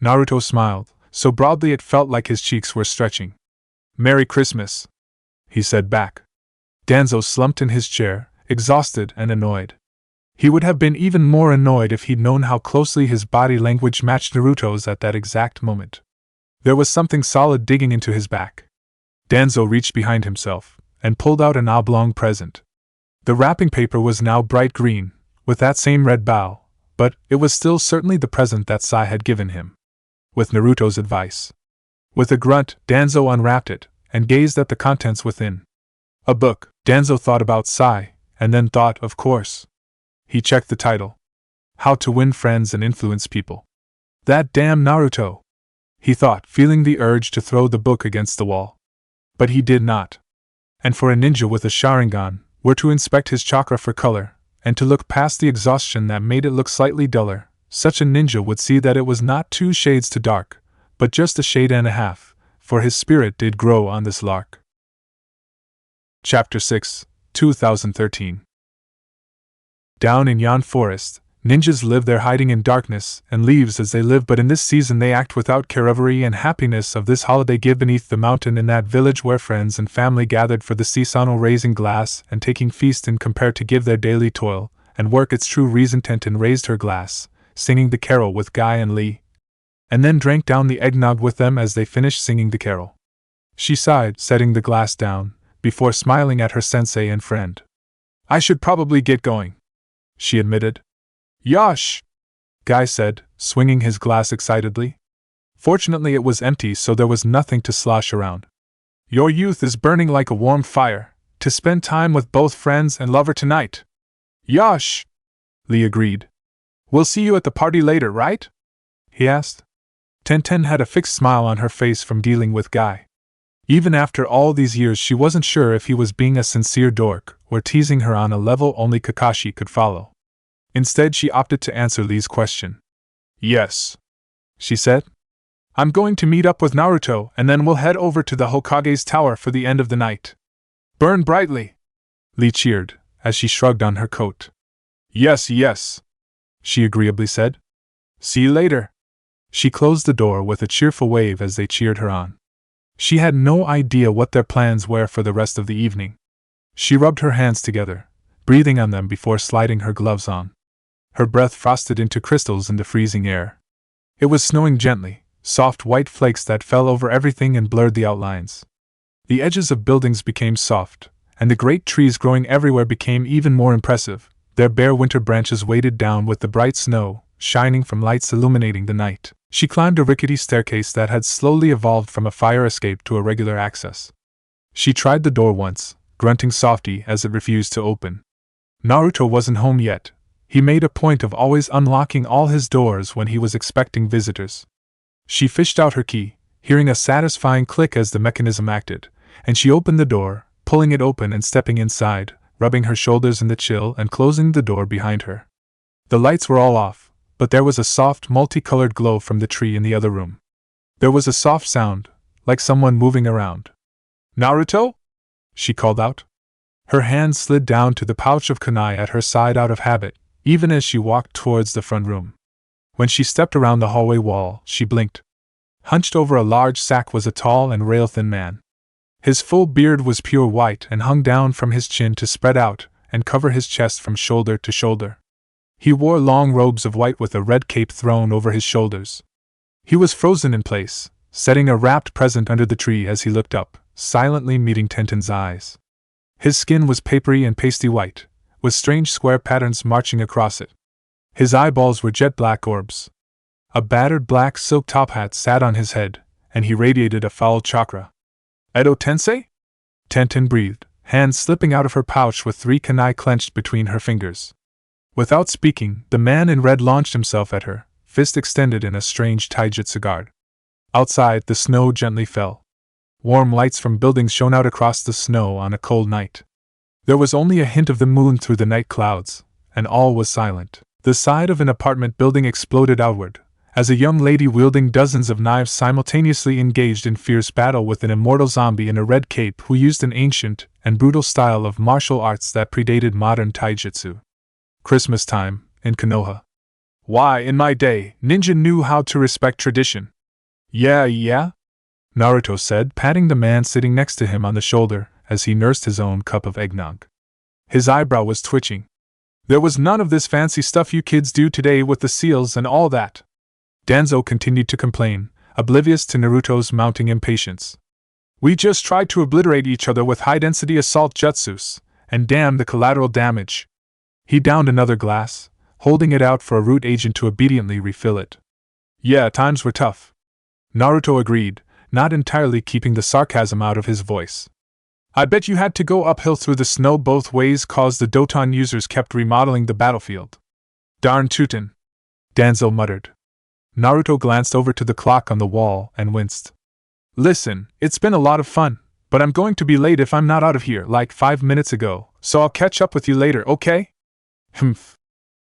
Naruto smiled, so broadly it felt like his cheeks were stretching. "Merry Christmas," he said back. Danzo slumped in his chair, exhausted and annoyed. He would have been even more annoyed if he'd known how closely his body language matched Naruto's at that exact moment. There was something solid digging into his back. Danzo reached behind himself and pulled out an oblong present. The wrapping paper was now bright green, with that same red bow, but it was still certainly the present that Sai had given him, with Naruto's advice. With a grunt, Danzo unwrapped it and gazed at the contents within. A book. Danzo thought about Sai, and then thought, of course. He checked the title. How to Win Friends and Influence People. That damn Naruto! He thought, feeling the urge to throw the book against the wall. But he did not. And for a ninja with a Sharingan, were to inspect his chakra for color, and to look past the exhaustion that made it look slightly duller, such a ninja would see that it was not 2 shades too dark, but just a shade and a half, for his spirit did grow on this lark. Chapter 6, 2013. Down in yon forest, Ninjas live there hiding in darkness, and leaves as they live, but in this season they act without care. Revelry and happiness of this holiday give beneath the mountain in that village where friends and family gathered for the seasonal raising glass and taking feast and compare to give their daily toil and work its true reason. Tenten raised her glass, singing the carol with Guy and Lee, and then drank down the eggnog with them as they finished singing the carol. She sighed, setting the glass down, before smiling at her sensei and friend. I should probably get going, she admitted. Yosh! Guy said, swinging his glass excitedly. Fortunately it was empty, so there was nothing to slosh around. Your youth is burning like a warm fire, to spend time with both friends and lover tonight. Yosh! Lee agreed. We'll see you at the party later, right? He asked. Tenten had a fixed smile on her face from dealing with Guy. Even after all these years she wasn't sure if he was being a sincere dork or teasing her on a level only Kakashi could follow. Instead she opted to answer Lee's question. Yes, she said. I'm going to meet up with Naruto and then we'll head over to the Hokage's tower for the end of the night. Burn brightly! Lee cheered, as she shrugged on her coat. Yes, yes, she agreeably said. See you later. She closed the door with a cheerful wave as they cheered her on. She had no idea what their plans were for the rest of the evening. She rubbed her hands together, breathing on them before sliding her gloves on. Her breath frosted into crystals in the freezing air. It was snowing gently, soft white flakes that fell over everything and blurred the outlines. The edges of buildings became soft, and the great trees growing everywhere became even more impressive, their bare winter branches weighted down with the bright snow, shining from lights illuminating the night. She climbed a rickety staircase that had slowly evolved from a fire escape to a regular access. She tried the door once, grunting softly as it refused to open. Naruto wasn't home yet. He made a point of always unlocking all his doors when he was expecting visitors. She fished out her key, hearing a satisfying click as the mechanism acted, and she opened the door, pulling it open and stepping inside, rubbing her shoulders in the chill and closing the door behind her. The lights were all off, but there was a soft, multicolored glow from the tree in the other room. There was a soft sound, like someone moving around. Naruto? She called out. Her hand slid down to the pouch of kunai at her side out of habit, even as she walked towards the front room. When she stepped around the hallway wall, she blinked. Hunched over a large sack was a tall and rail-thin man. His full beard was pure white and hung down from his chin to spread out and cover his chest from shoulder to shoulder. He wore long robes of white with a red cape thrown over his shoulders. He was frozen in place, setting a wrapped present under the tree as he looked up, silently meeting Tenten's eyes. His skin was papery and pasty white, with strange square patterns marching across it. His eyeballs were jet black orbs. A battered black silk top hat sat on his head, and he radiated a foul chakra. Edo Tensei? Tenten breathed, hands slipping out of her pouch with 3 kunai clenched between her fingers. Without speaking, the man in red launched himself at her, fist extended in a strange taijutsu guard. Outside, the snow gently fell. Warm lights from buildings shone out across the snow on a cold night. There was only a hint of the moon through the night clouds, and all was silent. The side of an apartment building exploded outward, as a young lady wielding dozens of knives simultaneously engaged in fierce battle with an immortal zombie in a red cape who used an ancient and brutal style of martial arts that predated modern taijutsu. Christmas time, in Konoha. Why, in my day, ninja knew how to respect tradition. Yeah? Naruto said, patting the man sitting next to him on the shoulder as he nursed his own cup of eggnog. His eyebrow was twitching. There was none of this fancy stuff you kids do today with the seals and all that. Danzo continued to complain, oblivious to Naruto's mounting impatience. We just tried to obliterate each other with high-density assault jutsus, and damn the collateral damage. He downed another glass, holding it out for a root agent to obediently refill it. Yeah, times were tough. Naruto agreed, not entirely keeping the sarcasm out of his voice. I bet you had to go uphill through the snow both ways cause the Doton users kept remodeling the battlefield. Darn tootin', Danzo muttered. Naruto glanced over to the clock on the wall and winced. Listen, it's been a lot of fun, but I'm going to be late if I'm not out of here like 5 minutes ago, so I'll catch up with you later, okay? Humph,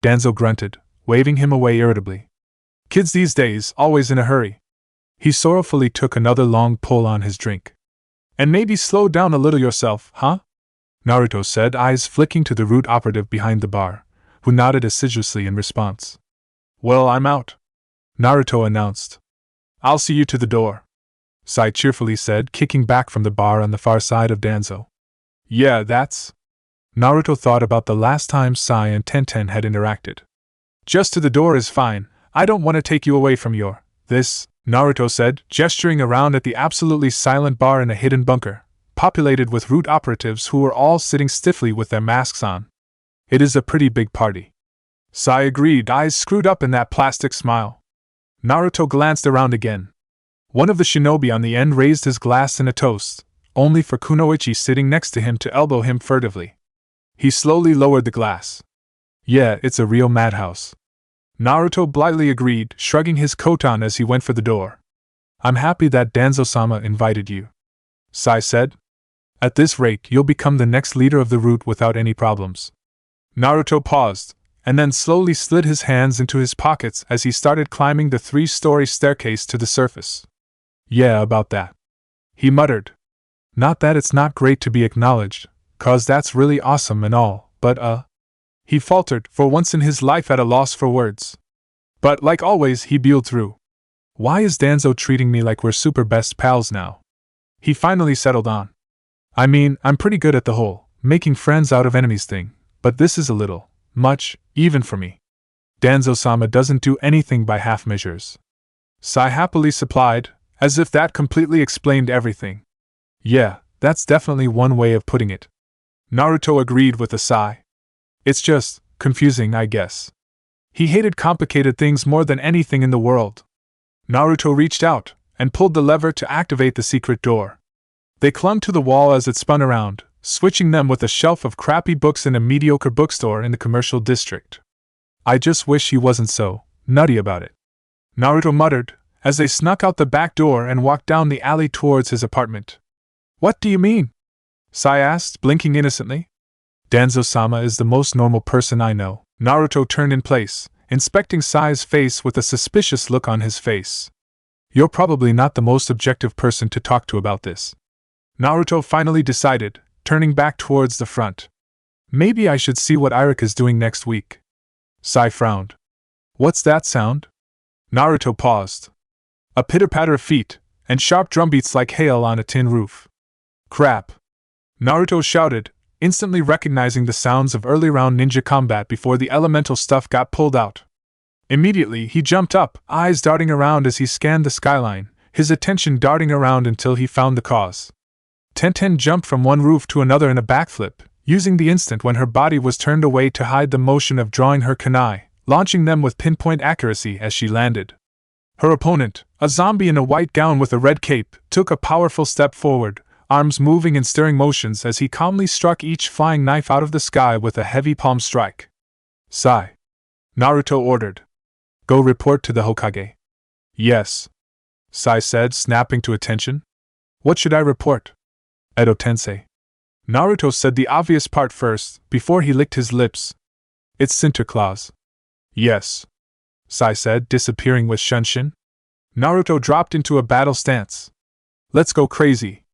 Danzo grunted, waving him away irritably. Kids these days, always in a hurry. He sorrowfully took another long pull on his drink. And maybe slow down a little yourself, huh? Naruto said, eyes flicking to the root operative behind the bar, who nodded assiduously in response. Well, I'm out, Naruto announced. I'll see you to the door, Sai cheerfully said, kicking back from the bar on the far side of Danzo. Yeah, that's... Naruto thought about the last time Sai and Tenten had interacted. Just to the door is fine, I don't want to take you away from your... this, Naruto said, gesturing around at the absolutely silent bar in a hidden bunker, populated with root operatives who were all sitting stiffly with their masks on. It is a pretty big party. Sai agreed, eyes screwed up in that plastic smile. Naruto glanced around again. One of the shinobi on the end raised his glass in a toast, only for Kunoichi sitting next to him to elbow him furtively. He slowly lowered the glass. Yeah, it's a real madhouse, Naruto blithely agreed, shrugging his kotan as he went for the door. I'm happy that Danzo-sama invited you, Sai said. At this rate, you'll become the next leader of the root without any problems. Naruto paused, and then slowly slid his hands into his pockets as he started climbing the 3-story staircase to the surface. Yeah, about that, he muttered. Not that it's not great to be acknowledged, 'cause that's really awesome and all, but he faltered, for once in his life at a loss for words. But like always, he buelled through. Why is Danzo treating me like we're super best pals now? He finally settled on. I mean, I'm pretty good at the whole making friends out of enemies thing, but this is a little much, even for me. Danzo-sama doesn't do anything by half measures, Sai happily supplied, as if that completely explained everything. Yeah, that's definitely one way of putting it, Naruto agreed with a sigh. It's just confusing, I guess. He hated complicated things more than anything in the world. Naruto reached out and pulled the lever to activate the secret door. They clung to the wall as it spun around, switching them with a shelf of crappy books in a mediocre bookstore in the commercial district. I just wish he wasn't so nutty about it, Naruto muttered, as they snuck out the back door and walked down the alley towards his apartment. What do you mean? Sai asked, blinking innocently. Danzo-sama is the most normal person I know. Naruto turned in place, inspecting Sai's face with a suspicious look on his face. You're probably not the most objective person to talk to about this, Naruto finally decided, turning back towards the front. Maybe I should see what Irika's doing next week. Sai frowned. What's that sound? Naruto paused. A pitter-patter of feet, and sharp drumbeats like hail on a tin roof. Crap! Naruto shouted, instantly recognizing the sounds of early round ninja combat before the elemental stuff got pulled out. Immediately, he jumped up, eyes darting around as he scanned the skyline, his attention darting around until he found the cause. Tenten jumped from one roof to another in a backflip, using the instant when her body was turned away to hide the motion of drawing her kunai, launching them with pinpoint accuracy as she landed. Her opponent, a zombie in a white gown with a red cape, took a powerful step forward, arms moving in stirring motions as he calmly struck each flying knife out of the sky with a heavy palm strike. Sai, Naruto ordered. Go report to the Hokage. Yes, Sai said, snapping to attention. What should I report? Edo Tensei. Naruto said the obvious part first, before he licked his lips. It's Sinterklaas. Yes, Sai said, disappearing with Shunshin. Naruto dropped into a battle stance. Let's go crazy,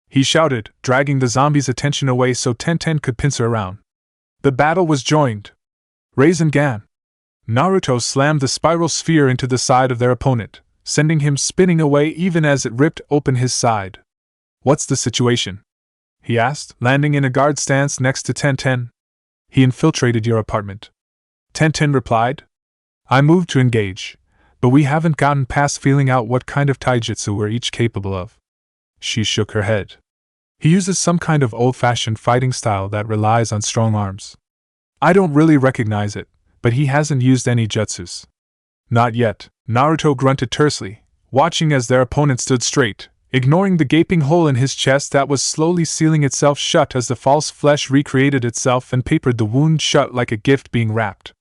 he shouted, dragging the zombie's attention away so Tenten could pincer around. The battle was joined. Rasengan. Naruto slammed the spiral sphere into the side of their opponent, sending him spinning away even as it ripped open his side. What's the situation? He asked, landing in a guard stance next to Tenten. He infiltrated your apartment, Tenten replied. I moved to engage, but we haven't gotten past feeling out what kind of taijutsu we're each capable of. She shook her head. He uses some kind of old-fashioned fighting style that relies on strong arms. I don't really recognize it, but he hasn't used any jutsus. Not yet, Naruto grunted tersely, watching as their opponent stood straight, ignoring the gaping hole in his chest that was slowly sealing itself shut as the false flesh recreated itself and papered the wound shut like a gift being wrapped.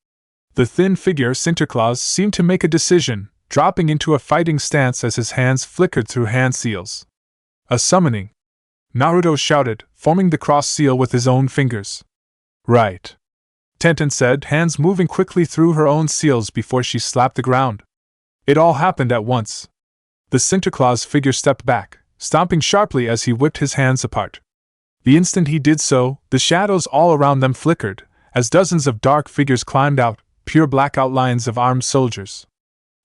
The thin figure Sinterklaas seemed to make a decision, dropping into a fighting stance as his hands flickered through hand seals. A summoning, Naruto shouted, forming the cross seal with his own fingers. Right, Tenten said, hands moving quickly through her own seals before she slapped the ground. It all happened at once. The Sinterklaas figure stepped back, stomping sharply as he whipped his hands apart. The instant he did so, the shadows all around them flickered, as dozens of dark figures climbed out, pure black outlines of armed soldiers.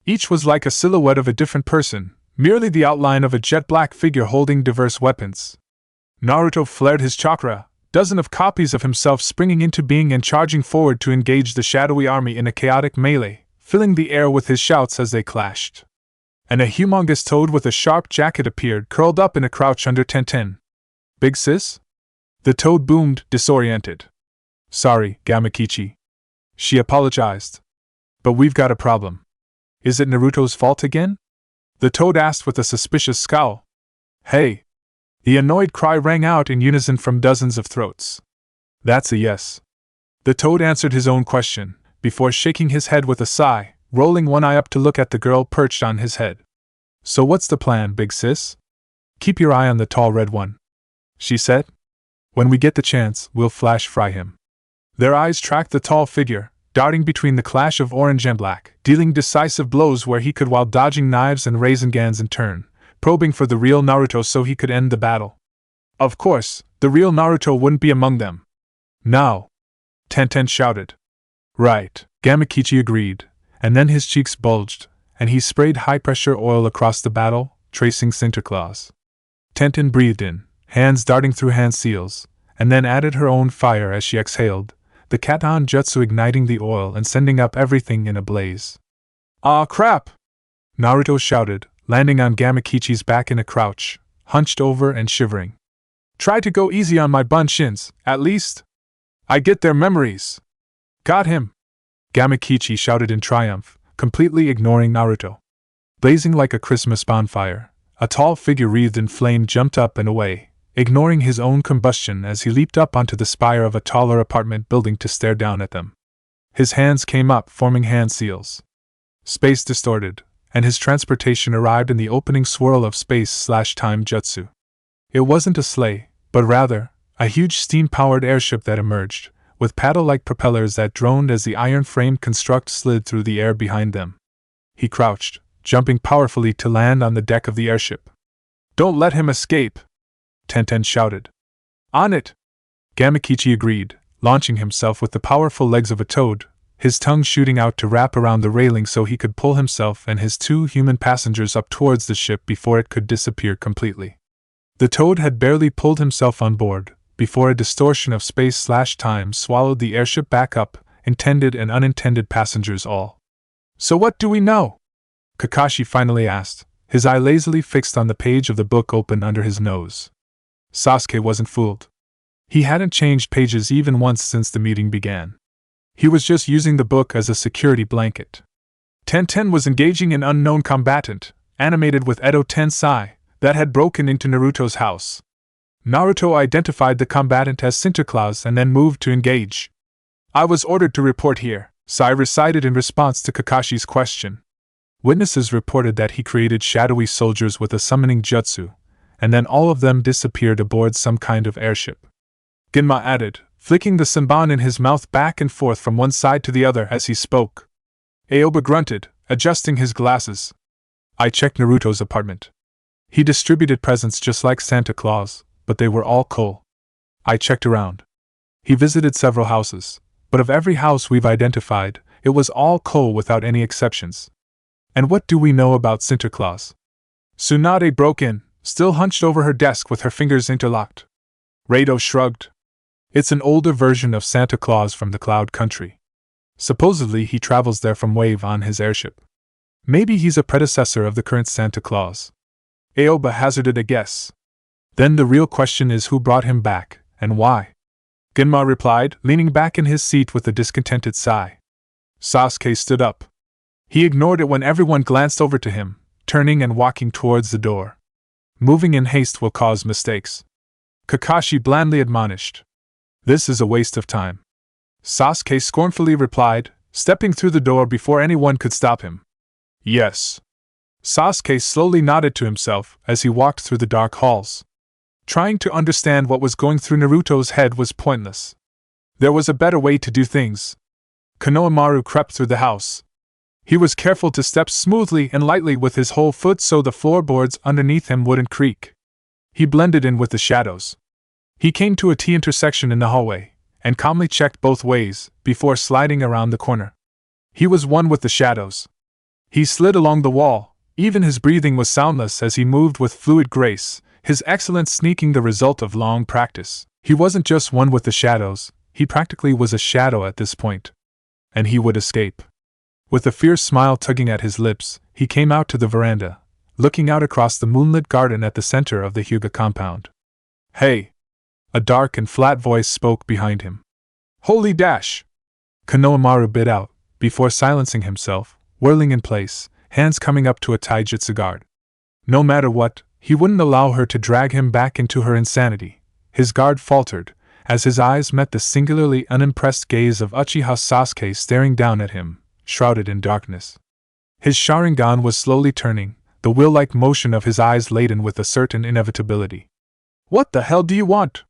Each was like a silhouette of a different person, merely the outline of a jet-black figure holding diverse weapons. Naruto flared his chakra, dozen of copies of himself springing into being and charging forward to engage the shadowy army in a chaotic melee, filling the air with his shouts as they clashed. And a humongous toad with a sharp jacket appeared, curled up in a crouch under Tenten. "Big sis?" The toad boomed, disoriented. "Sorry, Gamakichi." She apologized. "But we've got a problem." "Is it Naruto's fault again?" the toad asked with a suspicious scowl. "Hey!" The annoyed cry rang out in unison from dozens of throats. "That's a yes." The toad answered his own question, before shaking his head with a sigh, rolling one eye up to look at the girl perched on his head. "So what's the plan, big sis?" "Keep your eye on the tall red one," she said. "When we get the chance, we'll flash fry him." Their eyes tracked the tall figure, darting between the clash of orange and black, dealing decisive blows where he could while dodging knives and Razengans in turn, probing for the real Naruto so he could end the battle. Of course, the real Naruto wouldn't be among them. "Now!" Tenten shouted. "Right," Gamakichi agreed, and then his cheeks bulged, and he sprayed high-pressure oil across the battle, tracing Sinterklaas. Tenten breathed in, hands darting through hand seals, and then added her own fire as she exhaled, the Katon Jutsu igniting the oil and sending up everything in a blaze. "Aw, crap!" Naruto shouted, landing on Gamakichi's back in a crouch, hunched over and shivering. "Try to go easy on my bunshins, at least. I get their memories." "Got him!" Gamakichi shouted in triumph, completely ignoring Naruto. Blazing like a Christmas bonfire, a tall figure wreathed in flame jumped up and away, ignoring his own combustion as he leaped up onto the spire of a taller apartment building to stare down at them. His hands came up, forming hand seals. Space distorted, and his transportation arrived in the opening swirl of space/time jutsu. It wasn't a sleigh, but rather, a huge steam-powered airship that emerged, with paddle-like propellers that droned as the iron-framed construct slid through the air behind them. He crouched, jumping powerfully to land on the deck of the airship. "Don't let him escape!" Tenten shouted. "On it!" Gamakichi agreed, launching himself with the powerful legs of a toad, his tongue shooting out to wrap around the railing so he could pull himself and his two human passengers up towards the ship before it could disappear completely. The toad had barely pulled himself on board, before a distortion of space/time swallowed the airship back up, intended and unintended passengers all. "So what do we know?" Kakashi finally asked, his eye lazily fixed on the page of the book open under his nose. Sasuke wasn't fooled. He hadn't changed pages even once since the meeting began. He was just using the book as a security blanket. Tenten was engaging an unknown combatant, animated with Edo Tensei, that had broken into Naruto's house. Naruto identified the combatant as Sinterklaas and then moved to engage. "I was ordered to report here," Sai recited in response to Kakashi's question. Witnesses reported that he created shadowy soldiers with a summoning jutsu, and then all of them disappeared aboard some kind of airship. Genma added, flicking the senbon in his mouth back and forth from one side to the other as he spoke. Aoba grunted, adjusting his glasses. "I checked Naruto's apartment. He distributed presents just like Santa Claus, but they were all coal. I checked around. He visited several houses, but of every house we've identified, it was all coal without any exceptions. And what do we know about Sinterklaas?" Tsunade broke in, still hunched over her desk with her fingers interlocked. Rado shrugged. "It's an older version of Santa Claus from the Cloud Country. Supposedly he travels there from Wave on his airship. Maybe he's a predecessor of the current Santa Claus." Aoba hazarded a guess. "Then the real question is who brought him back, and why?" Genma replied, leaning back in his seat with a discontented sigh. Sasuke stood up. He ignored it when everyone glanced over to him, turning and walking towards the door. "Moving in haste will cause mistakes," Kakashi blandly admonished. "This is a waste of time," Sasuke scornfully replied, stepping through the door before anyone could stop him. "Yes." Sasuke slowly nodded to himself as he walked through the dark halls. Trying to understand what was going through Naruto's head was pointless. There was a better way to do things. Konohamaru crept through the house. He was careful to step smoothly and lightly with his whole foot so the floorboards underneath him wouldn't creak. He blended in with the shadows. He came to a T intersection in the hallway, and calmly checked both ways before sliding around the corner. He was one with the shadows. He slid along the wall, even his breathing was soundless as he moved with fluid grace, his excellence sneaking the result of long practice. He wasn't just one with the shadows, he practically was a shadow at this point. And he would escape. With a fierce smile tugging at his lips, he came out to the veranda, looking out across the moonlit garden at the center of the Hyuga compound. "Hey!" A dark and flat voice spoke behind him. "Holy dash!" Konohamaru bit out, before silencing himself, whirling in place, hands coming up to a taijutsu guard. No matter what, he wouldn't allow her to drag him back into her insanity. His guard faltered, as his eyes met the singularly unimpressed gaze of Uchiha Sasuke staring down at him, shrouded in darkness. His Sharingan was slowly turning, the will-like motion of his eyes laden with a certain inevitability. "What the hell do you want?"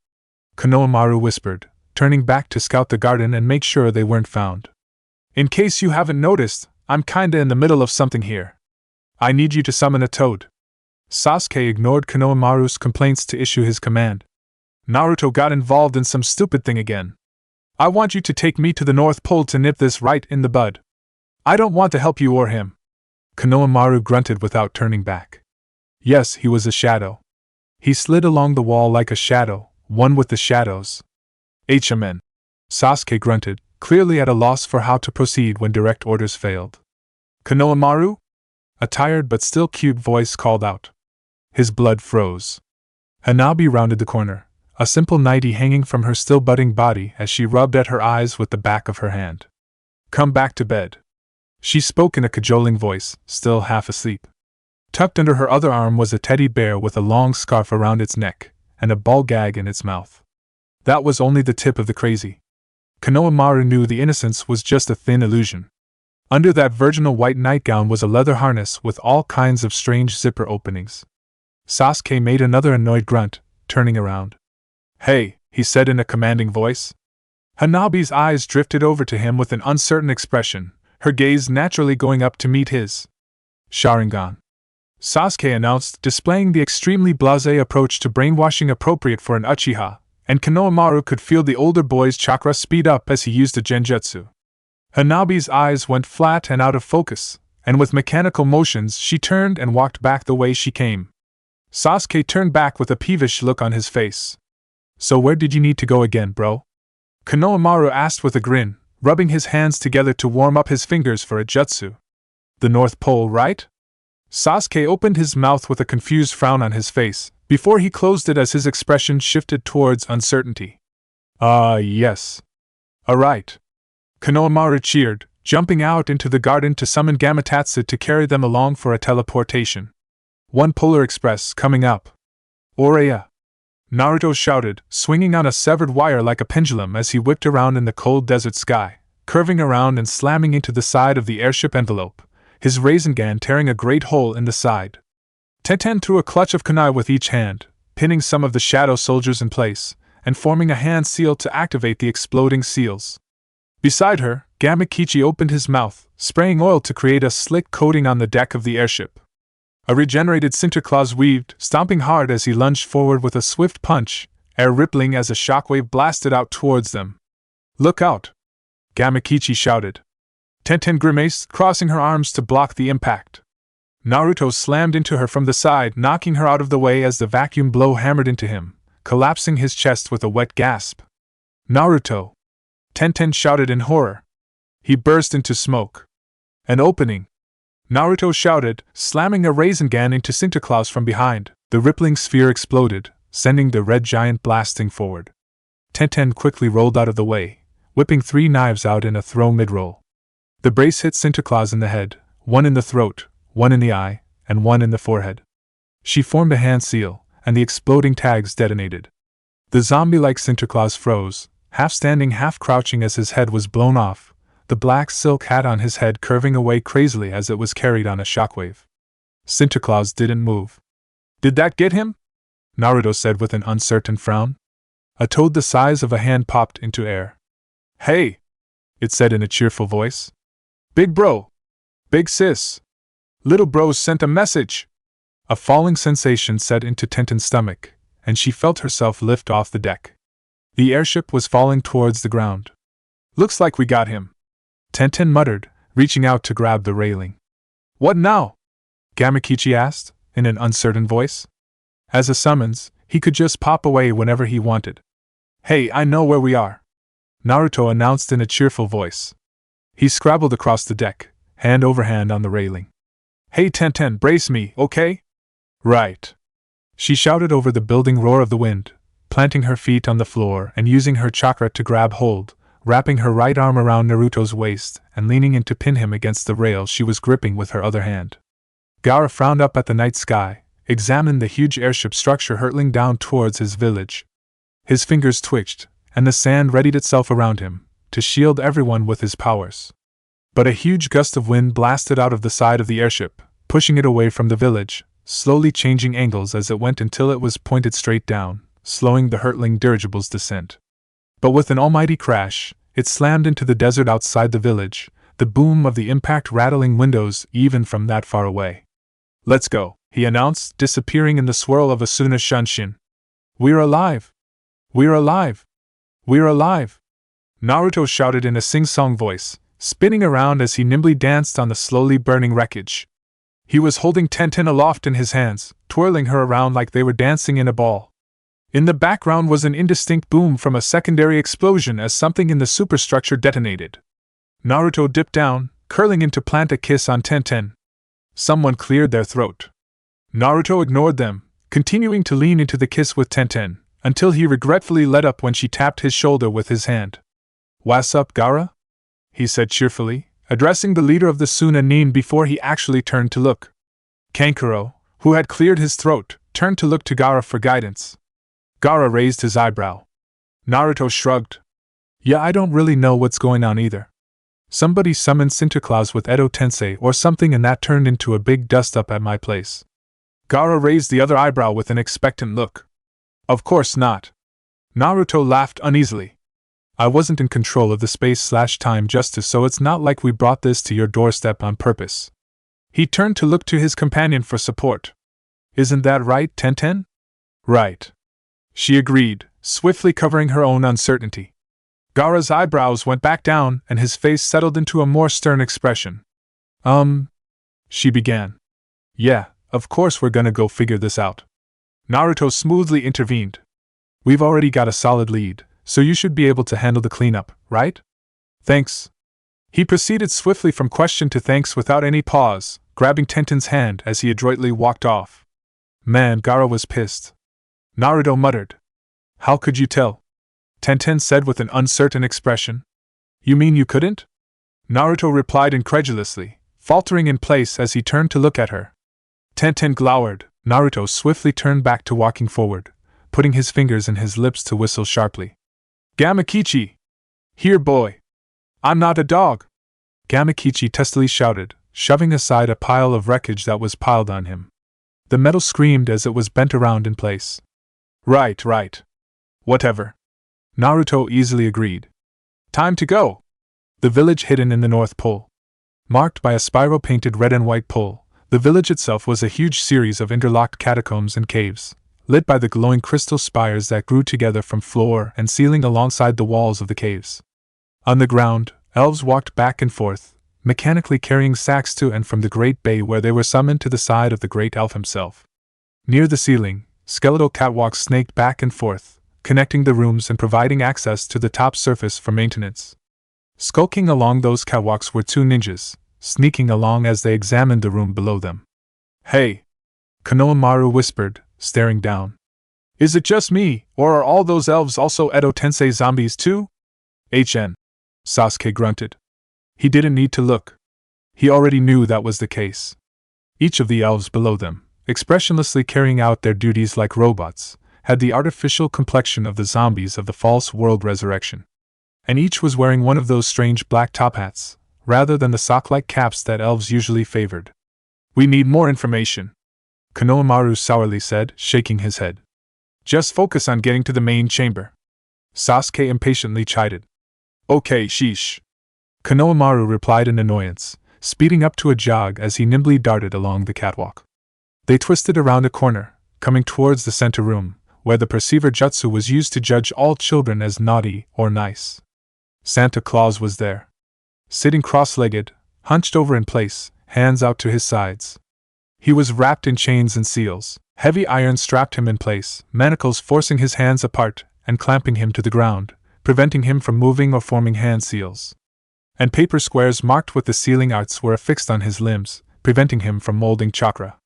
Konohamaru whispered, turning back to scout the garden and make sure they weren't found. "In case you haven't noticed, I'm kinda in the middle of something here. I need you to summon a toad." Sasuke ignored Konohamaru's complaints to issue his command. "Naruto got involved in some stupid thing again. I want you to take me to the North Pole to nip this right in the bud. I don't want to help you or him." Konohamaru grunted without turning back. Yes, he was a shadow. He slid along the wall like a shadow, one with the shadows. "Amen." Sasuke grunted, clearly at a loss for how to proceed when direct orders failed. "Konohamaru?" A tired but still cute voice called out. His blood froze. Hanabi rounded the corner, a simple nightie hanging from her still budding body as she rubbed at her eyes with the back of her hand. "Come back to bed." She spoke in a cajoling voice, still half asleep. Tucked under her other arm was a teddy bear with a long scarf around its neck, and a ball gag in its mouth. That was only the tip of the crazy. Konohamaru knew the innocence was just a thin illusion. Under that virginal white nightgown was a leather harness with all kinds of strange zipper openings. Sasuke made another annoyed grunt, turning around. "Hey," he said in a commanding voice. Hanabi's eyes drifted over to him with an uncertain expression, her gaze naturally going up to meet his. "Sharingan," Sasuke announced, displaying the extremely blasé approach to brainwashing appropriate for an Uchiha, and Konohamaru could feel the older boy's chakra speed up as he used a genjutsu. Hanabi's eyes went flat and out of focus, and with mechanical motions she turned and walked back the way she came. Sasuke turned back with a peevish look on his face. "So where did you need to go again, bro?" Konohamaru asked with a grin, rubbing his hands together to warm up his fingers for a jutsu. "The North Pole, right?" Sasuke opened his mouth with a confused frown on his face, before he closed it as his expression shifted towards uncertainty. Yes. Right. Konohamaru cheered, jumping out into the garden to summon Gamatotsu to carry them along for a teleportation. "One Polar Express coming up." "Oreya!" Naruto shouted, swinging on a severed wire like a pendulum as he whipped around in the cold desert sky, curving around and slamming into the side of the airship envelope, his Rasengan tearing a great hole in the side. Tenten threw a clutch of kunai with each hand, pinning some of the shadow soldiers in place, and forming a hand seal to activate the exploding seals. Beside her, Gamakichi opened his mouth, spraying oil to create a slick coating on the deck of the airship. A regenerated Sinterklaas weaved, stomping hard as he lunged forward with a swift punch, air rippling as a shockwave blasted out towards them. "Look out!" Gamakichi shouted. Tenten grimaced, crossing her arms to block the impact. Naruto slammed into her from the side, knocking her out of the way as the vacuum blow hammered into him, collapsing his chest with a wet gasp. "Naruto!" Tenten shouted in horror. He burst into smoke. "An opening!" Naruto shouted, slamming a Rasengan into Sinterklaas from behind. The rippling sphere exploded, sending the red giant blasting forward. Tenten quickly rolled out of the way, whipping 3 knives out in a throw mid-roll. The brace hit Sinterklaas in the head, one in the throat, one in the eye, and one in the forehead. She formed a hand seal, and the exploding tags detonated. The zombie-like Sinterklaas froze, half standing, half crouching as his head was blown off, the black silk hat on his head curving away crazily as it was carried on a shockwave. Sinterklaas didn't move. "Did that get him?" Naruto said with an uncertain frown. A toad the size of a hand popped into air. "Hey!" it said in a cheerful voice. "Big bro! Big sis! Little bro sent a message!" A falling sensation set into Tenten's stomach, and she felt herself lift off the deck. The airship was falling towards the ground. Looks like we got him, Tenten muttered, reaching out to grab the railing. What now? Gamakichi asked, in an uncertain voice. As a summons, he could just pop away whenever he wanted. Hey, I know where we are, Naruto announced in a cheerful voice. He scrabbled across the deck, hand over hand on the railing. Hey Tenten, brace me, okay? Right. She shouted over the building roar of the wind, planting her feet on the floor and using her chakra to grab hold, wrapping her right arm around Naruto's waist and leaning in to pin him against the rail she was gripping with her other hand. Gaara frowned up at the night sky, examined the huge airship structure hurtling down towards his village. His fingers twitched, and the sand readied itself around him, to shield everyone with his powers. But a huge gust of wind blasted out of the side of the airship, pushing it away from the village, slowly changing angles as it went until it was pointed straight down, slowing the hurtling dirigible's descent. But with an almighty crash, it slammed into the desert outside the village, the boom of the impact rattling windows even from that far away. Let's go, he announced, disappearing in the swirl of Asuna Shunshin. We're alive! We're alive! We're alive! Naruto shouted in a sing-song voice, spinning around as he nimbly danced on the slowly burning wreckage. He was holding Tenten aloft in his hands, twirling her around like they were dancing in a ball. In the background was an indistinct boom from a secondary explosion as something in the superstructure detonated. Naruto dipped down, curling in to plant a kiss on Tenten. Someone cleared their throat. Naruto ignored them, continuing to lean into the kiss with Tenten, until he regretfully let up when she tapped his shoulder with his hand. What's up, Gaara? He said cheerfully, addressing the leader of the Sunanin before he actually turned to look. Kankuro, who had cleared his throat, turned to look to Gaara for guidance. Gaara raised his eyebrow. Naruto shrugged. Yeah, I don't really know what's going on either. Somebody summoned Sinterklaas with Edo Tensei or something and that turned into a big dust-up at my place. Gaara raised the other eyebrow with an expectant look. Of course not. Naruto laughed uneasily. I wasn't in control of the space/time justice, so it's not like we brought this to your doorstep on purpose. He turned to look to his companion for support. Isn't that right, Tenten? Right. She agreed, swiftly covering her own uncertainty. Gaara's eyebrows went back down and his face settled into a more stern expression. She began. Yeah, of course we're gonna go figure this out. Naruto smoothly intervened. We've already got a solid lead, so you should be able to handle the cleanup, right? Thanks. He proceeded swiftly from question to thanks without any pause, grabbing Tenten's hand as he adroitly walked off. Man, Gaara was pissed. Naruto muttered. How could you tell? Tenten said with an uncertain expression. You mean you couldn't? Naruto replied incredulously, faltering in place as he turned to look at her. Tenten glowered. Naruto swiftly turned back to walking forward, putting his fingers in his lips to whistle sharply. Gamakichi! Here, boy! I'm not a dog! Gamakichi testily shouted, shoving aside a pile of wreckage that was piled on him. The metal screamed as it was bent around in place. Right. Whatever. Naruto easily agreed. Time to go! The village hidden in the North Pole. Marked by a spiral-painted red and white pole, the village itself was a huge series of interlocked catacombs and caves, lit by the glowing crystal spires that grew together from floor and ceiling alongside the walls of the caves. On the ground, elves walked back and forth, mechanically carrying sacks to and from the great bay where they were summoned to the side of the great elf himself. Near the ceiling, skeletal catwalks snaked back and forth, connecting the rooms and providing access to the top surface for maintenance. Skulking along those catwalks were two ninjas, sneaking along as they examined the room below them. Hey! Konohamaru whispered, staring down. Is it just me, or are all those elves also Edo Tensei zombies too? Sasuke grunted. He didn't need to look. He already knew that was the case. Each of the elves below them, expressionlessly carrying out their duties like robots, had the artificial complexion of the zombies of the false world resurrection. And each was wearing one of those strange black top hats, rather than the sock-like caps that elves usually favored. We need more information, Konohamaru sourly said, shaking his head. Just focus on getting to the main chamber. Sasuke impatiently chided. Okay, sheesh. Konohamaru replied in annoyance, speeding up to a jog as he nimbly darted along the catwalk. They twisted around a corner, coming towards the center room, where the perceiver jutsu was used to judge all children as naughty or nice. Santa Claus was there. Sitting cross-legged, hunched over in place, hands out to his sides. He was wrapped in chains and seals. Heavy iron strapped him in place, manacles forcing his hands apart and clamping him to the ground, preventing him from moving or forming hand seals. And paper squares marked with the sealing arts were affixed on his limbs, preventing him from molding chakra.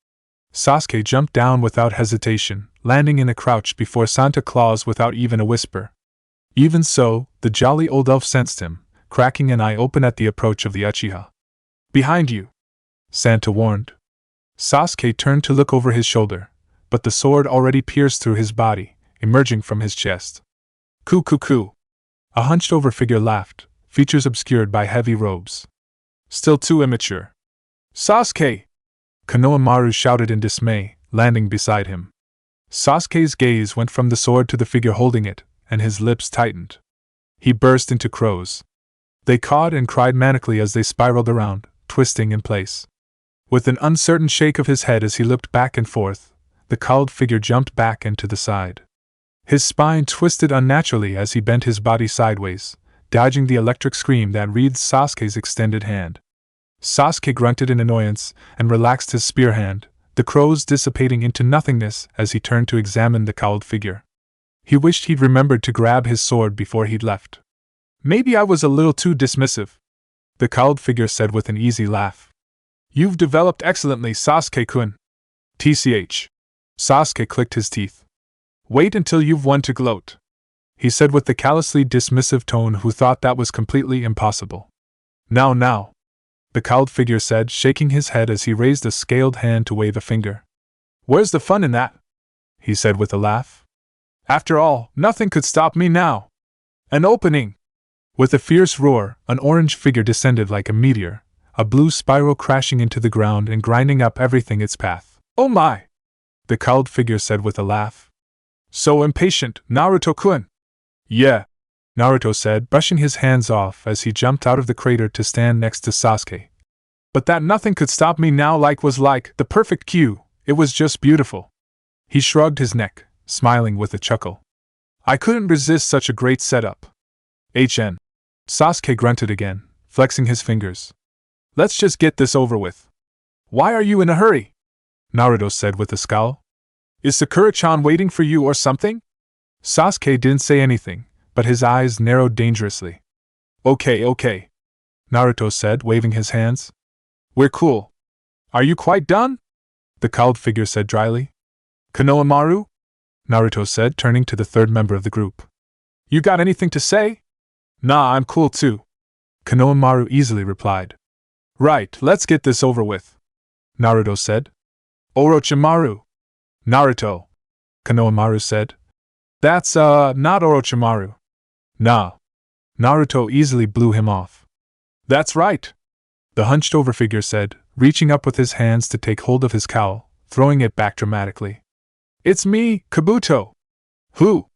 Sasuke jumped down without hesitation, landing in a crouch before Santa Claus without even a whisper. Even so, the jolly old elf sensed him, cracking an eye open at the approach of the Uchiha. "Behind you," Santa warned. Sasuke turned to look over his shoulder, but the sword already pierced through his body, emerging from his chest. "Coo coo coo." A hunched-over figure laughed, features obscured by heavy robes. "Still too immature." "Sasuke!" Konohamaru shouted in dismay, landing beside him. Sasuke's gaze went from the sword to the figure holding it, and his lips tightened. He burst into crows. They cawed and cried manically as they spiraled around, twisting in place. With an uncertain shake of his head as he looked back and forth, the cowled figure jumped back and to the side. His spine twisted unnaturally as he bent his body sideways, dodging the electric scream that wreathed Sasuke's extended hand. Sasuke grunted in annoyance and relaxed his spear hand, the crows dissipating into nothingness as he turned to examine the cowled figure. He wished he'd remembered to grab his sword before he'd left. "Maybe I was a little too dismissive," the cowled figure said with an easy laugh. "You've developed excellently, Sasuke-kun." "TCH." Sasuke clicked his teeth. "Wait until you've won to gloat," he said with the callously dismissive tone who thought that was completely impossible. Now, the cowled figure said, shaking his head as he raised a scaled hand to wave a finger. "Where's the fun in that?" he said with a laugh. "After all, nothing could stop me now. An opening!" With a fierce roar, an orange figure descended like a meteor, a blue spiral crashing into the ground and grinding up everything its path. "Oh my!" the cowled figure said with a laugh. "So impatient, Naruto-kun." "Yeah," Naruto said, brushing his hands off as he jumped out of the crater to stand next to Sasuke. "But that nothing could stop me now was like the perfect cue. It was just beautiful." He shrugged his neck, smiling with a chuckle. "I couldn't resist such a great setup." "HN." Sasuke grunted again, flexing his fingers. "Let's just get this over with." "Why are you in a hurry?" Naruto said with a scowl. "Is Sakura-chan waiting for you or something?" Sasuke didn't say anything, but his eyes narrowed dangerously. Okay, Naruto said, waving his hands. "We're cool." "Are you quite done?" the cowled figure said dryly. "Konohamaru?" Naruto said, turning to the third member of the group. "You got anything to say?" "Nah, I'm cool too," Konohamaru easily replied. "Right, let's get this over with," Naruto said. "Orochimaru." "Naruto," Konohamaru said. "That's, not Orochimaru." "Nah." Naruto easily blew him off. "That's right," the hunched-over figure said, reaching up with his hands to take hold of his cowl, throwing it back dramatically. "It's me, Kabuto." "Who?"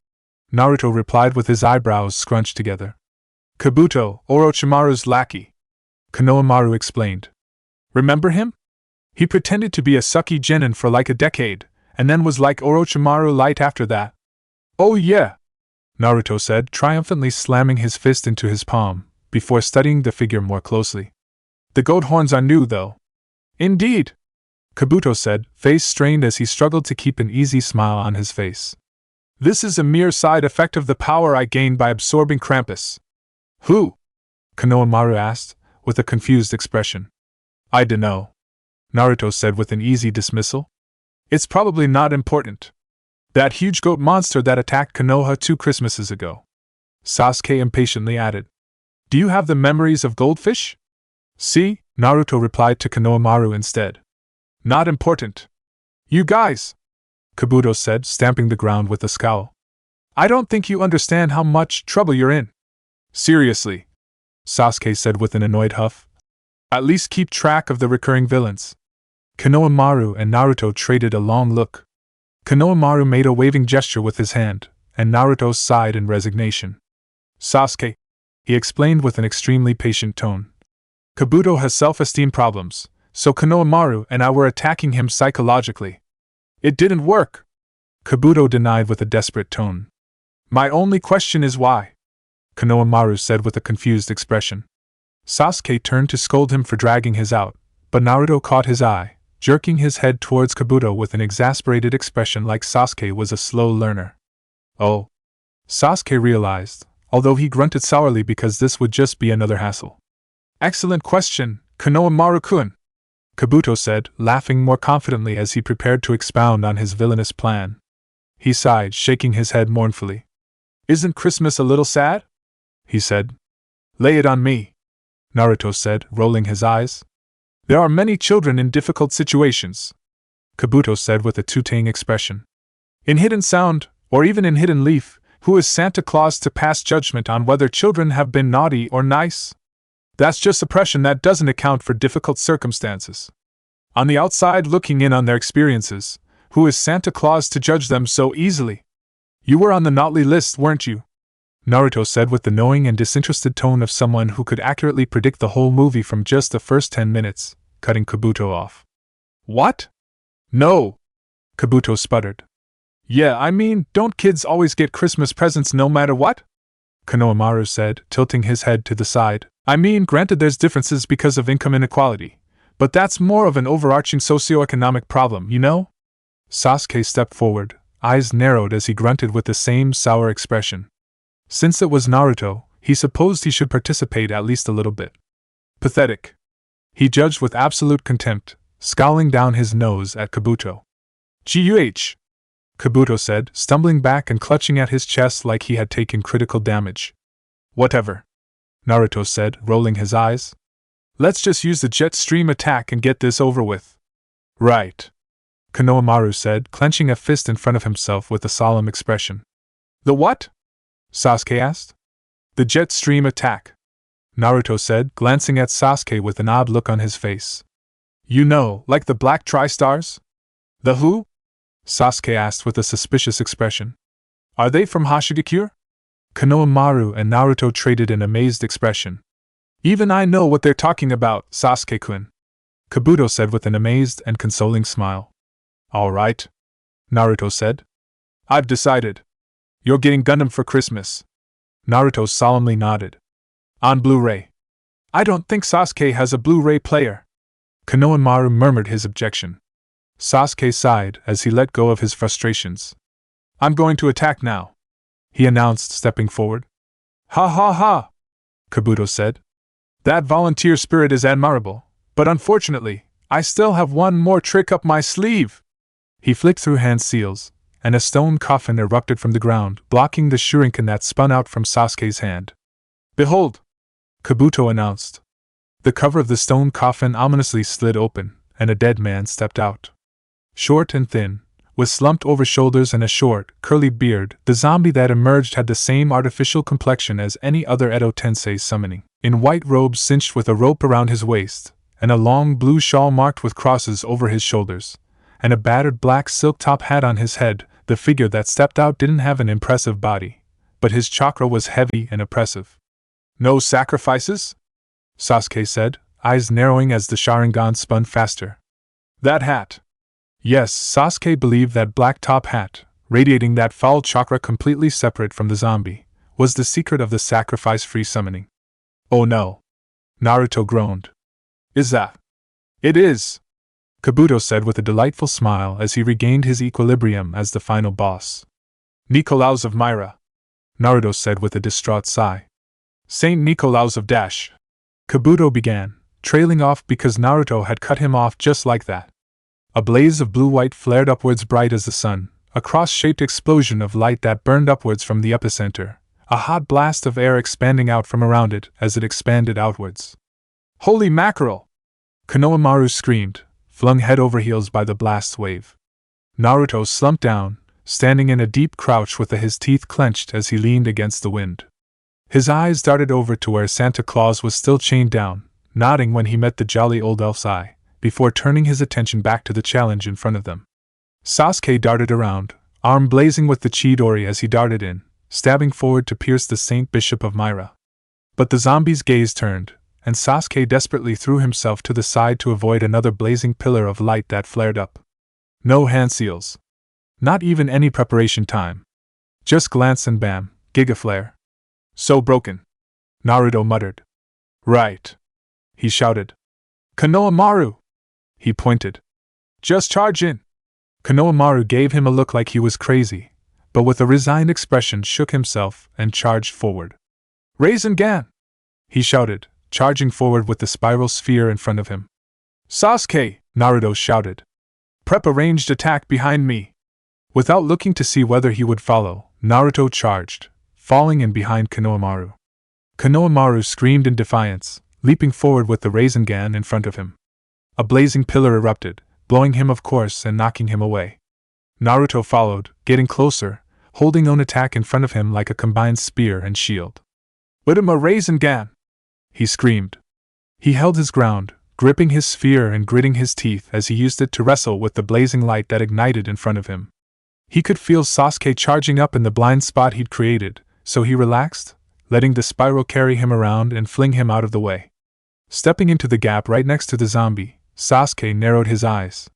Naruto replied with his eyebrows scrunched together. "Kabuto, Orochimaru's lackey," Konohamaru explained. "Remember him? He pretended to be a sucky genin for like a decade, and then was like Orochimaru light after that." "Oh yeah," Naruto said, triumphantly slamming his fist into his palm, before studying the figure more closely. "The goat horns are new, though." "Indeed," Kabuto said, face strained as he struggled to keep an easy smile on his face. "This is a mere side effect of the power I gained by absorbing Krampus." "Who?" Konohamaru asked, with a confused expression. "I dunno," Naruto said with an easy dismissal. "It's probably not important. That huge goat monster that attacked Konoha 2 Christmases ago," Sasuke impatiently added. "Do you have the memories of Goldfish?" "See," Naruto replied to Konohamaru instead. "Not important." "You guys," Kabuto said, stamping the ground with a scowl. "I don't think you understand how much trouble you're in." "Seriously," Sasuke said with an annoyed huff. "At least keep track of the recurring villains." Konohamaru and Naruto traded a long look. Konohamaru made a waving gesture with his hand, and Naruto sighed in resignation. "Sasuke," he explained with an extremely patient tone. "Kabuto has self-esteem problems, so Konohamaru and I were attacking him psychologically." "It didn't work," Kabuto denied with a desperate tone. My only question is why? Konohamaru said with a confused expression. Sasuke turned to scold him for dragging his out, but Naruto caught his eye, jerking his head towards Kabuto with an exasperated expression like Sasuke was a slow learner. Oh. Sasuke realized, although he grunted sourly because this would just be another hassle. Excellent question, Konohamaru-kun, Kabuto said, laughing more confidently as he prepared to expound on his villainous plan. He sighed, shaking his head mournfully. Isn't Christmas a little sad? He said. Lay it on me, Naruto said, rolling his eyes. There are many children in difficult situations, Kabuto said with a tooting expression. In Hidden Sound, or even in Hidden Leaf, who is Santa Claus to pass judgment on whether children have been naughty or nice? That's just suppression that doesn't account for difficult circumstances. On the outside looking in on their experiences, who is Santa Claus to judge them so easily? You were on the naughty list, weren't you? Naruto said with the knowing and disinterested tone of someone who could accurately predict the whole movie from just the first 10 minutes, cutting Kabuto off. What? No, Kabuto sputtered. Yeah, I mean, don't kids always get Christmas presents no matter what? Konohamaru said, tilting his head to the side. I mean, granted there's differences because of income inequality, but that's more of an overarching socioeconomic problem, you know? Sasuke stepped forward, eyes narrowed as he grunted with the same sour expression. Since it was Naruto, he supposed he should participate at least a little bit. Pathetic. He judged with absolute contempt, scowling down his nose at Kabuto. Guh! Kabuto said, stumbling back and clutching at his chest like he had taken critical damage. Whatever, Naruto said, rolling his eyes. Let's just use the jet stream attack and get this over with. Right, Konohamaru said, clenching a fist in front of himself with a solemn expression. The what? Sasuke asked. The jet stream attack, Naruto said, glancing at Sasuke with an odd look on his face. You know, like the Black Tri-Stars? The who? Sasuke asked with a suspicious expression. Are they from Hashigakure? Konohamaru and Naruto traded an amazed expression. Even I know what they're talking about, Sasuke-kun, Kabuto said with an amazed and consoling smile. All right, Naruto said. I've decided. You're getting Gundam for Christmas. Naruto solemnly nodded. On Blu-ray. I don't think Sasuke has a Blu-ray player. Konohamaru murmured his objection. Sasuke sighed as he let go of his frustrations. I'm going to attack now, he announced, stepping forward. Ha ha ha, Kabuto said. That volunteer spirit is admirable, but unfortunately, I still have one more trick up my sleeve. He flicked through hand seals, and a stone coffin erupted from the ground, blocking the shuriken that spun out from Sasuke's hand. Behold, Kabuto announced. The cover of the stone coffin ominously slid open, and a dead man stepped out. Short and thin, with slumped over shoulders and a short, curly beard, the zombie that emerged had the same artificial complexion as any other Edo Tensei's summoning, in white robes cinched with a rope around his waist, and a long blue shawl marked with crosses over his shoulders, and a battered black silk top hat on his head. The figure that stepped out didn't have an impressive body, but his chakra was heavy and oppressive. No sacrifices? Sasuke said, eyes narrowing as the Sharingan spun faster. That hat. Yes, Sasuke believed that black top hat, radiating that foul chakra completely separate from the zombie, was the secret of the sacrifice-free summoning. Oh no. Naruto groaned. Is that? It is, Kabuto said with a delightful smile as he regained his equilibrium as the final boss. Nikolaus of Myra, Naruto said with a distraught sigh. Saint Nikolaus of Dash, Kabuto began, trailing off because Naruto had cut him off just like that. A blaze of blue-white flared upwards bright as the sun, a cross-shaped explosion of light that burned upwards from the epicenter, a hot blast of air expanding out from around it as it expanded outwards. Holy mackerel! Konohamaru screamed, flung head over heels by the blast wave. Naruto slumped down, standing in a deep crouch with his teeth clenched as he leaned against the wind. His eyes darted over to where Santa Claus was still chained down, nodding when he met the jolly old elf's eye, before turning his attention back to the challenge in front of them. Sasuke darted around, arm blazing with the Chidori as he darted in, stabbing forward to pierce the Saint Bishop of Myra. But the zombie's gaze turned, and Sasuke desperately threw himself to the side to avoid another blazing pillar of light that flared up. No hand seals. Not even any preparation time. Just glance and bam, gigaflare. So broken. Naruto muttered. Right. He shouted. Konohamaru! He pointed. Just charge in! Konohamaru gave him a look like he was crazy, but with a resigned expression shook himself and charged forward. Rasengan! He shouted, charging forward with the spiral sphere in front of him. Sasuke! Naruto shouted. Prep a ranged attack behind me! Without looking to see whether he would follow, Naruto charged, falling in behind Konohamaru. Konohamaru screamed in defiance, leaping forward with the Rasengan in front of him. A blazing pillar erupted, blowing him off course and knocking him away. Naruto followed, getting closer, holding own attack in front of him like a combined spear and shield. With him a Rasengan! He screamed. He held his ground, gripping his sphere and gritting his teeth as he used it to wrestle with the blazing light that ignited in front of him. He could feel Sasuke charging up in the blind spot he'd created, so he relaxed, letting the spiral carry him around and fling him out of the way. Stepping into the gap right next to the zombie, Sasuke narrowed his eyes.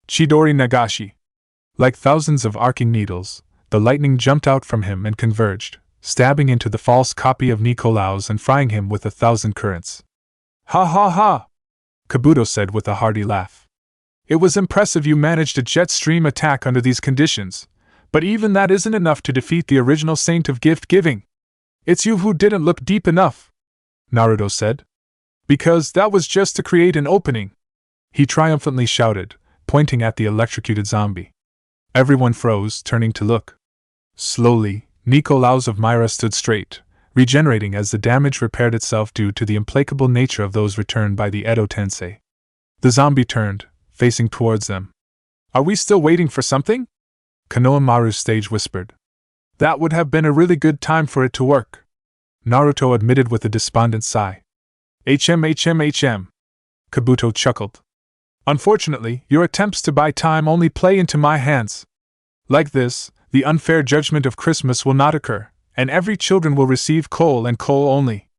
Chidori Nagashi. Like thousands of arcing needles, the lightning jumped out from him and converged, stabbing into the false copy of Nicolaus and frying him with 1,000 currents. Ha ha ha! Kabuto said with a hearty laugh. It was impressive you managed a jet stream attack under these conditions, but even that isn't enough to defeat the original saint of gift-giving. It's you who didn't look deep enough, Naruto said. Because that was just to create an opening, he triumphantly shouted, pointing at the electrocuted zombie. Everyone froze, turning to look. Slowly, Nicolaus of Myra stood straight, regenerating as the damage repaired itself due to the implacable nature of those returned by the Edo Tensei. The zombie turned, facing towards them. Are we still waiting for something? Konohamaru's stage whispered. That would have been a really good time for it to work, Naruto admitted with a despondent sigh. HM. Kabuto chuckled. Unfortunately, your attempts to buy time only play into my hands. Like this, the unfair judgment of Christmas will not occur, and every children will receive coal and coal only.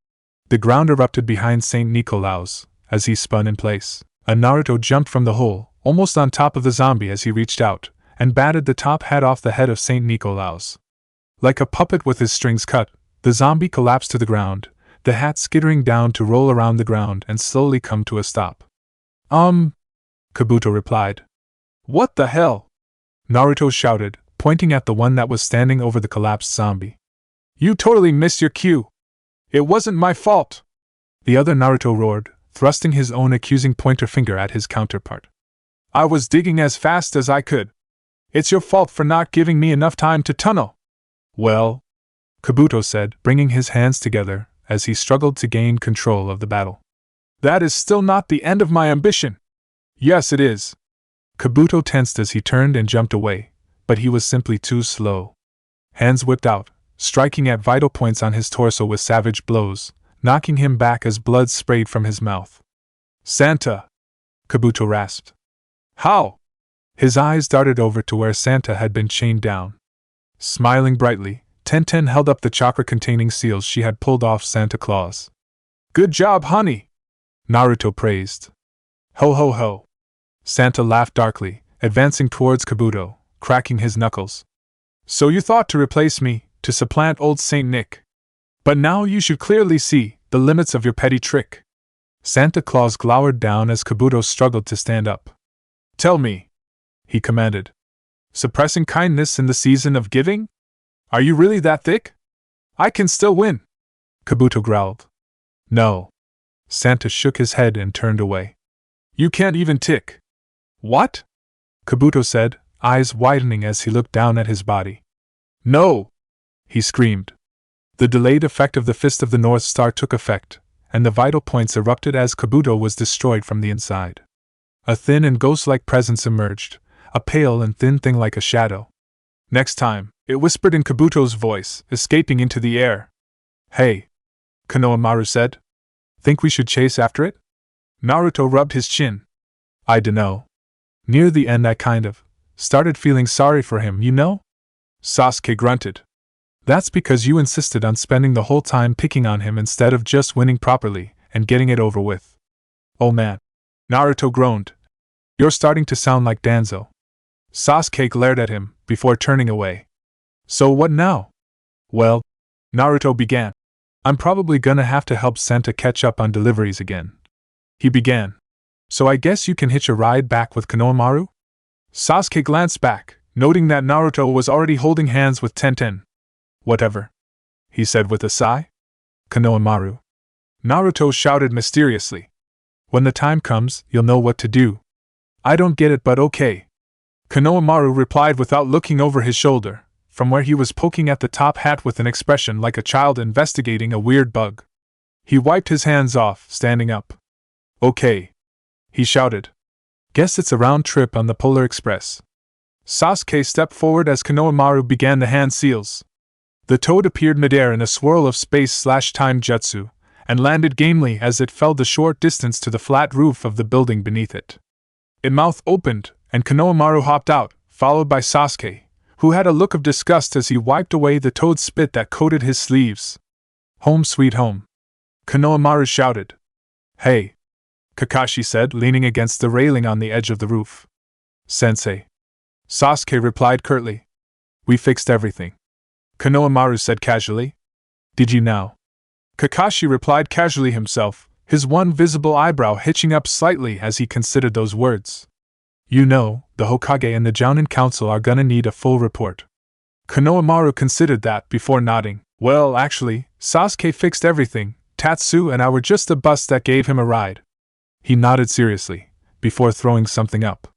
The ground erupted behind Saint Nicolaus, as he spun in place. Naruto jumped from the hole, almost on top of the zombie as he reached out, and batted the top hat off the head of Saint Nicolaus. Like a puppet with his strings cut, the zombie collapsed to the ground, the hat skittering down to roll around the ground and slowly come to a stop. Kabuto replied. What the hell? Naruto shouted, pointing at the one that was standing over the collapsed zombie. You totally missed your cue. It wasn't my fault. The other Naruto roared, thrusting his own accusing pointer finger at his counterpart. I was digging as fast as I could. It's your fault for not giving me enough time to tunnel. Well, Kabuto said, bringing his hands together as he struggled to gain control of the battle. That is still not the end of my ambition. Yes, it is. Kabuto tensed as he turned and jumped away, but he was simply too slow. Hands whipped out, striking at vital points on his torso with savage blows, knocking him back as blood sprayed from his mouth. Santa! Kabuto rasped. How? His eyes darted over to where Santa had been chained down. Smiling brightly, Tenten held up the chakra-containing seals she had pulled off Santa Claus. Good job, honey! Naruto praised. Ho ho ho! Santa laughed darkly, advancing towards Kabuto, cracking his knuckles. So you thought to replace me, to supplant old Saint Nick. But now you should clearly see the limits of your petty trick. Santa Claus glowered down as Kabuto struggled to stand up. Tell me, he commanded. Suppressing kindness in the season of giving? Are you really that thick? I can still win, Kabuto growled. No. Santa shook his head and turned away. You can't even tick. What? Kabuto said, eyes widening as he looked down at his body. No! He screamed. The delayed effect of the Fist of the North Star took effect, and the vital points erupted as Kabuto was destroyed from the inside. A thin and ghost-like presence emerged, a pale and thin thing like a shadow. Next time, it whispered in Kabuto's voice, escaping into the air. Hey! Konohamaru said. Think we should chase after it? Naruto rubbed his chin. I dunno. Near the end I kind of started feeling sorry for him, you know? Sasuke grunted. That's because you insisted on spending the whole time picking on him instead of just winning properly and getting it over with. Oh man. Naruto groaned. You're starting to sound like Danzo. Sasuke glared at him, before turning away. So what now? Well, Naruto began. I'm probably gonna have to help Santa catch up on deliveries again. He began. So I guess you can hitch a ride back with Konohamaru? Sasuke glanced back, noting that Naruto was already holding hands with Tenten. Whatever, he said with a sigh. Konohamaru. Naruto shouted mysteriously. When the time comes, you'll know what to do. I don't get it, but okay. Konohamaru replied without looking over his shoulder, from where he was poking at the top hat with an expression like a child investigating a weird bug. He wiped his hands off, standing up. Okay, he shouted. Guess it's a round trip on the Polar Express. Sasuke stepped forward as Konohamaru began the hand seals. The toad appeared midair in a swirl of space/time jutsu, and landed gamely as it fell the short distance to the flat roof of the building beneath it. Its mouth opened, and Konohamaru hopped out, followed by Sasuke, who had a look of disgust as he wiped away the toad spit that coated his sleeves. Home sweet home. Konohamaru shouted. Hey, Kakashi said, leaning against the railing on the edge of the roof. Sensei. Sasuke replied curtly. We fixed everything. Konohamaru said casually. Did you now? Kakashi replied casually himself, his one visible eyebrow hitching up slightly as he considered those words. You know, the Hokage and the Jounin Council are gonna need a full report. Konohamaru considered that before nodding. Well, actually, Sasuke fixed everything. Tatsu and I were just the bus that gave him a ride. He nodded seriously, before throwing something up.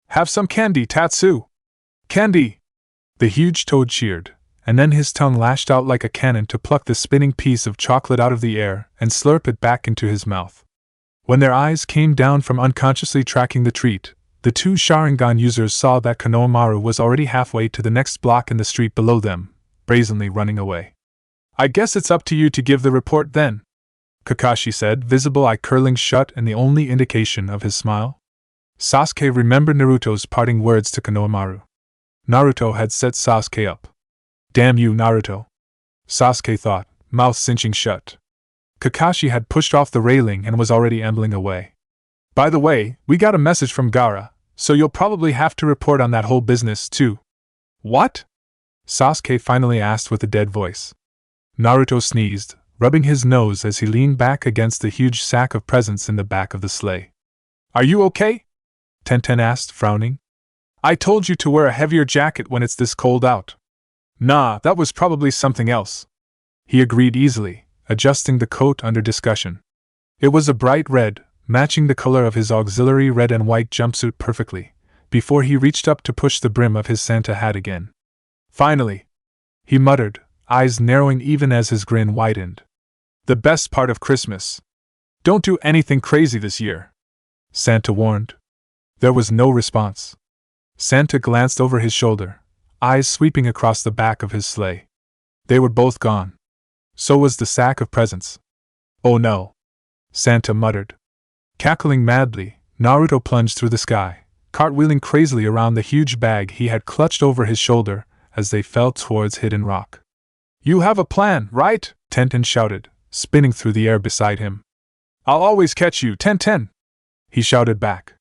Have some candy, Tatsu! Candy! The huge toad cheered, and then his tongue lashed out like a cannon to pluck the spinning piece of chocolate out of the air and slurp it back into his mouth. When their eyes came down from unconsciously tracking the treat, the two Sharingan users saw that Konohamaru was already halfway to the next block in the street below them, brazenly running away. I guess it's up to you to give the report then, Kakashi said, visible eye curling shut and the only indication of his smile. Sasuke remembered Naruto's parting words to Konohamaru. Naruto had set Sasuke up. Damn you, Naruto, Sasuke thought, mouth cinching shut. Kakashi had pushed off the railing and was already ambling away. By the way, we got a message from Gaara, so you'll probably have to report on that whole business too. What? Sasuke finally asked with a dead voice. Naruto sneezed, rubbing his nose as he leaned back against the huge sack of presents in the back of the sleigh. Are you okay? Tenten asked, frowning. I told you to wear a heavier jacket when it's this cold out. Nah, that was probably something else. He agreed easily, adjusting the coat under discussion. It was a bright red, matching the color of his auxiliary red and white jumpsuit perfectly, before he reached up to push the brim of his Santa hat again. Finally, he muttered, eyes narrowing even as his grin widened. The best part of Christmas. Don't do anything crazy this year, Santa warned. There was no response. Santa glanced over his shoulder, eyes sweeping across the back of his sleigh. They were both gone. So was the sack of presents. Oh no, Santa muttered. Cackling madly, Naruto plunged through the sky, cartwheeling crazily around the huge bag he had clutched over his shoulder as they fell towards Hidden Rock. You have a plan, right? Tenten shouted, spinning through the air beside him. I'll always catch you, Tenten! He shouted back.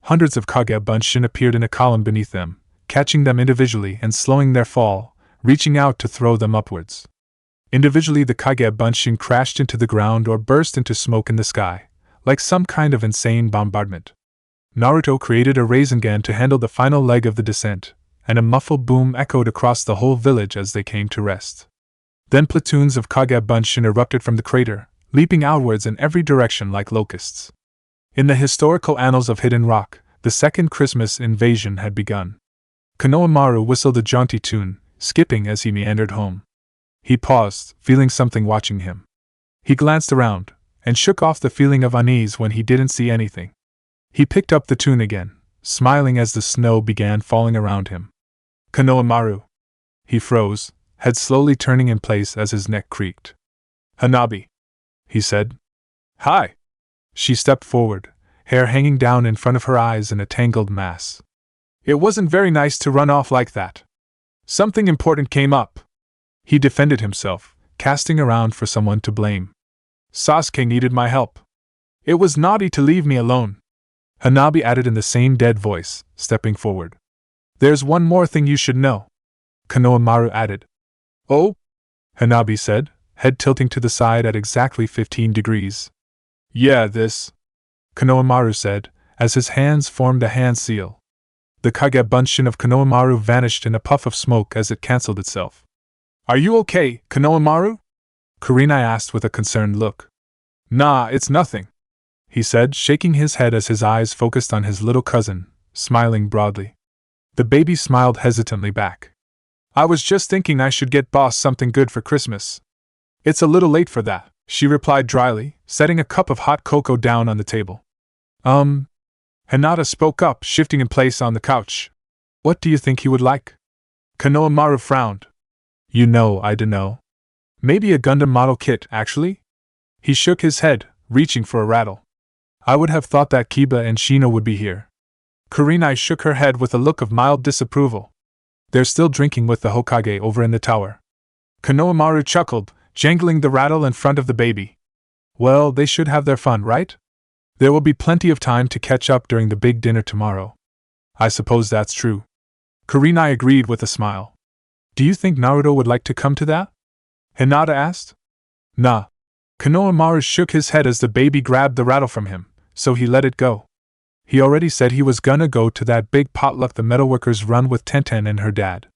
Hundreds of Kage Bunshin appeared in a column beneath them, catching them individually and slowing their fall, reaching out to throw them upwards. Individually the Kage Bunshin crashed into the ground or burst into smoke in the sky, like some kind of insane bombardment. Naruto created a Rasengan to handle the final leg of the descent, and a muffled boom echoed across the whole village as they came to rest. Then platoons of Kage Bunshin erupted from the crater, leaping outwards in every direction like locusts. In the historical annals of Hidden Rock, the second Christmas invasion had begun. Konohamaru whistled a jaunty tune, skipping as he meandered home. He paused, feeling something watching him. He glanced around, and shook off the feeling of unease when he didn't see anything. He picked up the tune again, smiling as the snow began falling around him. Konohamaru. He froze, head slowly turning in place as his neck creaked. Hanabi, he said. Hi. She stepped forward, hair hanging down in front of her eyes in a tangled mass. It wasn't very nice to run off like that. Something important came up. He defended himself, casting around for someone to blame. Sasuke needed my help. It was naughty to leave me alone, Hanabi added in the same dead voice, stepping forward. There's one more thing you should know, Konohamaru added. Oh? Hanabi said, head tilting to the side at exactly 15 degrees. Yeah, this, Konohamaru said, as his hands formed a hand seal. The Kage Bunshin of Konohamaru vanished in a puff of smoke as it cancelled itself. Are you okay, Konohamaru? Kurenai asked with a concerned look. Nah, it's nothing, he said, shaking his head as his eyes focused on his little cousin, smiling broadly. The baby smiled hesitantly back. I was just thinking I should get boss something good for Christmas. It's a little late for that, she replied dryly, setting a cup of hot cocoa down on the table. Hinata spoke up, shifting in place on the couch. What do you think he would like? Konohamaru frowned. You know, I dunno. Maybe a Gundam model kit, actually? He shook his head, reaching for a rattle. I would have thought that Kiba and Shino would be here. Kurenai shook her head with a look of mild disapproval. They're still drinking with the Hokage over in the tower. Konohamaru chuckled, jangling the rattle in front of the baby. Well, they should have their fun, right? There will be plenty of time to catch up during the big dinner tomorrow. I suppose that's true. Kurenai agreed with a smile. Do you think Naruto would like to come to that? Hinata asked. Nah. Konohamaru shook his head as the baby grabbed the rattle from him, so he let it go. He already said he was gonna go to that big potluck the metalworkers run with Tenten and her dad.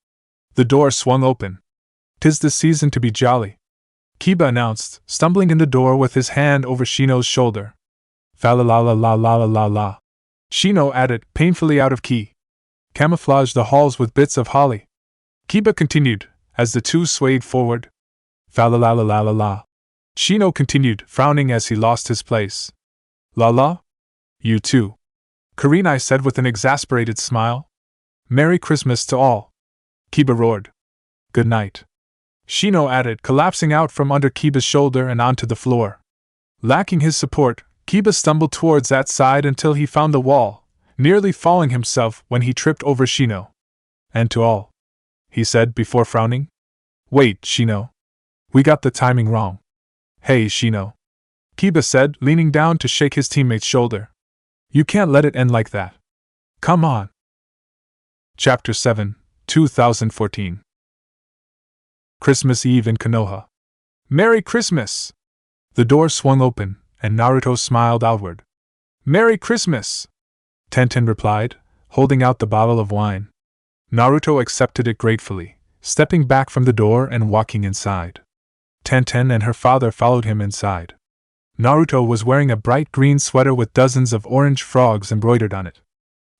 The door swung open. 'Tis the season to be jolly, Kiba announced, stumbling in the door with his hand over Shino's shoulder. Fa la la la la la la la la. Shino added, painfully out of key. Camouflage the halls with bits of holly. Kiba continued, as the two swayed forward. Fa la la la la la la. Shino continued, frowning as he lost his place. La la? You too. Kurenai said with an exasperated smile. Merry Christmas to all. Kiba roared. Good night. Shino added, collapsing out from under Kiba's shoulder and onto the floor. Lacking his support, Kiba stumbled towards that side until he found the wall, nearly falling himself when he tripped over Shino. And to all, he said before frowning. Wait, Shino. We got the timing wrong. Hey, Shino. Kiba said, leaning down to shake his teammate's shoulder. You can't let it end like that. Come on. Chapter 7, 2014. Christmas Eve in Konoha. Merry Christmas! The door swung open, and Naruto smiled outward. Merry Christmas! Tenten replied, holding out the bottle of wine. Naruto accepted it gratefully, stepping back from the door and walking inside. Tenten and her father followed him inside. Naruto was wearing a bright green sweater with dozens of orange frogs embroidered on it.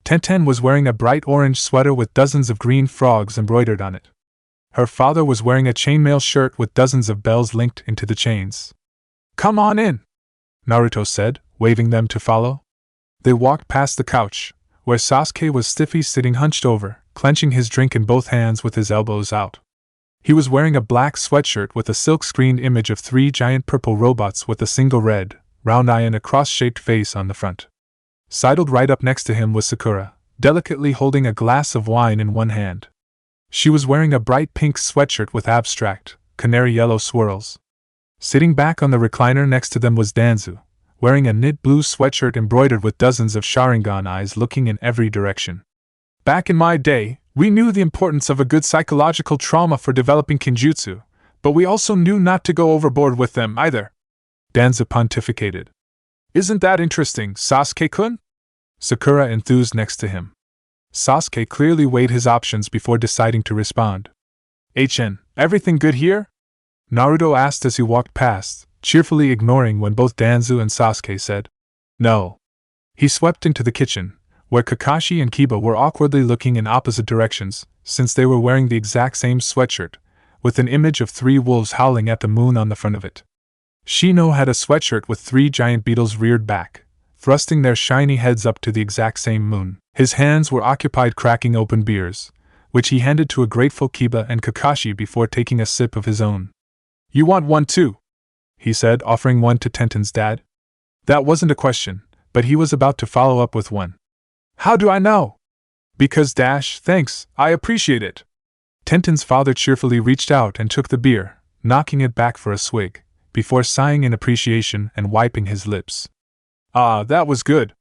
Tenten was wearing a bright orange sweater with dozens of green frogs embroidered on it. Her father was wearing a chainmail shirt with dozens of bells linked into the chains. Come on in, Naruto said, waving them to follow. They walked past the couch, where Sasuke was stiffly sitting hunched over, clenching his drink in both hands with his elbows out. He was wearing a black sweatshirt with a silk-screened image of 3 giant purple robots with a single red, round eye and a cross-shaped face on the front. Sidled right up next to him was Sakura, delicately holding a glass of wine in one hand. She was wearing a bright pink sweatshirt with abstract, canary yellow swirls. Sitting back on the recliner next to them was Danzu, wearing a knit blue sweatshirt embroidered with dozens of Sharingan eyes looking in every direction. Back in my day, we knew the importance of a good psychological trauma for developing kinjutsu, but we also knew not to go overboard with them either. Danzu pontificated. Isn't that interesting, Sasuke-kun? Sakura enthused next to him. Sasuke clearly weighed his options before deciding to respond. HN, everything good here? Naruto asked as he walked past, cheerfully ignoring when both Danzu and Sasuke said, no. He swept into the kitchen, where Kakashi and Kiba were awkwardly looking in opposite directions, since they were wearing the exact same sweatshirt, with an image of 3 wolves howling at the moon on the front of it. Shino had a sweatshirt with 3 giant beetles reared back, thrusting their shiny heads up to the exact same moon. His hands were occupied cracking open beers, which he handed to a grateful Kiba and Kakashi before taking a sip of his own. You want one too? He said, offering one to Tenten's dad. That wasn't a question, but he was about to follow up with one. How do I know? Because thanks, I appreciate it. Tenten's father cheerfully reached out and took the beer, knocking it back for a swig, before sighing in appreciation and wiping his lips. Ah, that was good.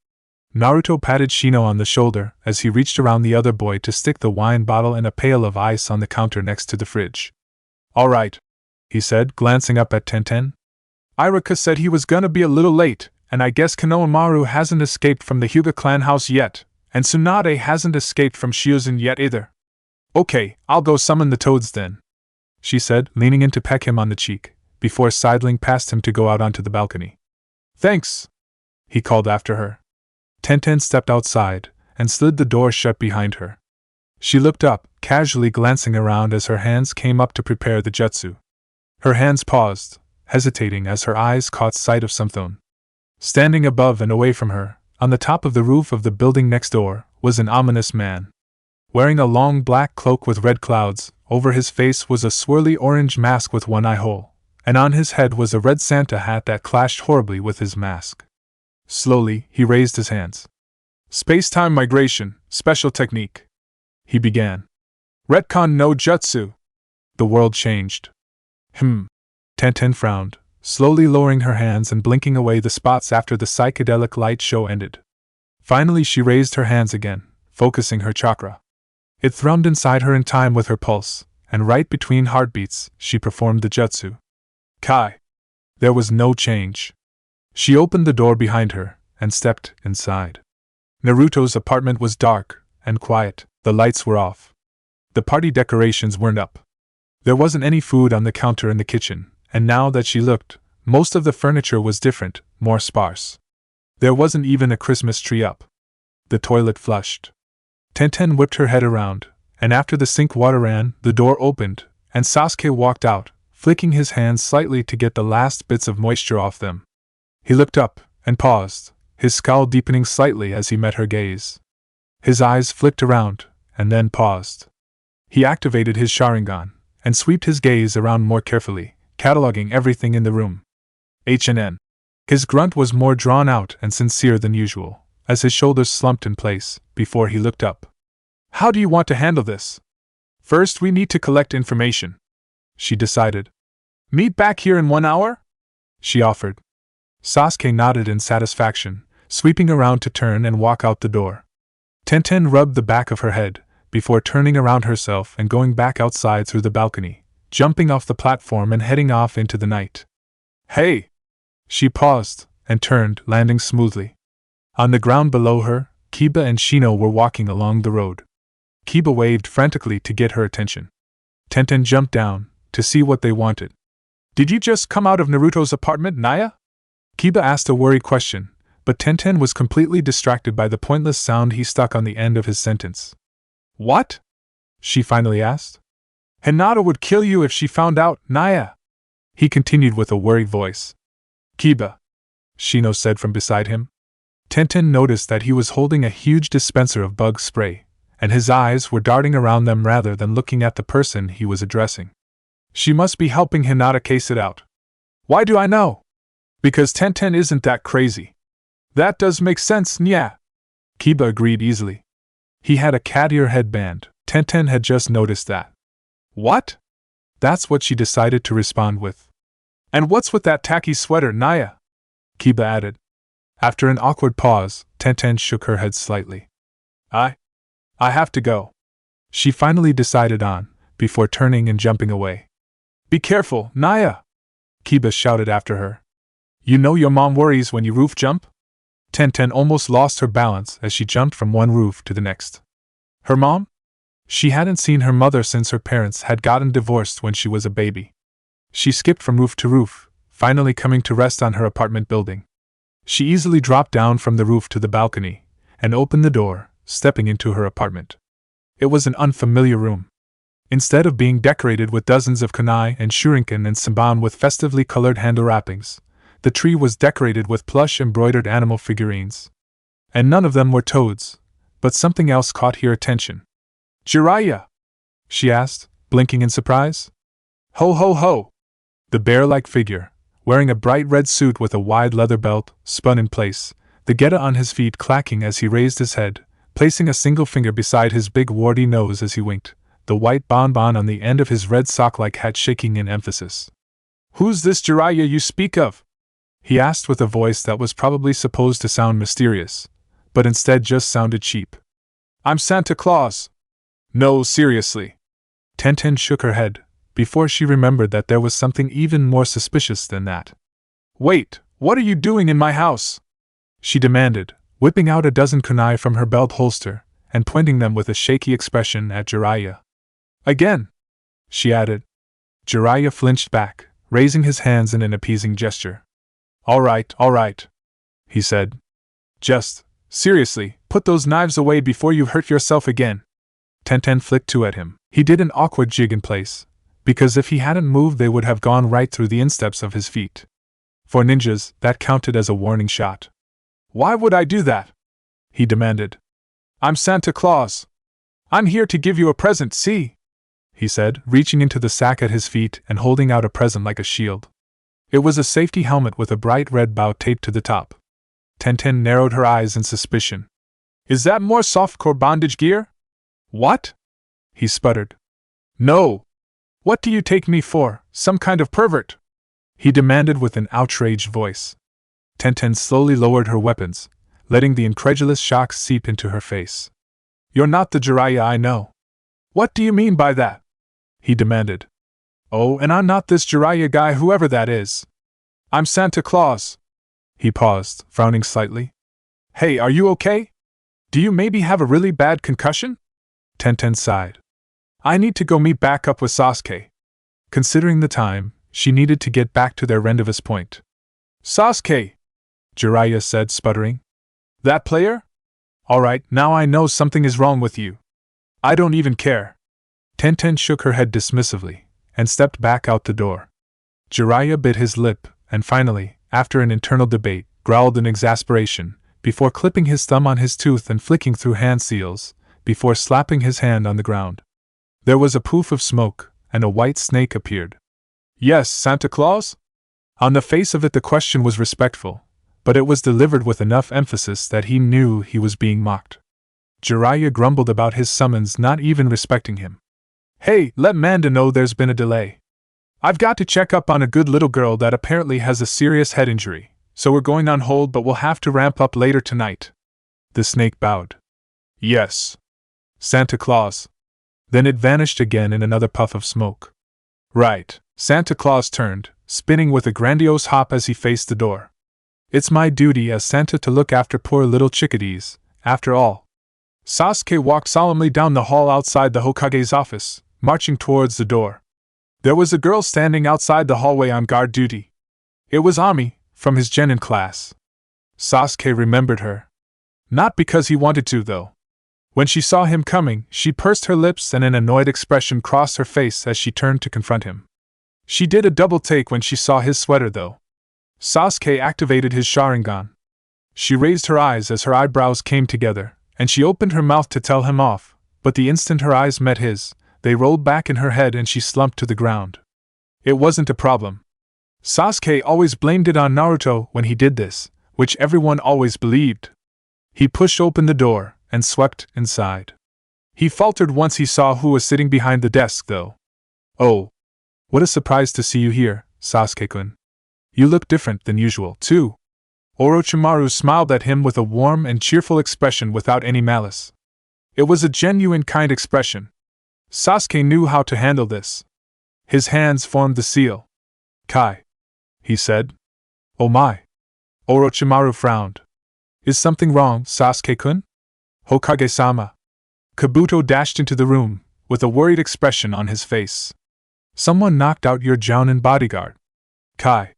Naruto patted Shino on the shoulder as he reached around the other boy to stick the wine bottle and a pail of ice on the counter next to the fridge. "All right," he said, glancing up at Tenten. "Irika said he was gonna be a little late, and I guess Konohamaru hasn't escaped from the Hyuga clan house yet, and Tsunade hasn't escaped from Shiozin yet either. Okay, I'll go summon the toads then," she said, leaning in to peck him on the cheek, before sidling past him to go out onto the balcony. "Thanks," he called after her. Tenten stepped outside and slid the door shut behind her. She looked up, casually glancing around as her hands came up to prepare the jutsu. Her hands paused, hesitating as her eyes caught sight of something. Standing above and away from her, on the top of the roof of the building next door, was an ominous man. Wearing a long black cloak with red clouds, over his face was a swirly orange mask with one eye hole, and on his head was a red Santa hat that clashed horribly with his mask. Slowly, he raised his hands. "Space-time migration, special technique," he began. "Retcon no jutsu." The world changed. Tenten frowned, slowly lowering her hands and blinking away the spots after the psychedelic light show ended. Finally she raised her hands again, focusing her chakra. It thrummed inside her in time with her pulse, and right between heartbeats, she performed the jutsu. Kai! There was no change. She opened the door behind her, and stepped inside. Naruto's apartment was dark and quiet, the lights were off. The party decorations weren't up. There wasn't any food on the counter in the kitchen, and now that she looked, most of the furniture was different, more sparse. There wasn't even a Christmas tree up. The toilet flushed. Tenten whipped her head around, and after the sink water ran, the door opened, and Sasuke walked out, flicking his hands slightly to get the last bits of moisture off them. He looked up, and paused, his scowl deepening slightly as he met her gaze. His eyes flicked around, and then paused. He activated his Sharingan, and swept his gaze around more carefully, cataloging everything in the room. HNN. His grunt was more drawn out and sincere than usual, as his shoulders slumped in place, before he looked up. "How do you want to handle this?" "First we need to collect information," she decided. "Meet back here in 1 hour?" she offered. Sasuke nodded in satisfaction, sweeping around to turn and walk out the door. Tenten rubbed the back of her head, before turning around herself and going back outside through the balcony, jumping off the platform and heading off into the night. "Hey!" She paused, and turned, landing smoothly. On the ground below her, Kiba and Shino were walking along the road. Kiba waved frantically to get her attention. Tenten jumped down, to see what they wanted. "Did you just come out of Naruto's apartment, Naya?" Kiba asked a worried question, but Tenten was completely distracted by the pointless sound he stuck on the end of his sentence. "What?" she finally asked. "Hinata would kill you if she found out, Naya," he continued with a worried voice. "Kiba," Shino said from beside him. Tenten noticed that he was holding a huge dispenser of bug spray, and his eyes were darting around them rather than looking at the person he was addressing. "She must be helping Hinata case it out." "Why do I know?" "Because Tenten isn't that crazy." "That does make sense, nya," Kiba agreed easily. He had a cat ear headband. Tenten had just noticed that. "What?" That's what she decided to respond with. "And what's with that tacky sweater, Naya?" Kiba added. After an awkward pause, Tenten shook her head slightly. I have to go," she finally decided on, before turning and jumping away. "Be careful, Naya!" Kiba shouted after her. "You know your mom worries when you roof jump?" Tenten almost lost her balance as she jumped from one roof to the next. Her mom? She hadn't seen her mother since her parents had gotten divorced when she was a baby. She skipped from roof to roof, finally coming to rest on her apartment building. She easily dropped down from the roof to the balcony, and opened the door, stepping into her apartment. It was an unfamiliar room. Instead of being decorated with dozens of kunai and shuriken and samban with festively colored handle wrappings, the tree was decorated with plush embroidered animal figurines. And none of them were toads, but something else caught her attention. "Jiraiya?" she asked, blinking in surprise. "Ho ho ho!" The bear-like figure, wearing a bright red suit with a wide leather belt, spun in place, the geta on his feet clacking as he raised his head, placing a single finger beside his big warty nose as he winked, the white bonbon on the end of his red sock-like hat shaking in emphasis. "Who's this Jiraiya you speak of?" he asked with a voice that was probably supposed to sound mysterious, but instead just sounded cheap. I'm Santa Claus. No, seriously. Tenten shook her head, before she remembered that there was something even more suspicious than that. Wait, what are you doing in my house? She demanded, whipping out a dozen kunai from her belt holster, and pointing them with a shaky expression at Jiraiya. Again, she added. Jiraiya flinched back, raising his hands in an appeasing gesture. All right, he said. Just, seriously, put those knives away before you hurt yourself again. Tenten flicked two at him. He did an awkward jig in place, because if he hadn't moved they would have gone right through the insteps of his feet. For ninjas, that counted as a warning shot. Why would I do that? He demanded. I'm Santa Claus. I'm here to give you a present, see? He said, reaching into the sack at his feet and holding out a present like a shield. It was a safety helmet with a bright red bow taped to the top. Tenten narrowed her eyes in suspicion. Is that more softcore bondage gear? What? He sputtered. No. What do you take me for, some kind of pervert? He demanded with an outraged voice. Tenten slowly lowered her weapons, letting the incredulous shock seep into her face. You're not the Jiraiya I know. What do you mean by that? He demanded. Oh, and I'm not this Jiraiya guy, whoever that is. I'm Santa Claus. He paused, frowning slightly. Hey, are you okay? Do you maybe have a really bad concussion? Tenten sighed. I need to go meet back up with Sasuke. Considering the time, she needed to get back to their rendezvous point. Sasuke! Jiraiya said, sputtering. That player? Alright, now I know something is wrong with you. I don't even care. Tenten shook her head dismissively, and stepped back out the door. Jiraiya bit his lip, and finally, after an internal debate, growled in exasperation, before clipping his thumb on his tooth and flicking through hand seals, before slapping his hand on the ground. There was a poof of smoke, and a white snake appeared. Yes, Santa Claus? On the face of it the question was respectful, but it was delivered with enough emphasis that he knew he was being mocked. Jiraiya grumbled about his summons not even respecting him. Hey, let Manda know there's been a delay. I've got to check up on a good little girl that apparently has a serious head injury, so we're going on hold but we'll have to ramp up later tonight. The snake bowed. Yes. Santa Claus. Then it vanished again in another puff of smoke. Right. Santa Claus turned, spinning with a grandiose hop as he faced the door. It's my duty as Santa to look after poor little chickadees, after all. Sasuke walked solemnly down the hall outside the Hokage's office, marching towards the door. There was a girl standing outside the hallway on guard duty. It was Ami, from his genin class. Sasuke remembered her. Not because he wanted to, though. When she saw him coming, she pursed her lips and an annoyed expression crossed her face as she turned to confront him. She did a double take when she saw his sweater, though. Sasuke activated his Sharingan. She raised her eyes as her eyebrows came together, and she opened her mouth to tell him off, but the instant her eyes met his, they rolled back in her head and she slumped to the ground. It wasn't a problem. Sasuke always blamed it on Naruto when he did this, which everyone always believed. He pushed open the door and swept inside. He faltered once he saw who was sitting behind the desk, though. Oh. What a surprise to see you here, Sasuke-kun. You look different than usual, too. Orochimaru smiled at him with a warm and cheerful expression without any malice. It was a genuine kind expression. Sasuke knew how to handle this. His hands formed the seal. Kai, he said. Oh my. Orochimaru frowned. Is something wrong, Sasuke-kun? Hokage-sama. Kabuto dashed into the room, with a worried expression on his face. Someone knocked out your Jounin bodyguard. Kai.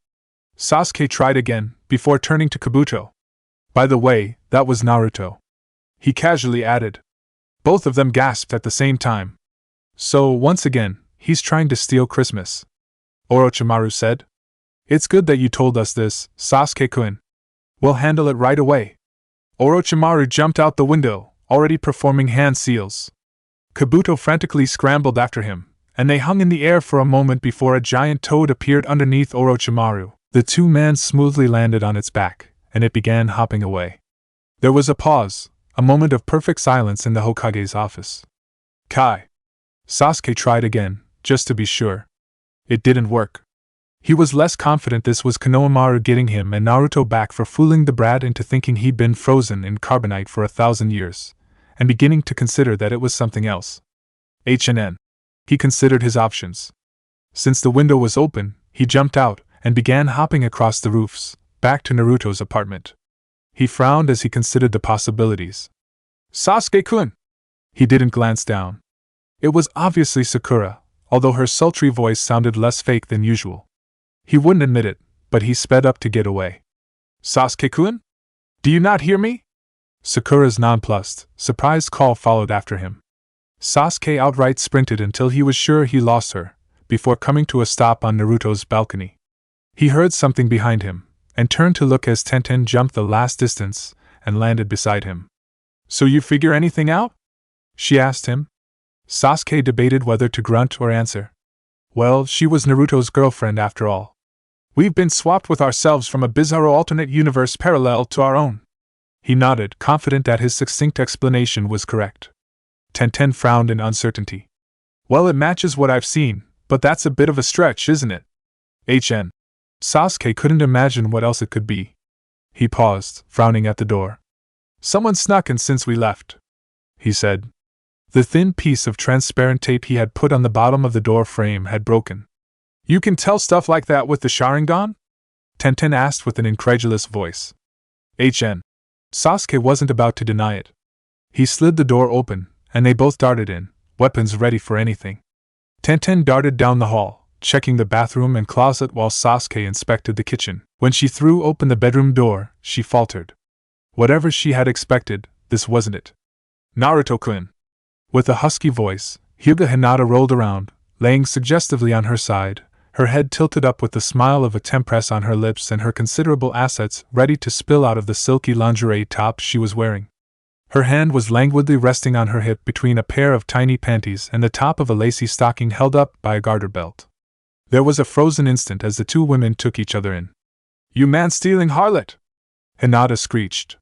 Sasuke tried again, before turning to Kabuto. By the way, that was Naruto. He casually added. Both of them gasped at the same time. So, once again, he's trying to steal Christmas. Orochimaru said. It's good that you told us this, Sasuke-kun. We'll handle it right away. Orochimaru jumped out the window, already performing hand seals. Kabuto frantically scrambled after him, and they hung in the air for a moment before a giant toad appeared underneath Orochimaru. The two men smoothly landed on its back, and it began hopping away. There was a pause, a moment of perfect silence in the Hokage's office. Kai. Sasuke tried again, just to be sure. It didn't work. He was less confident this was Konohamaru getting him and Naruto back for fooling the brat into thinking he'd been frozen in carbonite for 1,000 years, and beginning to consider that it was something else. HNN. He considered his options. Since the window was open, he jumped out and began hopping across the roofs, back to Naruto's apartment. He frowned as he considered the possibilities. Sasuke-kun! He didn't glance down. It was obviously Sakura, although her sultry voice sounded less fake than usual. He wouldn't admit it, but he sped up to get away. Sasuke-kun? Do you not hear me? Sakura's nonplussed, surprised call followed after him. Sasuke outright sprinted until he was sure he lost her, before coming to a stop on Naruto's balcony. He heard something behind him, and turned to look as Tenten jumped the last distance and landed beside him. So you figure anything out? She asked him. Sasuke debated whether to grunt or answer. Well, she was Naruto's girlfriend after all. We've been swapped with ourselves from a bizarro alternate universe parallel to our own. He nodded, confident that his succinct explanation was correct. Tenten frowned in uncertainty. Well, it matches what I've seen, but that's a bit of a stretch, isn't it? HN. Sasuke couldn't imagine what else it could be. He paused, frowning at the door. Someone snuck in since we left, he said. The thin piece of transparent tape he had put on the bottom of the door frame had broken. You can tell stuff like that with the Sharingan? Tenten asked with an incredulous voice. HN. Sasuke wasn't about to deny it. He slid the door open, and they both darted in, weapons ready for anything. Tenten darted down the hall, checking the bathroom and closet while Sasuke inspected the kitchen. When she threw open the bedroom door, she faltered. Whatever she had expected, this wasn't it. Naruto-kun. With a husky voice, Hyuga Hinata rolled around, laying suggestively on her side, her head tilted up with the smile of a temptress on her lips and her considerable assets ready to spill out of the silky lingerie top she was wearing. Her hand was languidly resting on her hip between a pair of tiny panties and the top of a lacy stocking held up by a garter belt. There was a frozen instant as the two women took each other in. You man-stealing harlot! Hinata screeched.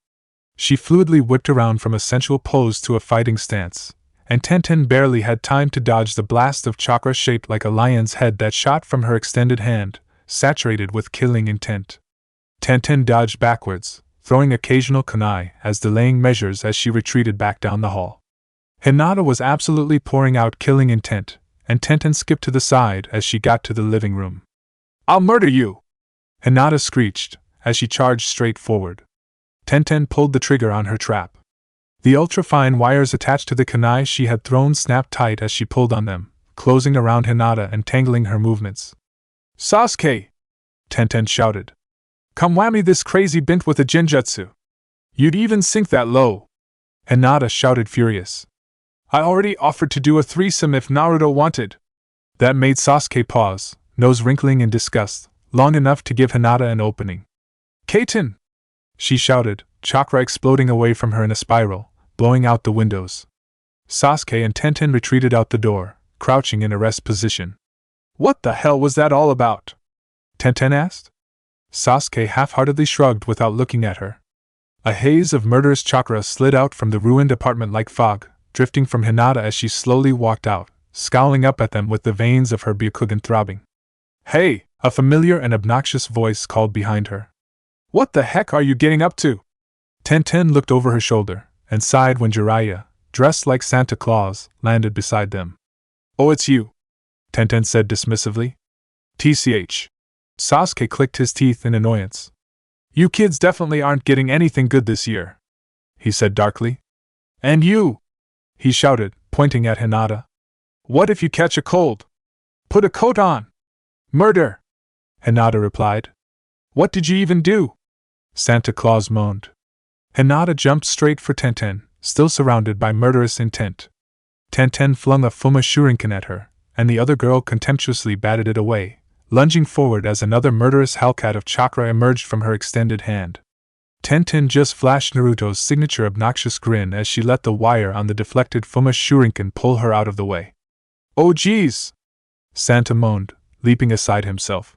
She fluidly whipped around from a sensual pose to a fighting stance, and Tenten barely had time to dodge the blast of chakra shaped like a lion's head that shot from her extended hand, saturated with killing intent. Tenten dodged backwards, throwing occasional kunai as delaying measures as she retreated back down the hall. Hinata was absolutely pouring out killing intent, and Tenten skipped to the side as she got to the living room. I'll murder you! Hinata screeched as she charged straight forward. Tenten pulled the trigger on her trap. The ultrafine wires attached to the kunai she had thrown snapped tight as she pulled on them, closing around Hinata and tangling her movements. Sasuke! Tenten shouted. Come whammy this crazy bint with a genjutsu. You'd even sink that low. Hinata shouted furious. I already offered to do a threesome if Naruto wanted. That made Sasuke pause, nose wrinkling in disgust, long enough to give Hinata an opening. Kaiten! She shouted, chakra exploding away from her in a spiral, blowing out the windows. Sasuke and Tenten retreated out the door, crouching in a rest position. What the hell was that all about? Tenten asked. Sasuke half-heartedly shrugged without looking at her. A haze of murderous chakra slid out from the ruined apartment like fog, drifting from Hinata as she slowly walked out, scowling up at them with the veins of her Byakugan throbbing. Hey! A familiar and obnoxious voice called behind her. What the heck are you getting up to? Tenten looked over her shoulder, and sighed when Jiraiya, dressed like Santa Claus, landed beside them. Oh, it's you, Tenten said dismissively. TCH. Sasuke clicked his teeth in annoyance. You kids definitely aren't getting anything good this year, he said darkly. And you, he shouted, pointing at Hinata. What if you catch a cold? Put a coat on. Murder, Hinata replied. What did you even do? Santa Claus moaned. Hinata jumped straight for Tenten, still surrounded by murderous intent. Tenten flung a Fuma shuriken at her, and the other girl contemptuously batted it away, lunging forward as another murderous hellcat of chakra emerged from her extended hand. Tenten just flashed Naruto's signature obnoxious grin as she let the wire on the deflected Fuma shuriken pull her out of the way. Oh geez! Santa moaned, leaping aside himself.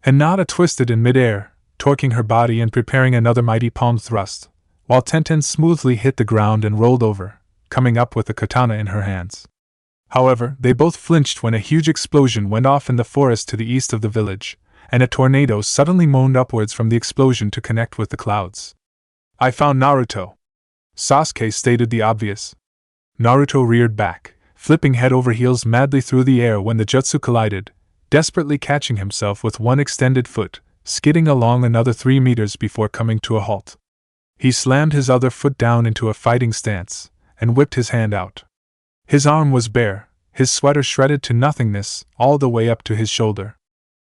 Hinata twisted in midair, torquing her body and preparing another mighty palm thrust, while Tenten smoothly hit the ground and rolled over, coming up with a katana in her hands. However, they both flinched when a huge explosion went off in the forest to the east of the village, and a tornado suddenly moaned upwards from the explosion to connect with the clouds. I found Naruto. Sasuke stated the obvious. Naruto reared back, flipping head over heels madly through the air when the jutsu collided, desperately catching himself with one extended foot, skidding along another 3 meters before coming to a halt. He slammed his other foot down into a fighting stance, and whipped his hand out. His arm was bare, his sweater shredded to nothingness, all the way up to his shoulder.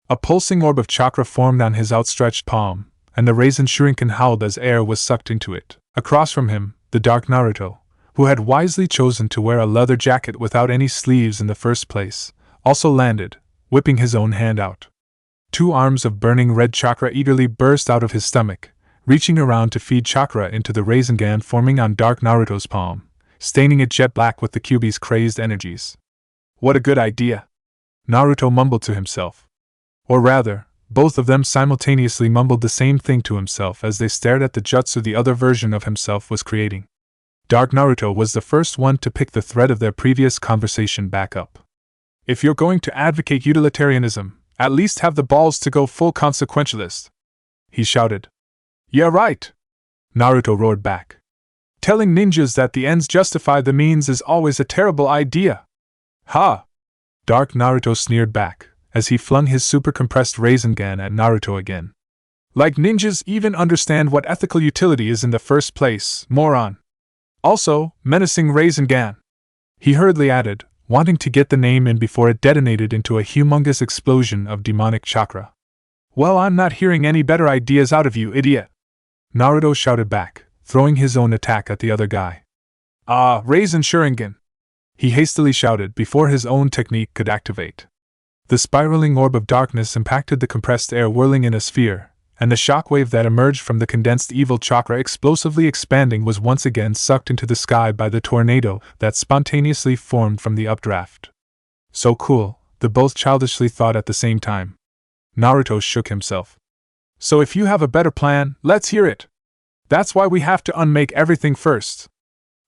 A pulsing orb of chakra formed on his outstretched palm, and the Raisin Shuriken howled as air was sucked into it. Across from him, the Dark Naruto, who had wisely chosen to wear a leather jacket without any sleeves in the first place, also landed, whipping his own hand out. 2 arms of burning red chakra eagerly burst out of his stomach, reaching around to feed chakra into the Rasengan forming on Dark Naruto's palm, staining it jet black with the Kyuubi's crazed energies. What a good idea! Naruto mumbled to himself. Or rather, both of them simultaneously mumbled the same thing to himself as they stared at the jutsu the other version of himself was creating. Dark Naruto was the first one to pick the thread of their previous conversation back up. If you're going to advocate utilitarianism, at least have the balls to go full consequentialist, he shouted. Yeah, right, Naruto roared back. Telling ninjas that the ends justify the means is always a terrible idea. Ha! Dark Naruto sneered back, as he flung his super-compressed Rasengan at Naruto again. Like ninjas even understand what ethical utility is in the first place, moron. Also, menacing Rasengan, he hurriedly added, wanting to get the name in before it detonated into a humongous explosion of demonic chakra. Well, I'm not hearing any better ideas out of you, idiot, Naruto shouted back, throwing his own attack at the other guy. Ah, Raisin Shuriken, he hastily shouted before his own technique could activate. The spiraling orb of darkness impacted the compressed air whirling in a sphere, and the shockwave that emerged from the condensed evil chakra explosively expanding was once again sucked into the sky by the tornado that spontaneously formed from the updraft. So cool, they both childishly thought at the same time. Naruto shook himself. So if you have a better plan, let's hear it. That's why we have to unmake everything first.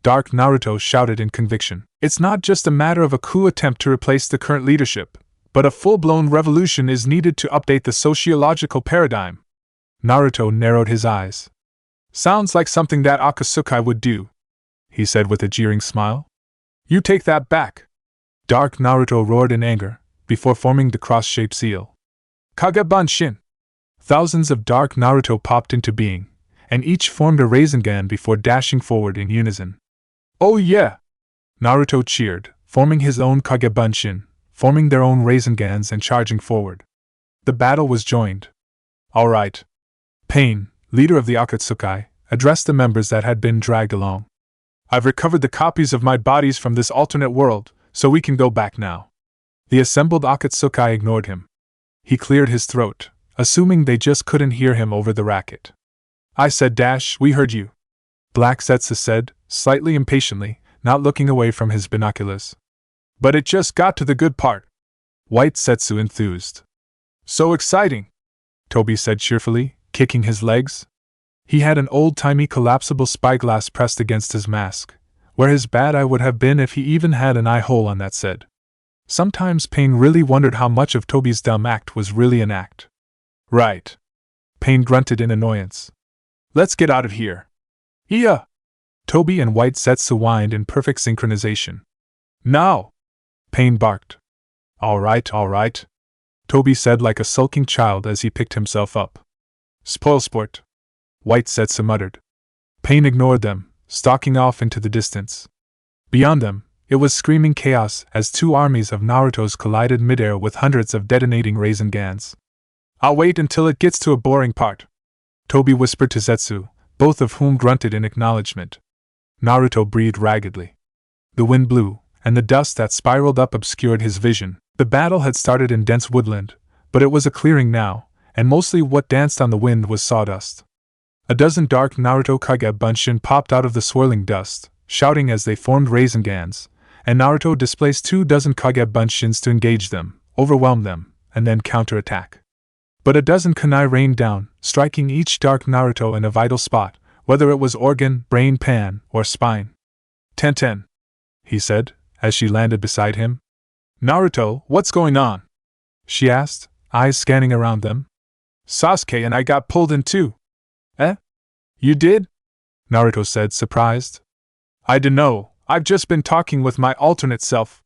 Dark Naruto shouted in conviction. It's not just a matter of a coup attempt to replace the current leadership, but a full-blown revolution is needed to update the sociological paradigm. Naruto narrowed his eyes. Sounds like something that Akatsuki would do, he said with a jeering smile. You take that back. Dark Naruto roared in anger, before forming the cross-shaped seal. Kagebunshin! Thousands of Dark Naruto popped into being, and each formed a Rasengan before dashing forward in unison. Oh yeah! Naruto cheered, forming his own Kagebunshin, forming their own Rasengans and charging forward. The battle was joined. All right. Pain, leader of the Akatsuki, addressed the members that had been dragged along. I've recovered the copies of my bodies from this alternate world, so we can go back now. The assembled Akatsuki ignored him. He cleared his throat, assuming they just couldn't hear him over the racket. I said dash, we heard you. Black Setsu said, slightly impatiently, not looking away from his binoculars. But it just got to the good part. White Setsu enthused. So exciting, Toby said cheerfully, kicking his legs. He had an old-timey collapsible spyglass pressed against his mask, where his bad eye would have been if he even had an eye hole on that said. Sometimes Pain really wondered how much of Toby's dumb act was really an act. Right. Pain grunted in annoyance. Let's get out of here. Yeah. Toby and White Setsu whined in perfect synchronization. Now! Pain barked. All right, Toby said like a sulking child as he picked himself up. Spoil sport, White Setsu muttered. Pain ignored them, stalking off into the distance. Beyond them, it was screaming chaos as 2 armies of Naruto's collided midair with hundreds of detonating Rasengans. I'll wait until it gets to a boring part, Toby whispered to Setsu, both of whom grunted in acknowledgement. Naruto breathed raggedly. The wind blew, and the dust that spiraled up obscured his vision. The battle had started in dense woodland, but it was a clearing now, and mostly what danced on the wind was sawdust. A dozen Dark Naruto Kagebunshin popped out of the swirling dust, shouting as they formed Rasengans, and Naruto displaced 24 Kagebunshins to engage them, overwhelm them, and then counterattack. But a dozen kunai rained down, striking each Dark Naruto in a vital spot, whether it was organ, brain pan, or spine. Ten, he said, as she landed beside him. Naruto, what's going on? She asked, eyes scanning around them. Sasuke and I got pulled in too. Eh? You did? Naruto said, surprised. I dunno, I've just been talking with my alternate self.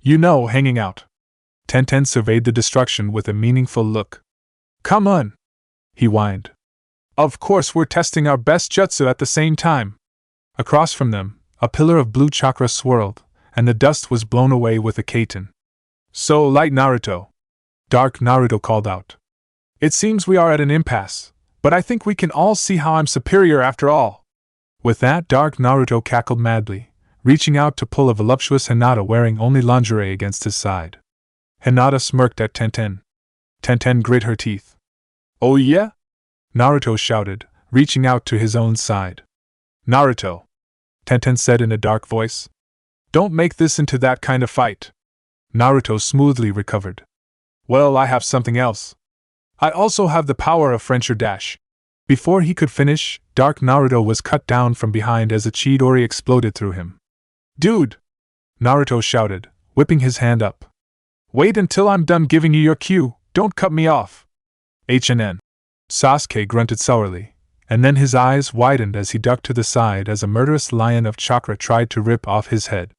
You know, hanging out. Tenten surveyed the destruction with a meaningful look. Come on, he whined. Of course we're testing our best jutsu at the same time. Across from them, a pillar of blue chakra swirled, and the dust was blown away with a kaiten. So, light Naruto. Dark Naruto called out. It seems we are at an impasse, but I think we can all see how I'm superior after all. With that, Dark Naruto cackled madly, reaching out to pull a voluptuous Hinata wearing only lingerie against his side. Hinata smirked at Tenten. Tenten grit her teeth. Oh yeah? Naruto shouted, reaching out to his own side. Naruto, Tenten said in a dark voice. Don't make this into that kind of fight. Naruto smoothly recovered. Well, I have something else. I also have the power of French or dash. Before he could finish, Dark Naruto was cut down from behind as a Chidori exploded through him. Dude! Naruto shouted, whipping his hand up. Wait until I'm done giving you your cue, don't cut me off. HNN. Sasuke grunted sourly, and then his eyes widened as he ducked to the side as a murderous lion of chakra tried to rip off his head.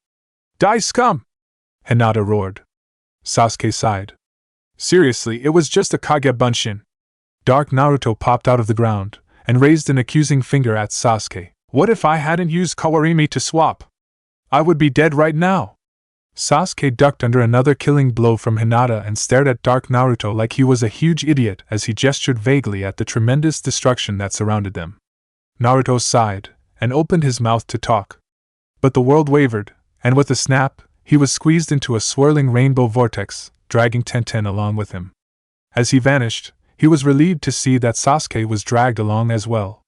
Die, scum! Hinata roared. Sasuke sighed. Seriously, it was just a Kage Bunshin. Dark Naruto popped out of the ground and raised an accusing finger at Sasuke. What if I hadn't used Kawarimi to swap? I would be dead right now. Sasuke ducked under another killing blow from Hinata and stared at Dark Naruto like he was a huge idiot as he gestured vaguely at the tremendous destruction that surrounded them. Naruto sighed and opened his mouth to talk. But the world wavered, and with a snap, he was squeezed into a swirling rainbow vortex, dragging Tenten along with him. As he vanished, he was relieved to see that Sasuke was dragged along as well.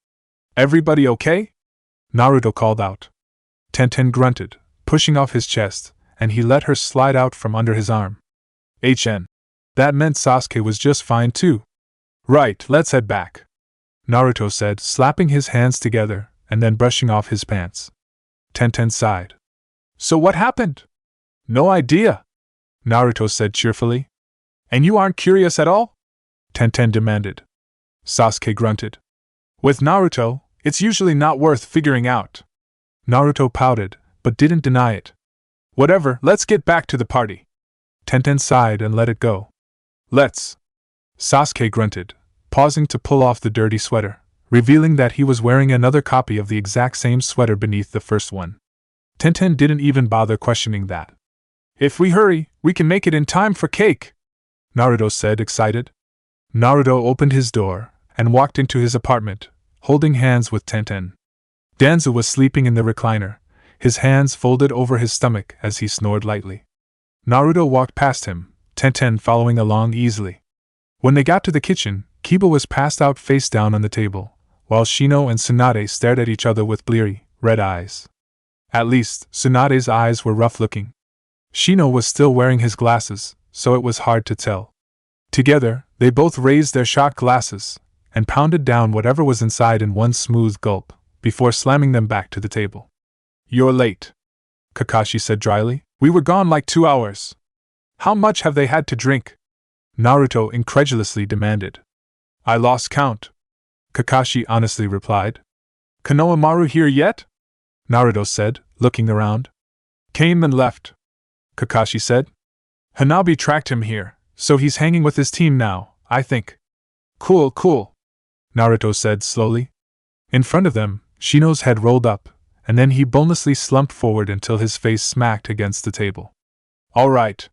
Everybody okay? Naruto called out. Tenten grunted, pushing off his chest, and he let her slide out from under his arm. HN. That meant Sasuke was just fine too. Right, let's head back. Naruto said, slapping his hands together and then brushing off his pants. Tenten sighed. So what happened? No idea, Naruto said cheerfully. And you aren't curious at all? Tenten demanded. Sasuke grunted. With Naruto, it's usually not worth figuring out. Naruto pouted, but didn't deny it. Whatever, let's get back to the party. Tenten sighed and let it go. Let's. Sasuke grunted, pausing to pull off the dirty sweater, revealing that he was wearing another copy of the exact same sweater beneath the first one. Tenten didn't even bother questioning that. If we hurry, we can make it in time for cake, Naruto said, excited. Naruto opened his door and walked into his apartment, holding hands with Tenten. Danzo was sleeping in the recliner, his hands folded over his stomach as he snored lightly. Naruto walked past him, Tenten following along easily. When they got to the kitchen, Kiba was passed out face down on the table, while Shino and Tsunade stared at each other with bleary, red eyes. At least, Tsunade's eyes were rough-looking. Shino was still wearing his glasses, so it was hard to tell. Together, they both raised their shot glasses and pounded down whatever was inside in one smooth gulp, before slamming them back to the table. You're late, Kakashi said dryly. We were gone like 2 hours. How much have they had to drink? Naruto incredulously demanded. I lost count, Kakashi honestly replied. Konohamaru here yet? Naruto said, looking around. Came and left, Kakashi said. Hanabi tracked him here, so he's hanging with his team now, I think. Cool, Naruto said slowly. In front of them, Shino's head rolled up, and then he bonelessly slumped forward until his face smacked against the table. All right,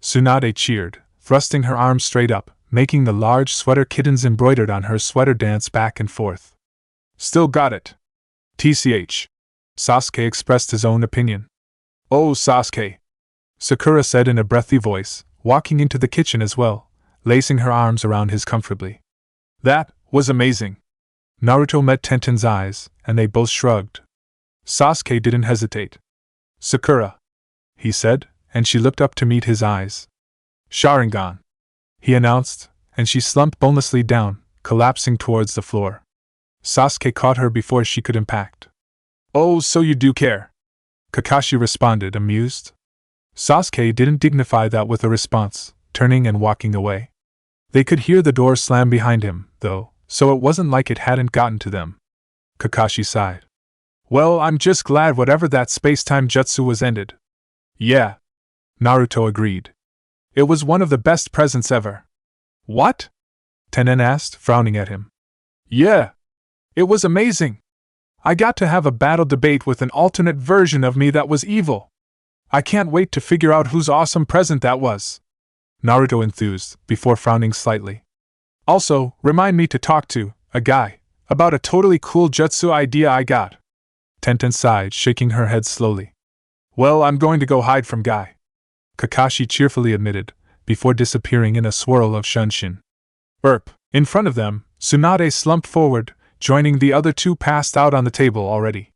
Tsunade cheered, thrusting her arms straight up, making the large sweater kittens embroidered on her sweater dance back and forth. Still got it. TCH. Sasuke expressed his own opinion. Oh, Sasuke, Sakura said in a breathy voice, walking into the kitchen as well, lacing her arms around his comfortably. That was amazing. Naruto met Tenten's eyes, and they both shrugged. Sasuke didn't hesitate. Sakura, he said, and she looked up to meet his eyes. Sharingan, he announced, and she slumped bonelessly down, collapsing towards the floor. Sasuke caught her before she could impact. Oh, so you do care, Kakashi responded, amused. Sasuke didn't dignify that with a response, turning and walking away. They could hear the door slam behind him, though, so it wasn't like it hadn't gotten to them. Kakashi sighed. Well, I'm just glad whatever that space-time jutsu was ended. Yeah. Naruto agreed. It was one of the best presents ever. What? Tenen asked, frowning at him. Yeah. It was amazing. I got to have a battle debate with an alternate version of me that was evil. I can't wait to figure out whose awesome present that was. Naruto enthused, before frowning slightly. Also, remind me to talk to a guy about a totally cool jutsu idea I got. Tenten sighed, shaking her head slowly. Well, I'm going to go hide from Guy, Kakashi cheerfully admitted, before disappearing in a swirl of shunshin. In front of them, Tsunade slumped forward, joining the other two passed out on the table already.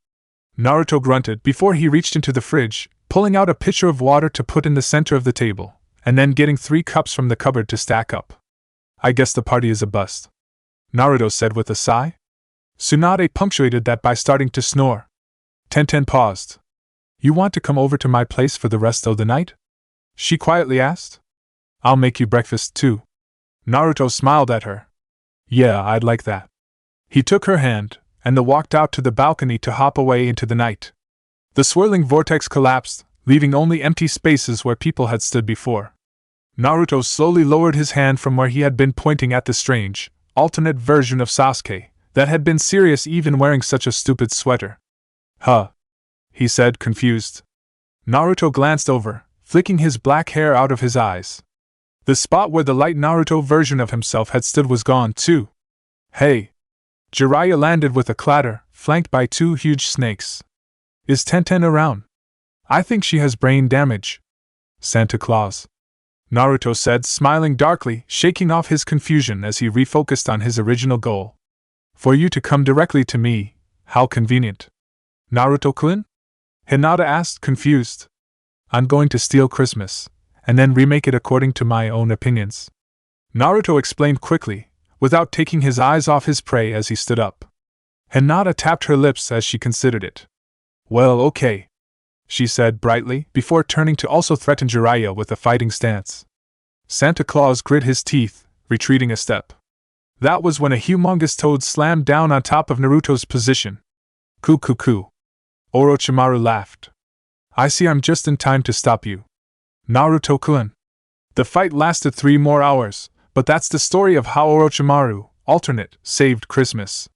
Naruto grunted before he reached into the fridge, pulling out a pitcher of water to put in the center of the table, and then getting 3 cups from the cupboard to stack up. I guess the party is a bust, Naruto said with a sigh. Tsunade punctuated that by starting to snore. Tenten paused. You want to come over to my place for the rest of the night? She quietly asked. I'll make you breakfast too. Naruto smiled at her. Yeah, I'd like that. He took her hand, and they walked out to the balcony to hop away into the night. The swirling vortex collapsed, leaving only empty spaces where people had stood before. Naruto slowly lowered his hand from where he had been pointing at the strange, alternate version of Sasuke, that had been serious even wearing such a stupid sweater. Huh? He said, confused. Naruto glanced over, flicking his black hair out of his eyes. The spot where the light Naruto version of himself had stood was gone too. Hey! Jiraiya landed with a clatter, flanked by 2 huge snakes. Is Tenten around? I think she has brain damage. Santa Claus, Naruto said, smiling darkly, shaking off his confusion as he refocused on his original goal. For you to come directly to me, how convenient. Naruto-kun? Hinata asked, confused. I'm going to steal Christmas, and then remake it according to my own opinions. Naruto explained quickly, without taking his eyes off his prey as he stood up. Hinata tapped her lips as she considered it. Well, okay, she said brightly, before turning to also threaten Jiraiya with a fighting stance. Santa Claus grit his teeth, retreating a step. That was when a humongous toad slammed down on top of Naruto's position. Coo. Orochimaru laughed. I see I'm just in time to stop you, Naruto-kun. The fight lasted 3 more hours, but that's the story of how Orochimaru, alternate, saved Christmas.